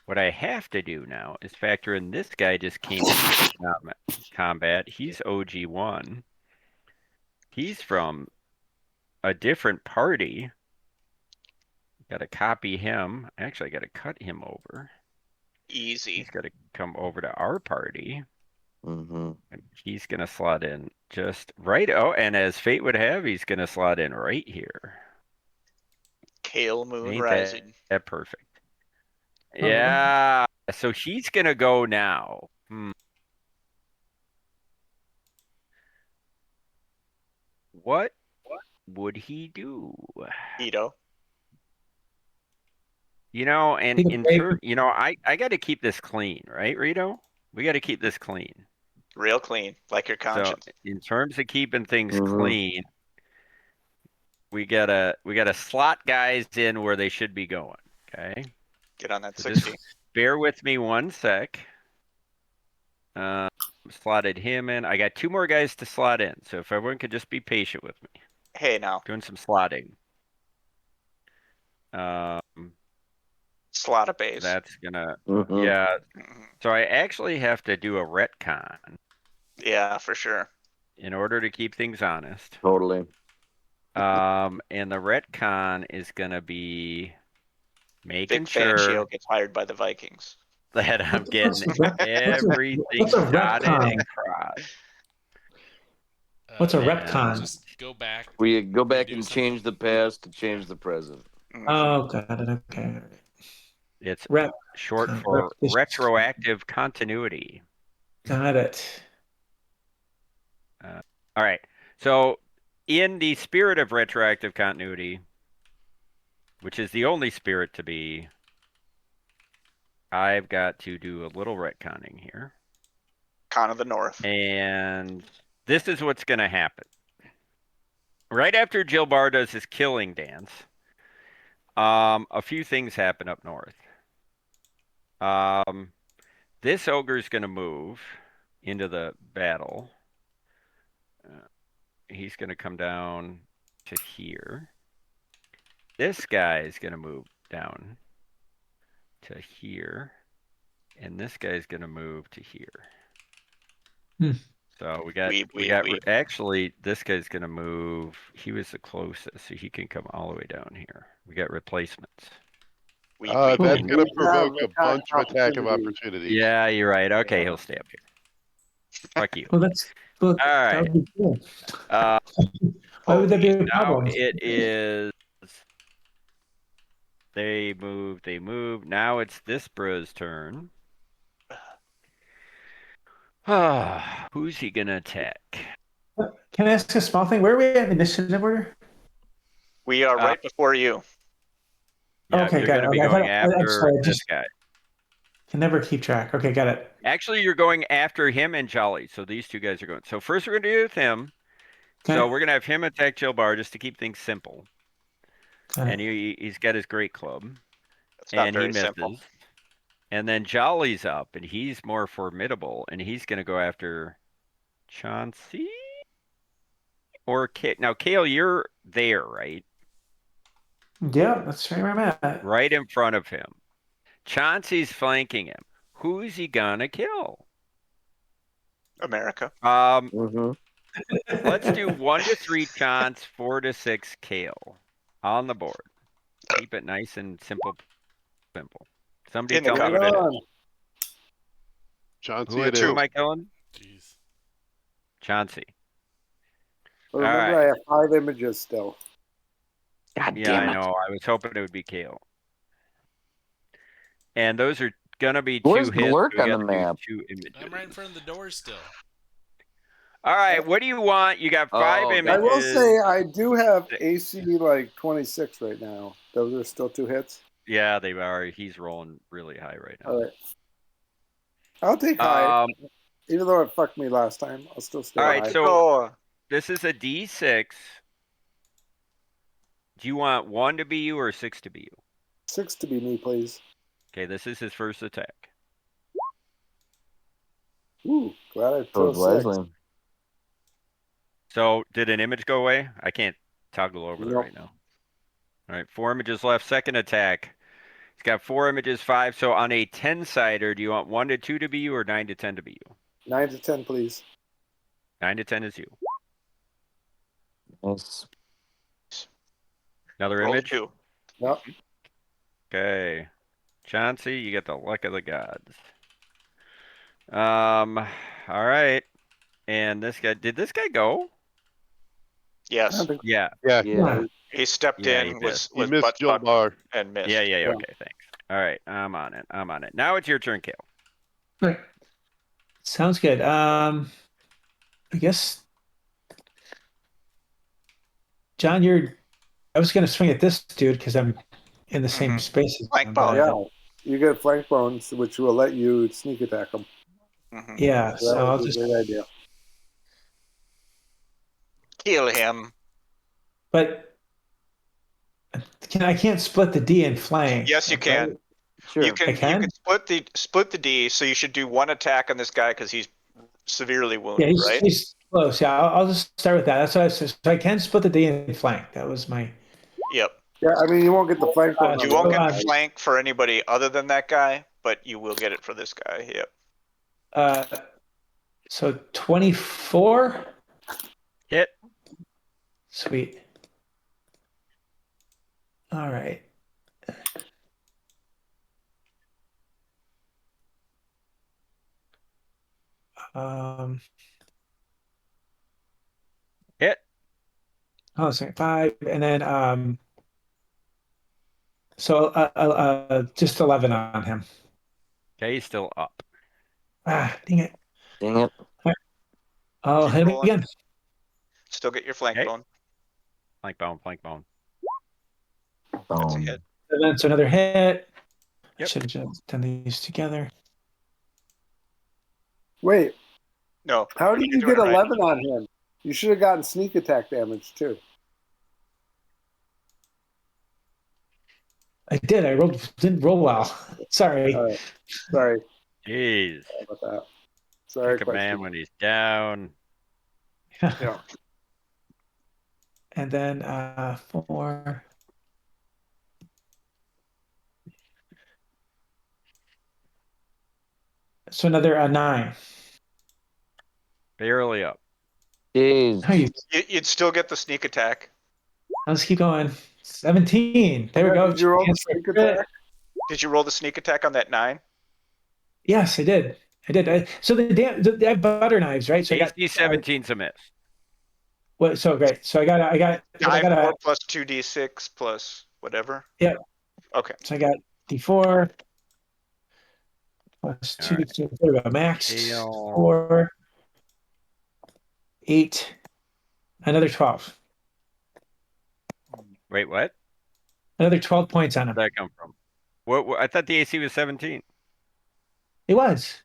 what I have to do now is factor in this guy just came into combat. He's OG1. He's from a different party. Got to copy him. Actually, I got to cut him over. Easy. He's got to come over to our party. Mm-hmm. And he's going to slot in just right. Oh, and as fate would have, he's going to slot in right here. Kale Moon Ain't Rising. that perfect? Yeah. So he's going to go now. What would he do? Ito. You know, and Take a in break. turn, you know, I got to keep this clean, right, Rito? We got to keep this clean. Real clean, like your conscience. So in terms of keeping things Mhm. clean, we gotta slot guys in where they should be going. Okay. Get on that So 60. just bear with me one sec. slotted him in. I got 2 more guys to slot in. So if everyone could just be patient with me. Hey, now. Doing some slotting. Slot a base. That's gonna, Mhm. yeah. Mhm. So I actually have to do a retcon Yeah, for sure. in order to keep things honest. Totally. And the retcon is gonna be making Vic Fangio sure gets hired by the Vikings. that I'm getting everything what's a dotted retcon? and crossed. What's a And retcon? Just go back. We go back do and something. change the past to change the present. Mhm. Oh, got it. Okay. it's Rep. short con- for repetition. retroactive continuity. Got it. All right. So, in the spirit of retroactive continuity, which is the only spirit to be, I've got to do a little retconning here. Con of the North. And this is what's going to happen. Right after Jilbar does his killing dance, a few things happen up north. This ogre is going to move into the battle. He's going to come down to here. This guy is going to move down to here. And this guy's going to move to here. So we got actually, this guy's going to move. He was the closest, so he can come all the way down here. We got replacements. That's going to provoke a attack bunch of attack of opportunity. opportunities. Yeah, you're right. Okay, he'll stay up here. Fuck you. Well, that's look. All That right. would be cool. Uh, Why would that be a now problem? it is. They move. Now it's this bro's turn. Who's he gonna attack? Can I ask a small thing? Where are we at initiative order? We are right before you. Yeah, Okay, you're got gonna it. be Okay, going I'm after sorry, this guy. Can never keep track. Okay, got it. Actually, you're going after him and Jolly. So these two guys are going. So first we're gonna do with him. Okay. So we're gonna have him attack Jilbar just to keep things simple. Got And it. he's got his great club. It's not And he very misses. simple. And then Jolly's up, and he's more formidable, and he's gonna go after Chauncey or Kale. Now, Kale, you're there, right? Yeah, that's right where I'm at. Right in front of him. Chauncey's flanking him. Who's he gonna kill? America. Let's do 1 to 3 Chance, 4 to 6 Kale on the board. Keep it nice and simple. Somebody In the tell me cup. what it on. is. Chauncey Who it am is. I killing? Jeez. Chauncey. Remember, right. I have 5 images still. God Yeah, damn I it. know. I was hoping it would be Kale. And those are gonna be 2 Where's hits. Glurk We on the gotta do map? 2 images. I'm right in front of the door still. All right, what do you want? You got 5 Oh, I images. will say I do have AC like 26 right now. Those are still 2 hits. Yeah, they are. He's rolling really high right now. All right. I'll take high. Even though it fucked me last time, I'll still stay All right, high. so this is a D6. Do you want 1 to be you or 6 to be you? 6 to be me, please. Okay, this is his first attack. Ooh, glad I Goes chose 6. wisely. So, did an image go away? I can't toggle over there Nope. right now. All right, 4 images left. Second attack. He's got 4 images, 5. So, on a 10-sider, do you want 1 to 2 to be you or 9 to 10 to be you? 9 to 10, please. 9 to 10 is you. Nice. Another Roll image? 2. Yep. Okay. Chauncey, you get the luck of the gods. All right. And this guy, did this guy go? Yes. Yeah. Yeah. He stepped Yeah, he in, missed. He was missed butt fucked Jilbar. and missed. Yeah. Okay, thanks. All right, I'm on it. Now it's your turn, Kale. Right. Sounds good. I guess, John, I was going to swing at this dude because I'm in the same space as Flank him, bone. but- Yeah. You get flank bones, which will let you sneak attack them. Mhm. Yeah, So that so I'll would be just. a great idea. Kill him. But I can't split the D and flank. Yes, you can. right? Sure. You can I can? split the D, so you should do 1 attack on this guy because he's severely Yeah, wounded, right? he's close. Yeah, I'll just start with that. That's what I said. So I can split the D in flank. That was my. Yep. Yeah, I mean, you won't get the flank one. You won't get the flank for anybody other than that guy, but you will get it for this guy. Yep. So 24. Hit. Sweet. All right. Hit. Oh, sorry, 5, and then so just 11 on him. Okay, he's still up. Dang it. Dang it. Oh, Keep hit him rolling. again. Still get your flank Okay. bone. Flank bone, flank bone. That's a hit. And then it's another hit. I Yep. should have just done these together. Wait, No. how did you're you doing get it right. 11 on him? You should have gotten sneak attack damage too. I did. Didn't roll well. Sorry. All right. Sorry Jeez. about that. Sorry, Kick a man when he's down. Yeah. And then 4. So another 9. Barely up. Jeez. How you? You'd still get the sneak attack. Let's keep going. 17. There we go. Did you roll the Chance for sneak a crit. attack? Did you roll the sneak attack on that 9? Yes, I did. So they have butter knives, right? So I got AC 17's a miss. what? So great. So I got Die 4 plus 2d6 plus whatever. Yeah. Okay. So I got D4 plus 2. All right. There we go. Max Heal. 4, 8, another 12. Wait, what? Another 12 points on him. Where'd that come from? What? I thought the AC was 17. It was.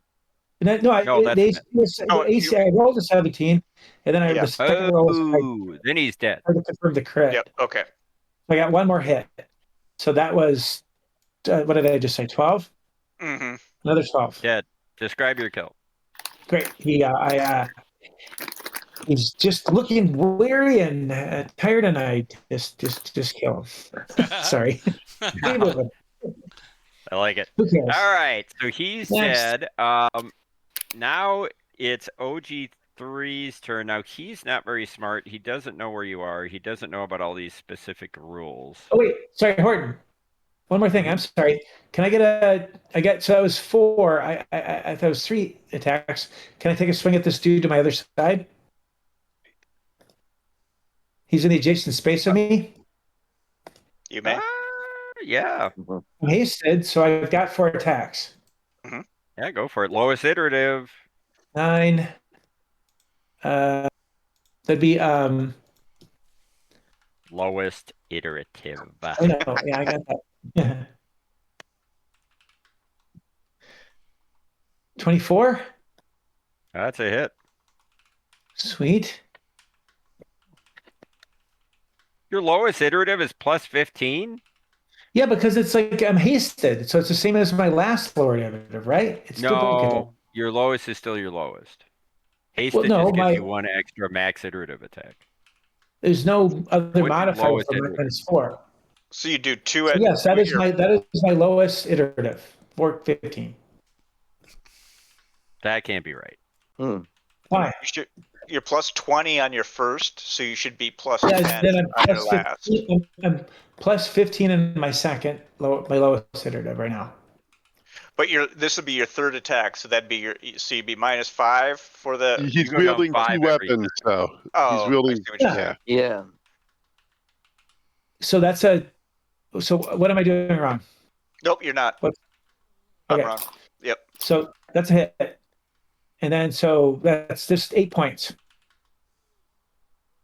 No, No, that's the AC, I rolled a 17, and then Yeah. the second roll was then he's dead. hard to confirm the crit. Yep. Okay. I got one more hit. So that was, what did I just say, 12? Mm-hmm. Another 12. Dead. Describe your kill. Great. He's just looking weary and tired, and I just kill him. Sorry. I like it. Who cares? All right, so he's Next. dead. Now it's OG3's turn. Now he's not very smart. He doesn't know where you are. He doesn't know about all these specific rules. Oh wait, sorry, Horton. One more thing. I'm sorry. Can I get so that was 4. I thought it was 3 attacks. Can I take a swing at this dude to my other side? He's in the adjacent space of me. You may. Yeah. I'm hasted, so I've got 4 attacks. Yeah, go for it. Lowest iterative. 9. That'd be Lowest iterative. oh no, yeah, I got that. 24. That's a hit. Sweet. Your lowest iterative is plus 15? Yeah, because it's like I'm hasted, so it's the same as my last lower iterative, right? It's duplicative. No, your lowest is still your lowest. Hasted no, just gives you 1 extra max iterative attack. There's no other What's your modifier lowest for iterative? minus 4. So you do 2 So at. yes, that is my lowest iterative. 415. That can't be right. Why? You're plus 20 on your first, so you should be plus Yeah, 10 then I'm on your plus last. 15. I'm plus 15 in my second, my lowest iterative right now. But this would be your third attack, so that'd be so you'd be minus 5 for the. He's go down wielding 5 2 every weapons, so Oh, he's wielding. I see what you're Yeah. Yeah. So what am I doing wrong? Nope, you're not. What? I'm Okay. wrong. Yep. So that's a hit. And then so that's just 8 points.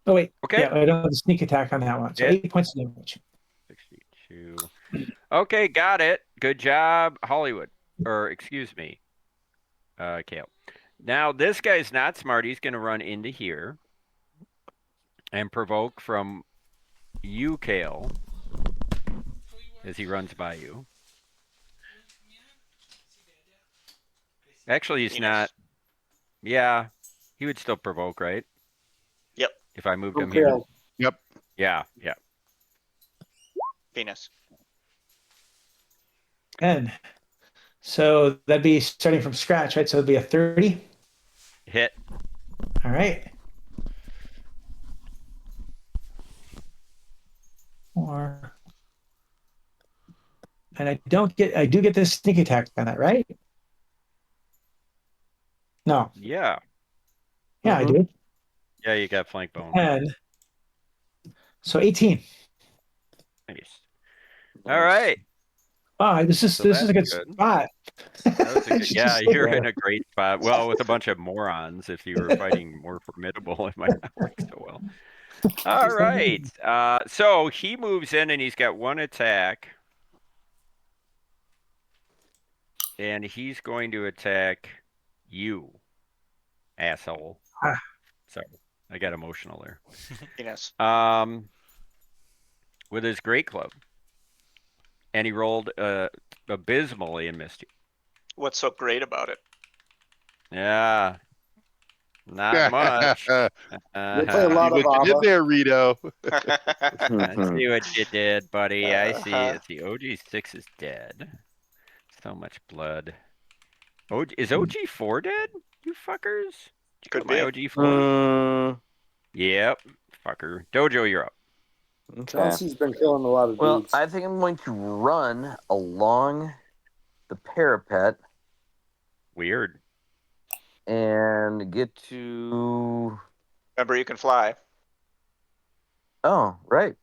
Oh wait. Okay. Yeah, I don't have the sneak attack on that one. So Yeah. 8 points of damage. 62. Okay, got it. Good job, Hollywood. Or excuse me, Kale. Now this guy's not smart. He's going to run into here and provoke from you, Kale, as he runs by you. Actually, he's not. Yeah, he would still provoke, right? Yep. If I moved him Okay. here. Yep. Yeah. Venus. And so that'd be starting from scratch, right? So it'd be a 30. Hit. All right. And I do get this sneak attack on that, right? No. Yeah. Yeah, I do. Yeah, you got flank bone. And so 18. Nice. All right. Oh, this is a good good. spot. That was a good, yeah, you're in a great spot. Well, with a bunch of morons, if you were fighting more formidable, it might not work so well. All right. So he moves in and he's got one attack. And he's going to attack you, asshole. Sorry, I got emotional there. Venus. With his great club. And he rolled abysmally and missed you. What's so great about it? Yeah. Not much. You play a lot See of what you did Ava. there, Rito. I see what you did, buddy. I see. Uh-huh. Let's see. OG6 is dead. So much blood. Is OG4 dead? You fuckers? Did you Could my be. OG4? Yep. Fucker. Dojo, you're up. Okay. Chelsea's been killing a lot of Well, dudes. I think I'm going to run along the parapet Weird. and get to. Remember, you can fly. Oh, right.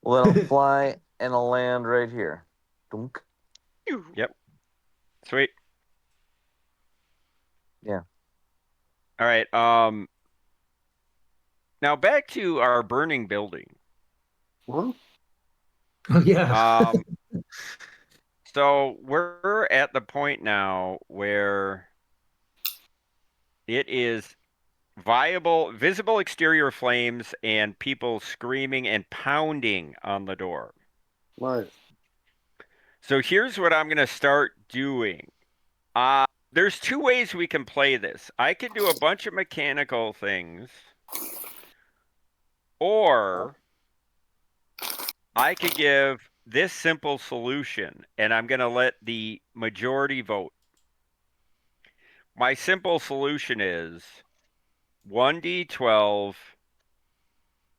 Well, then I'll fly and I'll land right here. Dunk. Yep. Sweet. Yeah. All right. Now back to our burning building. Huh? Oh, yeah. So we're at the point now where it is visible exterior flames and people screaming and pounding on the door. Right. So here's what I'm going to start doing. There's two ways we can play this. I could do a bunch of mechanical things, or I could give this simple solution, and I'm going to let the majority vote. My simple solution is 1d12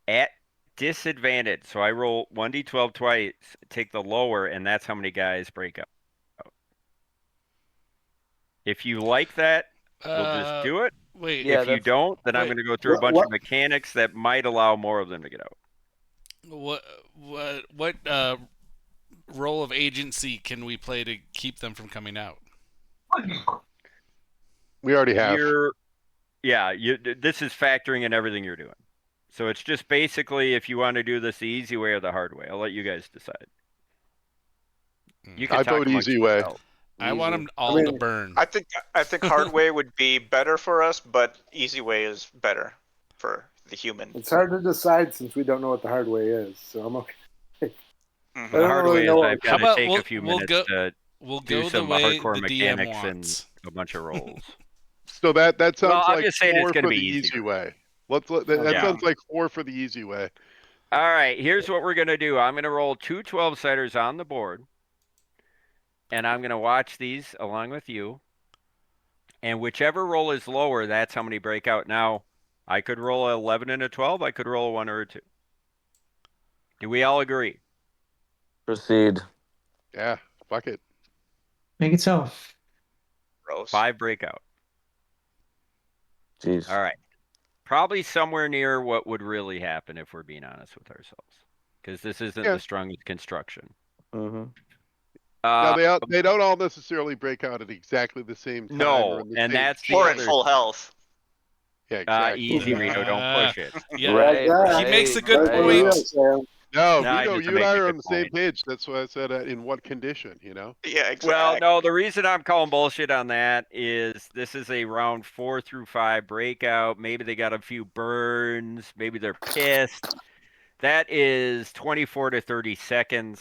at disadvantage. So I roll 1d12 twice, take the lower, and that's how many guys break out. If you like that, we'll just do it. Wait. Yeah, if you don't, then I'm wait. going to go through a bunch of mechanics that might allow more of them to get out. What role of agency can we play to keep them from coming out? We already have. This is factoring in everything you're doing. So it's just basically if you want to do this the easy way or the hard way. I'll let you guys decide. You can I talk vote amongst easy way. yourselves. I want them all to burn. I think hard way would be better for us, but easy way is better for the human. It's hard to decide since we don't know what the hard way is. So I'm okay. Mm-hmm. The hard way is I've got to take a few minutes to We'll do go some the way hardcore the DM mechanics wants. and a bunch of rolls. So that sounds Well, I'm like just saying it's 4 gonna for be the easy easier. way. That sounds like 4 for the easy way. All right, here's what we're going to do. I'm going to roll two 12-siders on the board, and I'm going to watch these along with you. And whichever roll is lower, that's how many break out. Now, I could roll an 11 and a 12. I could roll a 1 or a 2. Do we all agree? Proceed. Yeah, fuck it. Make it so. Gross. 5 breakout. Jeez. All right. Probably somewhere near what would really happen if we're being honest with ourselves. Because this isn't the strongest construction. Mm-hmm. Now they don't all necessarily break out at exactly the same time. No, or in the and same that's the Or at other. full health. Yeah, exactly. Easy, Rito. Don't push it. Yeah, Right, he makes a good That's what point. it is, Sam. No, No, Rito, just you and make I a are good on the same point. page. That's why I said in what condition, you know? Yeah, exactly. Well, no, the reason I'm calling bullshit on that is this is a round 4 through 5 breakout. Maybe they got a few burns. Maybe they're pissed. That is 24 to 30 seconds.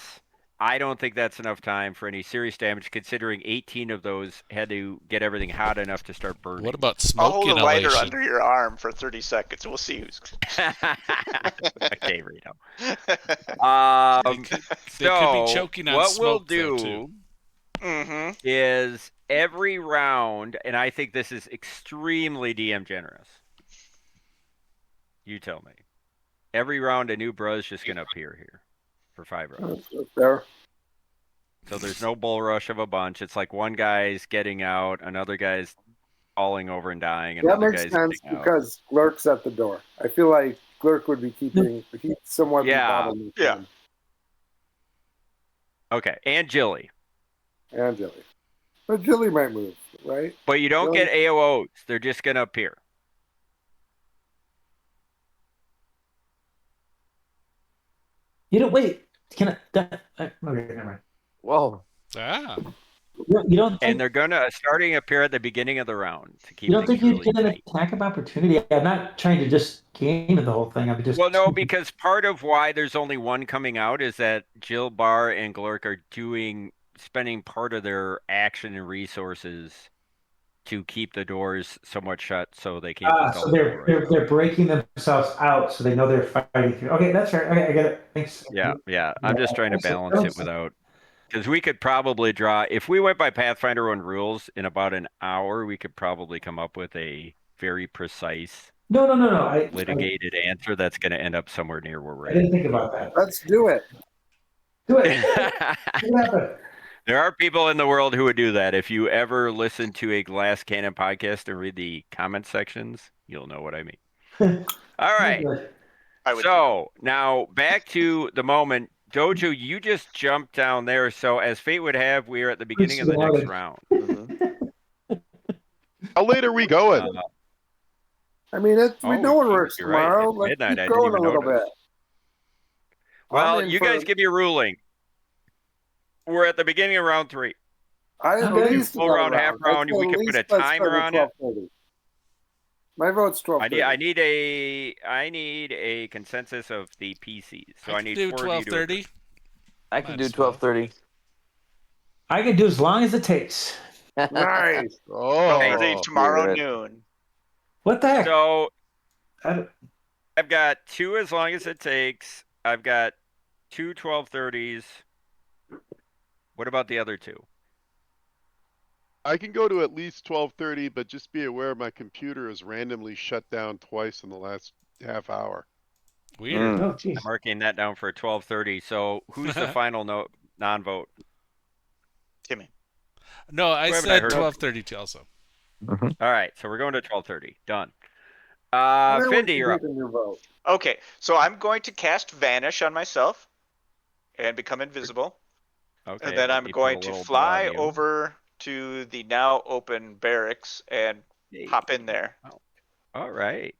I don't think that's enough time for any serious damage, considering 18 of those had to get everything hot enough to start burning. What about I'll smoke hold a lighter inhalation? under your arm for 30 seconds. We'll see who's. Okay, Rito. They could be So choking on what we'll smoke, though, too. Mm-hmm. is every round, and I think this is extremely DM generous. You tell me. Every round, a new bro is just going to appear here for 5 rounds. There. So there's no bull rush of a bunch. It's like one guy's getting out, another guy's falling over and dying, That another makes guy's sense getting out. because Glurk's at the door. I feel like Glurk would be keeping he's somewhat bottleneck. Yeah. Okay, and Jilly. And Jilly. But Jilly might move, right? But you don't Jilly? get AOs. They're just going to appear. You don't wait. Can I? Okay, never mind. Whoa. Ah. You don't think, And they're going to starting appear at the beginning of the round to keep you don't things think you'd really get an tight. attack of opportunity? I'm not trying to just game the whole thing. I'm just Well, no, because part of why there's only one coming out is that Jill, Bar, and Glurk are spending part of their action and resources to keep the doors somewhat shut so they can't just so all they're breaking themselves out so they know they're fighting through. Okay, that's fair. Okay, I get it. Thanks. Yeah. I'm just trying to balance it without, because we could probably draw, if we went by Pathfinder 1 rules in about an hour, we could probably come up with a very precise No. litigated answer that's going to end up somewhere near where we're I didn't at. think about that. Let's do it. Do it. What happened? There are people in the world who would do that. If you ever listen to a Glass Cannon podcast and read the comment sections, you'll know what I mean. All right. So now back to the moment. Dojo, you just jumped down there. So as fate would have, we are at the beginning of the next round. How late are we going? I mean, we know when works you're right. tomorrow. It's Let's midnight. I keep didn't going a even little notice. bit. Well, I'm in you for- guys give me a ruling. We're at the beginning of round 3. I at Okay. least Full round, half round. We could put a timer on it. 12:30. My vote's 12:30. I need a consensus of the PCs. So I need do 4 of you to 12:30. I can do 12:30. I can do as long as it takes. Nice. Already tomorrow noon. What the heck? So I've got 2 as long as it takes. I've got 2 12:30s. What about the other 2? I can go to at least 12:30, but just be aware my computer is randomly shut down twice in the last half hour. Weird. Oh, geez. I'm marking that down for 12:30. So who's the final non-vote? Timmy. No, I Who haven't said heard of? 12:30 also. All right, so we're going to 12:30. Done. Then we Fendi, can you're up. take a new vote. Okay, so I'm going to cast Vanish on myself and become invisible. Okay. And then let I'm me put going a to little fly blood on you. over to the now open barracks and hop in there. All right.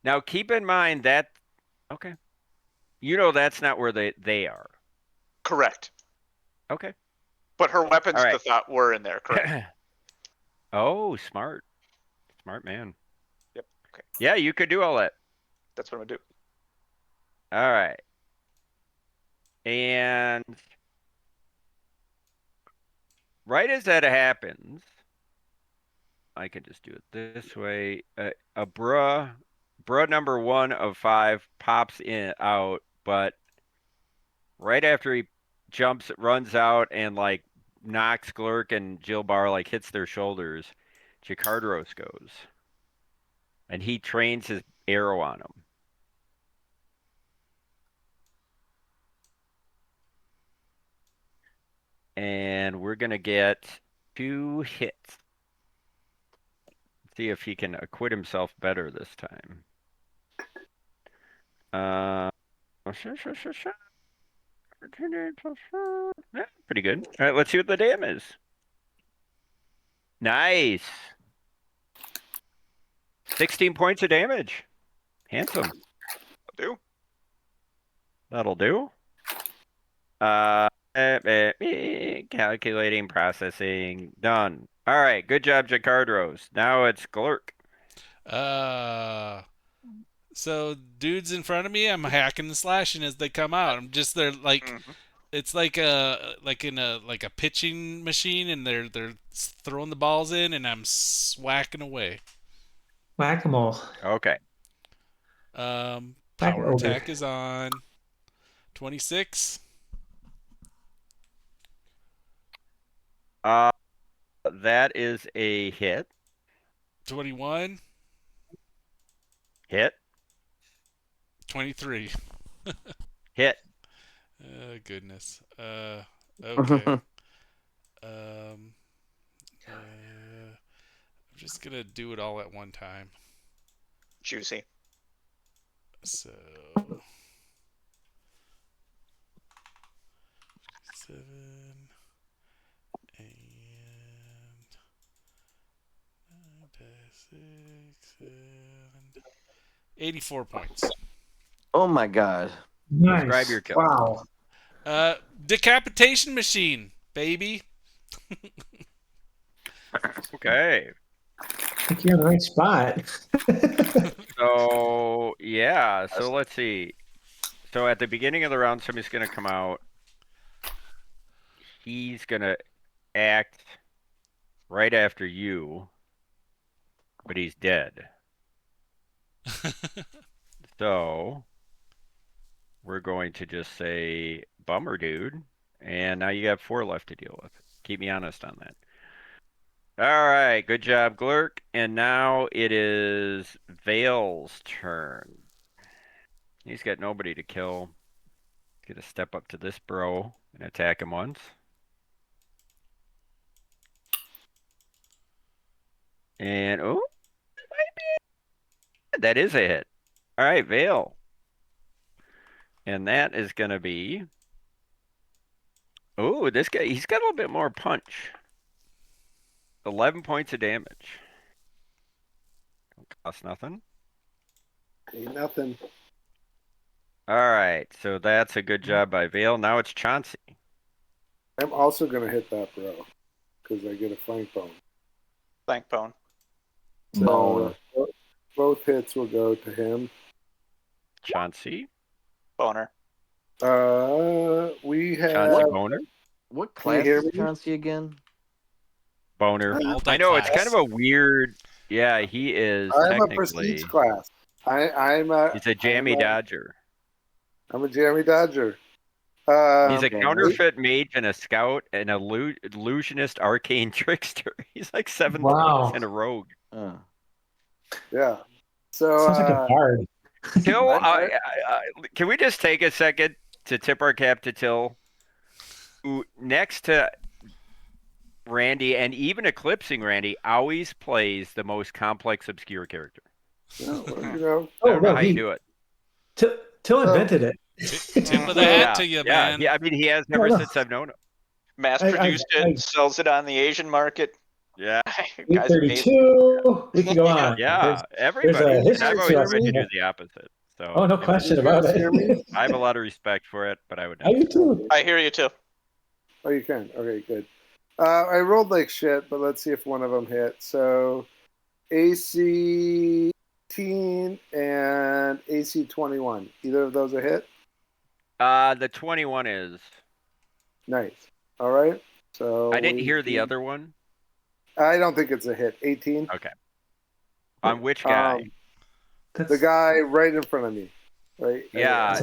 Now keep in mind that okay. You know that's not where they are. Correct. Okay. But her weapons, All right. the thought, were in there, correct? Oh, smart. Smart man. Yep. Okay. Yeah, you could do all that. That's what I'm gonna do. All right. And right as that happens, I can just do it this way. A bruh number 1 of 5 pops out, but right after he runs out and like knocks Glurk and Jill Bar, like hits their shoulders, Jakardros goes. And he trains his arrow on him. And we're going to get 2 hits. See if he can acquit himself better this time. Yeah, pretty good. All right, let's see what the dam is. Nice. 16 points of damage. Handsome. Do. That'll do. Calculating, processing, done. All right, good job, Jakardros. Now it's Glurk. So dudes in front of me, I'm hacking and slashing as they come out. I'm just there like It's like a pitching machine, and they're throwing the balls in, and I'm swacking away. Whack-a-mole. Okay. Power Ogre. attack is on 26. That is a hit. 21. Hit. 23. Hit. Goodness. Okay. I'm just gonna do it all at one time. Juicy. So 7 and 6 and 84 points. Oh my god. Nice. Describe your kill. Wow. Decapitation machine, baby. Okay. I think you're in the right spot. So, yeah. So let's see. So at the beginning of the round, somebody's going to come out. He's going to act right after you, but he's dead. So we're going to just say, bummer, dude. And now you got 4 left to deal with. Keep me honest on that. All right. Good job, Glurk. And now it is Vale's turn. He's got nobody to kill. He's going to step up to this bro and attack him once. And, oh, that is a hit. All right, Vale. And that is going to be... Oh, this guy, he's got a little bit more punch. 11 points of damage. Don't cost nothing. Ain't nothing. All right, so that's a good job by Vale. Now it's Chauncey. I'm also going to hit that bro because I get a flank bone. Flank bone. So both hits will go to him. Chauncey. Boner. We have... Chauncey Boner. What Can you class hear is me? Chauncey again? Boner. Multi-class. I know, it's kind of a weird... Yeah, he is I'm a technically... prestige class. He's a jammy dodger. I'm a jammy dodger. He's a counterfeit mage and a scout and a illusionist arcane trickster. He's like 7 things and a rogue. Yeah. So sounds like a bard. Till, can we just take a second to tip our cap to Till, who next to Randy and even eclipsing Randy always plays the most complex obscure character. You know, I don't know how you do it. Till invented it. Tip of the hat to you, man. Yeah, I mean, he has never since I've known him. Mass produced it, sells it on the Asian market. Yeah. Guys, 32. We can go on. Yeah, everybody. There's a And I've history always tried to lesson. do the opposite. So Oh, no question about it. I have a lot of respect for it, but I would I never. do too. I hear you too. Oh, you can. Okay, good. I rolled like shit, but let's see if one of them hit. So AC 18 and AC 21. Either of those a hit? The 21 is. Nice. All right. So I didn't hear the other one. I don't think it's a hit. 18. Okay. On which guy? The guy right in front of me. Right. Yeah,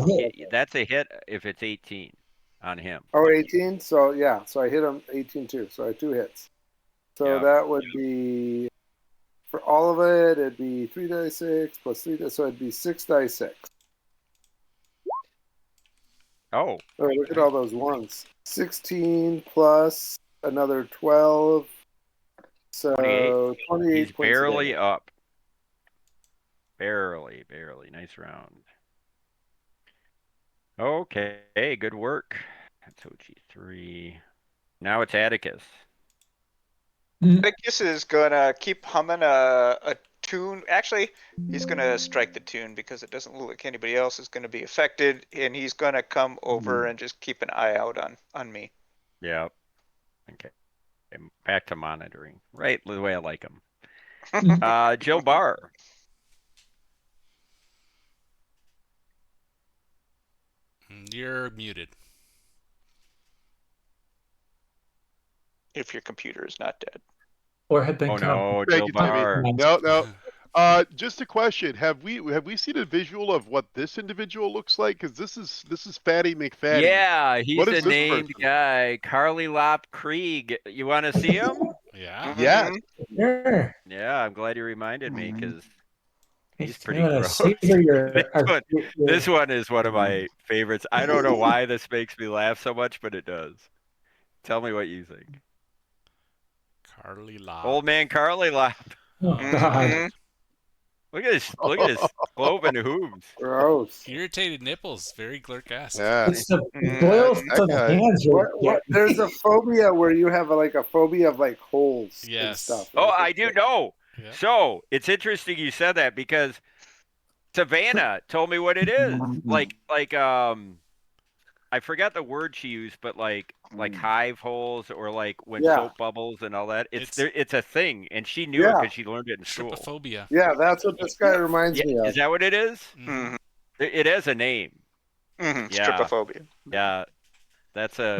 that's a hit if it's 18 on him. Oh, 18? So, yeah. So I hit him 18 too. So I had 2 hits. So that would be, for all of it, it'd be 3 dice 6 plus 3 dice. So it'd be 6 dice 6. Oh. Oh, look at all those ones. 16 plus another 12. So 28 He's points barely of up. Barely. Nice round. Okay, good work. That's OG3. Now it's Atticus. Atticus is gonna keep humming a tune. Actually, he's gonna strike the tune because it doesn't look like anybody else is gonna be affected, and he's gonna come over and just keep an eye out on me. Yeah. Okay. Back to monitoring. Right, the way I like him. Jill Barr. You're muted. if your computer is not dead. Or had been Oh no, Thank Jill you, Timmy. Bar. No. Just a question: Have we seen a visual of what this individual looks like? Because this is Fatty McFatty. Yeah, What he's is a this named person? guy, Carly Lop Kreeg. You want to see him? Yeah. Yes. Sure. Yeah, I'm glad you reminded me because he's You pretty want to gross. savor your, This one is one of my favorites. I don't know why this makes me laugh so much, but it does. Tell me what you think. Carly Lop. Old man Carly Lop. Oh God. Look at his cloven hooves. Gross. Irritated nipples. Very Glurk-esque. Yeah. It's the boils that to the guy. hands. There's a phobia where you have a phobia of like holes and Yes. stuff. Oh, I do know. Yep. So it's interesting you said that because Savannah told me what it is. Like I forgot the word she used, but like hive holes or like when soap bubbles and all that. It's a thing, and she knew it because she learned it in school. Trypophobia. Yeah, that's what this guy reminds me of. Is that what it is? Mhm. It has a name. It's Yeah. trypophobia. Yeah, that's a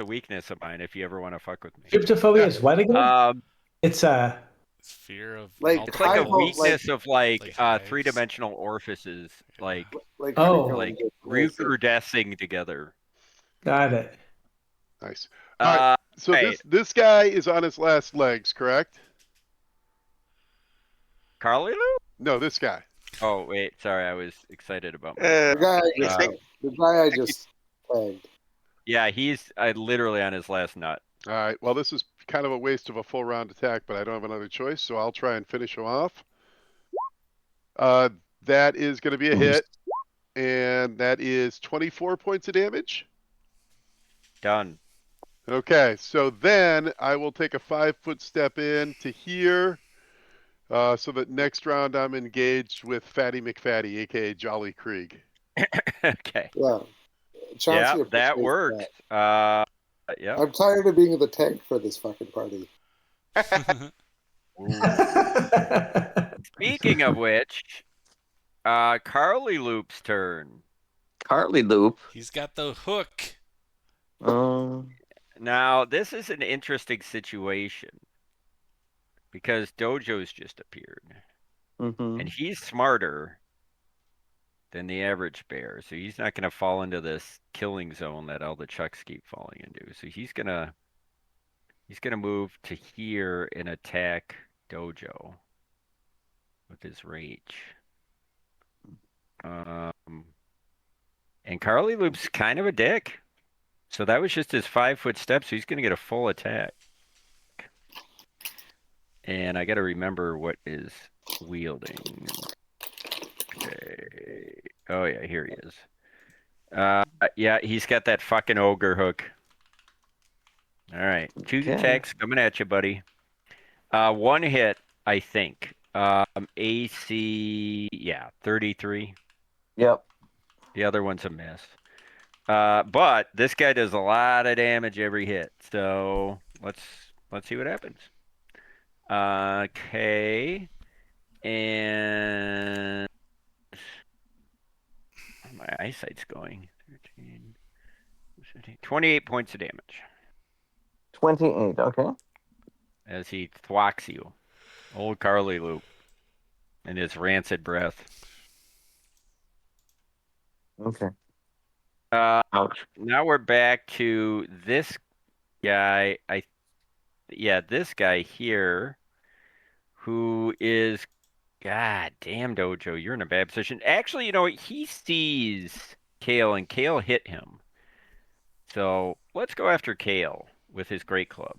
weakness of mine. If you ever want to fuck with me, Tryptophobia is what again? It's fear of Like it's like a hive holes, weakness of like hives. three-dimensional orifices, like like recrudescing together. Got it. Nice. All right. So right. this guy is on his last legs, correct? Carly Lou? No, this guy. Oh wait, sorry, I was excited about the guy I just tagged. Yeah, he's literally on his last nut. All right. Well, this is kind of a waste of a full round attack, but I don't have another choice, so I'll try and finish him off. That is going to be a hit, and that is 24 points of damage. Done. Okay, so then I will take a 5-foot step in to here, so that next round I'm engaged with Fatty McFatty, aka Jolly Kreeg. Okay. Yeah. Yeah, that works. Yeah. I'm tired of being the tank for this fucking party. Speaking of which, Carly Loop's turn. Carly Loop. He's got the hook. Now, this is an interesting situation because Dojo's just appeared. And he's smarter than the average bear, so he's not going to fall into this killing zone that all the Chucks keep falling into. So he's gonna move to here and attack Dojo with his rage. And Carly Loop's kind of a dick. So that was just his 5-foot step, so he's going to get a full attack. And I got to remember what is wielding. Okay. Oh, yeah, here he is. Yeah, he's got that fucking ogre hook. All right. 2 attacks coming at you, buddy. 1 hit, I think. AC, 33. Yep. The other one's a miss. But this guy does a lot of damage every hit. So let's see what happens. Okay. And my eyesight's going. 13, 15, 28 points of damage. 28, okay. As he thwacks you. Old Carly Loop. And his rancid breath. Okay. Ouch. Now we're back to this guy. This guy here, who is, God damn, Dojo, you're in a bad position. Actually, he sees Kale, and Kale hit him. So let's go after Kale with his great club.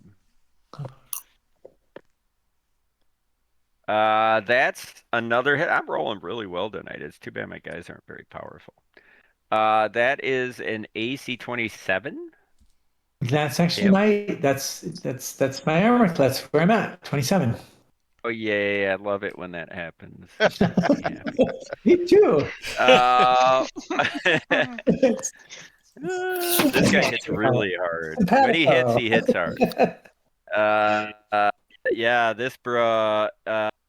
That's another hit. I'm rolling really well tonight. It's too bad my guys aren't very powerful. That is an AC 27. That's actually that's my armor. That's where I'm at. 27. Oh yeah, I love it when that happens. Me too. This guy hits really hard. When he hits hard. This bro,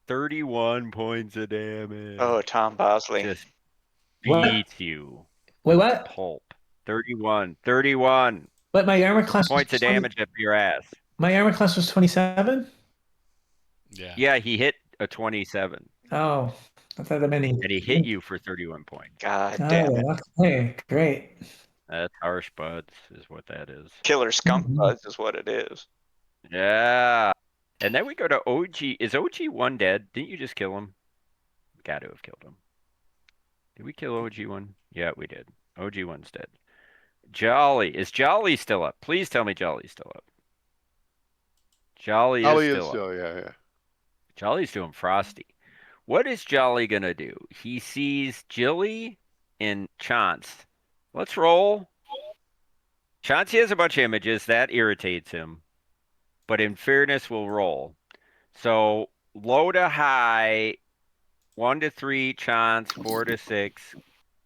31 points of damage. Oh, Tom Bosley. Just beats you. Wait, what? Pulp. 31. But my armor class points of damage up your ass. My armor class was 27. Yeah. Yeah, he hit a 27. Oh, I thought that meant And he hit you for 31 points. God damn it. Okay, great. That's harsh buds, is what that is. Killer skunk buzz is what it is. Yeah. And then we go to OG. Is OG 1 dead? Didn't you just kill him? Got to have killed him. Did we kill OG 1? Yeah, we did. OG 1's dead. Jolly. Is Jolly still up? Please tell me Jolly's still up. Jolly is still up. Yeah. Jolly's doing frosty. What is Jolly gonna do? He sees Jilly and Chance. Let's roll. Chauncey has a bunch of images. That irritates him. But in fairness, we'll roll. So low to high, 1 to 3, Chance, 4 to 6,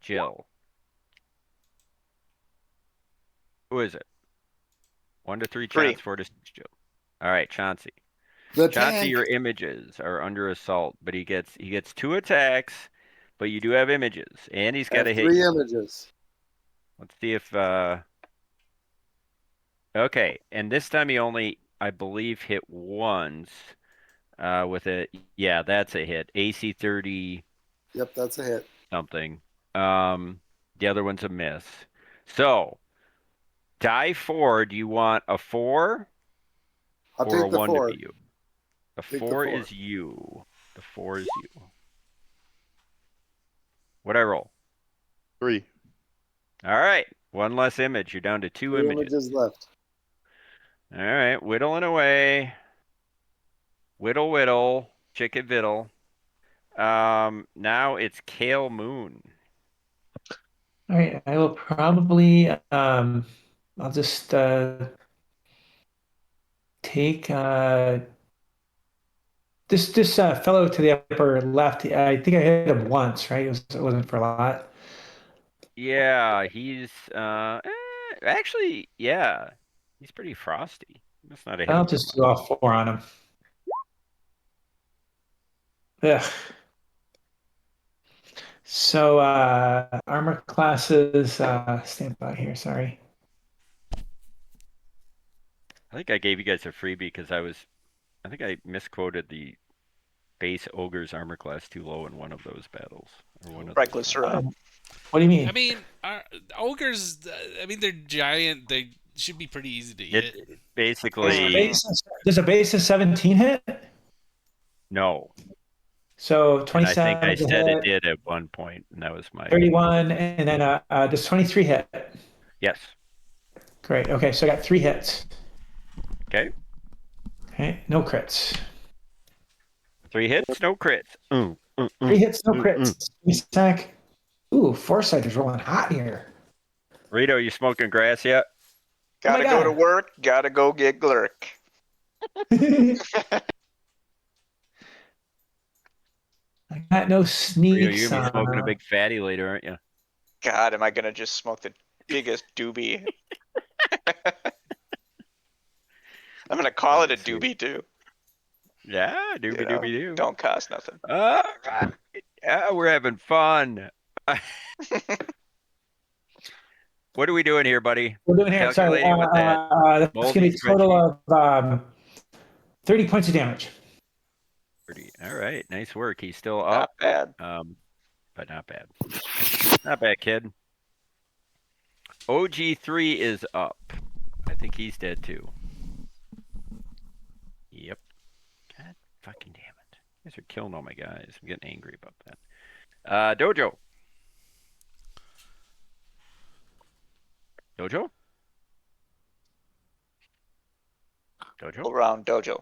Jill. Who is it? 1 to 3, Chance, 4 to 6, Jill. All right, Chauncey. Chauncey, your images are under assault, but he gets 2 attacks, but you do have images, and he's got to hit 3 you. images. Let's see if okay, and this time he only, I believe, hit once with a, yeah, that's a hit. AC 30. Yep, that's a hit. Something. The other one's a miss. So, die 4, do you want a 4 I'll or a take the 1 4. to be you? The Take the 4 4. is you. The 4 is you. What'd I roll? 3. All right. 1 less image. You're down to 2 3 images. images left. All right. Whittling away. Whittle, whittle. Chicken viddle. Now it's Kale Moon. All right, I will probably I'll just take this fellow to the upper left. I think I hit him once, right? It wasn't for a lot. Yeah, he's actually, yeah. He's pretty frosty. That's not a hit I'll him for just much. do all 4 on him. Ugh. So armor classes, stand by here, sorry. I think I gave you guys a freebie because I think I misquoted the base ogre's armor class too low in one of those battles. Or one of Right, those. Glycerol. What do you mean? I mean, ogres. I mean, they're giant. They should be pretty easy to hit. Basically, Does a base of 17 hit? no. So And I 27 think I is a said it hit, did at one point, and that was my 31, and then does 23 hit? yes. Great. Okay, so I got 3 hits. Okay. Okay, no crits. 3 hits, no crits. 3 hits, no crits. Sack. Ooh, Foresighters rolling hot here. Rito, you smoking grass yet? Gotta go to work, gotta go get glurk. I got no Rito, sneaks. you're gonna be smoking a big fatty later, aren't you? God, am I gonna just smoke the biggest doobie? I'm gonna call it a doobie too. Yeah, doobie doobie doo. Don't cost nothing. All right. Yeah, we're having fun. What are we doing here, buddy? We're doing here. Sorry, Calculating with that that's going to be a total of 30 points of damage. 30. All right, nice work. He's still Not up. bad. But not bad. Not bad, kid. OG3 is up. I think he's dead too. Yep. God fucking damn it. You guys are killing all my guys. I'm getting angry about that. Dojo. Dojo? Dojo? All round dojo.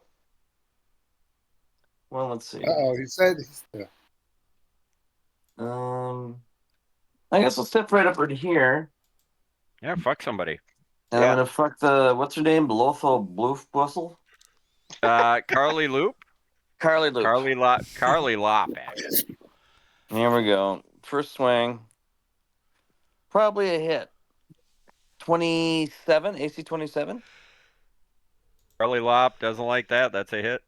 Well, let's see. Oh, he said. I guess I'll step right up right here. Yeah, fuck somebody. And I'm gonna fuck the what's her name? Blotho Bloof Bustle? Carly Loop? Carly Loop. Carly Lop, actually. Here we go. First swing. Probably a hit. 27, AC 27. Carly Lop doesn't like that. That's a hit.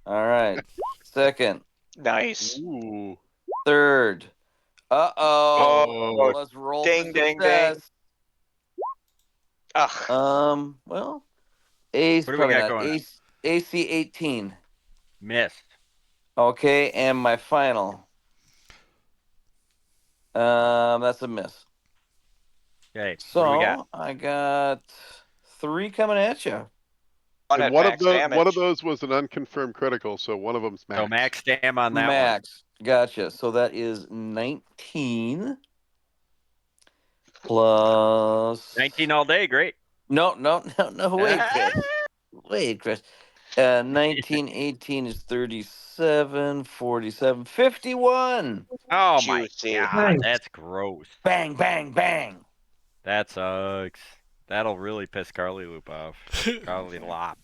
All right. Second. Nice. Ooh. Third. Oh, let's roll. ding, for ding, success. ding. Ugh. Well, Ace, What do we probably got not. going on? AC 18. Missed. Okay, and my final. That's a miss. Okay. What do we got? So I got 3 coming at you. One And at one of max those damage. was an unconfirmed critical, so one of them's max. So max dam on that one. Max. Gotcha. So that is 19 plus 19 all day. Great. No, wait, Chris. Wait, Chris. 19, 18 is 37, 47, 51. Oh my Juicy. god, Nice. that's gross. Bang, bang, bang. That sucks. That'll really piss Carly Loop off. Carly Lop.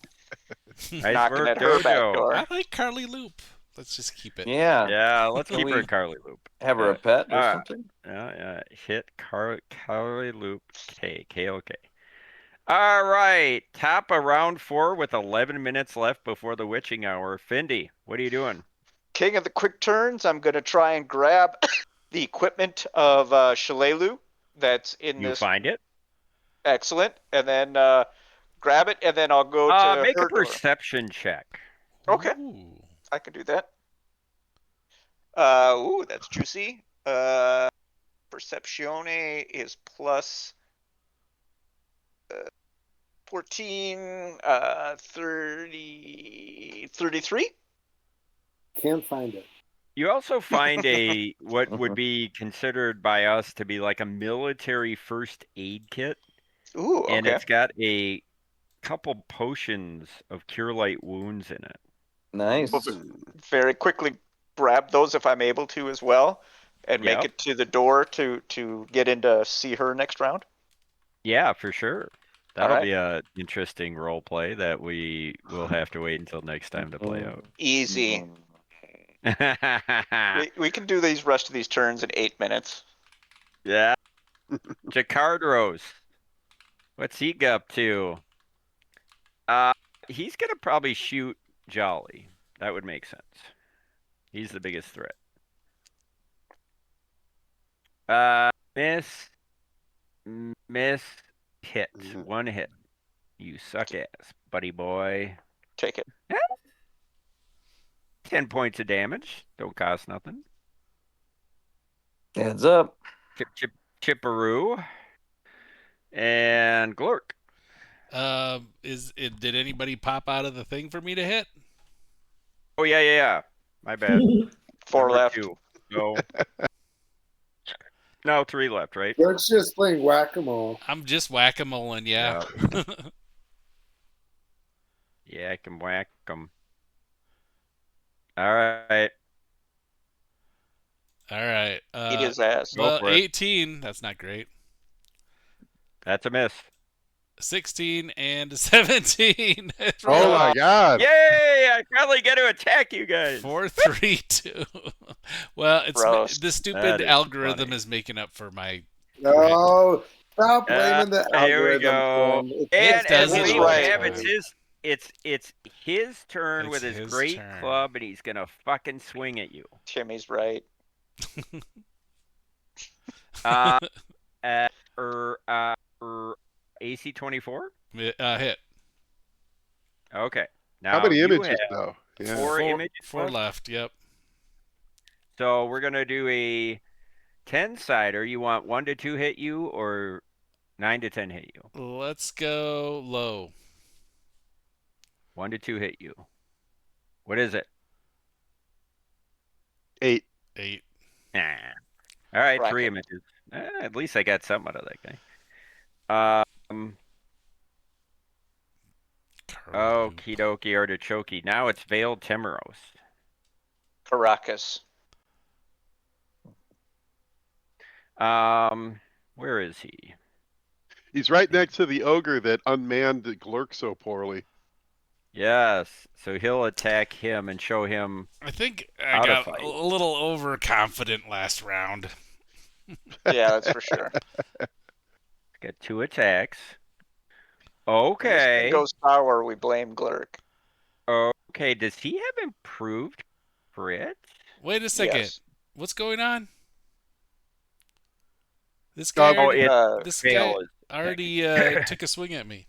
Nice Knocking work, at her back Dojo. door. I like Carly Loop. Let's just keep it. Yeah. Yeah, let's Can keep her we Carly Loop. have her a pet or something? Yeah. Hit Carly Loop K. Okay. All right. Top of round 4 with 11 minutes left before the witching hour. Findy, what are you doing? King of the quick turns. I'm going to try and grab the equipment of Shalelu that's in You this. find it? Excellent. And then grab it, and then I'll go to Make her a door. perception check. Okay. Ooh. I can do that. That's juicy. Perceptione is plus 14, 30, 33. Can't find it. You also find what would be considered by us to be like a military first aid kit. Ooh, okay. And it's got a couple potions of cure light wounds in it. Nice. Very quickly grab those if I'm able to as well, and make it to the door to get in to see her next round. Yeah, for sure. That'll right. be a interesting role play that we will have to wait until next time to play out. Easy. We can do these rest of these turns in 8 minutes. Yeah. Jacardros. What's he up to? He's gonna probably shoot Jolly. That would make sense. He's the biggest threat. Miss hit. 1 hit. You suck ass, buddy boy. Take it. 10 points of damage. Don't cost nothing. Heads up. Chipperoo. And Glork. Did anybody pop out of the thing for me to hit? Oh yeah. My bad. 4 left. 2. No, 3 left, right? Let's just playing whack-a-mole. I'm just whack-a-moling, yeah. Yeah, I can whack 'em. All right. Eat his ass. Well, 18. That's not great. That's a miss. 16 and 17. Oh my god! Yay! I finally get to attack you guys. 4, 3, 2. Well, it's the stupid algorithm funny. is making up for my. No, stop blaming the algorithm. Here we go. And does as it we all the have, time. it's his turn It's with his his great turn. club, and he's gonna fucking swing at you. Timmy's right. AC 24. Hit. Okay. Now How many you images have though? Yeah. 4 images. 4 left. Yep. So we're gonna do a 10-sider. You want 1 to 2 hit you or 9 to 10 hit you? Let's go low. 1 to 2 hit you. What is it? 8. 8. Nah. All right, Bracket. 3 images. At least I got some out of that guy. Okie dokie artichoke. Now it's Veiled Temeros. Caracas. Where is he? He's right next to the ogre that unmanned Glurk so poorly. Yes. So he'll attack him and show him. I think I How to got fight. a little overconfident last round. Yeah, that's for sure. Got 2 attacks. This Okay. thing goes sour, we blame Glurk. Okay. Does he have improved crit? Wait a second. Yes. What's going on? This guy Oh, already, it this fail guy is- already took a swing at me.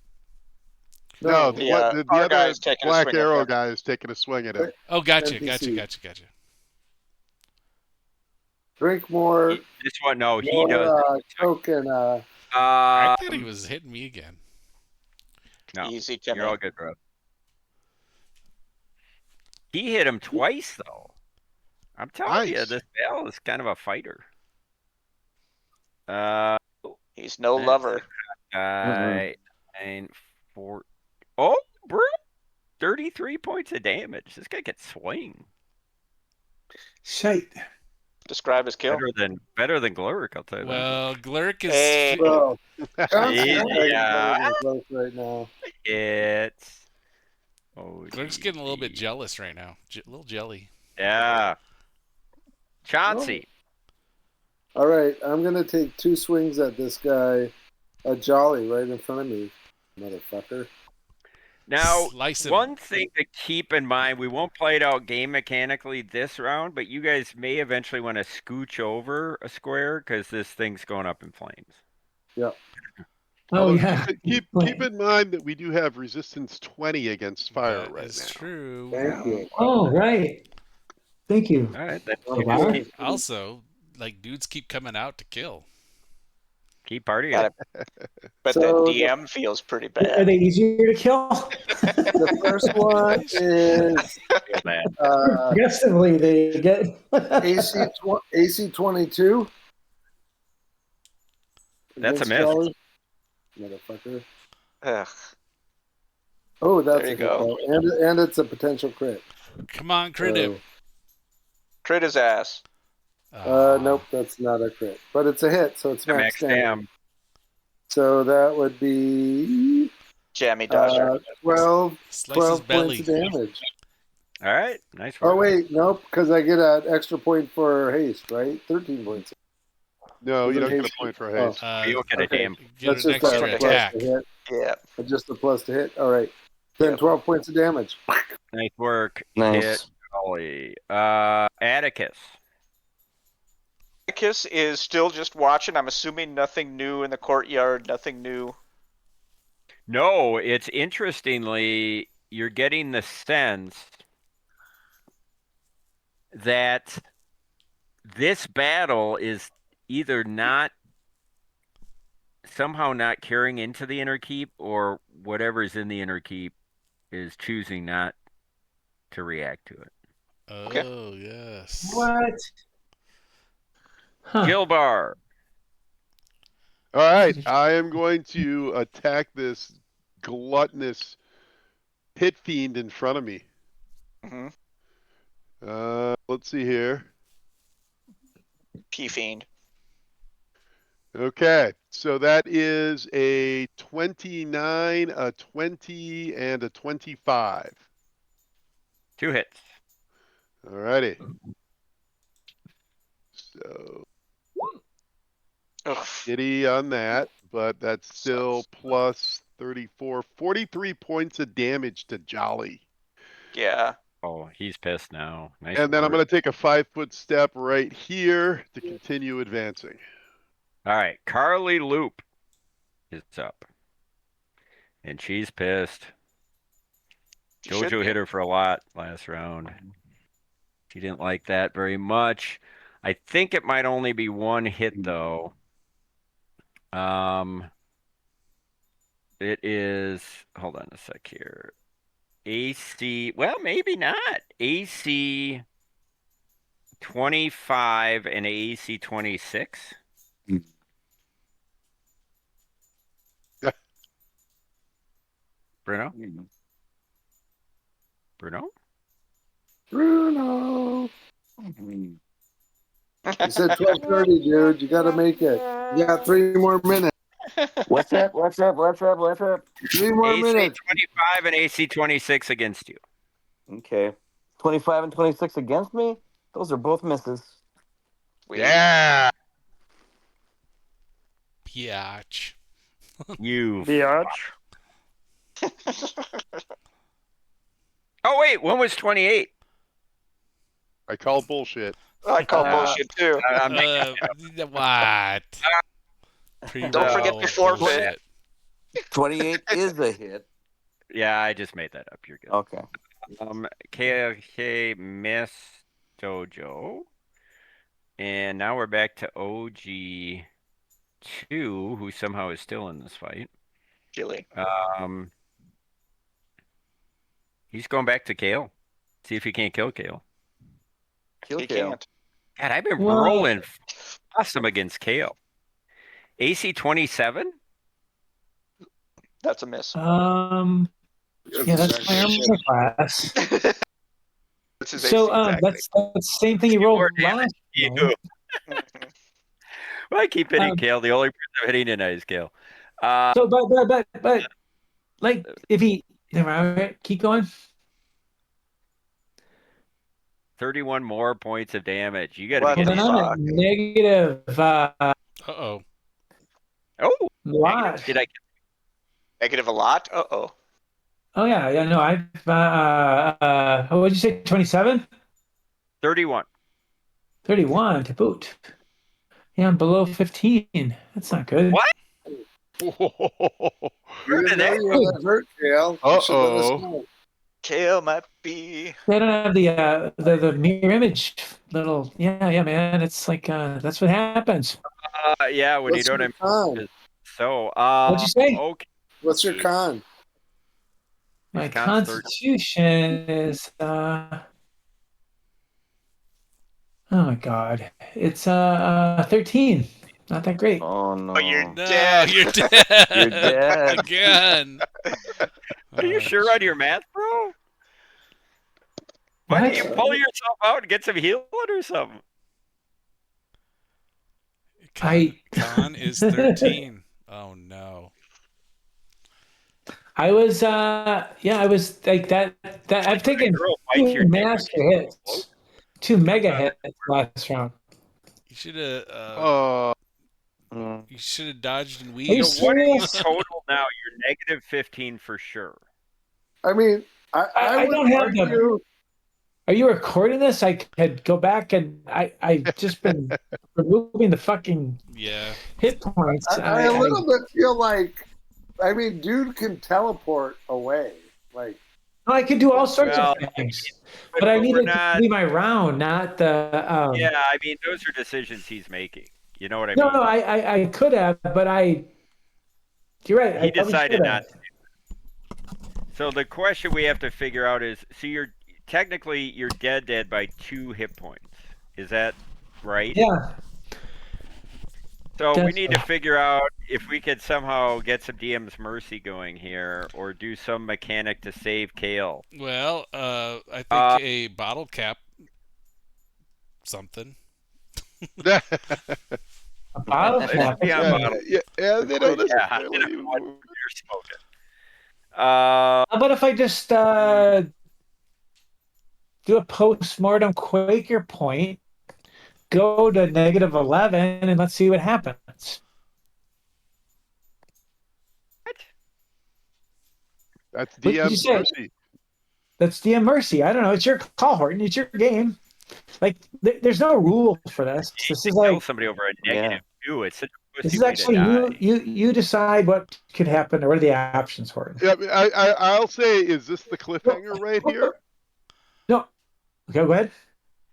No, The, the our other guy's taking a Black swing at Arrow him. guy is taking a swing at him. Oh, gotcha. NPC. Gotcha. Drink more. This one, no, he More does. Coke and I thought he was hitting me again. No, Easy, you're Timmy. all good, bro. He hit him twice, though. I'm telling you, Nice. this Bell is kind of a fighter. He's no That's lover. Guy, 9, 4. Oh, bro, 33 points of damage. This guy can swing. Shite. Describe his kill. Better than Glurk, I'll tell you that. Well, Glurk is. Hey. bro. Yeah. Right now. It's. Oh, Glurk's getting a little bit jealous right now. A little jelly. Yeah. Chauncey. All right, I'm gonna take 2 swings at this guy. A jolly right in front of me, motherfucker. Now, Slice him. one thing to keep in mind, we won't play it out game mechanically this round, but you guys may eventually want to scooch over a square because this thing's going up in flames. Yep. Oh Although yeah. Keep in mind that we do have resistance 20 against fire That right is now. true. Thank you. Oh right. Thank you. All right, then Wow. Also, like, dudes keep coming out to kill. keep partying. Got But So the DM feels pretty Are bad. they easier to kill? The first one is Feel bad. Progressively, they get AC 22. That's a Against miss. Jolly. Motherfucker. Ugh. Oh, that's There you a go. hit, though. And it's a potential crit. Come on, crit him. Crit his ass. Nope, that's not a crit. But it's a hit, so it's max Max damage. damn. So that would be Jammy Dodger. 12 Slice his belly. points of damage. All right, nice work. Oh, wait, nope, because I get an extra point for haste, right? 13 points. No, you don't get a Haste. point for Oh. haste. You don't get a Okay. damn. Get That's an just a extra plus attack. to hit. Yeah. Just a plus to hit. All right. Then 12 points of damage. Nice work. Nice. Hit Ollie. Atticus. Atticus is still just watching. I'm assuming nothing new in the courtyard, nothing new. No, it's interestingly, you're getting the sense that this battle is either somehow not carrying into the inner keep, or whatever's in the inner keep is choosing not to react to it. Oh, yes. what? Huh. Gilbar. All right, I am going to attack this gluttonous pit fiend in front of me. Mm-hmm. Let's see here. P-Fiend. Okay, so that is a 29, a 20, and a 25. 2 hits. All righty. So, Ugh. giddy on that, but that's still plus 34, 43 points of damage to Jolly. Yeah. Oh, he's pissed now. Nice And then I'm work. going to take a 5-foot step right here to continue advancing. All right, Carly Loop is up. And she's pissed. She should Jojo be. hit her for a lot last round. She didn't like that very much. I think it might only be 1 hit, though. It is, hold on a sec here. AC, well, maybe not. AC 25 and AC 26. Bruno? Bruno? Bruno. You said 12:30, dude. You got to make it. You got 3 more minutes. What's up? 3 more AC minutes. 25 and AC 26 against you. Okay. 25 and 26 against me? Those are both misses. Yeah. Biatch. You. Biatch. Oh, wait, when was 28? I call bullshit. I call bullshit too. What? Don't forget the forfeit. 28 is a hit. Yeah, I just made that up. You're good. Okay. KK missed Dojo. And now we're back to OG2, who somehow is still in this fight. Chili. He's going back to Kale. See if he can't kill Kale. He can't. God, I've been rolling awesome against Kale. AC 27? That's a miss. Yeah, that's my armor class. What's his So AC exactly? that's the same thing you rolled last You. time. Well, I keep hitting Kale. The only person I'm hitting tonight is Kale. So, but, like, if he, all right, keep going. 31 more points of damage. You got to be Well, getting then I'm at negative. Oh, lot. Did I? Negative a lot? Uh-oh. Oh yeah, no, I've what'd you say? 27? 31. 31 to boot. Yeah, I'm below 15. That's not good. What? You didn't know you were that hurt, Kale. You should let us know. Kale might be. They don't have the mirror image little. Yeah, man. It's like that's what happens. Yeah, when What's you don't your con? So, What'd you say? Okay. What's your con? My constitution is oh my god. It's 13. Not that great. Oh no. Oh, you're dead. You're dead. You're dead. Again. Are you sure on your math, bro? Why don't you pull yourself out and get some healing or something? Con is 13. Oh no. I was I was like that I've taken 2 master hits. 2 mega hits last round. You should have you should have dodged and weaved. So what is total now? You're negative 15 for sure. I mean, I don't have the. Are you recording this? I could go back and I've just been removing the fucking hit points. I a little bit feel like, I mean, dude can teleport away. Like, I could do all sorts of things, but I needed to be my round, not the. Yeah, I mean, those are decisions he's making. You know what I mean? No, I could have, but you're right. He decided not to. So the question we have to figure out is: so you're dead by 2 hit points. Is that right? Yeah. So we need to figure out if we could somehow get some DM's mercy going here, or do some mechanic to save Kale. Well, I think a bottle cap, something. A bottle cap. Yeah, they don't necessarily. You're smoking. How about if I just do a post-mortem Quaker point, go to negative 11, and let's see what happens. What? That's DM's mercy. That's DM mercy. I don't know. It's your call, Horton. It's your game. Like, there's no rule for this. This is like somebody over a negative 2. It's such a this is actually you decide what could happen, or what are the options, Horton? Yeah, I'll say, is this the cliffhanger right here? No. Okay, go ahead.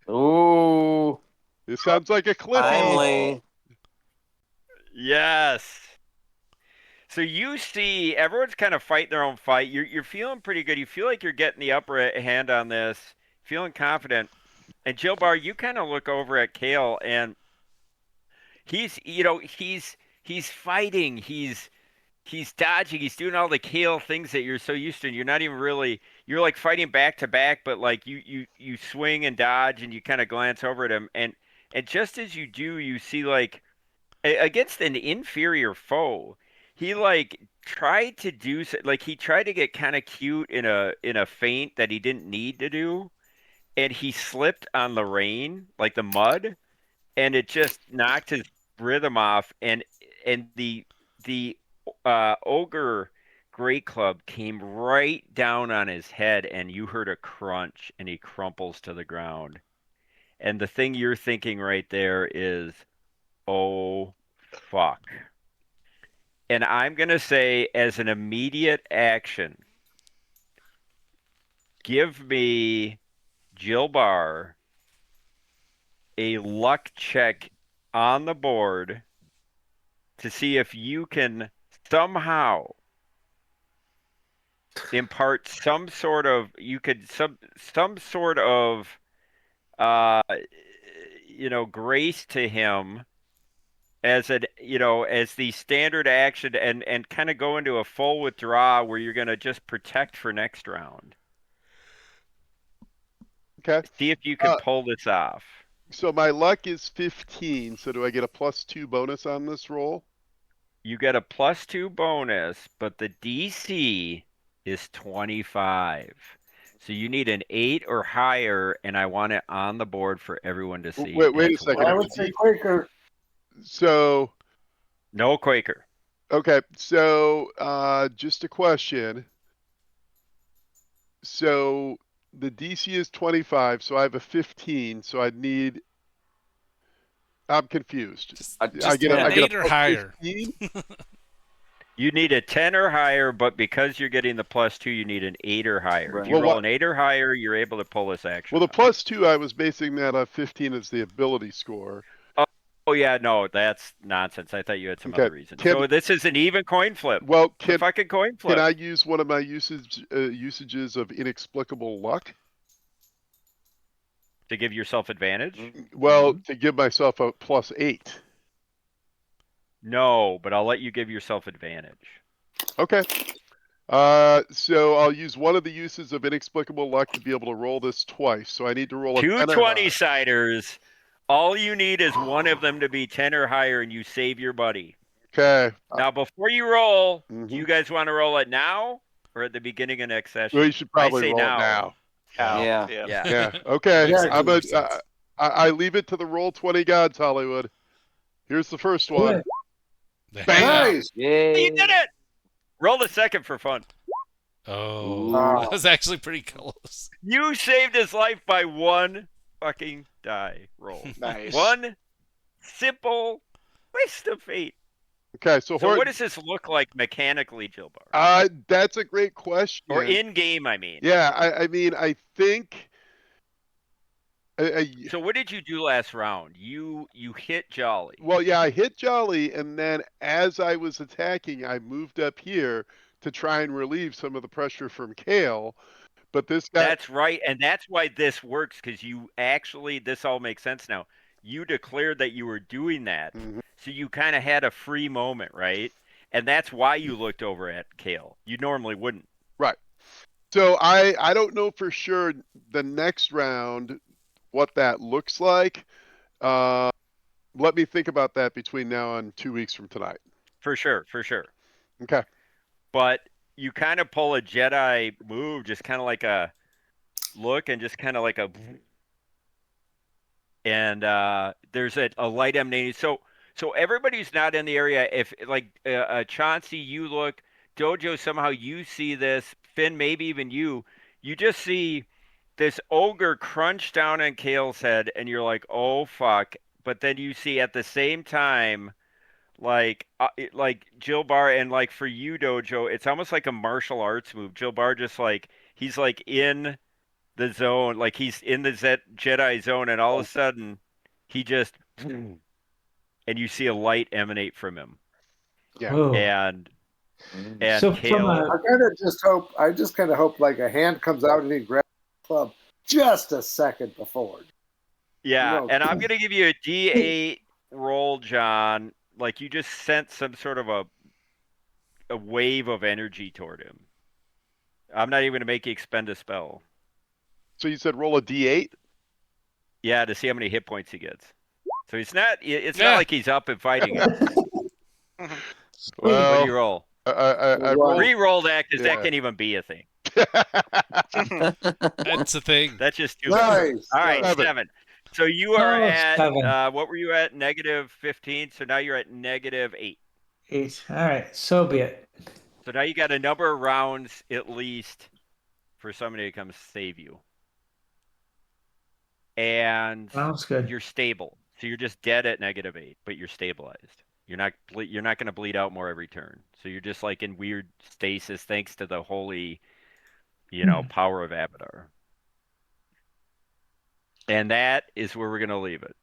Ooh. This sounds like a cliffhanger. Yes. So you see, everyone's kind of fighting their own fight. You're feeling pretty good. You feel like you're getting the upper hand on this, feeling confident. And Jill Bar, you kind of look over at Kale, and he's fighting. He's dodging. He's doing all the Kale things that you're so used to. And you're not even really. You're like fighting back to back, but like you swing and dodge, and you kind of glance over at him, and just as you do, you see like against an inferior foe, he like tried to do like he tried to get kind of cute in a feint that he didn't need to do, and he slipped on the rain, like the mud, and it just knocked his rhythm off, and the ogre Great Club came right down on his head, and you heard a crunch, and he crumples to the ground. And the thing you're thinking right there is, oh, fuck. And I'm going to say, as an immediate action, give me Jilbar a luck check on the board to see if you can somehow impart some sort of some sort of uh grace to him as as the standard action and kind of go into a full withdraw where you're going to just protect for next round. Okay. See if you can pull this off. So my luck is 15. So do I get a +2 bonus on this roll? You get a +2 bonus, but the DC is 25. So you need an 8 or higher, and I want it on the board for everyone to see. Wait a second. I would say Quaker. So no Quaker. Okay, so just a question. So the DC is 25, so I have a 15, so I'm confused. Just I an get a 8 or higher. 15? You need a 10 or higher, but because you're getting the +2, you need an 8 or higher. Right. If you roll an 8 or higher, you're able to pull this action. Well, the +2, I was basing that on 15 as the ability score. Oh yeah, no, that's nonsense. I thought you had some other reason. So this is an even coin flip. Well, fucking coin flip. Can I use one of my usages of inexplicable luck? To give yourself advantage? Well, to give myself a +8. No, but I'll let you give yourself advantage. Okay. So I'll use one of the uses of inexplicable luck to be able to roll this twice. So I need to roll a 10 or 220-siders. All you need is one of them to be 10 or higher, and you save your buddy. Okay. Now, before you roll, do you guys want to roll it now or at the beginning of next session? Well, you should probably I say roll it now. Yeah. Okay. Yeah, I leave it to the roll 20 gods, Hollywood. Here's the first one. Nice. Yay. You did it. Roll the second for fun. Oh, Wow. that was actually pretty close. You saved his life by one fucking die roll. Nice. One simple twist of fate. Okay, so what does this look like mechanically, Jilbar? That's a great question. Or in game, I mean. Yeah, I mean, I think. So what did you do last round? You hit Jolly. Well, yeah, I hit Jolly, and then as I was attacking, I moved up here to try and relieve some of the pressure from Kale. But this guy. That's right, and that's why this works, because you actually, this all makes sense now. You declared that you were doing that, so you kind of had a free moment, right? And that's why you looked over at Kale. You normally wouldn't. Right. So I don't know for sure the next round what that looks like. Let me think about that between now and 2 weeks from tonight. For sure. Okay. But you kind of pull a Jedi move, just kind of like a look and just kind of like a, and there's a light emanating. So everybody who's not in the area, if like Chauncey, you look, Dojo, somehow you see this, Finn, maybe even you just see this ogre crunch down on Kale's head, and you're like, oh fuck. But then you see at the same time, like Jilbar, and like for you, Dojo, it's almost like a martial arts move. Jilbar just like he's like in the zone, like he's in the Jedi zone, and all of a sudden he just and you see a light emanate from him. Yeah. Whoa. And So Kale, I just kind of hope like a hand comes out and he grabs the club just a second before. yeah, No. and I'm gonna give you a D8 roll, John. Like you just sent some sort of a wave of energy toward him. I'm not even gonna make you expend a spell. So you said roll a D8? Yeah, to see how many hit points he gets. So it's not like he's up and fighting him. Well, What do you roll? I rolled. Re-roll that, because that Yeah. can't even be a thing. That's a thing. That's just too Nice. All right, 7. So you are at 7. what were you at? -15. So now you're at -8. 8. All right, so be it. So now you got a number of rounds at least for somebody to come save you. And Sounds good. you're stable. So you're just dead at -8, but you're stabilized. You're not going to bleed out more every turn. So you're just like in weird stasis thanks to the holy power of Abadar. And that is where we're going to leave it.